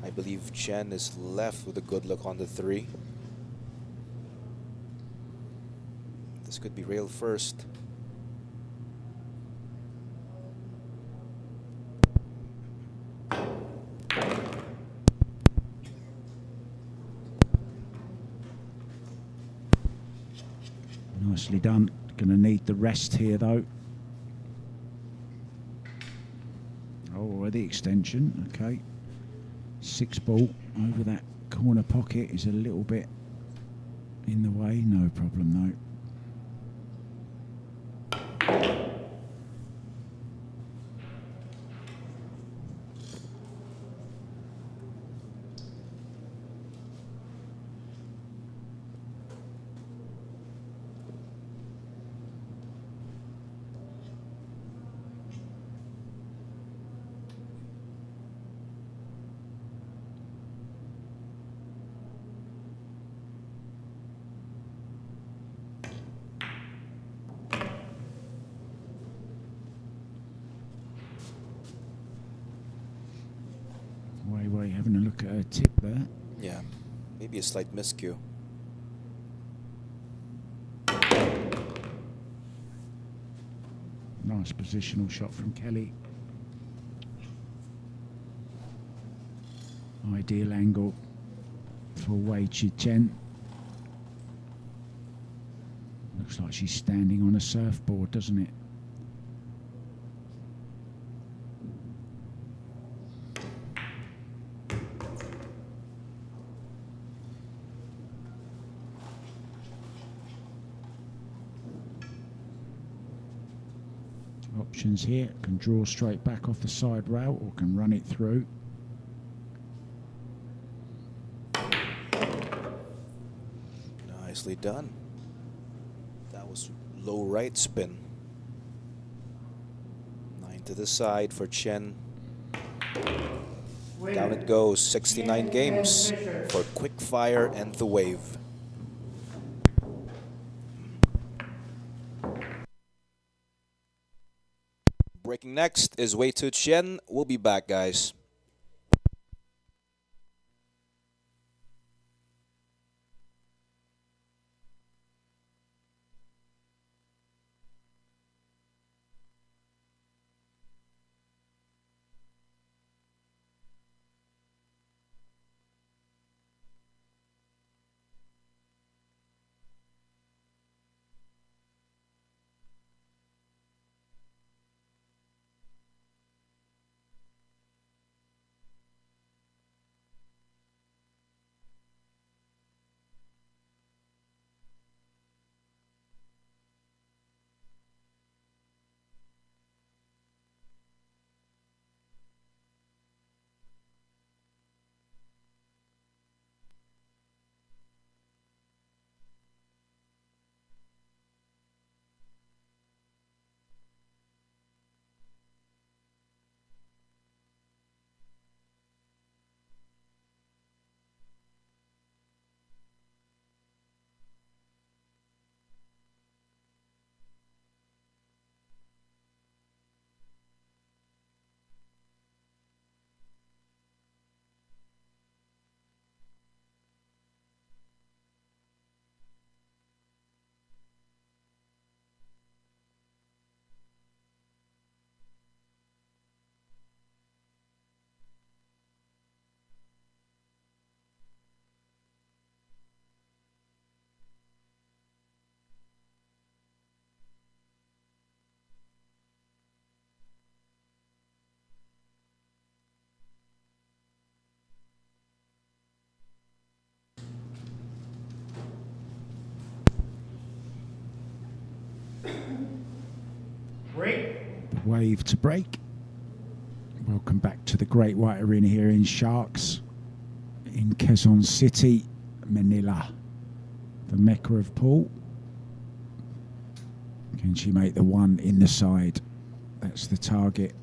I believe Chien is left with a good look on the 3. This could be rail first. Nicely done. Going to need the rest here though. Oh, already extension. Okay. 6 ball over that corner pocket is a little bit in the way. No problem though. Way having a look at her tip there. Yeah, maybe a slight miscue. Nice positional shot from Kelly. Ideal angle for Wei Chien. Looks like she's standing on a surfboard, doesn't it? Options here, can draw straight back off the side rail or can run it through. Nicely done. That was low right spin. 9 to the side for Chien. Down it goes, 69 games for Quickfire and the Wave. Breaking next is Wei Chien. We'll be back, guys. Break. Wave to break. Welcome back to the Great White Arena here in Sharks in Quezon City, Manila. The Mecca of pool. Can she make the one in the side? That's the target.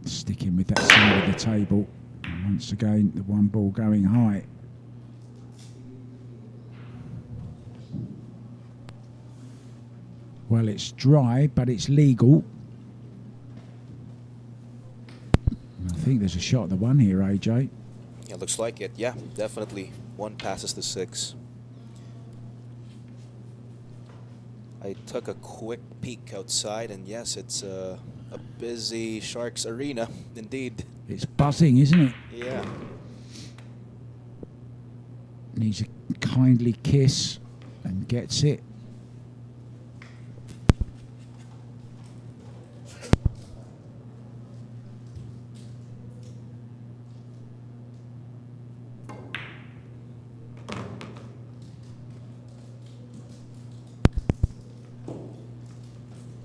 Sticking with that side of the table. And once again, the one ball going high. Well, it's dry, but it's legal. I think there's a shot at the one here, AJ. Yeah, looks like it. Yeah, definitely. One passes the 6. I took a quick peek outside, and yes, it's a busy Sharks arena, indeed. It's buzzing, isn't it? Yeah. Needs a kindly kiss and gets it.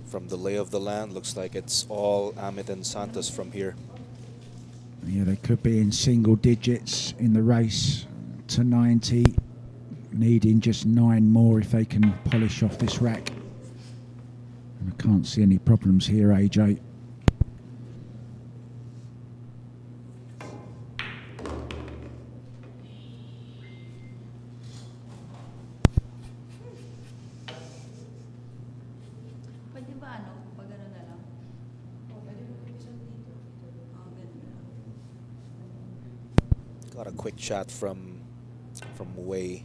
From the lay of the land, looks like it's all Amit and Santos from here. Yeah, they could be in single digits in the race to 90, needing just 9 more if they can polish off this rack. And I can't see any problems here, AJ. Pwede ba pag ano na lang? Pwede mo isang dito. Ganun na lang. Got a quick chat from Wei.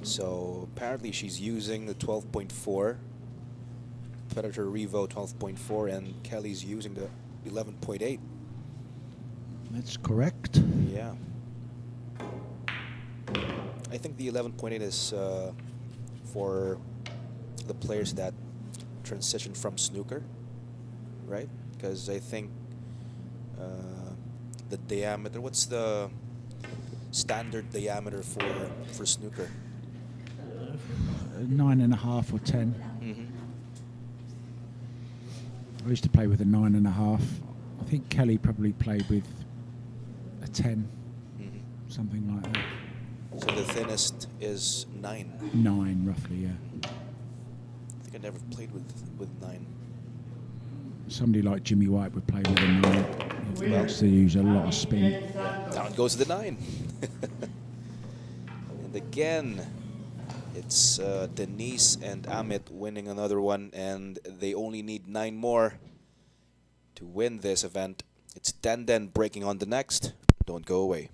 So apparently she's using the 12.4, Predator Revo 12.4, and Kelly's using the 11.8. That's correct. Yeah. I think the 11.8 is for the players that transition from snooker, right? Because I think the diameter, what's the standard diameter for snooker? 9.5 or 10. Mm-hmm. I used to play with a 9.5. I think Kelly probably played with a 10, Mm-hmm. something like that. So the thinnest is 9. 9, roughly, yeah. I think I never played with 9. Somebody like Jimmy White would play with a 9. He Well, likes to use a lot of spin. down goes the 9. And again, it's Denise and Amit winning another one, and they only need 9 more to win this event. It's Den breaking on the next. Don't go away.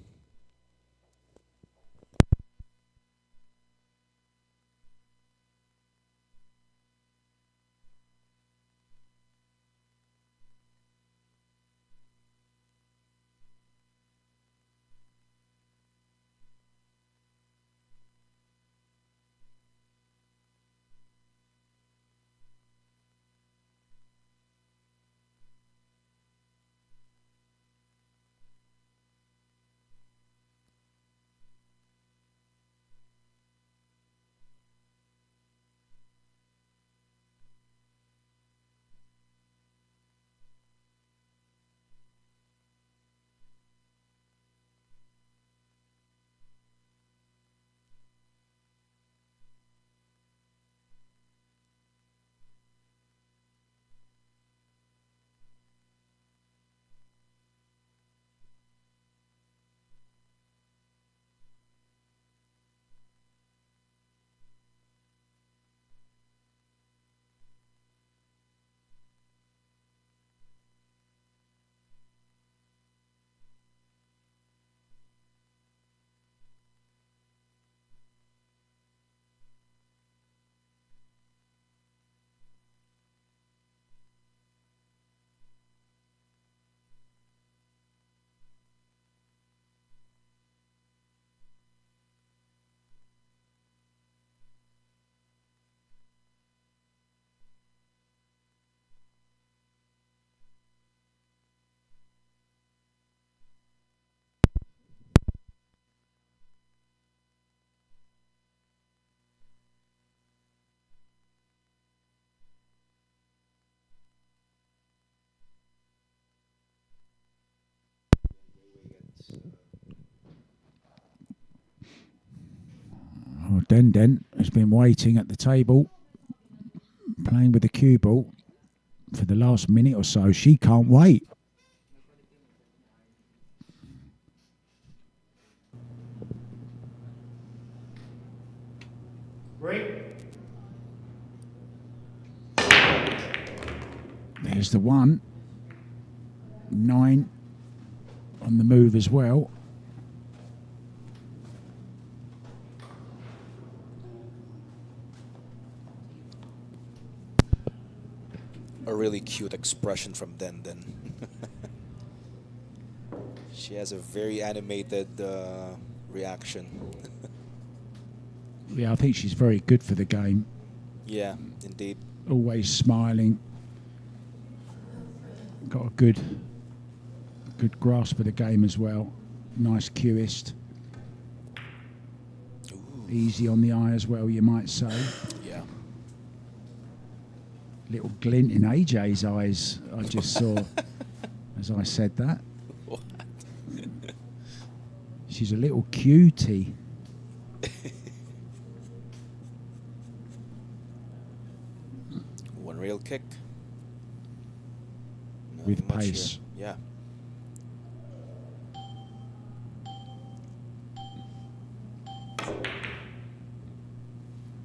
Oh, Den has been waiting at the table, playing with the cue ball for the last minute or so. She can't wait. Break. There's the 1. 9 on the move as well. A really cute expression from Den. She has a very animated reaction. Yeah, I think she's very good for the game. Yeah, indeed. Always smiling. Got a good grasp of the game as well. Nice cueist. Easy on the eye as well, you might say. Yeah. Little glint in AJ's eyes, I just saw as I said that. What? She's a little cutie. One real kick. Not With much pace. here. Yeah.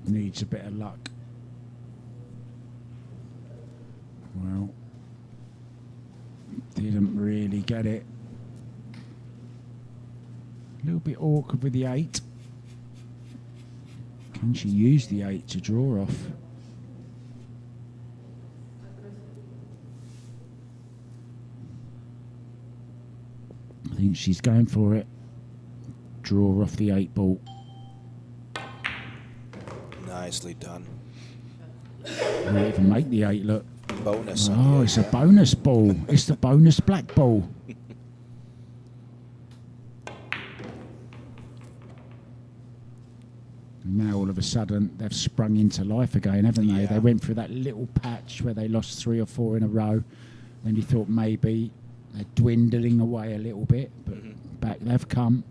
Needs a bit of luck. Well, didn't really get it. A little bit awkward with the 8. Can she use the 8 to draw off? I think she's going for it. Draw off the 8 ball. Nicely done. We'll even make the 8 look. Bonus. Oh, it's a bonus ball. It's the bonus black ball. Now all of a sudden they've sprung into life again, haven't they? Yeah. They went through that little patch where they lost 3 or 4 in a row. Then you thought maybe they're dwindling away a little bit, but back they've come.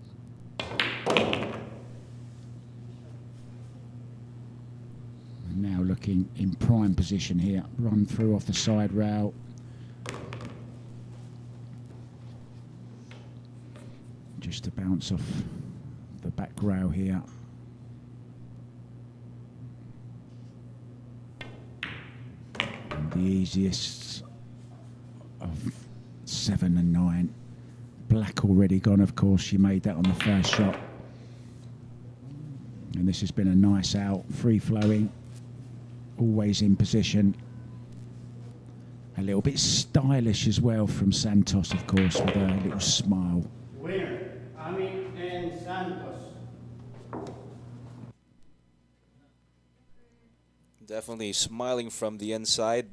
And now looking in prime position here. Run through off the side rail. Just to bounce off the back rail here. The easiest of 7 and 9. Black already gone, of course. She made that on the first shot. And this has been a nice out, free flowing, always in position. A little bit stylish as well from Santos, of course, with a little smile. Winner, Amit and Santos. Definitely smiling from the inside.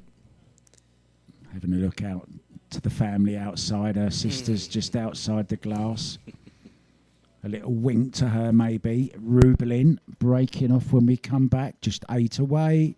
Having a look out to the family outside, her sister's just outside the glass. A little wink to her maybe. Rubilen breaking off when we come back, just 8 away.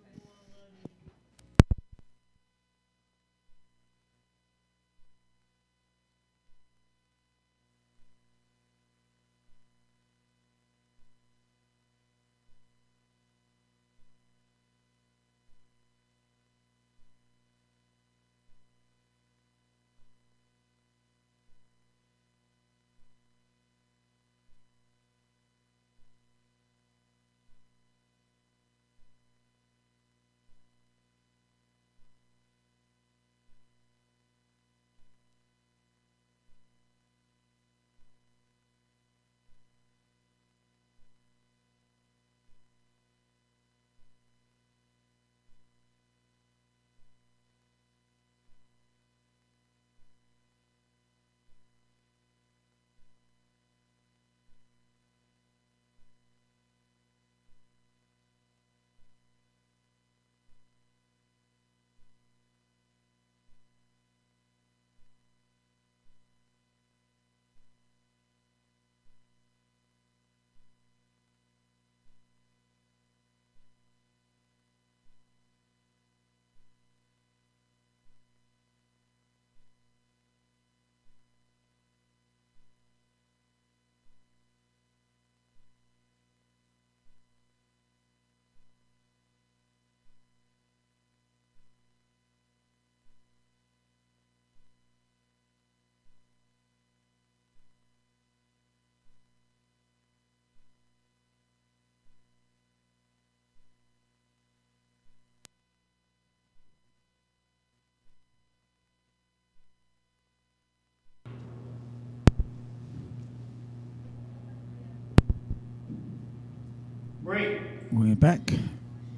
Break. We're back.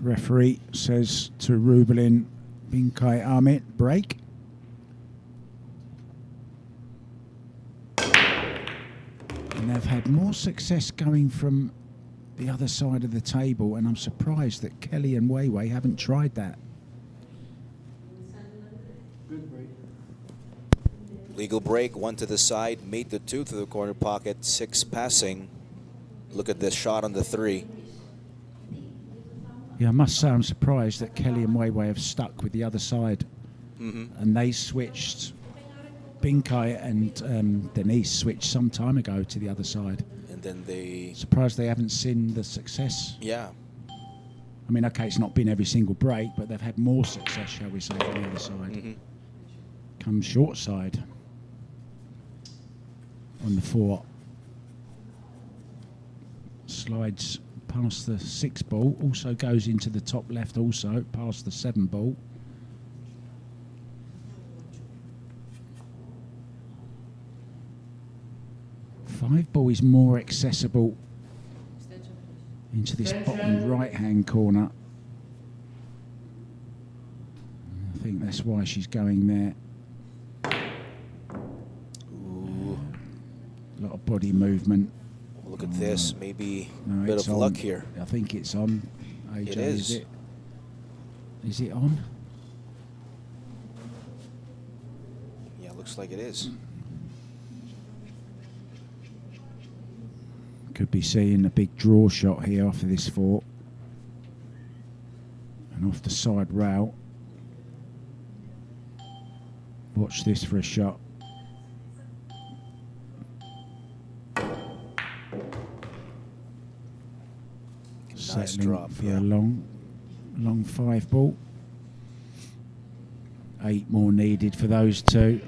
Referee says to Rubilen, Binkai Amit, break. And they've had more success going from the other side of the table, and I'm surprised that Kelly and Weiwei haven't tried that. Good break. Legal break, 1 to the side, made the 2 to the corner pocket, 6 passing. Look at this shot on the 3. Yeah, I must say I'm surprised that Kelly and Weiwei have stuck with the other side. And they switched. Binkai and Denise switched some time ago to the other side. And then they... Surprised they haven't seen the success. Yeah. I mean, okay, it's not been every single break, but they've had more success, shall we say, from the other side. Come short side on the 4. Slides past the 6 ball, also goes into the top left also, past the 7 ball. Five ball is more accessible into this bottom right-hand corner. I think that's why she's going there. Ooh. A lot of body movement. Look at this, maybe No, a bit it's of on. luck here. I think it's on. AJ, It is. Is it on? Yeah, looks like it is. Could be seeing a big draw shot here after this 4. And off the side route. Watch this for a shot. Nice Settling drop, for yeah. a long 5 ball. 8 more needed for those 2.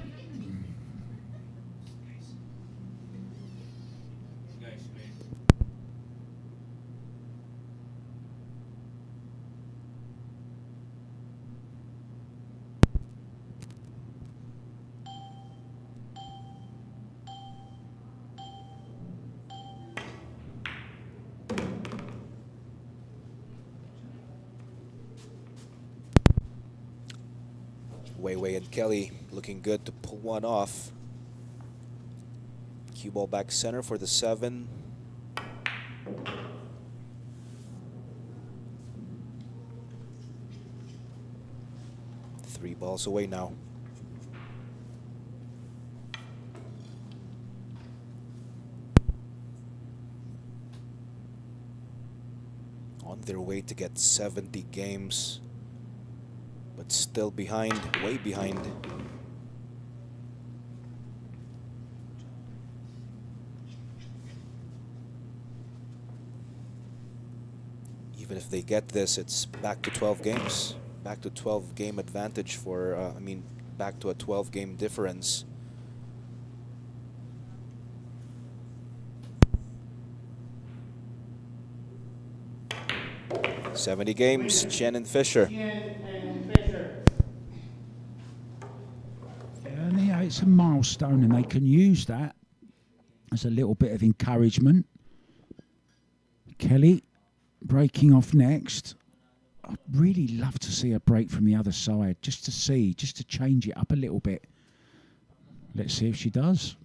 Weiwei and Kelly looking good to pull one off. Cue ball back center for the 7. Three balls away now. On their way to get 70 games, but still behind, way behind. Even if they get this, it's back to 12 games. Back to 12 game advantage for, back to a 12 game difference. "70 games, Chien and Fisher." Chien and Fisher. And yeah, it's a milestone, and they can use that as a little bit of encouragement. Kelly breaking off next. I'd really love to see a break from the other side, just to change it up a little bit. Let's see if she does.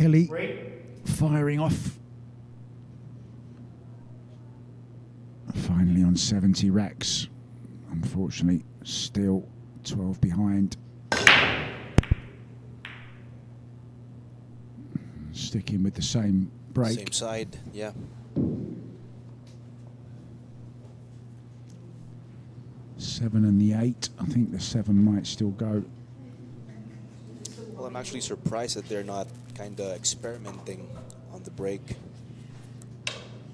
Kelly Break. firing off. Finally on 70 racks. Unfortunately, still 12 behind. Sticking with the same break. Same side, yeah. Seven and the 8. I think the 7 might still go. Well, I'm actually surprised that they're not kind of experimenting on the break.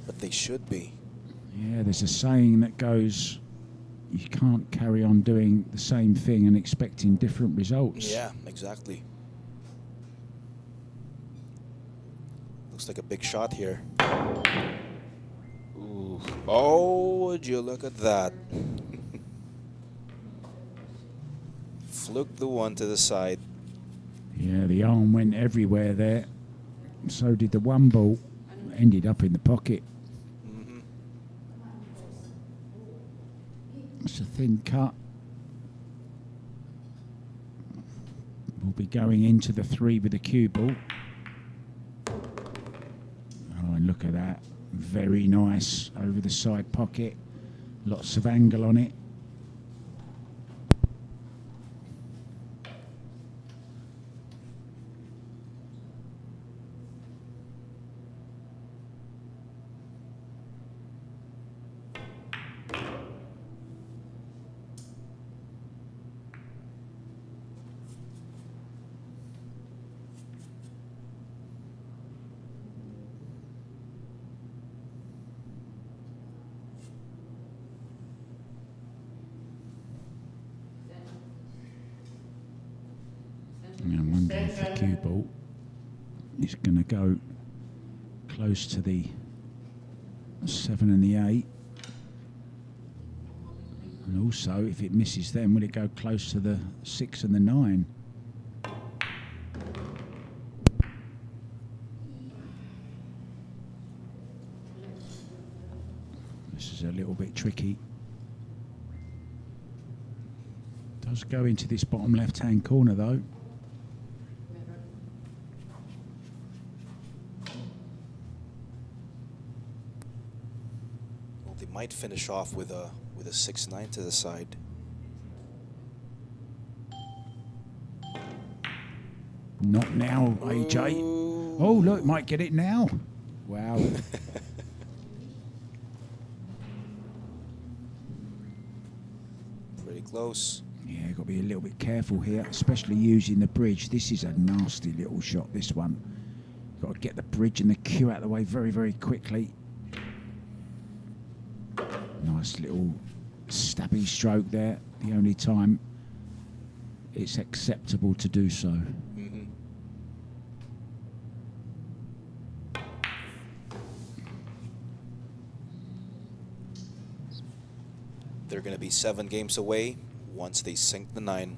But they should be. Yeah, there's a saying that goes, you can't carry on doing the same thing and expecting different results. Yeah, exactly. Looks like a big shot here. Ooh. Oh, would you look at that. Fluked the one to the side. Yeah, the arm went everywhere there. So did the one ball. Ended up in the pocket. Mm-hmm. It's a thin cut. We'll be going into the 3 with the cue ball. Oh, and look at that. Very nice over the side pocket. Lots of angle on it. I wonder if the cue ball is going to go close to the 7 and the 8. And also, if it misses them, will it go close to the 6 and the 9? This is a little bit tricky. Does go into this bottom left-hand corner, though. They might finish off with a 6-9 to the side. Not now, AJ. Oh, look, might get it now. Wow. Pretty close. Yeah, got to be a little bit careful here, especially using the bridge. This is a nasty little shot, this one. Got to get the bridge and the cue out of the way very, very quickly. Nice little stabby stroke there. The only time it's acceptable to do so. Mm-hmm. They're going to be 7 games away once they sink the 9.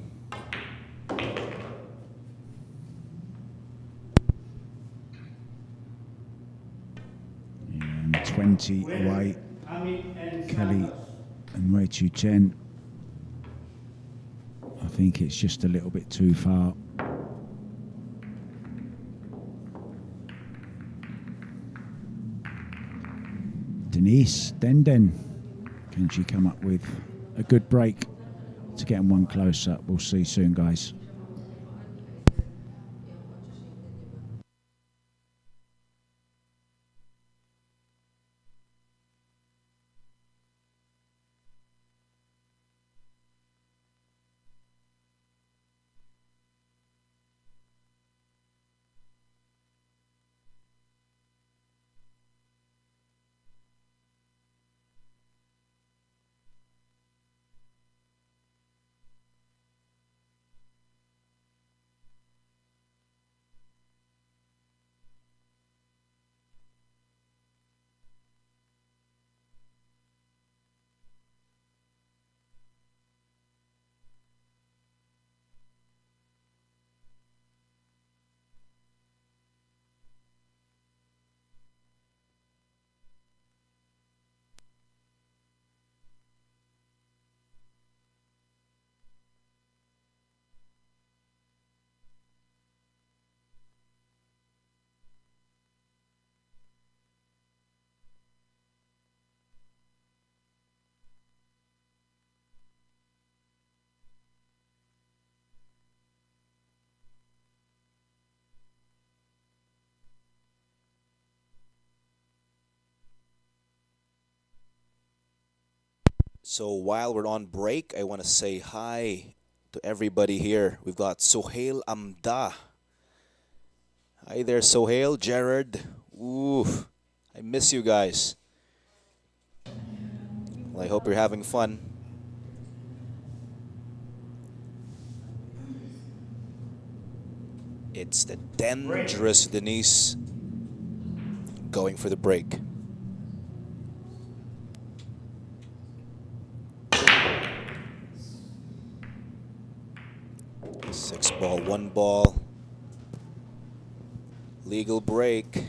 And 20 away. Amit and Kelly Santos. and Wei Chu Chien. I think it's just a little bit too far. Denise, Den. Can she come up with a good break to get them one closer? We'll see soon, guys. So while we're on break, I want to say hi to everybody here. We've got Sohail Amda. Hi there, Sohail, Jared. Ooh, I miss you guys. Well, I hope you're having fun. It's the dangerous Denise going for the break. Six ball, one ball. Legal break.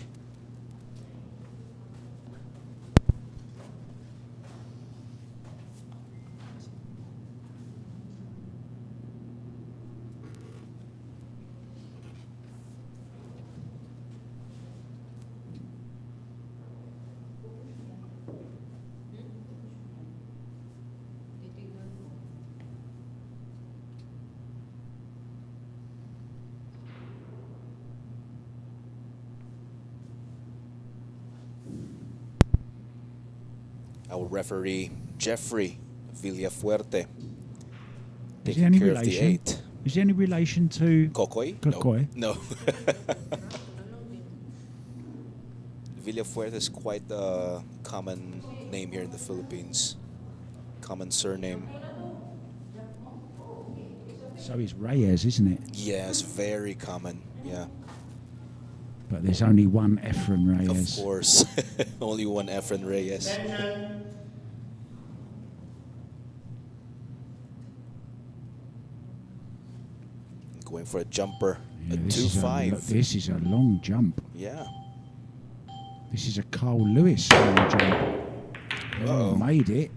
Titignan mo. Our referee, Jeffrey Villafuerte, Is he taking any care of the relation? 8. Is he any relation to Kokoy? Kokoy? No. Villafuerte is quite a common name here in the Philippines. Common surname. So is Reyes, isn't it? Yes, very common. Yeah, But there's only one Efren Reyes. of course. Only one Efren Reyes. Attention. Going for a jumper. Yeah, A this is 2-5. this is a long jump. Yeah. This is a Carl Lewis long jump. Uh-oh. Made it.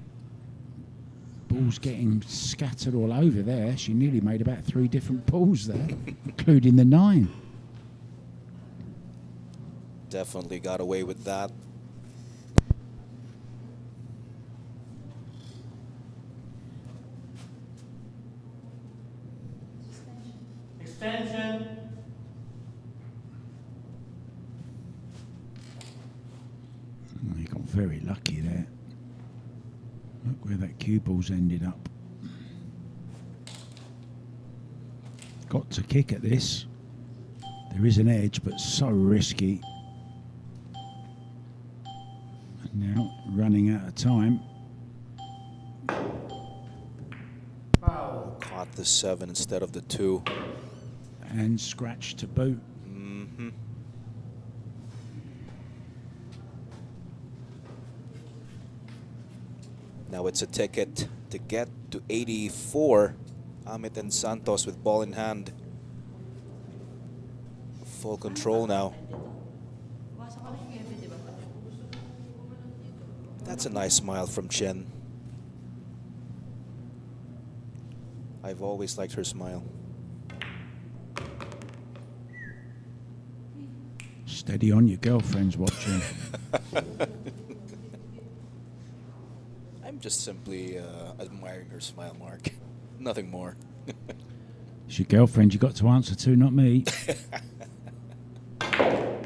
Ball's getting scattered all over there. She nearly made about 3 different balls there, including the 9. Definitely got away with that. Extension. Oh, he got very lucky there. Look where that cue ball's ended up. Got to kick at this. There is an edge, but so risky. And now running out of time. Foul. Caught the 7 instead of the 2. And scratch to boot. Mm-hmm. Now it's a ticket to get to 84. Amit and Santos with ball in hand. Full control now. Basa ka rin Kevin, di ba? That's a nice smile from Chien. I've always liked her smile. Steady on, your girlfriend's watching. I'm just simply admiring her smile, Mark. Nothing more. It's your girlfriend you got to answer to, not me. Oh,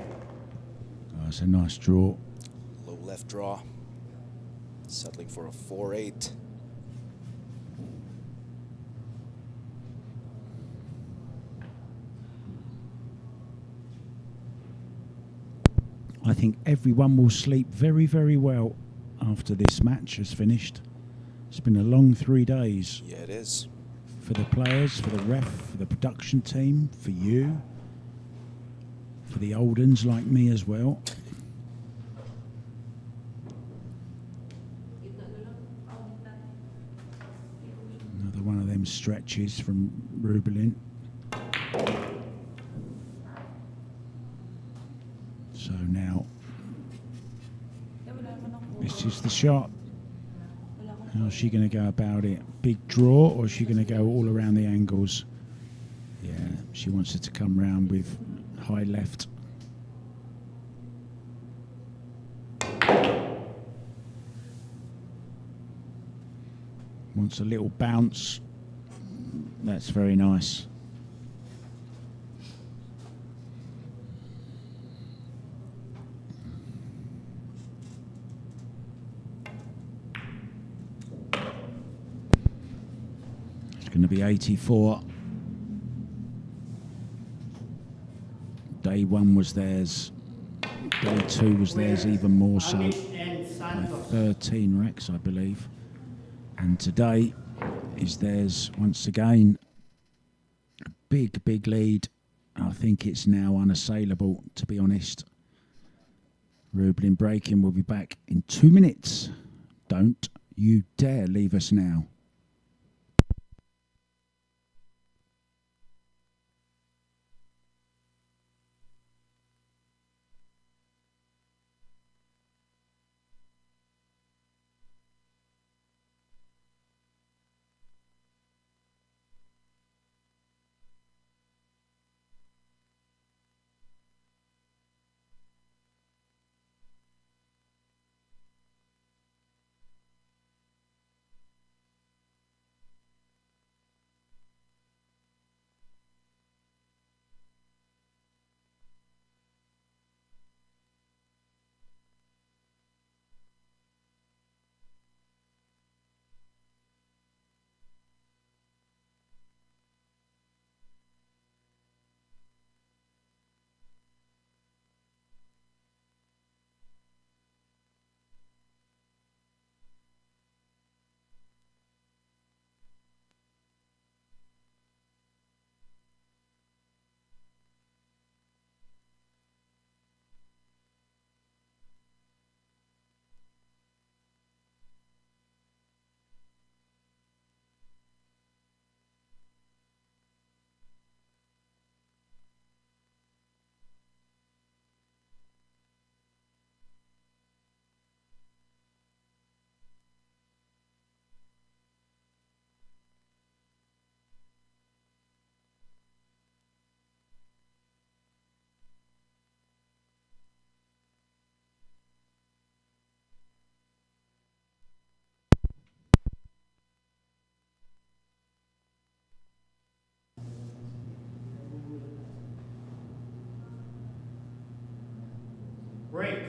it's a nice draw. Low left draw. Settling for a 4-8. I think everyone will sleep very, very well after this match has finished. It's been a long 3 days Yeah, it is. for the players, for the ref, for the production team, for you, for the old uns like me as well. Another one of them stretches from Rubilen. So now, this is the shot. How's she going to go about it? Big draw, or is she going to go all around the angles? Yeah, she wants it to come round with high left. Wants a little bounce. That's very nice. going to be 84. Day 1 was theirs. Day 2 was theirs even more so. Amit and By Santos. 13 wrecks, I believe. And today is theirs once again. A big, big lead. I think it's now unassailable, to be honest. Rubilen breaking. We'll be back in 2 minutes. Don't you dare leave us now. Break.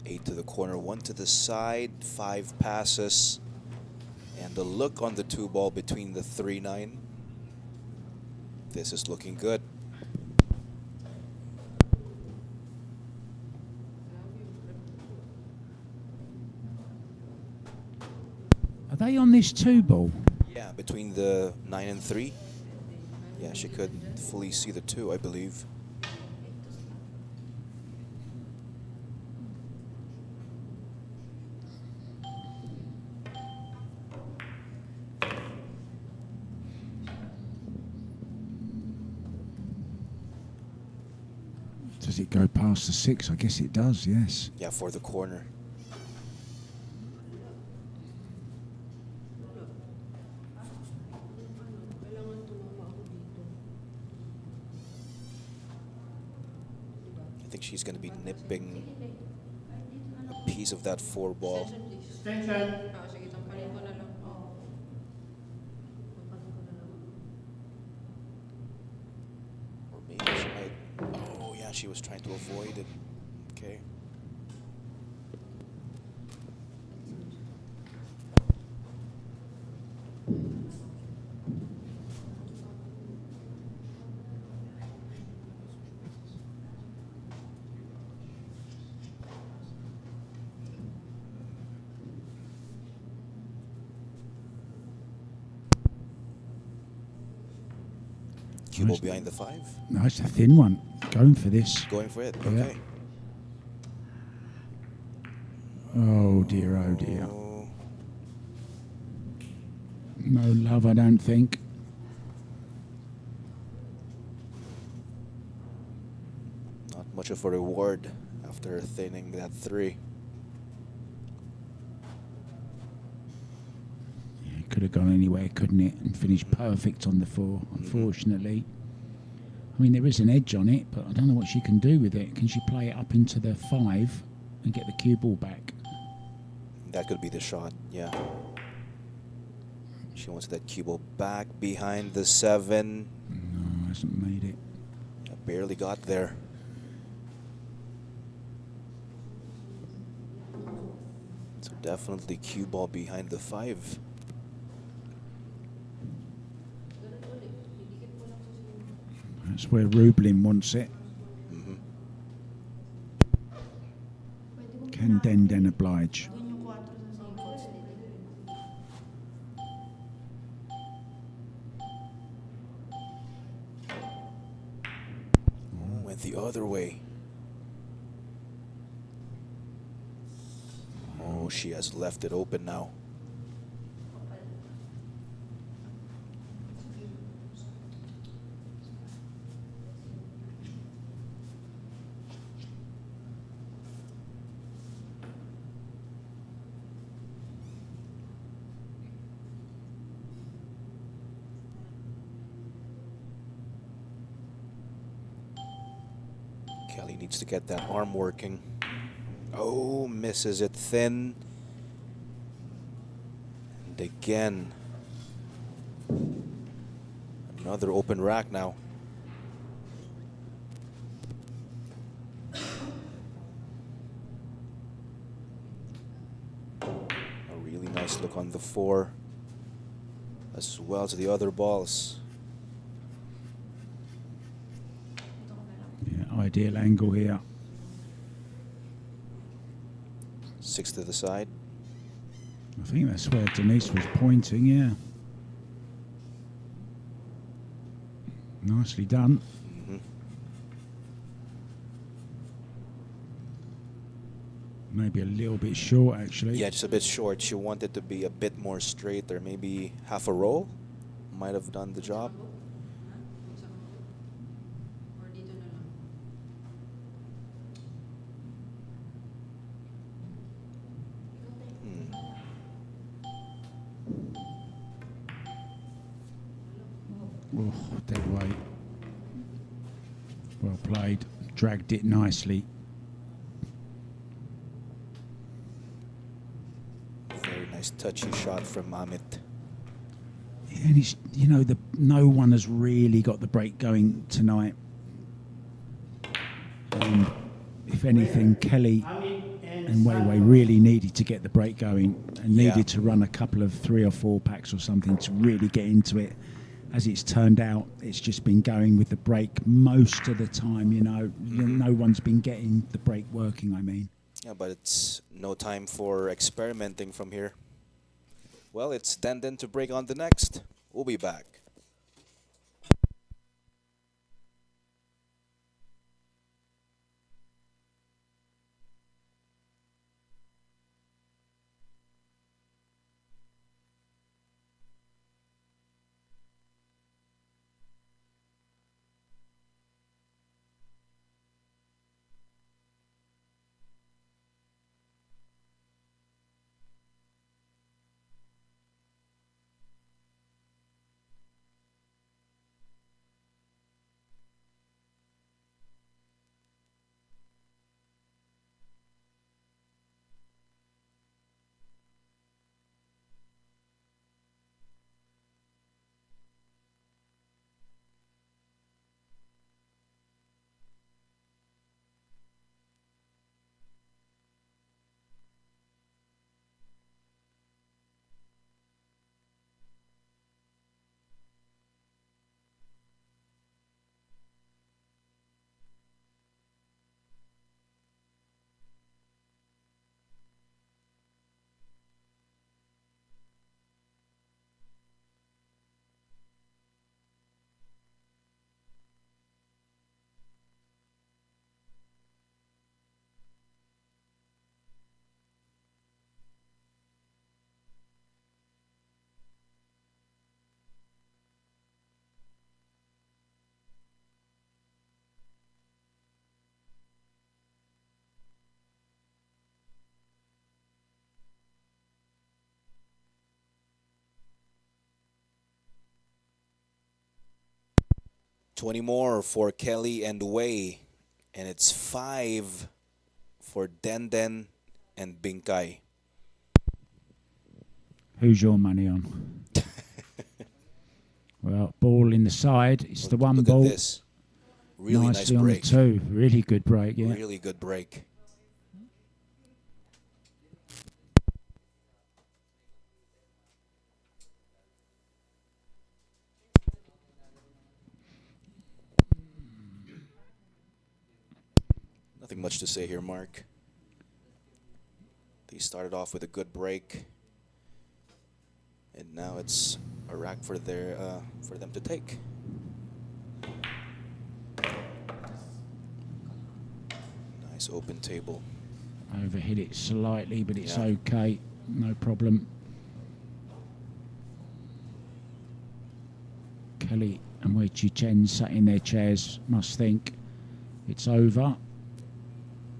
Eight to the corner, 1 to the side, 5 passes. And the look on the 2 ball between the 3-9. This is looking good. Are they on this 2-ball? Yeah, between the 9 and 3. Yeah, she could fully see the 2, I believe. Does it go past the 6? I guess it does, yes. Yeah, for the corner. I think she's going to be nipping a piece of that 4-ball. Extension. Sige, tampalin ko na lang. Oo. Tampalin ko na lang. Or maybe she might. Oh, yeah, she was trying to avoid it. Okay. Cue ball behind the 5. No, it's a thin one. Going for this. Going for it. Yeah. Okay. Oh dear, oh dear. Oh, No love, I don't think. not much of a reward after thinning that 3. Yeah, it could have gone anywhere, couldn't it? And finished perfect on the 4, unfortunately. I mean, there is an edge on it, but I don't know what she can do with it. Can she play it up into the 5 and get the cue ball back? That could be the shot. Yeah. She She wants that cue ball back behind the 7. No, hasn't made it. Barely got there. So definitely cue ball behind the 5. That's where Rubilen wants it. Mhm. Can Den oblige? Gawin yung 4 sa same coach din. Oh, went the other way. Oh, she has left it open now. Kelly needs to get that arm working. Oh, misses it thin. And again. Another open rack now. A really nice look on the 4. As well as the other balls. Yeah, ideal angle here. 6 to the side. I think that's where Denise was pointing, yeah. Nicely done. Mhm. Maybe a little bit short, actually. Yeah, just a bit short. She wanted to be a bit more straight, or maybe half a roll. Might have done the job. Or dito na lang. Hmm. Oh, dead weight. Well played. Dragged it nicely. Very nice touchy shot from Amit. And it's, you know, no one has really got the break going tonight. And if anything, Kelly and Weiwei really needed to get the break going and needed to run a couple of 3 or 4 packs or something to really get into it. As it's turned out, it's just been going with the break most of the time, you know. No one's been getting the break working, I mean. Yeah, but it's no time for experimenting from here. Well, it's Den to break on the next. We'll be back. $20 more for Kelly and Wei. And it's 5 for Den and Binkai. Who's your money on? Well, ball in the side. It's the one Look ball. at this. Really nice Nicely on break. the two. Really good break, yeah. Really good break. Nothing much to say here, Mark. They started off with a good break, and now it's a rack for them to take. Nice open table. Overhit it slightly, but it's Yeah. okay. No problem. Kelly and Wei Chen sat in their chairs must think it's over.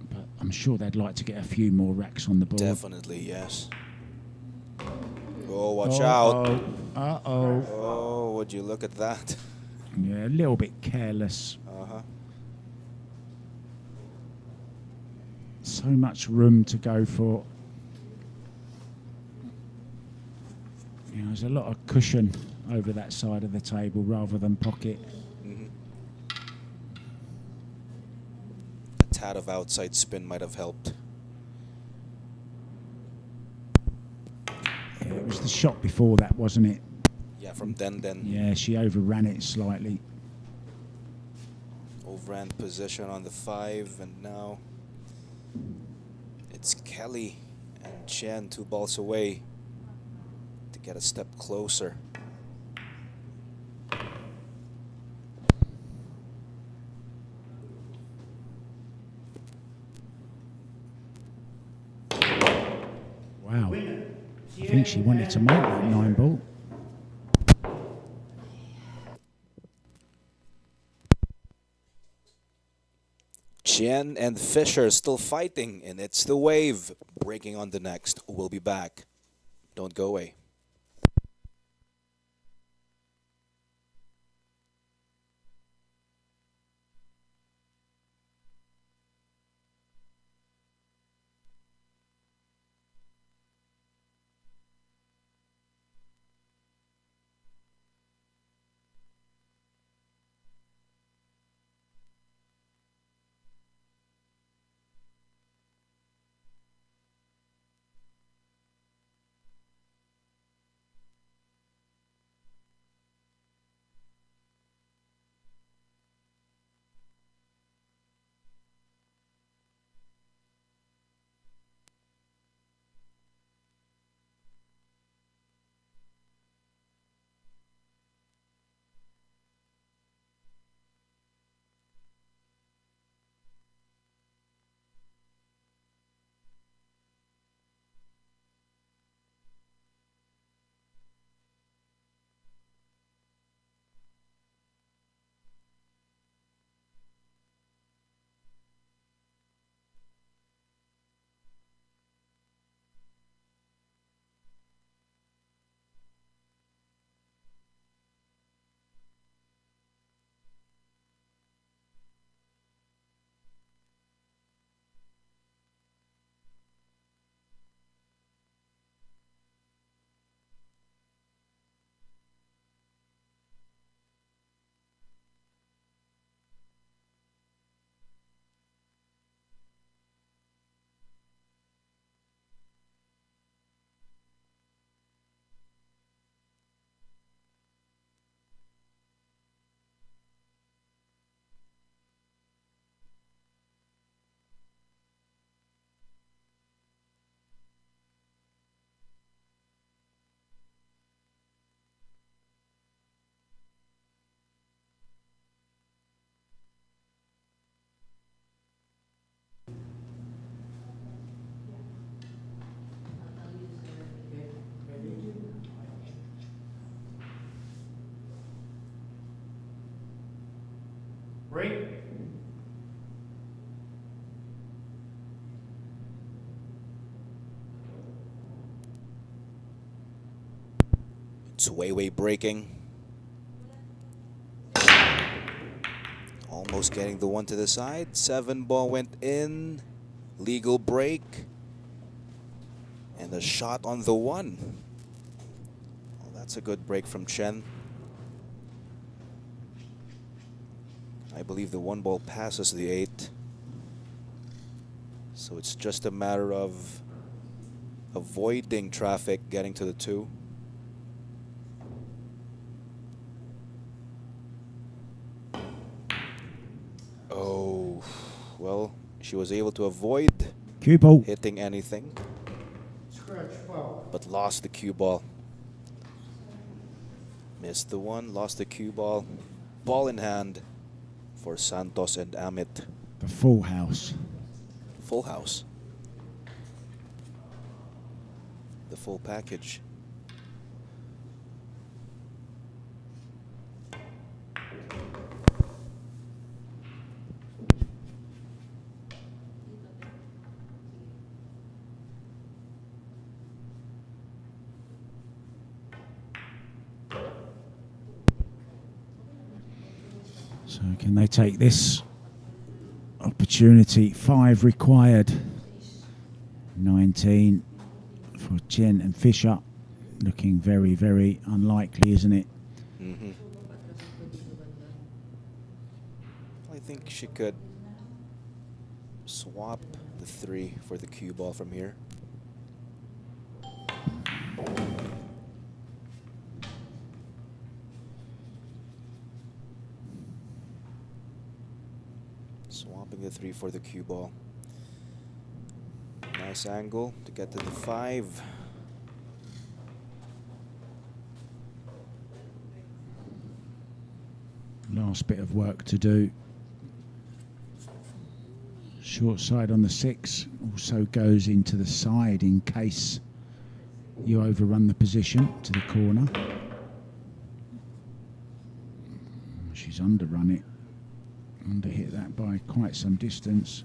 But I'm sure they'd like to get a few more racks on the board. Definitely, yes. Oh, watch out. Uh-oh. Oh, would you look at that? Yeah, a little bit careless. Uh-huh. So much room to go for. You know, there's a lot of cushion over that side of the table rather than pocket. Mhm. A tad of outside spin might have helped. Yeah, it was the shot before that, wasn't it? Yeah, from then. Yeah, she overran it slightly. Overran position on the 5, and now it's Kelly and Chien 2 balls away to get a step closer. Wow. I think she wanted to make that 9 ball. Chien and Fisher still fighting, and it's the wave breaking on the next. We'll be back. Don't go away. Break. It's way breaking. Almost getting the 1 to the side. 7 ball went in. Legal break. And a shot on the 1. Well, that's a good break from Chien. I believe the 1 ball passes the 8. So it's just a matter of avoiding traffic getting to the 2. Oh, well, she was able to avoid Cue ball. hitting anything, Scratch foul. but lost the cue ball. Missed the 1, lost the cue ball. Ball in hand for Santos and Amit. The full house. Full house. The full package. So can they take this opportunity? 5 required. 19 for Chien and Fisher. Looking very, very unlikely, isn't it? Mm-hmm. I think she could swap the 3 for the cue ball from here. Swapping the 3 for the cue ball. Nice angle to get to the 5. Last bit of work to do. Short side on the 6 also goes into the side in case you overrun the position to the corner. She's underrun it. Underhit that by quite some distance.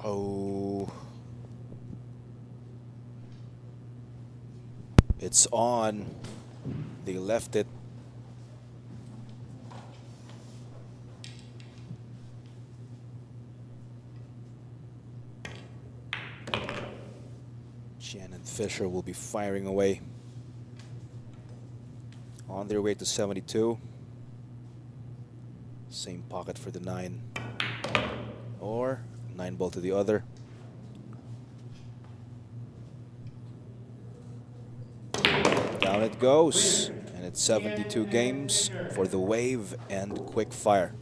Oh. It's on. They left it. Chien and Fisher will be firing away. On their way to 72. Same pocket for the 9. Or 9 ball to the other. Down it goes. And it's 72 games for the Wave and Quick Fire.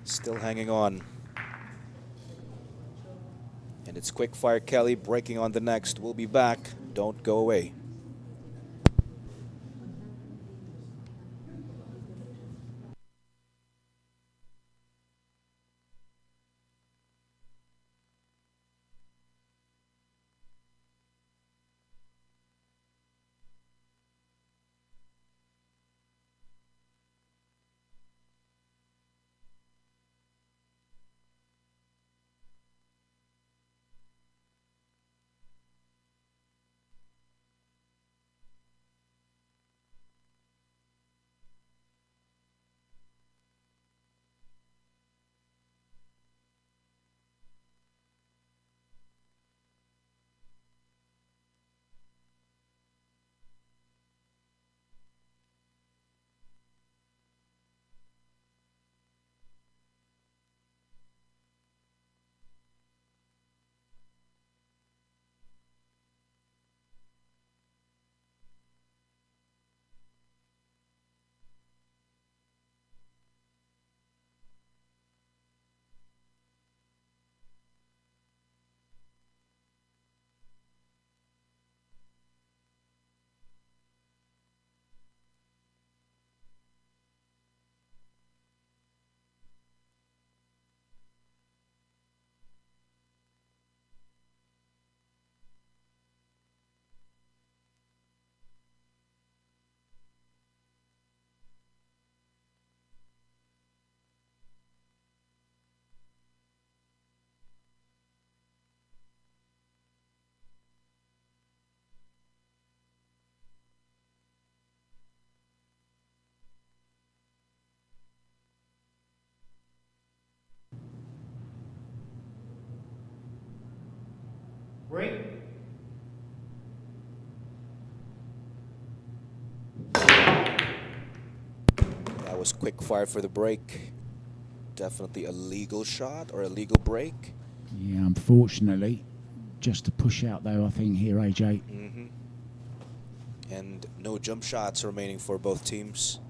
Still hanging on. And it's Quick Fire Kelly breaking on the next. We'll be back. Don't go away. Break. That was quick fire for the break. Definitely a legal shot or a legal break. Yeah, unfortunately, just to push out though, I think here, AJ. And no jump shots remaining for both teams.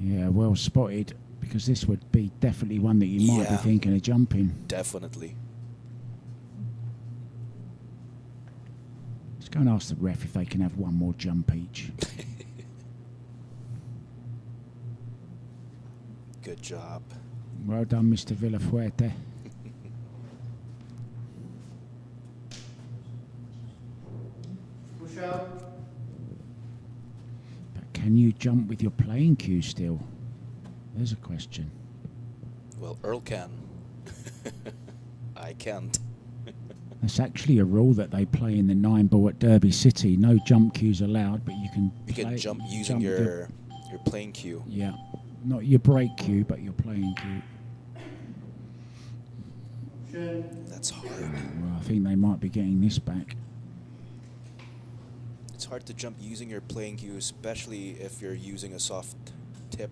Yeah, well spotted, because this would be definitely one that you might be Yeah. thinking of jumping. Definitely. Let's go and ask the ref if they can have one more jump each. Good job. Well done, Mr. Villafuerte. Push out. But can you jump with your playing cue still? There's a question. Well, Earl can. I can't. That's actually a rule that they play in the 9-ball at Derby City. No jump cues allowed, but you can You can play- jump using with your playing cue. Yeah, not your break cue, but your playing cue. Chien. That's hard. Well, I think they might be getting this back. It's hard to jump using your playing cue, especially if you're using a soft tip.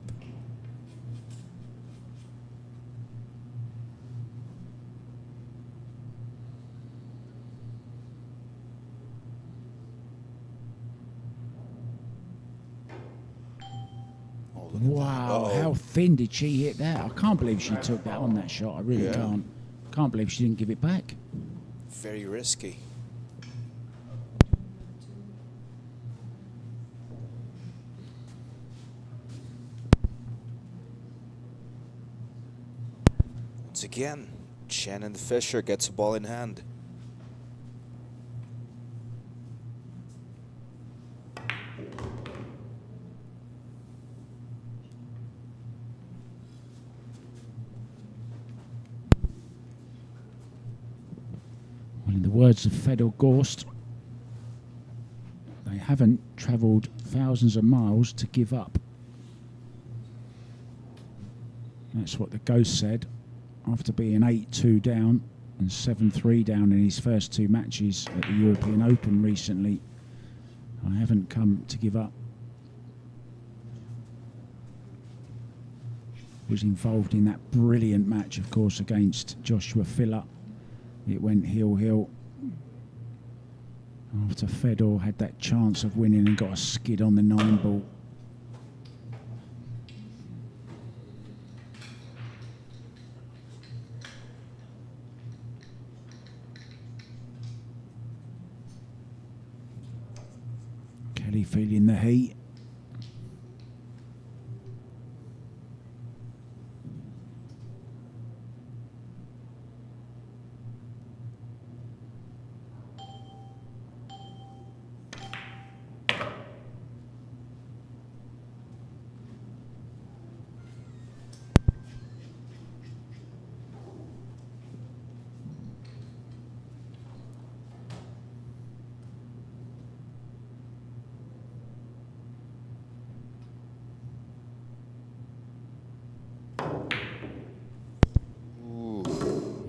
Oh, look at that. Wow, Uh-oh. how thin did she hit that? I can't believe she took that on that shot. I really Yeah. can't. Can't believe she didn't give it back. Very risky. Once again, Chien and Fisher gets a ball in hand. Well, in the words of Fedor Gorst, they haven't travelled thousands of miles to give up. That's what the Ghost said after being 8-2 down and 7-3 down in his first two matches at the European Open recently. I haven't come to give up. Was involved in that brilliant match, of course, against Joshua Filler. It went heel. After Fedor had that chance of winning and got a skid on the 9-ball. Kelly feeling the heat.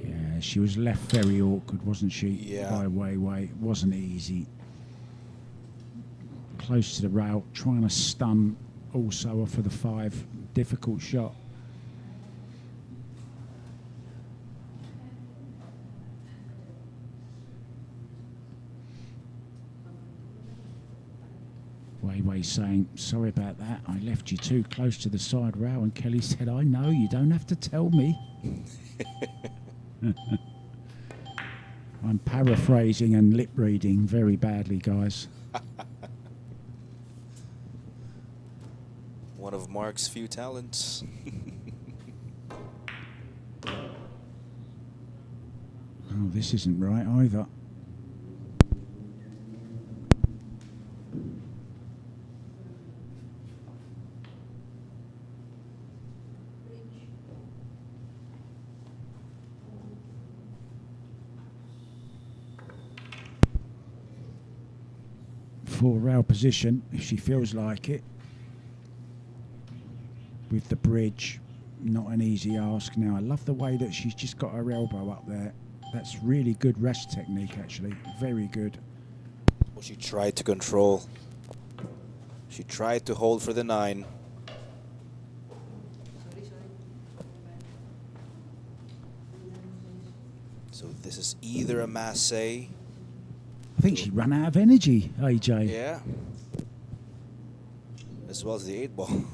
Yeah, she was left very awkward, wasn't she? Yeah. By Wei. It wasn't easy. Close to the rail, trying to stun also for the 5. Difficult shot. Wei saying, sorry about that, I left you too close to the side rail, and Kelly said, I know, you don't have to tell me. I'm paraphrasing and lip reading very badly, guys. One of Mark's few talents. Oh, this isn't right either. For rail position, if she feels like it. With the bridge, not an easy ask now. I love the way that she's just got her elbow up there. That's really good rest technique, actually. Very good. Well, she tried to control. She tried to hold for the 9. So this is either a masse. I think she ran out of energy, AJ. Yeah. As well as the 8 ball.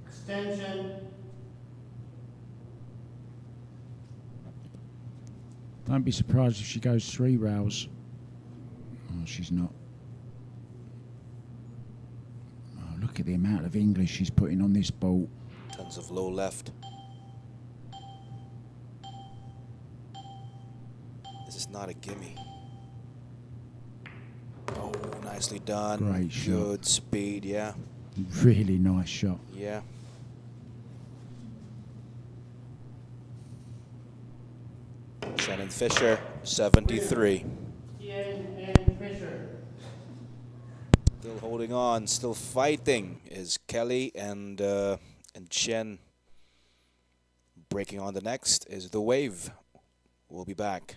Extension. Don't be surprised if she goes 3 rails. Oh, she's not. Oh, look at the amount of English she's putting on this ball. Tons of low left. This is not a gimme. Oh, nicely done. Great shot. Good speed, yeah. Really nice shot. Yeah. Shannon Fisher, 73. Chien and Fisher. Still holding on, still fighting is Kelly and Chien. Breaking on the next is the Wave. We'll be back.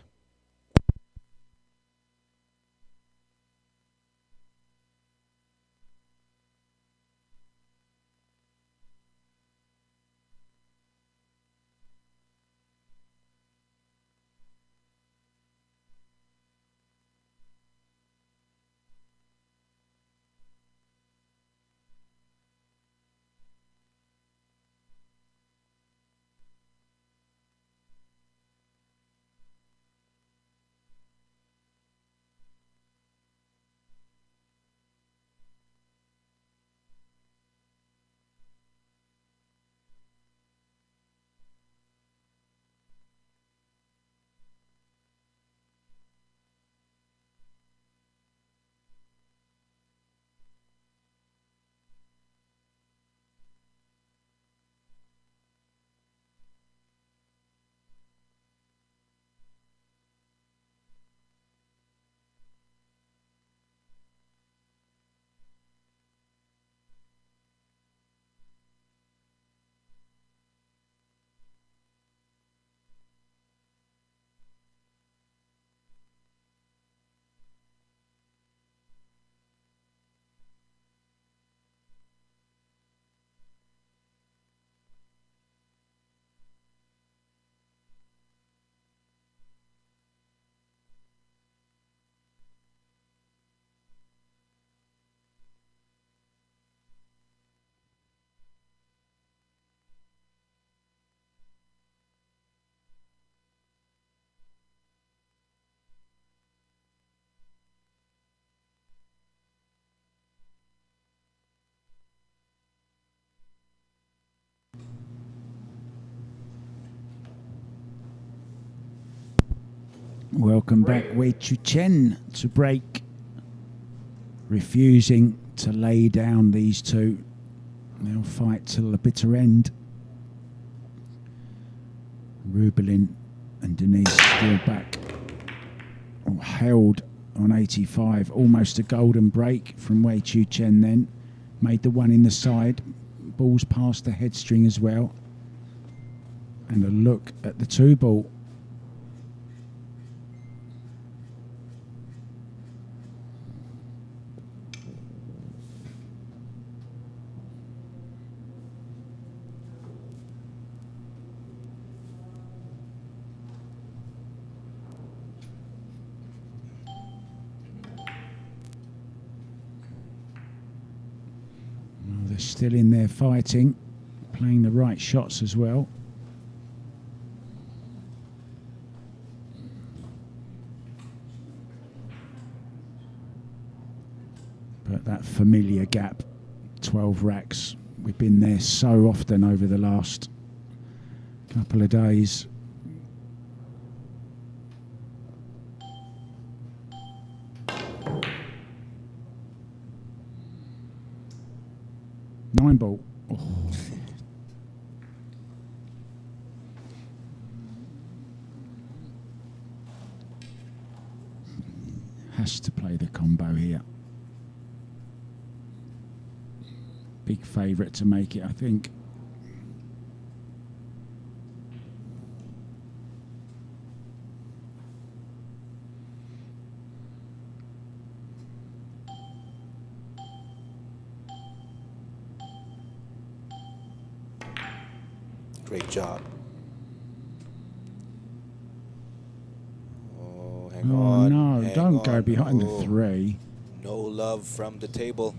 Welcome back, Wei Chu Chen to break. Refusing to lay down these two. They'll fight till the bitter end. Rubilen and Denise still back. Oh, held on 85. Almost a golden break from Wei Chu Chen then. Made the one in the side. Balls past the head string as well. And a look at the 2 ball. They're still in there fighting, playing the right shots as well. But that familiar gap, 12 racks, we've been there so often over the last couple of days. Nine ball. Oh. Has to play the combo here. Big favourite to make it, I think. Great job. Oh, hang Oh on. no, hang don't go on. behind Oh, the 3. No love from the table.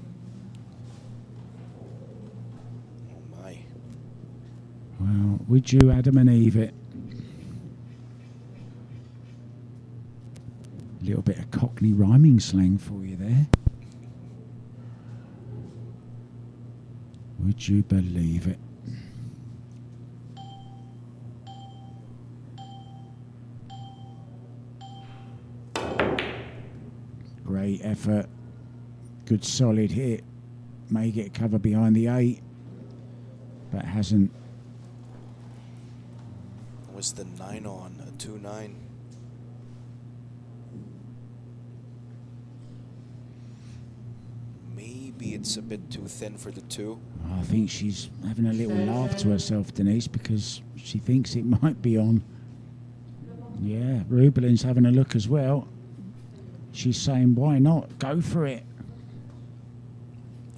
Oh my. Well, would you Adam and Eve it? A little bit of Cockney rhyming slang for you there. Would you believe it? Great effort. Good solid hit. May get cover behind the 8, but hasn't. Was the 9 on? A 2-9. Maybe it's a bit too thin for the 2. I think she's having a little laugh to herself, Denise, because she thinks it might be on. Yeah, Rubilen's having a look as well. She's saying, why not? Go for it.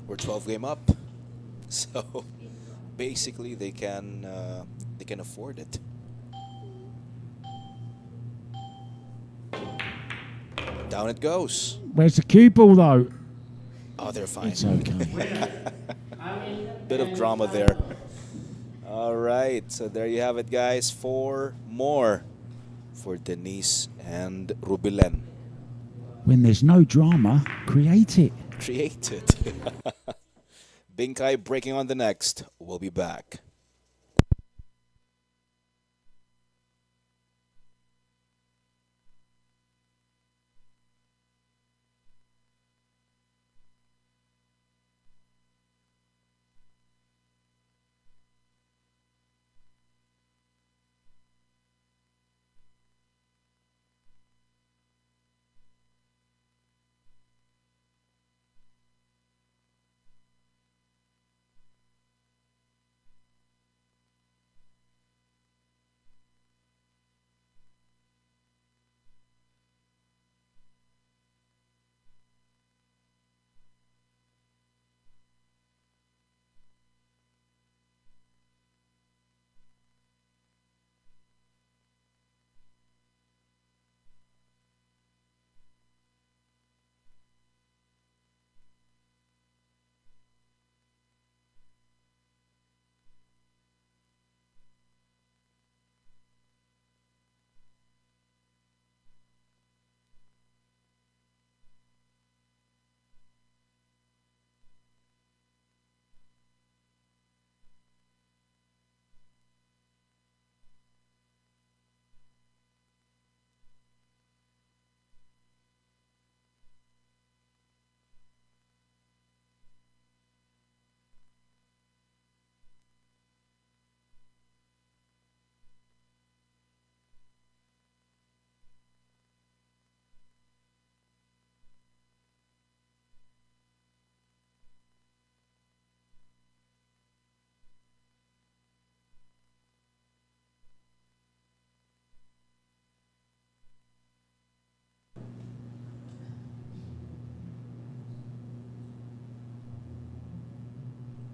We're 12 game up. So basically they can afford it. Down it goes. Where's the cue ball, though? Oh, they're fine. It's okay. Bit of drama there. All right, so there you have it, guys. 4 more for Denise and Rubilen. When there's no drama, create it. Create it. Binkai breaking on the next. We'll be back.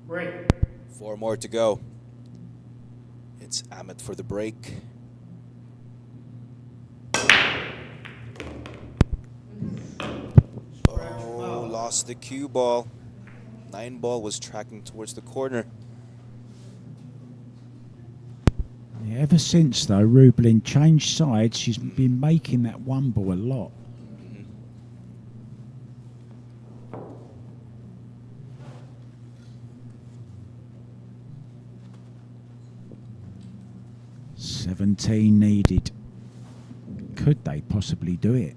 Break. 4 more to go. It's Amit for the break. Oh, lost the cue ball. 9 ball was tracking towards the corner. Yeah, ever since, though, Rubilen changed sides, she's been making that 1 ball a lot. 17 needed. Could they possibly do it?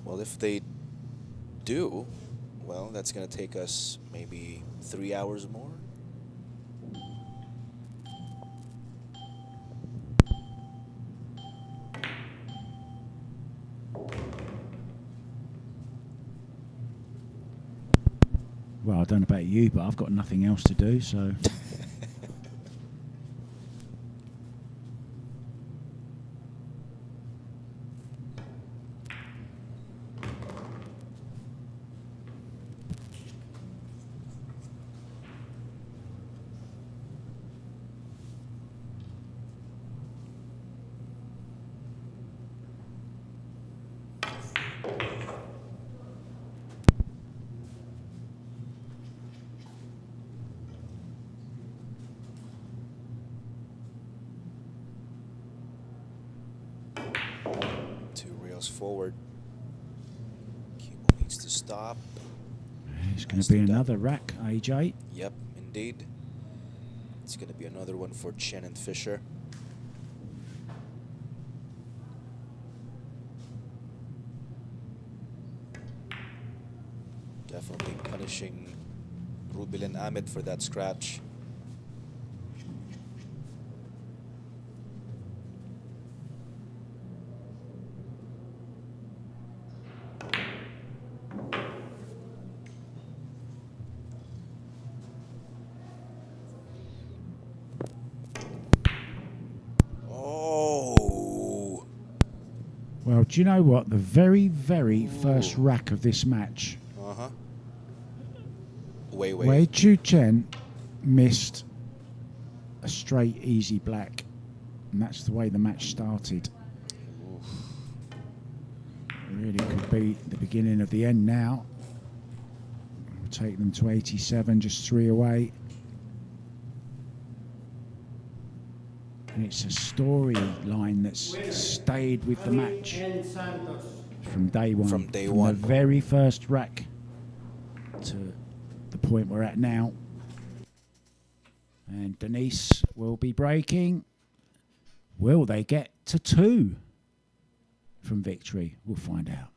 Well, if they do, well, that's going to take us maybe 3 hours more. Well, I don't know about you, but I've got nothing else to do, so... us forward. Cue needs to stop. It's going to be another rack, AJ. Yep, indeed. It's going to be another one for Chien and Fisher. Definitely punishing Rubilen Amit for that scratch. Oh! Well, do you know what? The very, very first rack of this match, Uh-huh. Wait. Wei Chu Chen missed a straight easy black, and that's the way the match started. Really could be the beginning of the end now. We'll take them to 87, just 3 away. And it's a storyline that's stayed with the Amit match and Santos. from day one. From day one. The very first rack to the point we're at now. And Denise will be breaking. Will they get to 2 from victory? We'll find out.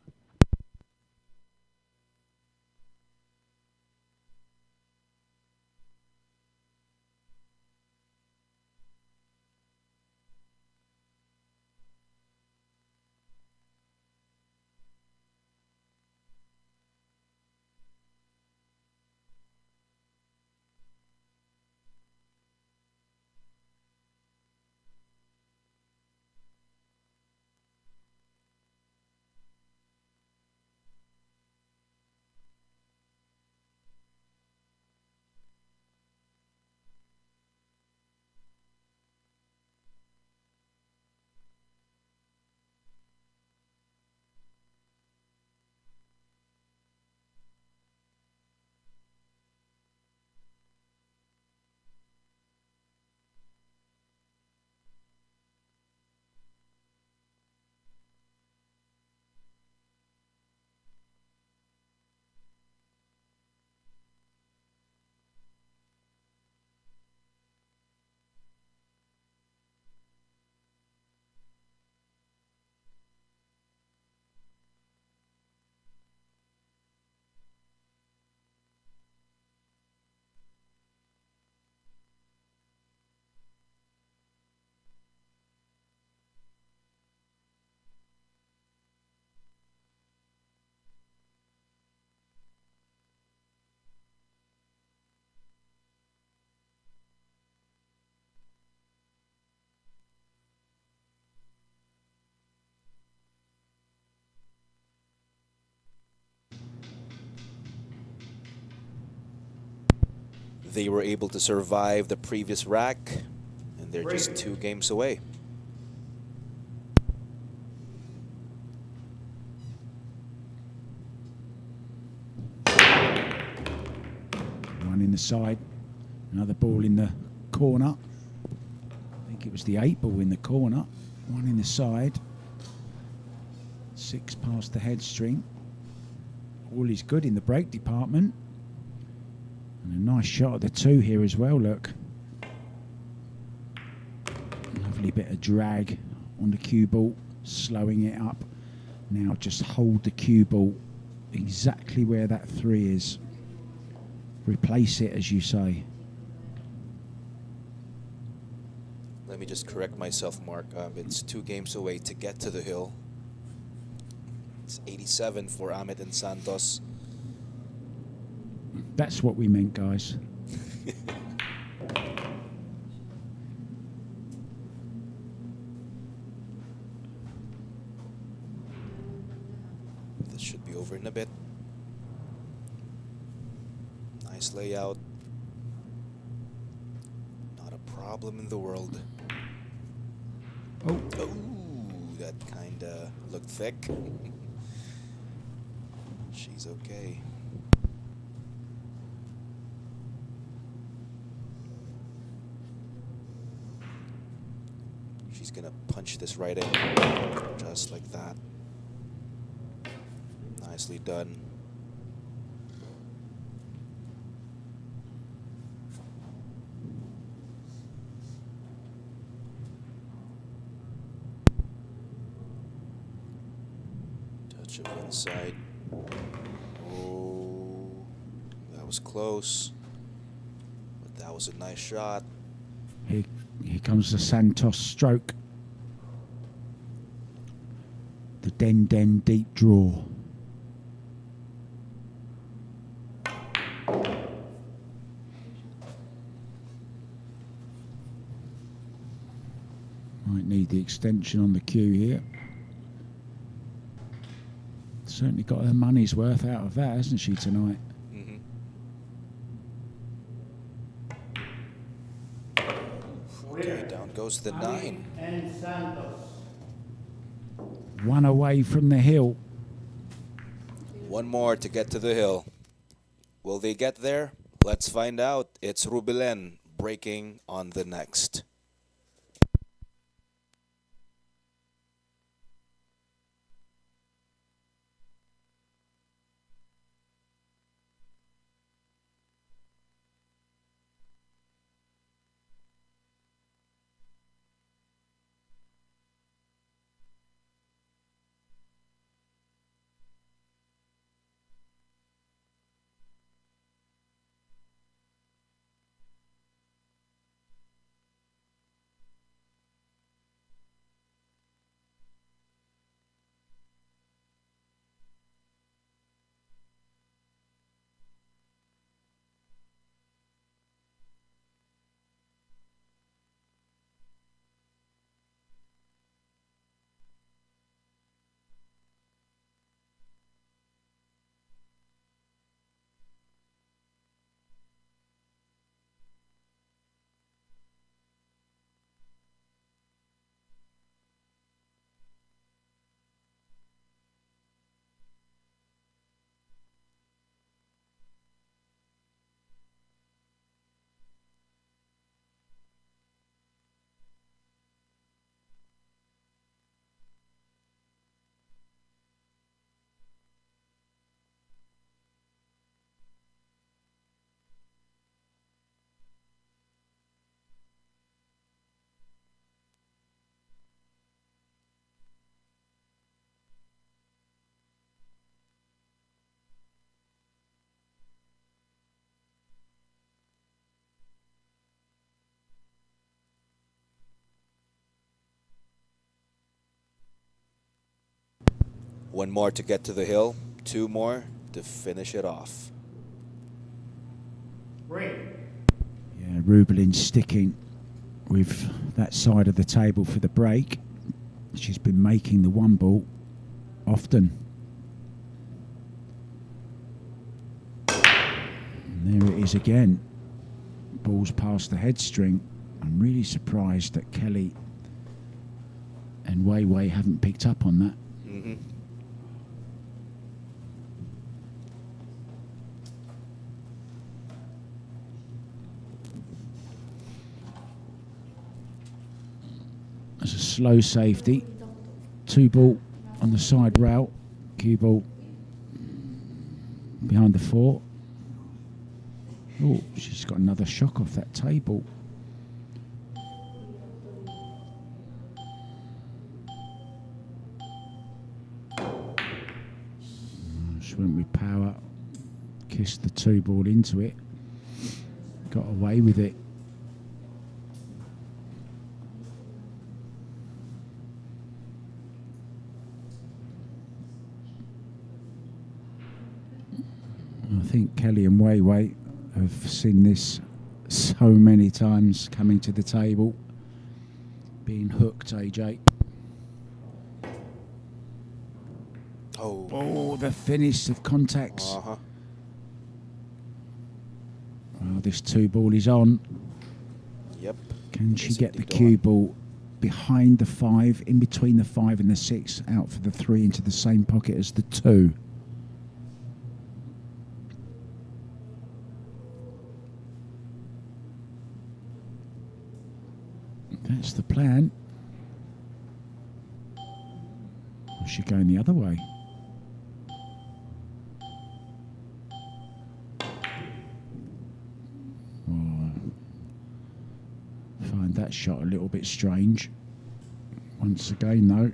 They were able to survive the previous rack, and they're just 2 games away. One in the side, another ball in the corner. I think it was the 8 ball in the corner. One in the side. 6 past the head string. All is good in the break department. And a nice shot at the 2 here as well, look. Lovely bit of drag on the cue ball, slowing it up. Now just hold the cue ball exactly where that 3 is. Replace it, as you say. Let me just correct myself, Mark. It's 2 games away to get to the hill. It's 87 for Amit and Santos. That's what we meant, guys. This should be over in a bit. Nice layout. Not a problem in the world. Oh, That kinda looked thick. She's okay. She's gonna punch this right in, just like that. Nicely done. Touch of inside. Oh, that was close. But that was a nice shot. Here comes the Santos stroke. The Den deep draw. Might need the extension on the cue here. Certainly got her money's worth out of that, hasn't she, tonight? Mm-hmm. Okay, down goes the 9. And Santos. One away from the hill. One more to get to the hill. Will they get there? Let's find out. It's Rubilen breaking on the next. One more to get to the hill. 2 more to finish it off. Break. Yeah, Rubilen sticking with that side of the table for the break. She's been making the 1 ball often. And there it is again. Ball's past the head string. I'm really surprised that Kelly and Wei Wei haven't picked up on that. Mm-hmm. There's a slow safety. 2 ball on the side rail. Cue ball behind the 4. Oh, she's got another shock off that table. She went with power. Kissed the 2 ball into it. Got away with it. I think Kelly and Wei Wei have seen this so many times coming to the table. Being hooked, AJ. Oh, the finish of contacts. Uh-huh. Well, this 2 ball is on. Yep. Can she Yes, get the indeed cue on. ball behind the 5, in between the 5 and the 6, out for the 3 into the same pocket as the 2? That's the plan. Or is she going the other way? That shot a little bit strange. Once again, though,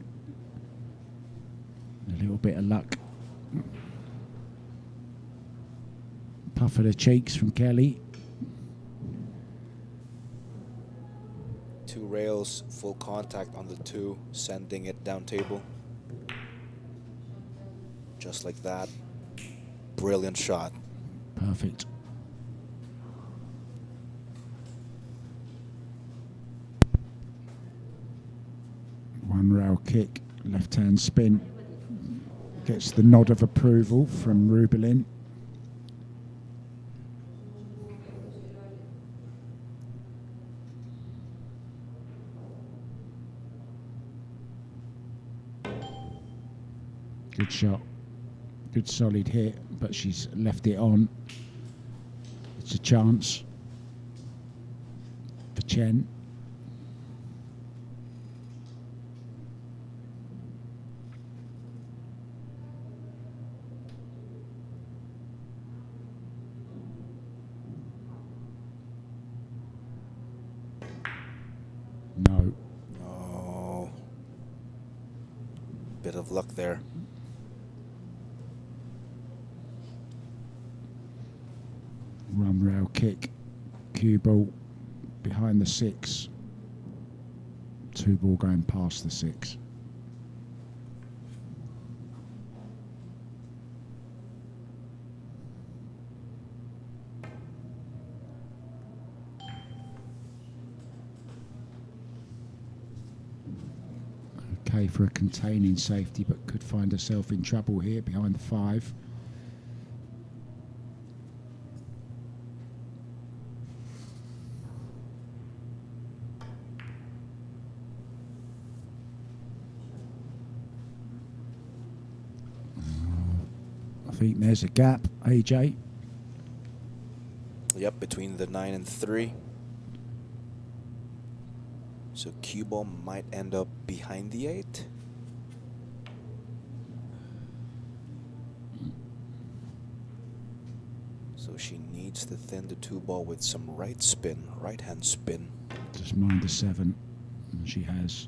a little bit of luck. Puff of the cheeks from Kelly. 2 rails, full contact on the 2, sending it down table. Just like that. Brilliant shot. Perfect. One rail kick, left hand spin. Gets the nod of approval from Rubilen. Good shot. Good solid hit, but she's left it on. It's a chance for Chien. No. Oh. Bit of luck there. Run rail kick, cue ball behind the 6. 2 ball going past the 6. Okay for a containing safety, but could find herself in trouble here behind the 5. I think there's a gap, AJ. Yep, between the 9 and 3. So cue ball might end up behind the 8. So she needs to thin the 2 ball with some right spin, right hand spin. Just mind the 7, and she has.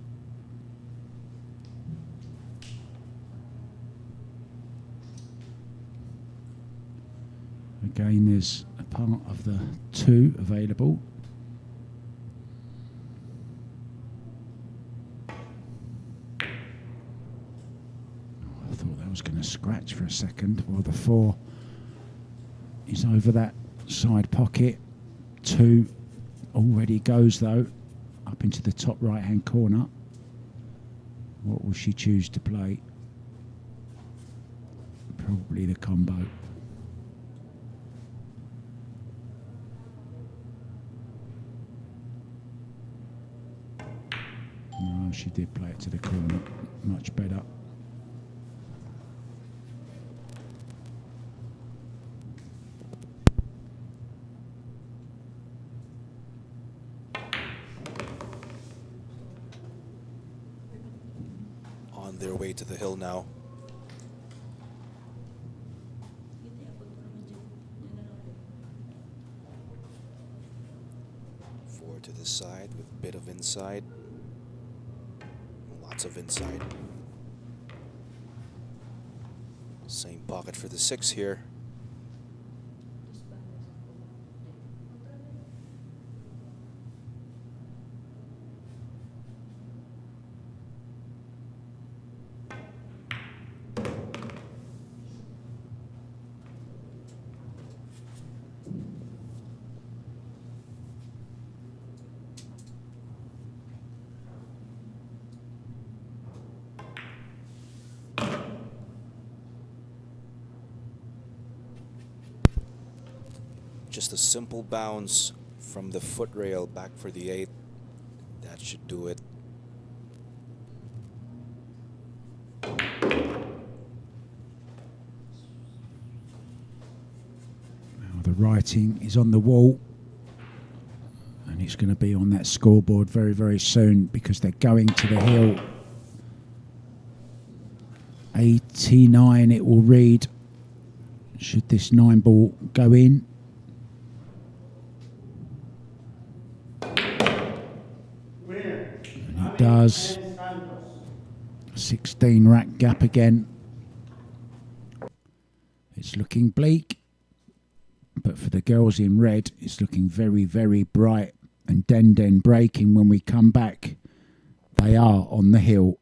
Again, there's a part of the 2 available. Oh, I thought that was going to scratch for a second. Well, the 4 is over that side pocket. 2 already goes, though, up into the top right-hand corner. What will she choose to play? Probably the combo. No, she did play it to the corner. Much better. On their way to the hill now. Four to the side with a bit of inside. Lots of inside. Same pocket for the 6 here. Just a simple bounce from the foot rail back for the 8. That should do it. Now the writing is on the wall, and it's going to be on that scoreboard very, very soon because they're going to the hill. 89 it will read, should this 9 ball go in. does. and Santos. 16 rack gap again. It's looking bleak, but for the girls in red, it's looking very, very bright. And Den breaking when we come back. They are on the hill.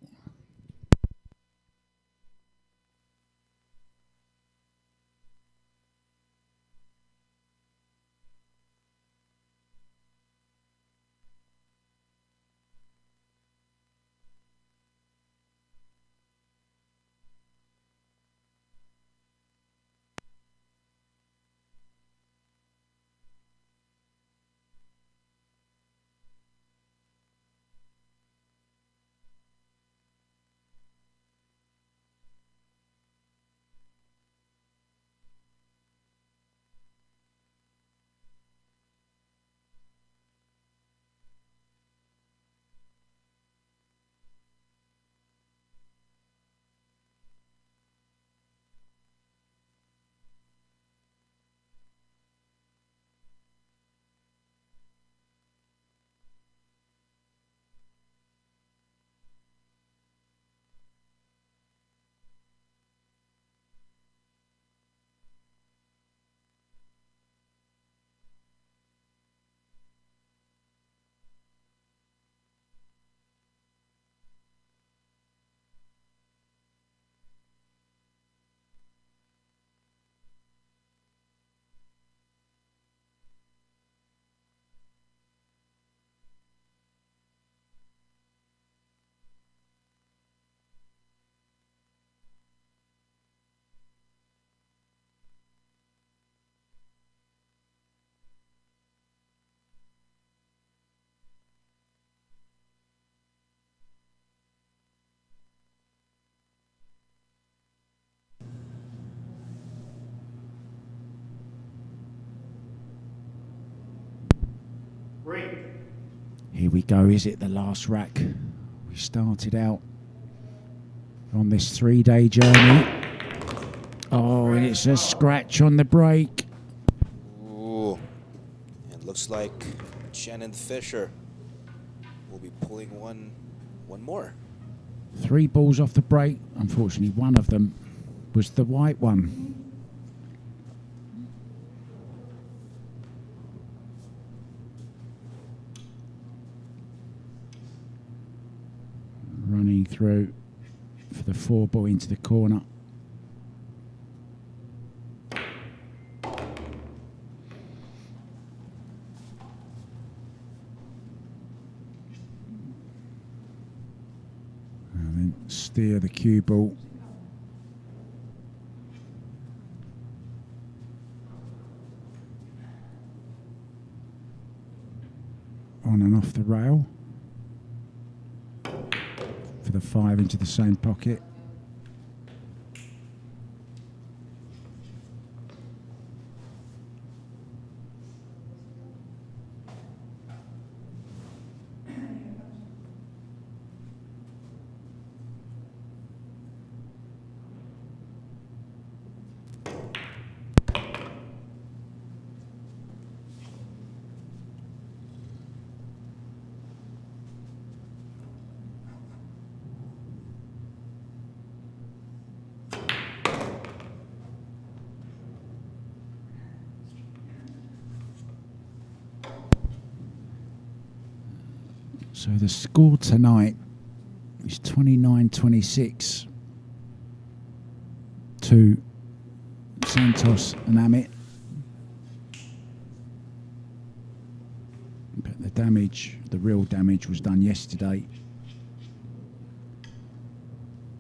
Break. Here we go. Is it the last rack? We started out on this 3-day journey. Oh, and it's a scratch on the break. Ooh. It looks like Chien and Fisher will be pulling one more. 3 balls off the break. Unfortunately, one of them was the white one. Running through for the 4 ball into the corner. And then steer the cue ball. On and off the rail. For the 5 into the same pocket. So the score tonight is 29-26 to Santos and Amit. But the damage, the real damage, was done yesterday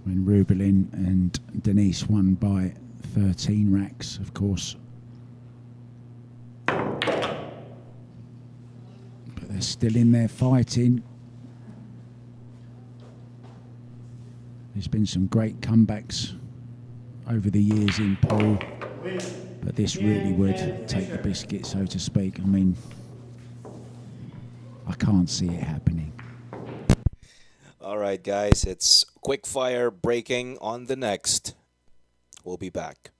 when Rubilen and Denise won by 13 racks, of course. But they're still in there fighting. There's been some great comebacks over the years in pool, but this really would take the biscuit, so to speak. I mean, I can't see it happening. All right, guys, it's quick fire breaking on the next. We'll be back.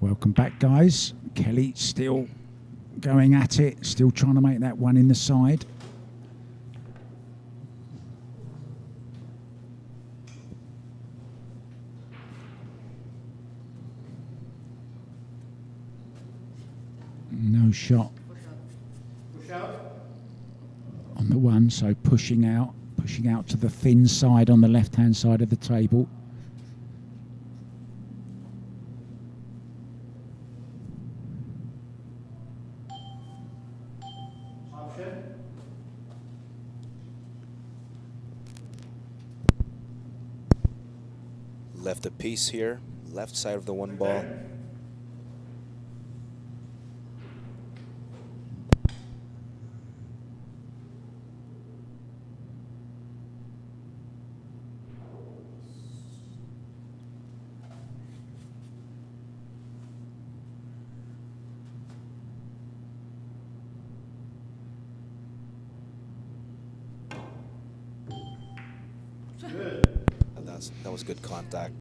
Welcome back, guys. Kelly still going at it, still trying to make that one in the side. No shot Push out. on the one, so pushing out to the thin side on the left-hand side of the table. Option. Left a piece here, left side of the one ball. Good. That was good contact.